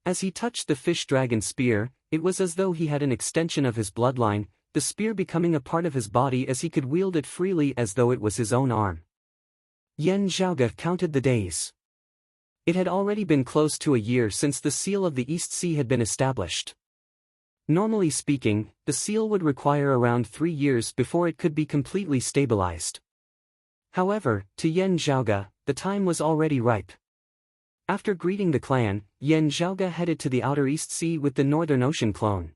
Speaker 1: As he touched the Fish Dragon Spear, it was as though he had an extension of his bloodline, the spear becoming a part of his body as he could wield it freely as though it was his own arm. Yan Zhaoge counted the days. It had already been close to a year since the Seal of the East Sea had been established. Normally speaking, the seal would require around 3 years before it could be completely stabilized. However, to Yan Zhaoge, the time was already ripe. After greeting the clan, Yan Zhaoge headed to the Outer East Sea with the Northern Ocean clone.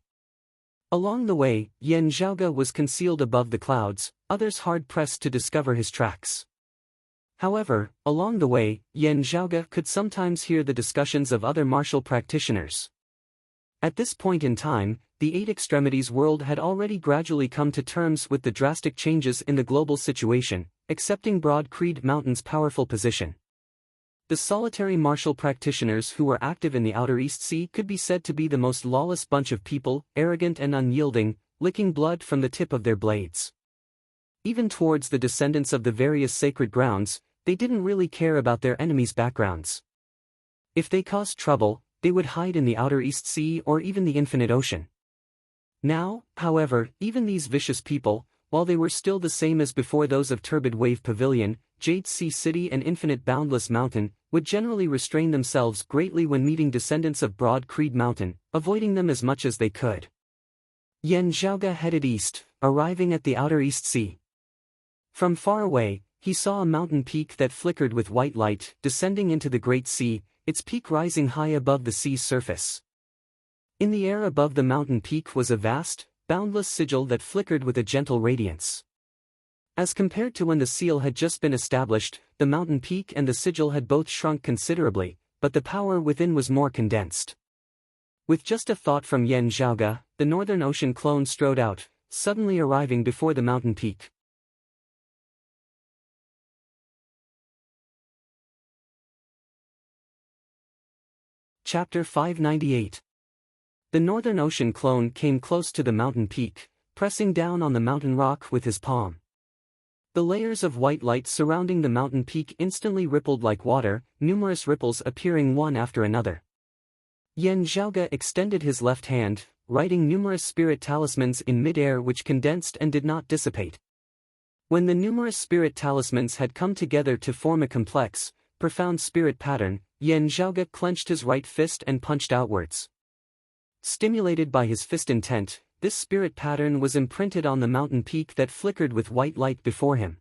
Speaker 1: Along the way, Yan Zhaoge was concealed above the clouds, others hard-pressed to discover his tracks. However, along the way, Yan Zhaoge could sometimes hear the discussions of other martial practitioners. At this point in time, the Eight Extremities world had already gradually come to terms with the drastic changes in the global situation, accepting Broad Creed Mountain's powerful position. The solitary martial practitioners who were active in the Outer East Sea could be said to be the most lawless bunch of people, arrogant and unyielding, licking blood from the tip of their blades. Even towards the descendants of the various sacred grounds, they didn't really care about their enemies' backgrounds. If they caused trouble, they would hide in the Outer East Sea or even the Infinite Ocean. Now, however, even these vicious people, while they were still the same as before those of Turbid Wave Pavilion, Jade Sea City and Infinite Boundless Mountain, would generally restrain themselves greatly when meeting descendants of Broad Creed Mountain, avoiding them as much as they could. Yan Zhaoge headed east, arriving at the Outer East Sea. From far away, he saw a mountain peak that flickered with white light, descending into the Great Sea, its peak rising high above the sea's surface. In the air above the mountain peak was a vast, boundless sigil that flickered with a gentle radiance. As compared to when the seal had just been established, the mountain peak and the sigil had both shrunk considerably, but the power within was more condensed. With just a thought from Yan Zhaoge, the Northern Ocean clone strode out, suddenly arriving before the mountain peak. Chapter 598. The Northern Ocean clone came close to the mountain peak, pressing down on the mountain rock with his palm. The layers of white light surrounding the mountain peak instantly rippled like water, numerous ripples appearing one after another. Yan Zhaoge extended his left hand, writing numerous spirit talismans in mid-air which condensed and did not dissipate. When the numerous spirit talismans had come together to form a complex, profound spirit pattern, Yan Zhaoge clenched his right fist and punched outwards. Stimulated by his fist intent, this spirit pattern was imprinted on the mountain peak that flickered with white light before him.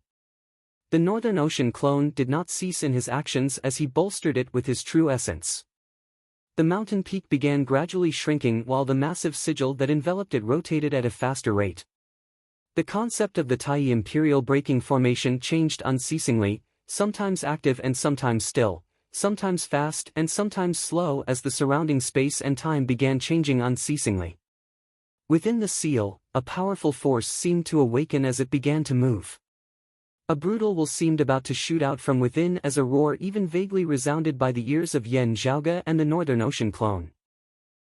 Speaker 1: The Northern Ocean clone did not cease in his actions as he bolstered it with his true essence. The mountain peak began gradually shrinking while the massive sigil that enveloped it rotated at a faster rate. The concept of the Taiyi Imperial Braking Formation changed unceasingly, sometimes active and sometimes still, sometimes fast and sometimes slow as the surrounding space and time began changing unceasingly. Within the seal, a powerful force seemed to awaken as it began to move. A brutal will seemed about to shoot out from within as a roar even vaguely resounded by the ears of Yen Zhaoge and the Northern Ocean clone.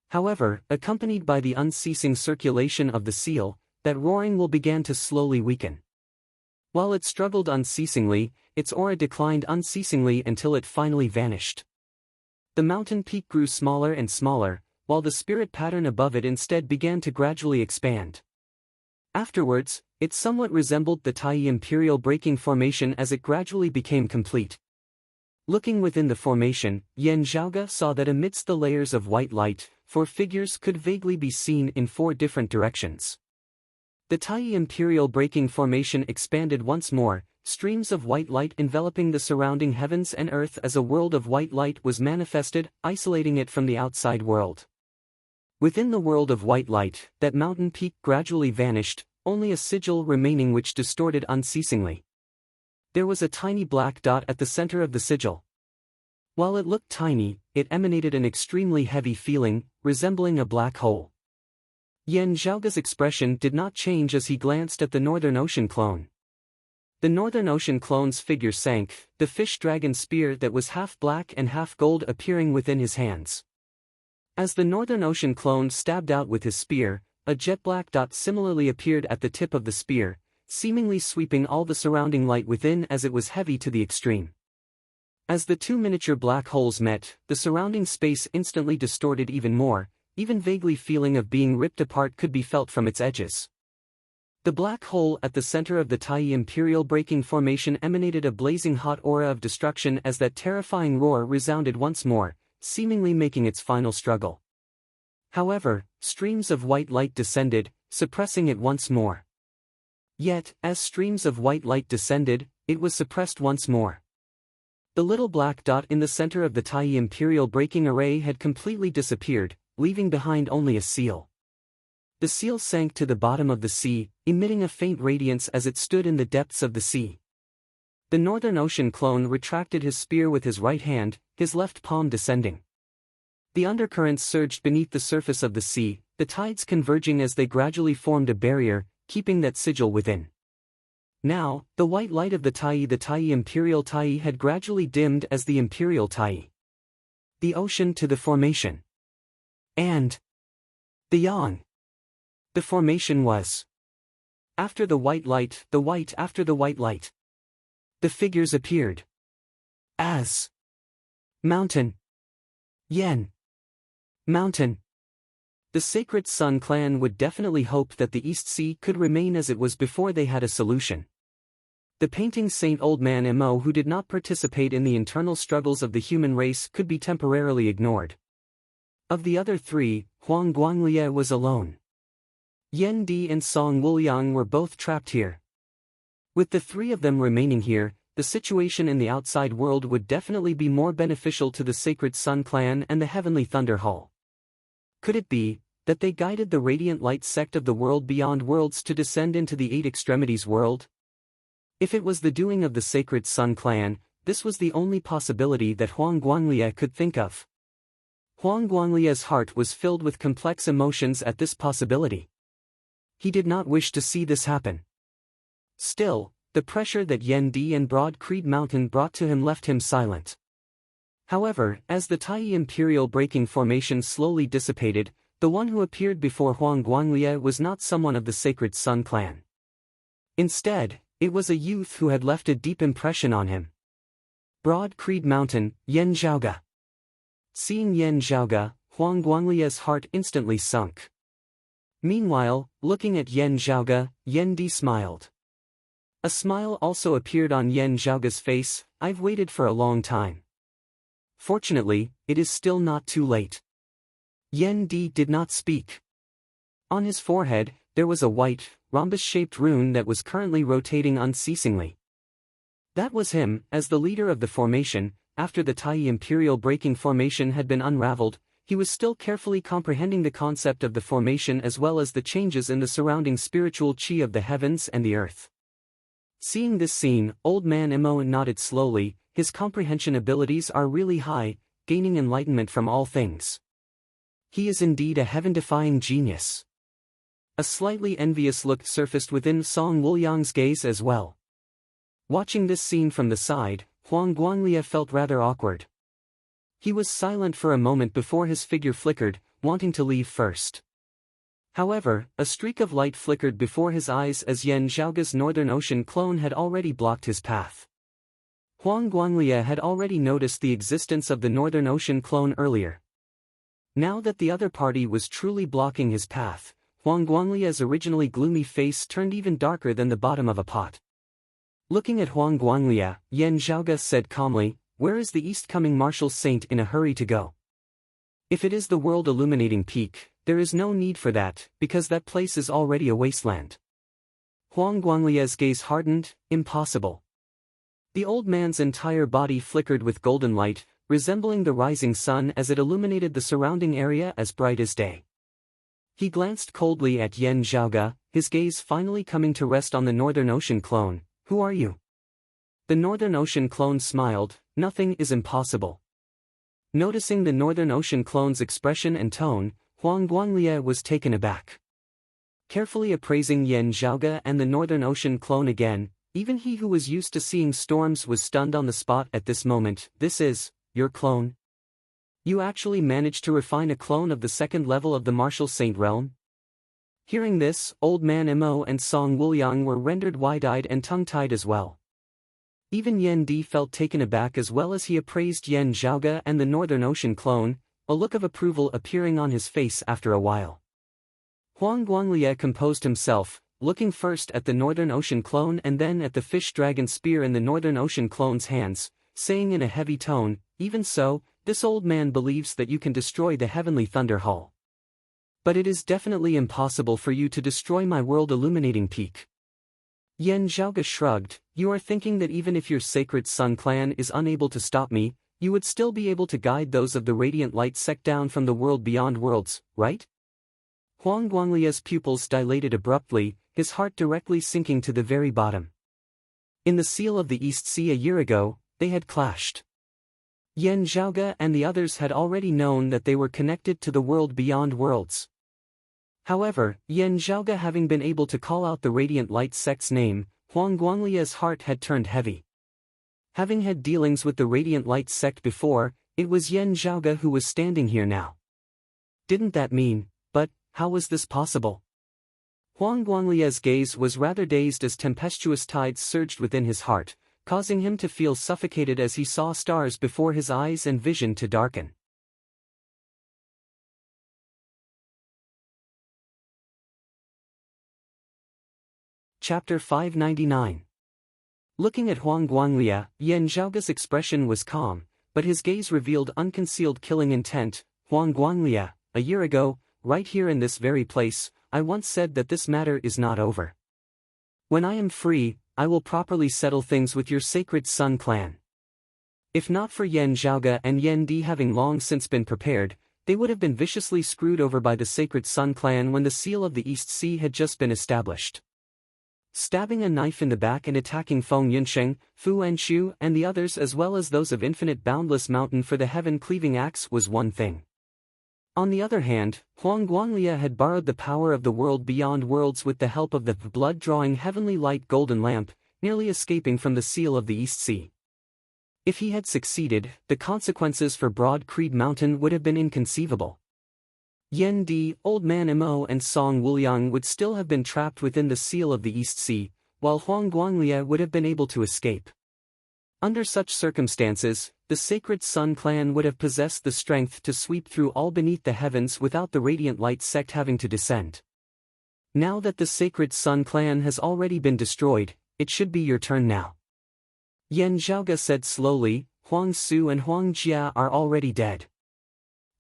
Speaker 1: However, accompanied by the unceasing circulation of the seal, that roaring will began to slowly weaken. While it struggled unceasingly, its aura declined unceasingly until it finally vanished. The mountain peak grew smaller and smaller, while the spirit pattern above it instead began to gradually expand. Afterwards, it somewhat resembled the Taiyi Imperial Braking Formation as it gradually became complete. Looking within the formation, Yen Zhaoge saw that amidst the layers of white light, 4 figures could vaguely be seen in 4 different directions. The Taiyi Imperial Braking Formation expanded once more, streams of white light enveloping the surrounding heavens and earth as a world of white light was manifested, isolating it from the outside world. Within the world of white light, that mountain peak gradually vanished, only a sigil remaining which distorted unceasingly. There was a tiny black dot at the center of the sigil. While it looked tiny, it emanated an extremely heavy feeling, resembling a black hole. Yen Zhaoge's expression did not change as he glanced at the Northern Ocean clone. The Northern Ocean clone's figure sank, the fish-dragon spear that was half black and half gold appearing within his hands. As the Northern Ocean clone stabbed out with his spear, a jet-black dot similarly appeared at the tip of the spear, seemingly sweeping all the surrounding light within as it was heavy to the extreme. As the 2 miniature black holes met, the surrounding space instantly distorted even more, even vaguely feeling of being ripped apart could be felt from its edges. The black hole at the center of the Taiyi Imperial Braking Formation emanated a blazing hot aura of destruction as that terrifying roar resounded once more, seemingly making its final struggle. However, streams of white light descended, suppressing it once more. Yet, as streams of white light descended, it was suppressed once more. The little black dot in the center of the Taiyi Imperial Braking Array had completely disappeared, leaving behind only a seal. The seal sank to the bottom of the sea, emitting a faint radiance as it stood in the depths of the sea. The Northern Ocean clone retracted his spear with his right hand, his left palm descending. The undercurrents surged beneath the surface of the sea, the tides converging as they gradually formed a barrier, keeping that sigil within. Now, the white light of the Taiyi Imperial Taiyi had gradually dimmed as the Imperial Taiyi. The ocean to the formation. And the yang. The formation was. After the white light, the white after the white light. The figures appeared. As. Mountain. Yen. Mountain. The Sacred Sun clan would definitely hope that the East Sea could remain as it was before they had a solution. The painting Saint Old Man Mo who did not participate in the internal struggles of the human race could be temporarily ignored. Of the other 3, Huang Guanglie was alone. Yen Di and Song Wuliang were both trapped here. With the 3 of them remaining here, the situation in the outside world would definitely be more beneficial to the Sacred Sun clan and the Heavenly Thunder Hall. Could it be that they guided the Radiant Light sect of the world beyond worlds to descend into the 8 extremities world? If it was the doing of the Sacred Sun clan, this was the only possibility that Huang Guanglie could think of. Huang Guanglie's heart was filled with complex emotions at this possibility. He did not wish to see this happen. Still, the pressure that Yen Di and Broad Creed Mountain brought to him left him silent. However, as the Taiyi Imperial Braking Formation slowly dissipated, the one who appeared before Huang Guanglie was not someone of the Sacred Sun clan. Instead, it was a youth who had left a deep impression on him. Broad Creed Mountain, Yen Zhaoge. Seeing Yen Zhaoge, Huang Guanglie's heart instantly sunk. Meanwhile, looking at Yen Zhaoge, Yen Di smiled. A smile also appeared on Yen Zhaoge's face. I've waited for a long time. Fortunately, it is still not too late. Yen Di did not speak. On his forehead, there was a white, rhombus-shaped rune that was currently rotating unceasingly. That was him, as the leader of the formation, after the Taiyi Imperial Braking Formation had been unraveled, he was still carefully comprehending the concept of the formation as well as the changes in the surrounding spiritual chi of the heavens and the earth. Seeing this scene, Old Man Emo nodded slowly. His comprehension abilities are really high, gaining enlightenment from all things. He is indeed a heaven-defying genius. A slightly envious look surfaced within Song Wuliang's gaze as well. Watching this scene from the side, Huang Guanglia felt rather awkward. He was silent for a moment before his figure flickered, wanting to leave first. However, a streak of light flickered before his eyes as Yan Zhaoga's Northern Ocean clone had already blocked his path. Huang Guanglia had already noticed the existence of the Northern Ocean clone earlier. Now that the other party was truly blocking his path, Huang Guanglia's originally gloomy face turned even darker than the bottom of a pot. Looking at Huang Guanglia, Yan Zhaoga said calmly, "Where is the east-coming martial saint in a hurry to go? If it is the world-illuminating peak, there is no need for that, because that place is already a wasteland." Huang Guanglia's gaze hardened. Impossible. The old man's entire body flickered with golden light, resembling the rising sun as it illuminated the surrounding area as bright as day. He glanced coldly at Yan Zhaoga, his gaze finally coming to rest on the Northern Ocean clone. "Who are you?" The Northern Ocean clone smiled. "Nothing is impossible." Noticing the Northern Ocean clone's expression and tone, Huang Guanglia was taken aback. Carefully appraising Yan Zhaoga and the Northern Ocean clone again, even he who was used to seeing storms was stunned on the spot at this moment. "This is your clone? You actually managed to refine a clone of the second level of the martial saint realm?" Hearing this, Old Man Emo and Song Wuliang were rendered wide-eyed and tongue-tied as well. Even Yan Di felt taken aback as well as he appraised Yan Zhaoga and the Northern Ocean clone, a look of approval appearing on his face after a while. Huang Guanglia composed himself, looking first at the Northern Ocean clone and then at the fish-dragon spear in the Northern Ocean clone's hands, saying in a heavy tone, "Even so, this old man believes that you can destroy the heavenly thunder hull. But it is definitely impossible for you to destroy my world-illuminating peak." Yan Zhaoga shrugged. "You are thinking that even if your sacred Sun clan is unable to stop me, you would still be able to guide those of the radiant light sect down from the world beyond worlds, right?" Huang Guanglia's pupils dilated abruptly, his heart directly sinking to the very bottom. In the Seal of the East Sea a year ago, they had clashed. Yan Zhaoga and the others had already known that they were connected to the world beyond worlds. However, Yan Zhaoga having been able to call out the Radiant Light sect's name, Huang Guanglia's heart had turned heavy. Having had dealings with the Radiant Light sect before, it was Yan Zhaoga who was standing here now. Didn't that mean, but, how was this possible? Huang Guanglia's gaze was rather dazed as tempestuous tides surged within his heart, causing him to feel suffocated as he saw stars before his eyes and vision to darken. Chapter 599. Looking at Huang Guanglia, Yan Zhaoga's expression was calm, but his gaze revealed unconcealed killing intent. "Huang Guanglia, a year ago, right here in this very place, I once said that this matter is not over. When I am free, I will properly settle things with your sacred Sun clan." If not for Yan Zhaoga and Yan Di having long since been prepared, they would have been viciously screwed over by the sacred Sun clan when the Seal of the East Sea had just been established. Stabbing a knife in the back and attacking Feng Yunsheng, Fu Anshu and the others as well as those of Infinite Boundless Mountain for the heaven-cleaving axe was one thing. On the other hand, Huang Guanglia had borrowed the power of the world beyond worlds with the help of the blood-drawing heavenly light golden lamp, nearly escaping from the Seal of the East Sea. If he had succeeded, the consequences for Broad Creed Mountain would have been inconceivable. Yan Di, Old Man Emo and Song Wuliang would still have been trapped within the Seal of the East Sea, while Huang Guanglia would have been able to escape. Under such circumstances, the Sacred Sun clan would have possessed the strength to sweep through all beneath the heavens without the Radiant Light sect having to descend. Now that the Sacred Sun clan has already been destroyed, it should be your turn now. Yan Zhaoga said slowly, "Huang Su and Huang Jia are already dead.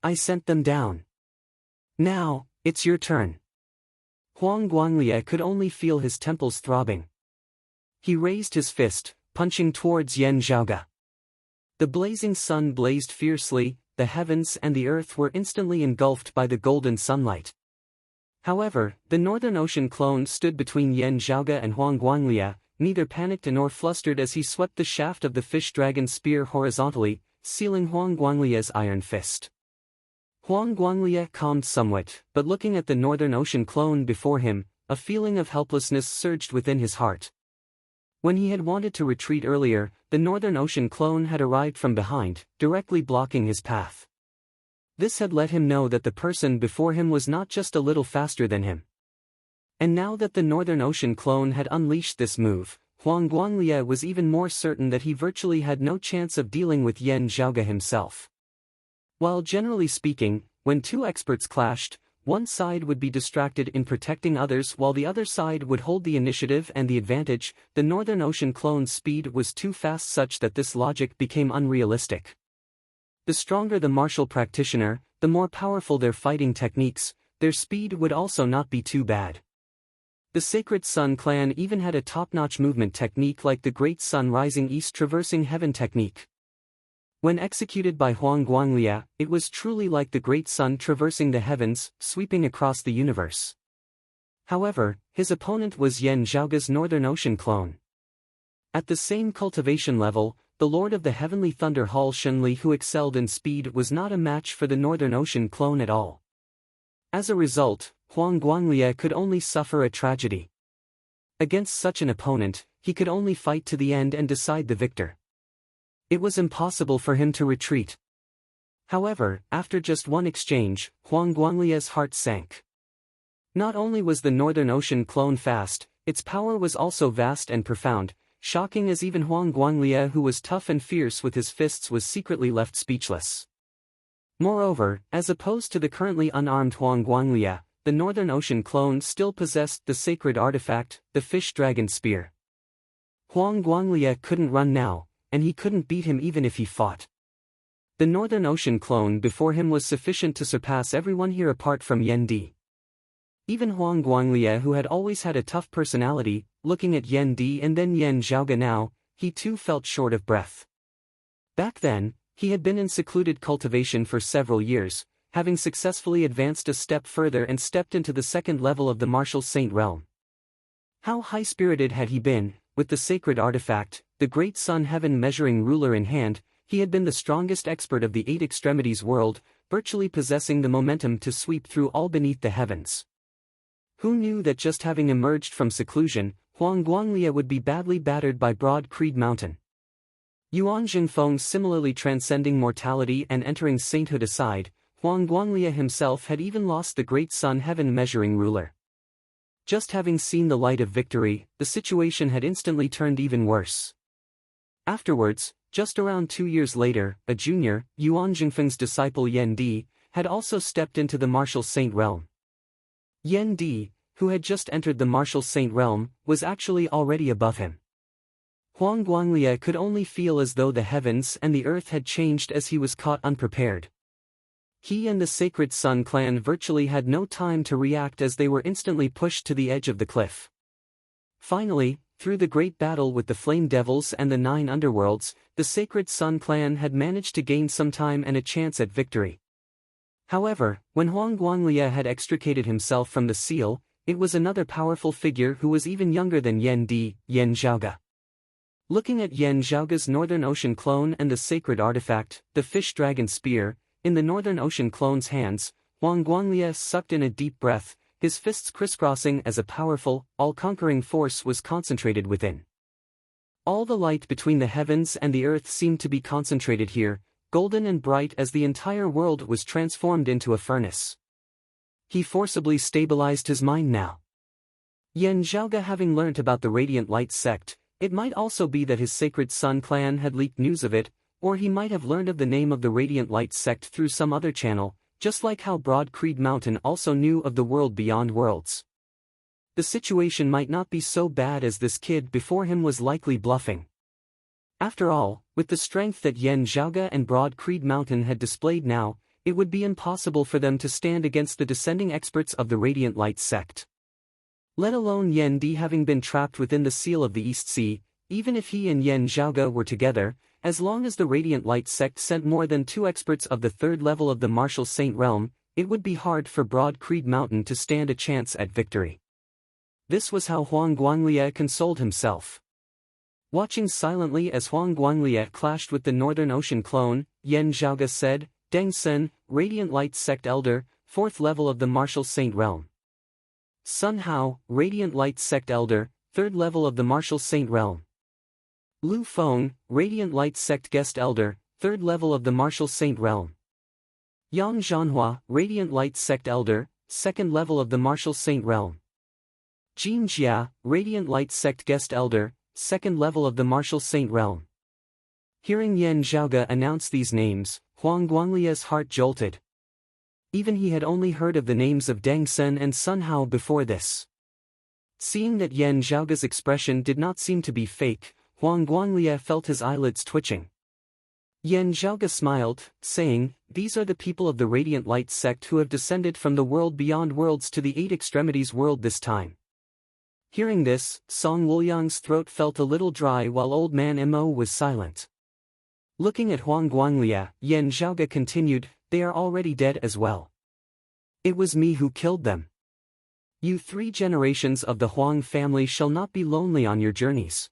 Speaker 1: I sent them down. Now, it's your turn." Huang Guanglia could only feel his temples throbbing. He raised his fist, punching towards Yan Zhaoga. The blazing sun blazed fiercely, the heavens and the earth were instantly engulfed by the golden sunlight. However, the Northern Ocean clone stood between Yan Zhaoge and Huang Guanglia, neither panicked nor flustered as he swept the shaft of the fish dragon spear horizontally, sealing Huang Guanglia's iron fist. Huang Guanglia calmed somewhat, but looking at the Northern Ocean clone before him, a feeling of helplessness surged within his heart. When he had wanted to retreat earlier, the Northern Ocean clone had arrived from behind, directly blocking his path. This had let him know that the person before him was not just a little faster than him. And now that the Northern Ocean clone had unleashed this move, Huang Guanglia was even more certain that he virtually had no chance of dealing with Yan Zhaoge himself. While generally speaking, when two experts clashed, one side would be distracted in protecting others while the other side would hold the initiative and the advantage, the Northern Ocean clone's speed was too fast such that this logic became unrealistic. The stronger the martial practitioner, the more powerful their fighting techniques, their speed would also not be too bad. The Sacred Sun clan even had a top-notch movement technique like the Great Sun Rising East Traversing Heaven technique. When executed by Huang Guanglia, it was truly like the Great Sun traversing the heavens, sweeping across the universe. However, his opponent was Yan Zhaoge's Northern Ocean clone. At the same cultivation level, the Lord of the Heavenly Thunder Hall Shenli, who excelled in speed, was not a match for the Northern Ocean clone at all. As a result, Huang Guanglia could only suffer a tragedy. Against such an opponent, he could only fight to the end and decide the victor. It was impossible for him to retreat. However, after just one exchange, Huang Guanglia's heart sank. Not only was the Northern Ocean clone fast, its power was also vast and profound, shocking as even Huang Guanglia, who was tough and fierce with his fists, was secretly left speechless. Moreover, as opposed to the currently unarmed Huang Guanglia, the Northern Ocean clone still possessed the sacred artifact, the fish dragon spear. Huang Guanglia couldn't run now, and he couldn't beat him even if he fought. The Northern Ocean clone before him was sufficient to surpass everyone here apart from Yan Di. Even Huang Guanglia, who had always had a tough personality, looking at Yan Di and then Yan Zhaoge now, he too felt short of breath. Back then, he had been in secluded cultivation for several years, having successfully advanced a step further and stepped into the second level of the martial saint realm. How high-spirited had he been, with the sacred artifact, the great sun heaven measuring ruler in hand, he had been the strongest expert of the eight extremities world, virtually possessing the momentum to sweep through all beneath the heavens. Who knew that just having emerged from seclusion, Huang Guanglia would be badly battered by Broad Creed Mountain? Yuan Jingfeng similarly transcending mortality and entering sainthood aside, Huang Guanglia himself had even lost the great sun heaven measuring ruler. Just having seen the light of victory, the situation had instantly turned even worse. Afterwards, just around 2 years later, a junior, Yuan Jingfeng's disciple Yan Di, had also stepped into the martial saint realm. Yan Di, who had just entered the martial saint realm, was actually already above him. Huang Guanglia could only feel as though the heavens and the earth had changed as he was caught unprepared. He and the Sacred Sun clan virtually had no time to react as they were instantly pushed to the edge of the cliff. Finally, through the great battle with the Flame Devils and the 9 underworlds, the Sacred Sun clan had managed to gain some time and a chance at victory. However, when Huang Guanglia had extricated himself from the seal, it was another powerful figure who was even younger than Yan Di, Yan Zhaoge. Looking at Yan Zhaoge's Northern Ocean clone and the sacred artifact, the fish dragon spear, in the Northern Ocean clone's hands, Huang Guanglia sucked in a deep breath, his fists crisscrossing as a powerful, all-conquering force was concentrated within. All the light between the heavens and the earth seemed to be concentrated here, golden and bright as the entire world was transformed into a furnace. He forcibly stabilized his mind now. Yan Zhaoge having learnt about the Radiant Light sect, it might also be that his Sacred Sun clan had leaked news of it, or he might have learned of the name of the Radiant Light sect through some other channel, just like how Broad Creed Mountain also knew of the world beyond worlds. The situation might not be so bad as this kid before him was likely bluffing. After all, with the strength that Yan Zhaoge and Broad Creed Mountain had displayed now, it would be impossible for them to stand against the descending experts of the Radiant Light sect. Let alone Yan Di having been trapped within the seal of the East Sea, even if he and Yan Zhaoge were together, As long as the Radiant Light sect sent more than 2 experts of the 3rd level of the Martial Saint realm, it would be hard for Broad Creed Mountain to stand a chance at victory. This was how Huang Guanglie consoled himself. Watching silently as Huang Guanglie clashed with the Northern Ocean clone, Yan Zhaoge said, Deng Sen, Radiant Light Sect Elder, 4th level of the Martial Saint realm. Sun Hao, Radiant Light Sect Elder, 3rd level of the Martial Saint realm. Lu Feng, Radiant Light Sect Guest Elder, 3rd level of the Martial Saint realm. Yang Zhanhua, Radiant Light Sect Elder, 2nd level of the Martial Saint realm. Jin Jia, Radiant Light Sect Guest Elder, 2nd level of the Martial Saint realm. Hearing Yan Zhaoge announce these names, Huang Guanglie's heart jolted. Even he had only heard of the names of Deng Sen and Sun Hao before this. Seeing that Yan Zhaoge's expression did not seem to be fake, Huang Guanglie felt his eyelids twitching. Yan Zhaoge smiled, saying, These are the people of the Radiant Light sect who have descended from the world beyond worlds to the 8 extremities world this time. Hearing this, Song Wuliang's throat felt a little dry while old man Mo was silent. Looking at Huang Guanglie, Yan Zhaoge continued, They are already dead as well. It was me who killed them. You 3 generations of the Huang family shall not be lonely on your journeys.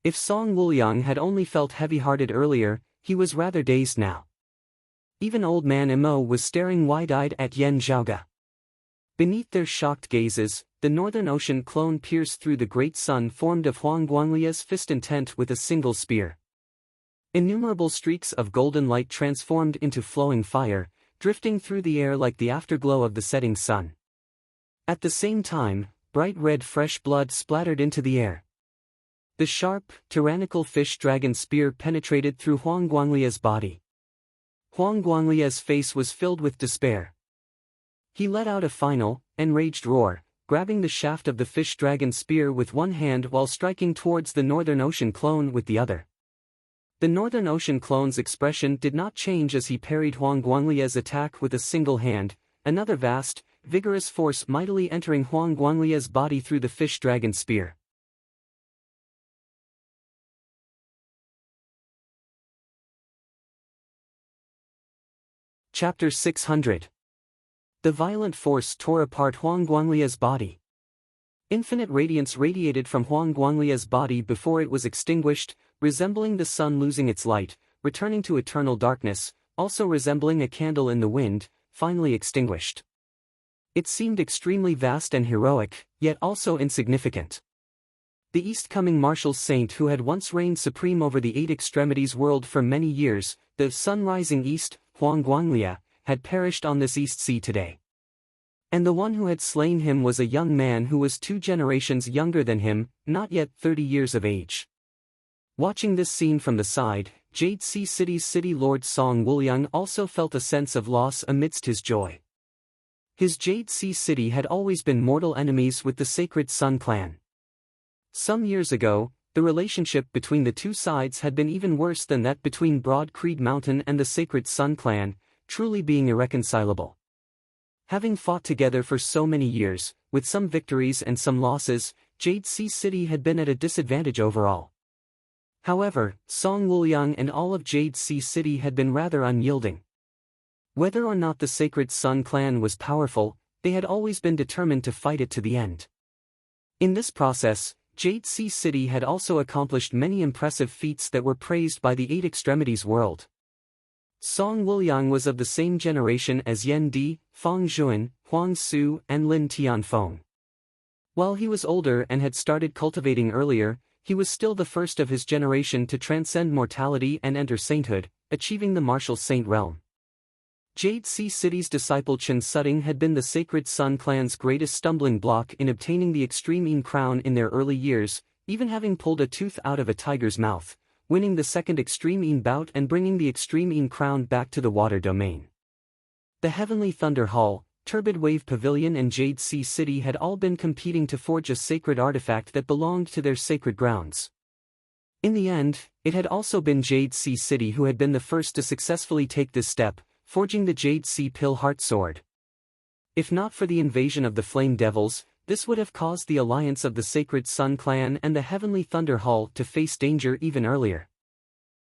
Speaker 1: If Song Wuliang had only felt heavy-hearted earlier, he was rather dazed now. Even old man Mo was staring wide-eyed at Yan Zhaoge. Beneath their shocked gazes, the Northern Ocean clone pierced through the great sun formed of Huang Guanglie's fist intent with a single spear. Innumerable streaks of golden light transformed into flowing fire, drifting through the air like the afterglow of the setting sun. At the same time, bright red fresh blood splattered into the air. The sharp, tyrannical fish dragon spear penetrated through Huang Guanglie's body. Huang Guanglie's face was filled with despair. He let out a final, enraged roar, grabbing the shaft of the fish dragon spear with one hand while striking towards the Northern Ocean clone with the other. The Northern Ocean clone's expression did not change as he parried Huang Guanglie's attack with a single hand, another vast, vigorous force mightily entering Huang Guanglie's body through the fish dragon spear. Chapter 600. The violent force tore apart Huang Guanglie's body. Infinite radiance radiated from Huang Guanglie's body before it was extinguished, resembling the sun losing its light, returning to eternal darkness, also resembling a candle in the wind, finally extinguished. It seemed extremely vast and heroic, yet also insignificant. The east-coming martial saint who had once reigned supreme over the 8 extremities world for many years, the sun rising east, Huang Guanglie, had perished on this East Sea today. And the one who had slain him was a young man who was 2 generations younger than him, not yet 30 years of age. Watching this scene from the side, Jade Sea City's city lord Song Wuliang also felt a sense of loss amidst his joy. His Jade Sea City had always been mortal enemies with the Sacred Sun clan. Some years ago, the relationship between the 2 sides had been even worse than that between Broad Creed Mountain and the Sacred Sun clan, truly being irreconcilable. Having fought together for so many years, with some victories and some losses, Jade Sea City had been at a disadvantage overall. However, Song Wuliang and all of Jade Sea City had been rather unyielding. Whether or not the Sacred Sun clan was powerful, they had always been determined to fight it to the end. In this process, Jade Sea City had also accomplished many impressive feats that were praised by the 8 extremities world. Song Wuliang was of the same generation as Yan Di, Fang Zhuan, Huang Su, and Lin Tianfeng. While he was older and had started cultivating earlier, he was still the first of his generation to transcend mortality and enter sainthood, achieving the martial saint realm. Jade Sea City's disciple Chen Sutting had been the Sacred Sun clan's greatest stumbling block in obtaining the Extreme Yin crown in their early years, even having pulled a tooth out of a tiger's mouth, winning the second Extreme Yin bout and bringing the Extreme Yin crown back to the water domain. The Heavenly Thunder Hall, Turbid Wave Pavilion and Jade Sea City had all been competing to forge a sacred artifact that belonged to their sacred grounds. In the end, it had also been Jade Sea City who had been the first to successfully take this step, forging the Jade Sea Pill Heart Sword. If not for the invasion of the Flame Devils, this would have caused the alliance of the Sacred Sun clan and the Heavenly Thunder Hall to face danger even earlier.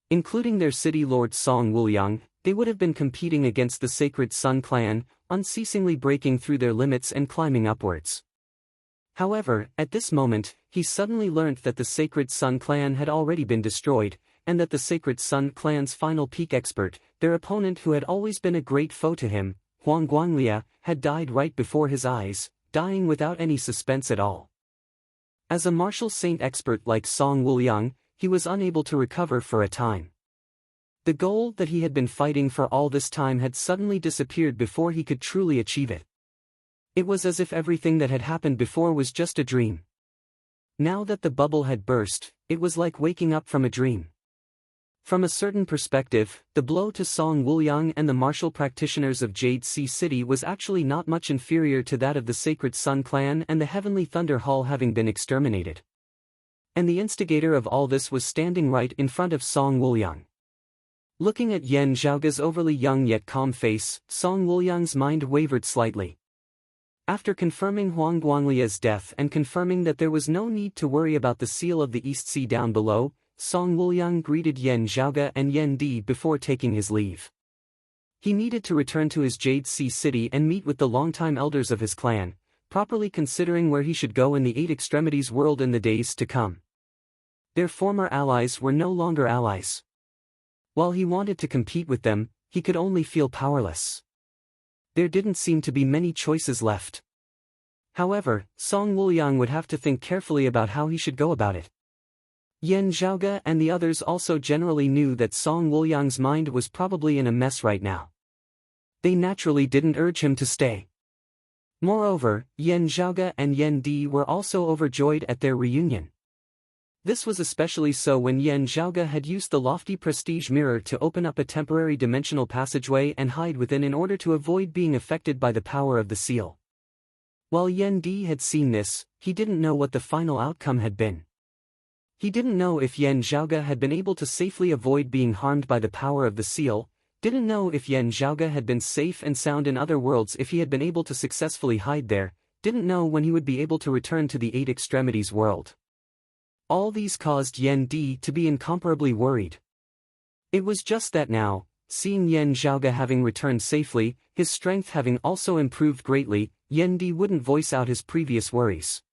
Speaker 1: Including their city lord Song Wuliang, they would have been competing against the Sacred Sun clan, unceasingly breaking through their limits and climbing upwards. However, at this moment, he suddenly learnt that the Sacred Sun clan had already been destroyed, and that the Sacred Sun clan's final peak expert, their opponent who had always been a great foe to him, Huang Guanglia, had died right before his eyes, dying without any suspense at all. As a martial saint expert like Song Wuliang, he was unable to recover for a time. The goal that he had been fighting for all this time had suddenly disappeared before he could truly achieve it. It was as if everything that had happened before was just a dream. Now that the bubble had burst, it was like waking up from a dream. From a certain perspective, the blow to Song Wuliang and the martial practitioners of Jade Sea City was actually not much inferior to that of the Sacred Sun clan and the Heavenly Thunder Hall having been exterminated. And the instigator of all this was standing right in front of Song Wuliang. Looking at Yan Zhaoge's overly young yet calm face, Song Wuliang's mind wavered slightly. After confirming Huang Guanglia's death and confirming that there was no need to worry about the seal of the East Sea down below, Song Wuliang greeted Yan Zhaoge and Yan Di before taking his leave. He needed to return to his Jade Sea City and meet with the longtime elders of his clan, properly considering where he should go in the Eight Extremities world in the days to come. Their former allies were no longer allies. While he wanted to compete with them, he could only feel powerless. There didn't seem to be many choices left. However, Song Wuliang would have to think carefully about how he should go about it. Yan Zhaoge and the others also generally knew that Song Wuliang's mind was probably in a mess right now. They naturally didn't urge him to stay. Moreover, Yan Zhaoge and Yan Di were also overjoyed at their reunion. This was especially so when Yan Zhaoge had used the lofty prestige mirror to open up a temporary dimensional passageway and hide within in order to avoid being affected by the power of the seal. While Yan Di had seen this, he didn't know what the final outcome had been. He didn't know if Yan Zhaoge had been able to safely avoid being harmed by the power of the seal, didn't know if Yan Zhaoge had been safe and sound in other worlds if he had been able to successfully hide there, didn't know when he would be able to return to the Eight Extremities world. All these caused Yan Di to be incomparably worried. It was just that now, seeing Yan Zhaoge having returned safely, his strength having also improved greatly, Yan Di wouldn't voice out his previous worries.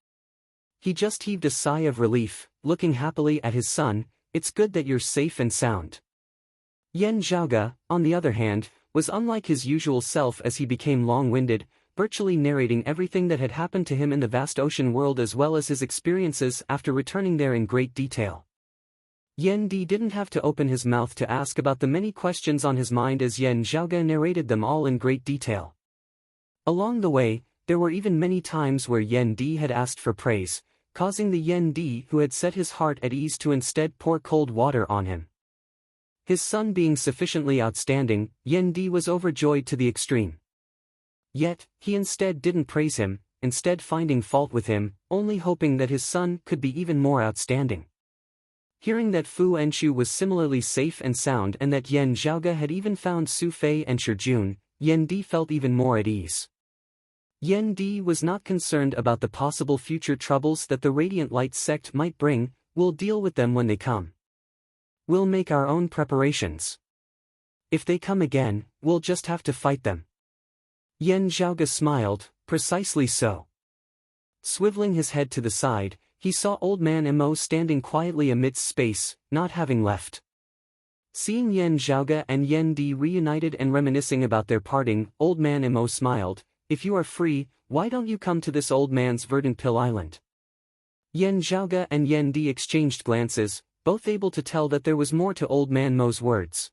Speaker 1: He just heaved a sigh of relief, looking happily at his son. It's good that you're safe and sound. Yan Zhaoge, on the other hand, was unlike his usual self as he became long-winded, virtually narrating everything that had happened to him in the vast ocean world as well as his experiences after returning there in great detail. Yan Di didn't have to open his mouth to ask about the many questions on his mind as Yan Zhaoge narrated them all in great detail. Along the way, there were even many times where Yan Di had asked for praise, causing the Yan Di who had set his heart at ease to instead pour cold water on him. His son being sufficiently outstanding, Yan Di was overjoyed to the extreme. Yet, he instead didn't praise him, instead finding fault with him, only hoping that his son could be even more outstanding. Hearing that Fu Enchu was similarly safe and sound and that Yan Zhaoge had even found Su Fei and Shijun, Yan Di felt even more at ease. Yan Di was not concerned about the possible future troubles that the Radiant Light sect might bring. We'll deal with them when they come. We'll make our own preparations. If they come again, we'll just have to fight them. Yan Zhaoge smiled, precisely so. Swiveling his head to the side, he saw Old Man Mo standing quietly amidst space, not having left. Seeing Yan Zhaoge and Yan Di reunited and reminiscing about their parting, Old Man Mo smiled. If you are free, why don't you come to this old man's verdant pill island? Yan Zhaoge and Yan Di exchanged glances, both able to tell that there was more to Old Man Mo's words.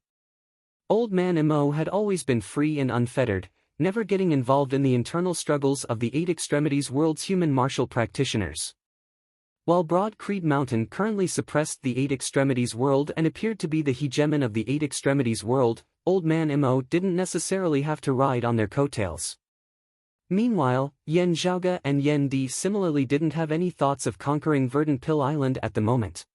Speaker 1: Old Man Mo had always been free and unfettered, never getting involved in the internal struggles of the Eight Extremities world's human martial practitioners. While Broad Creed Mountain currently suppressed the Eight Extremities world and appeared to be the hegemon of the Eight Extremities world, Old Man Mo didn't necessarily have to ride on their coattails. Meanwhile, Yan Zhaoge and Yan Di similarly didn't have any thoughts of conquering Verdant Pill Island at the moment.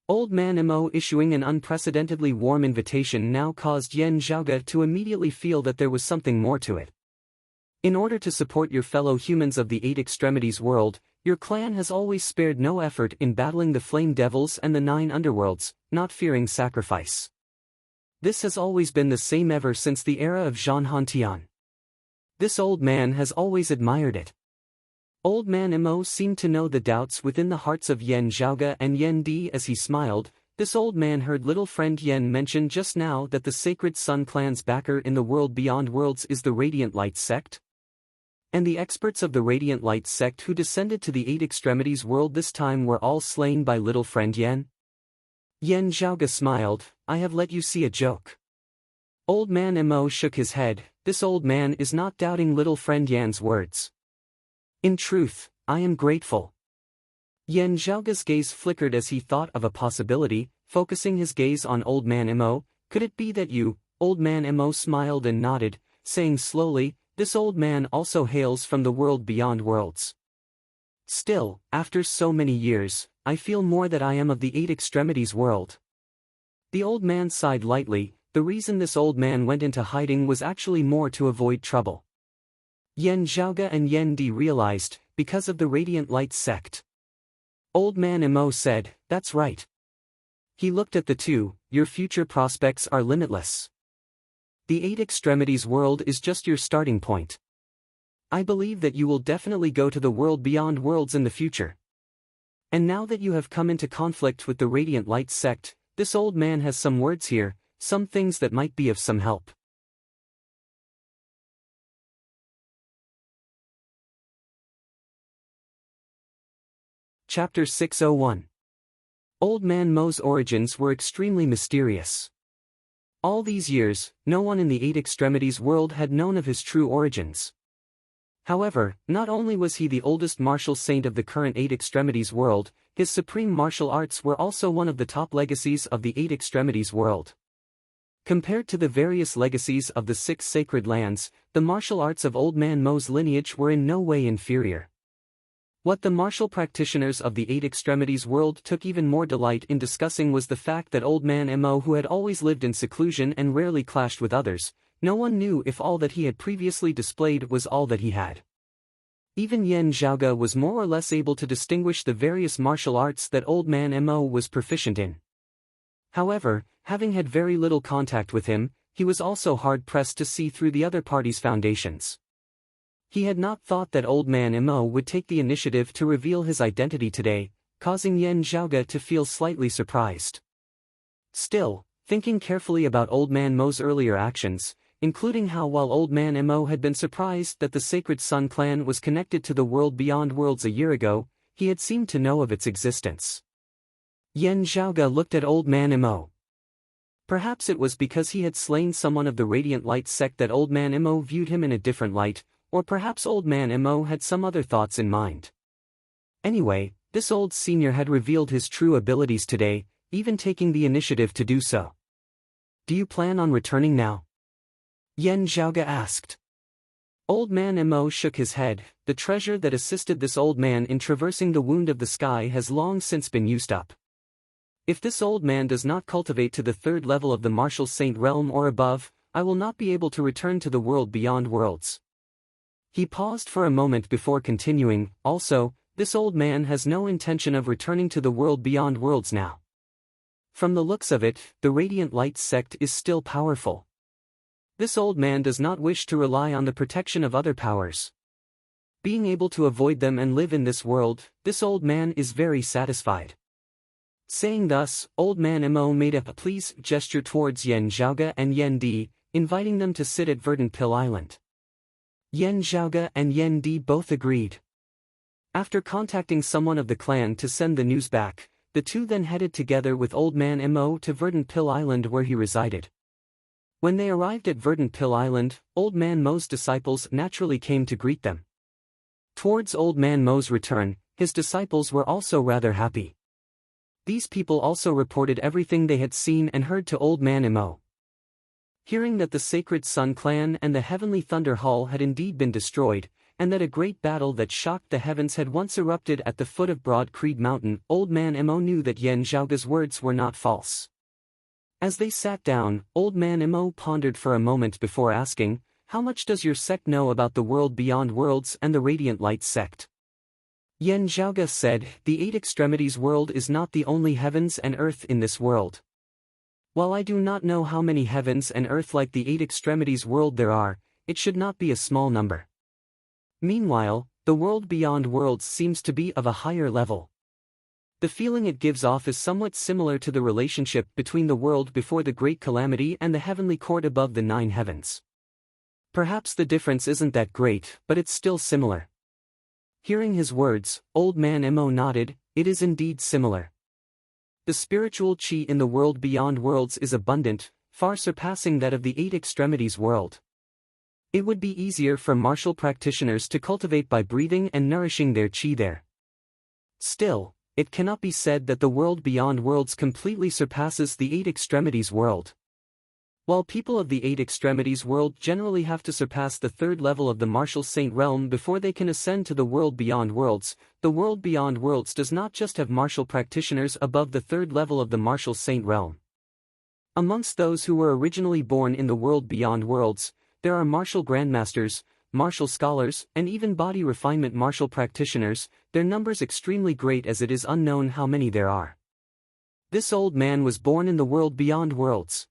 Speaker 1: Old Man Mo issuing an unprecedentedly warm invitation now caused Yan Zhaoge to immediately feel that there was something more to it. In order to support your fellow humans of the Eight Extremities world, Your clan has always spared no effort in battling the flame devils and the 9 underworlds, not fearing sacrifice. This has always been the same ever since the era of Zhang Hantian. This old man has always admired it. Old man Mo seemed to know the doubts within the hearts of Yan Zhaoge and Yan Di as he smiled. This old man heard little friend Yan mention just now that the Sacred Sun clan's backer in the world beyond worlds is the Radiant Light sect. And the experts of the Radiant Light sect who descended to the 8 extremities world this time were all slain by little friend Yan? Yan Zhaoge smiled. I have let you see a joke. Old man Mo shook his head. This old man is not doubting little friend Yan's words. In truth, I am grateful. Yan Zhaoge's gaze flickered as he thought of a possibility, focusing his gaze on old man Mo. Could it be that you, old man Mo smiled and nodded, saying slowly, this old man also hails from the world beyond worlds. Still, after so many years, I feel more that I am of the 8 extremities world. The old man sighed lightly. The reason this old man went into hiding was actually more to avoid trouble. Yan Zhaoge and Yan Di realized, because of the Radiant Light sect. Old man Mo said, that's right. He looked at the two. Your future prospects are limitless. The 8 extremities world is just your starting point. I believe that you will definitely go to the world beyond worlds in the future. And now that you have come into conflict with the Radiant Light sect, this old man has some words here, some things that might be of some help. Chapter 601. Old Man Mo's origins were extremely mysterious. All these years, no one in the 8 extremities world had known of his true origins. However, not only was he the oldest martial saint of the current 8 extremities world, his supreme martial arts were also one of the top legacies of the 8 extremities world. Compared to the various legacies of the 6 sacred lands, the martial arts of Old Man Mo's lineage were in no way inferior. What the martial practitioners of the 8 extremities world took even more delight in discussing was the fact that Old Man Mo, who had always lived in seclusion and rarely clashed with others, no one knew if all that he had previously displayed was all that he had. Even Yan Zhaoge was more or less able to distinguish the various martial arts that Old Man Mo was proficient in. However, having had very little contact with him, he was also hard-pressed to see through the other party's foundations. He had not thought that Old Man Mo would take the initiative to reveal his identity today, causing Yan Zhaoge to feel slightly surprised. Still, thinking carefully about Old Man Mo's earlier actions, including how while Old Man Mo had been surprised that the Sacred Sun clan was connected to the world beyond worlds a year ago, he had seemed to know of its existence. Yan Zhaoge looked at Old Man Mo. Perhaps it was because he had slain someone of the Radiant Light sect that Old Man Mo viewed him in a different light, or perhaps Old Man Mo had some other thoughts in mind. Anyway, this old senior had revealed his true abilities today, even taking the initiative to do so. Do you plan on returning now? Yan Zhaoge asked. Old Man Mo shook his head. The treasure that assisted this old man in traversing the wound of the sky has long since been used up. If this old man does not cultivate to the 3rd level of the martial saint realm or above, I will not be able to return to the world beyond worlds. He paused for a moment before continuing. Also, this old man has no intention of returning to the world beyond worlds now. From the looks of it, the Radiant Light sect is still powerful. This old man does not wish to rely on the protection of other powers. Being able to avoid them and live in this world, this old man is very satisfied. Saying thus, Old Man Mo made a please gesture towards Yan Zhaoge and Yan Di, inviting them to sit at Verdant Pill Island. Yan Zhaoge and Yan Di both agreed. After contacting someone of the clan to send the news back, the two then headed together with Old Man Mo to Verdant Pill Island where he resided. When they arrived at Verdant Pill Island, Old Man Mo's disciples naturally came to greet them. Towards Old Man Mo's return, his disciples were also rather happy. These people also reported everything they had seen and heard to Old Man Mo. Hearing that the Sacred Sun clan and the Heavenly Thunder Hall had indeed been destroyed, and that a great battle that shocked the heavens had once erupted at the foot of Broad Creed Mountain, Old Man Mo knew that Yan Zhaoge's words were not false. As they sat down, Old Man Mo pondered for a moment before asking, "How much does your sect know about the world beyond worlds and the Radiant Light sect?" Yan Zhaoge said, "The eight extremities world is not the only heavens and earth in this world. While I do not know how many heavens and earth like the eight extremities world there are, it should not be a small number. Meanwhile, the world beyond worlds seems to be of a higher level. The feeling it gives off is somewhat similar to the relationship between the world before the great calamity and the heavenly court above the 9 heavens. Perhaps the difference isn't that great, but it's still similar." Hearing his words, Old Man Mo nodded. "It is indeed similar. The spiritual qi in the world beyond worlds is abundant, far surpassing that of the eight extremities world. It would be easier for martial practitioners to cultivate by breathing and nourishing their qi there. Still, it cannot be said that the world beyond worlds completely surpasses the eight extremities world. While people of the eight extremities world generally have to surpass the third level of the martial saint realm before they can ascend to the world beyond worlds, the world beyond worlds does not just have martial practitioners above the third level of the martial saint realm. Amongst those who were originally born in the world beyond worlds, there are martial grandmasters, martial scholars, and even body refinement martial practitioners, their numbers extremely great as it is unknown how many there are. This old man was born in the world beyond worlds.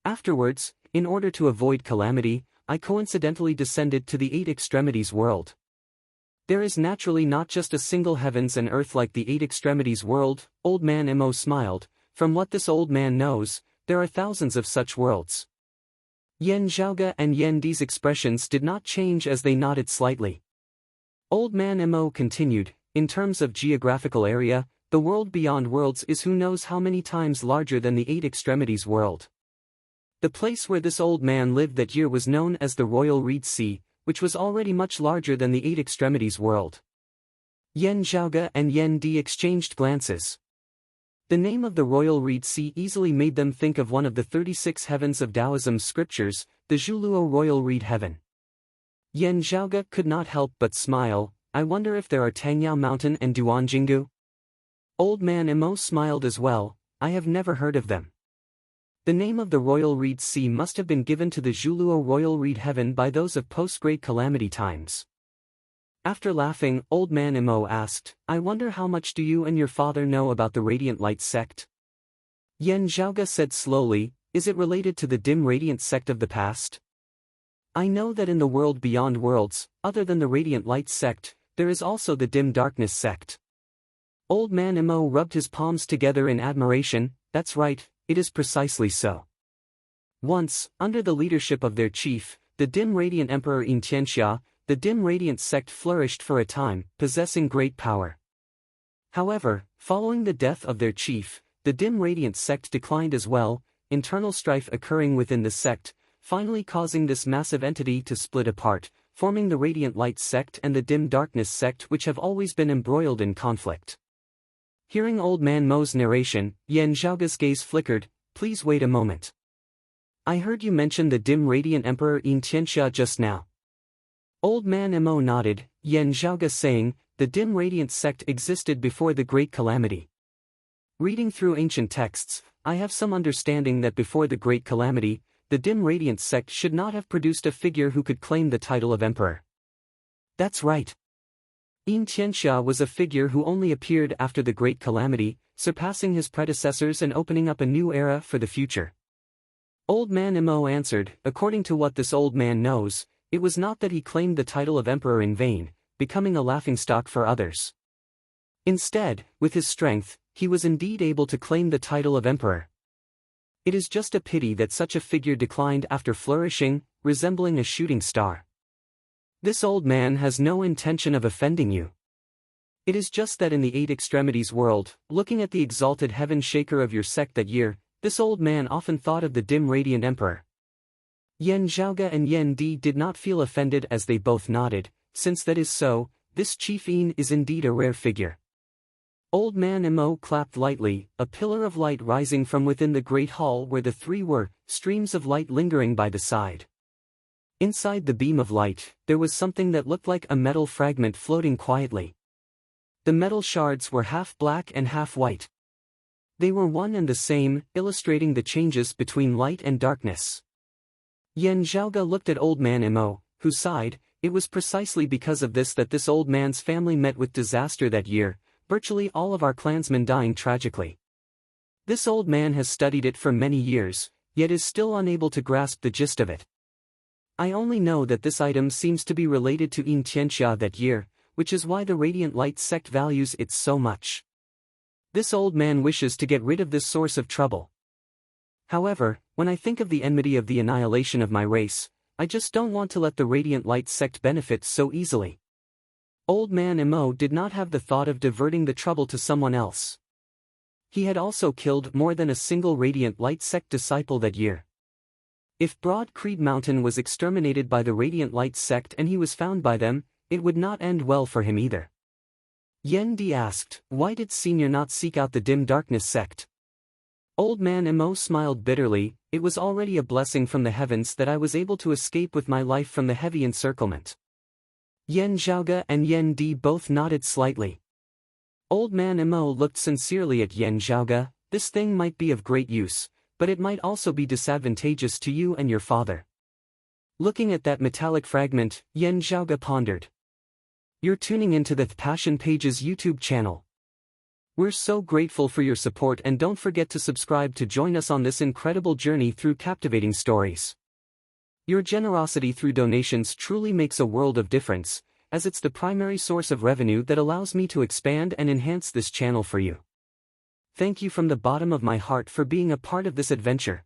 Speaker 1: Afterwards, in order to avoid calamity, I coincidentally descended to the eight extremities world. There is naturally not just a single heavens and earth like the eight extremities world." Old Man Mo smiled. "From what this old man knows, there are thousands of such worlds." Yan Zhaoge and Yan Di's expressions did not change as they nodded slightly. Old Man Mo continued, "In terms of geographical area, the world beyond worlds is who knows how many times larger than the eight extremities world. The place where this old man lived that year was known as the Royal Reed Sea, which was already much larger than the eight extremities world." Yan Zhaoge and Yan Di exchanged glances. The name of the Royal Reed Sea easily made them think of one of the 36 heavens of Taoism's scriptures, the Zhuluo Royal Reed Heaven. Yan Zhaoge could not help but smile. "I wonder if there are Tangyao Mountain and Duanjinggu?" Old Man Mo smiled as well. "I have never heard of them." The name of the Royal Reed Sea must have been given to the Zhuluo Royal Reed Heaven by those of post-Great Calamity times. After laughing, Old Man Mo asked, "I wonder how much do you and your father know about the Radiant Light sect?" Yan Zhaoge said slowly, "Is it related to the dim radiant sect of the past? I know that in the world beyond worlds, other than the Radiant Light sect, there is also the dim darkness sect." Old Man Mo rubbed his palms together in admiration. "That's right. It is precisely so. Once, under the leadership of their chief, the dim radiant emperor In Tianxia, the dim radiant sect flourished for a time, possessing great power. However, following the death of their chief, the dim radiant sect declined as well, internal strife occurring within the sect, finally causing this massive entity to split apart, forming the Radiant Light sect and the dim darkness sect, which have always been embroiled in conflict." Hearing Old Man Mo's narration, Yan Zhaoge's gaze flickered. "Please wait a moment. I heard you mention the dim radiant emperor In Tianxia just now." Old Man Mo nodded, Yan Zhaoge saying, "The dim radiant sect existed before the Great Calamity. Reading through ancient texts, I have some understanding that before the Great Calamity, the dim radiant sect should not have produced a figure who could claim the title of emperor." "That's right. In Tianxia was a figure who only appeared after the Great Calamity, surpassing his predecessors and opening up a new era for the future." Old Man Mo answered, "According to what this old man knows, it was not that he claimed the title of emperor in vain, becoming a laughingstock for others. Instead, with his strength, he was indeed able to claim the title of emperor. It is just a pity that such a figure declined after flourishing, resembling a shooting star. This old man has no intention of offending you. It is just that in the eight extremities world, looking at the exalted heaven shaker of your sect that year, this old man often thought of the dim radiant emperor." Yan Zhaoge and Yan Di did not feel offended as they both nodded. "Since that is so, this Chief In is indeed a rare figure." Old Man Mo clapped lightly, a pillar of light rising from within the great hall where the three were, streams of light lingering by the side. Inside the beam of light, there was something that looked like a metal fragment floating quietly. The metal shards were half black and half white. They were one and the same, illustrating the changes between light and darkness. Yan Zhaoge looked at Old Man Mo, who sighed. it was precisely because of this that this old man's family met with disaster that year, virtually all of our clansmen dying tragically. This old man has studied it for many years, yet is still unable to grasp the gist of it. I only know that this item seems to be related to In Tianxia that year, which is why the Radiant Light sect values it so much. This old man wishes to get rid of this source of trouble. However, when I think of the enmity of the annihilation of my race, I just don't want to let the Radiant Light sect benefit so easily. Old man Emo did not have the thought of diverting the trouble to someone else. He had also killed more than a single Radiant Light sect disciple that year. If Broad Creed Mountain was exterminated by the Radiant Light sect and he was found by them, it would not end well for him either. Yen Di asked, "Why did Senior not seek out the Dim Darkness sect?" Old man Emo smiled bitterly. "It was already a blessing from the heavens that I was able to escape with my life from the heavy encirclement." Yen Zhaoge and Yen Di both nodded slightly. Old man Emo looked sincerely at Yen Zhaoge. "This thing might be of great use, but it might also be disadvantageous to you and your father." Looking at that metallic fragment, Yen Zhaoge pondered. "You're tuning into the Passion Pages YouTube channel. We're so grateful for your support, and don't forget to subscribe to join us on this incredible journey through captivating stories. Your generosity through donations truly makes a world of difference, as it's the primary source of revenue that allows me to expand and enhance this channel for you. Thank you from the bottom of my heart for being a part of this adventure.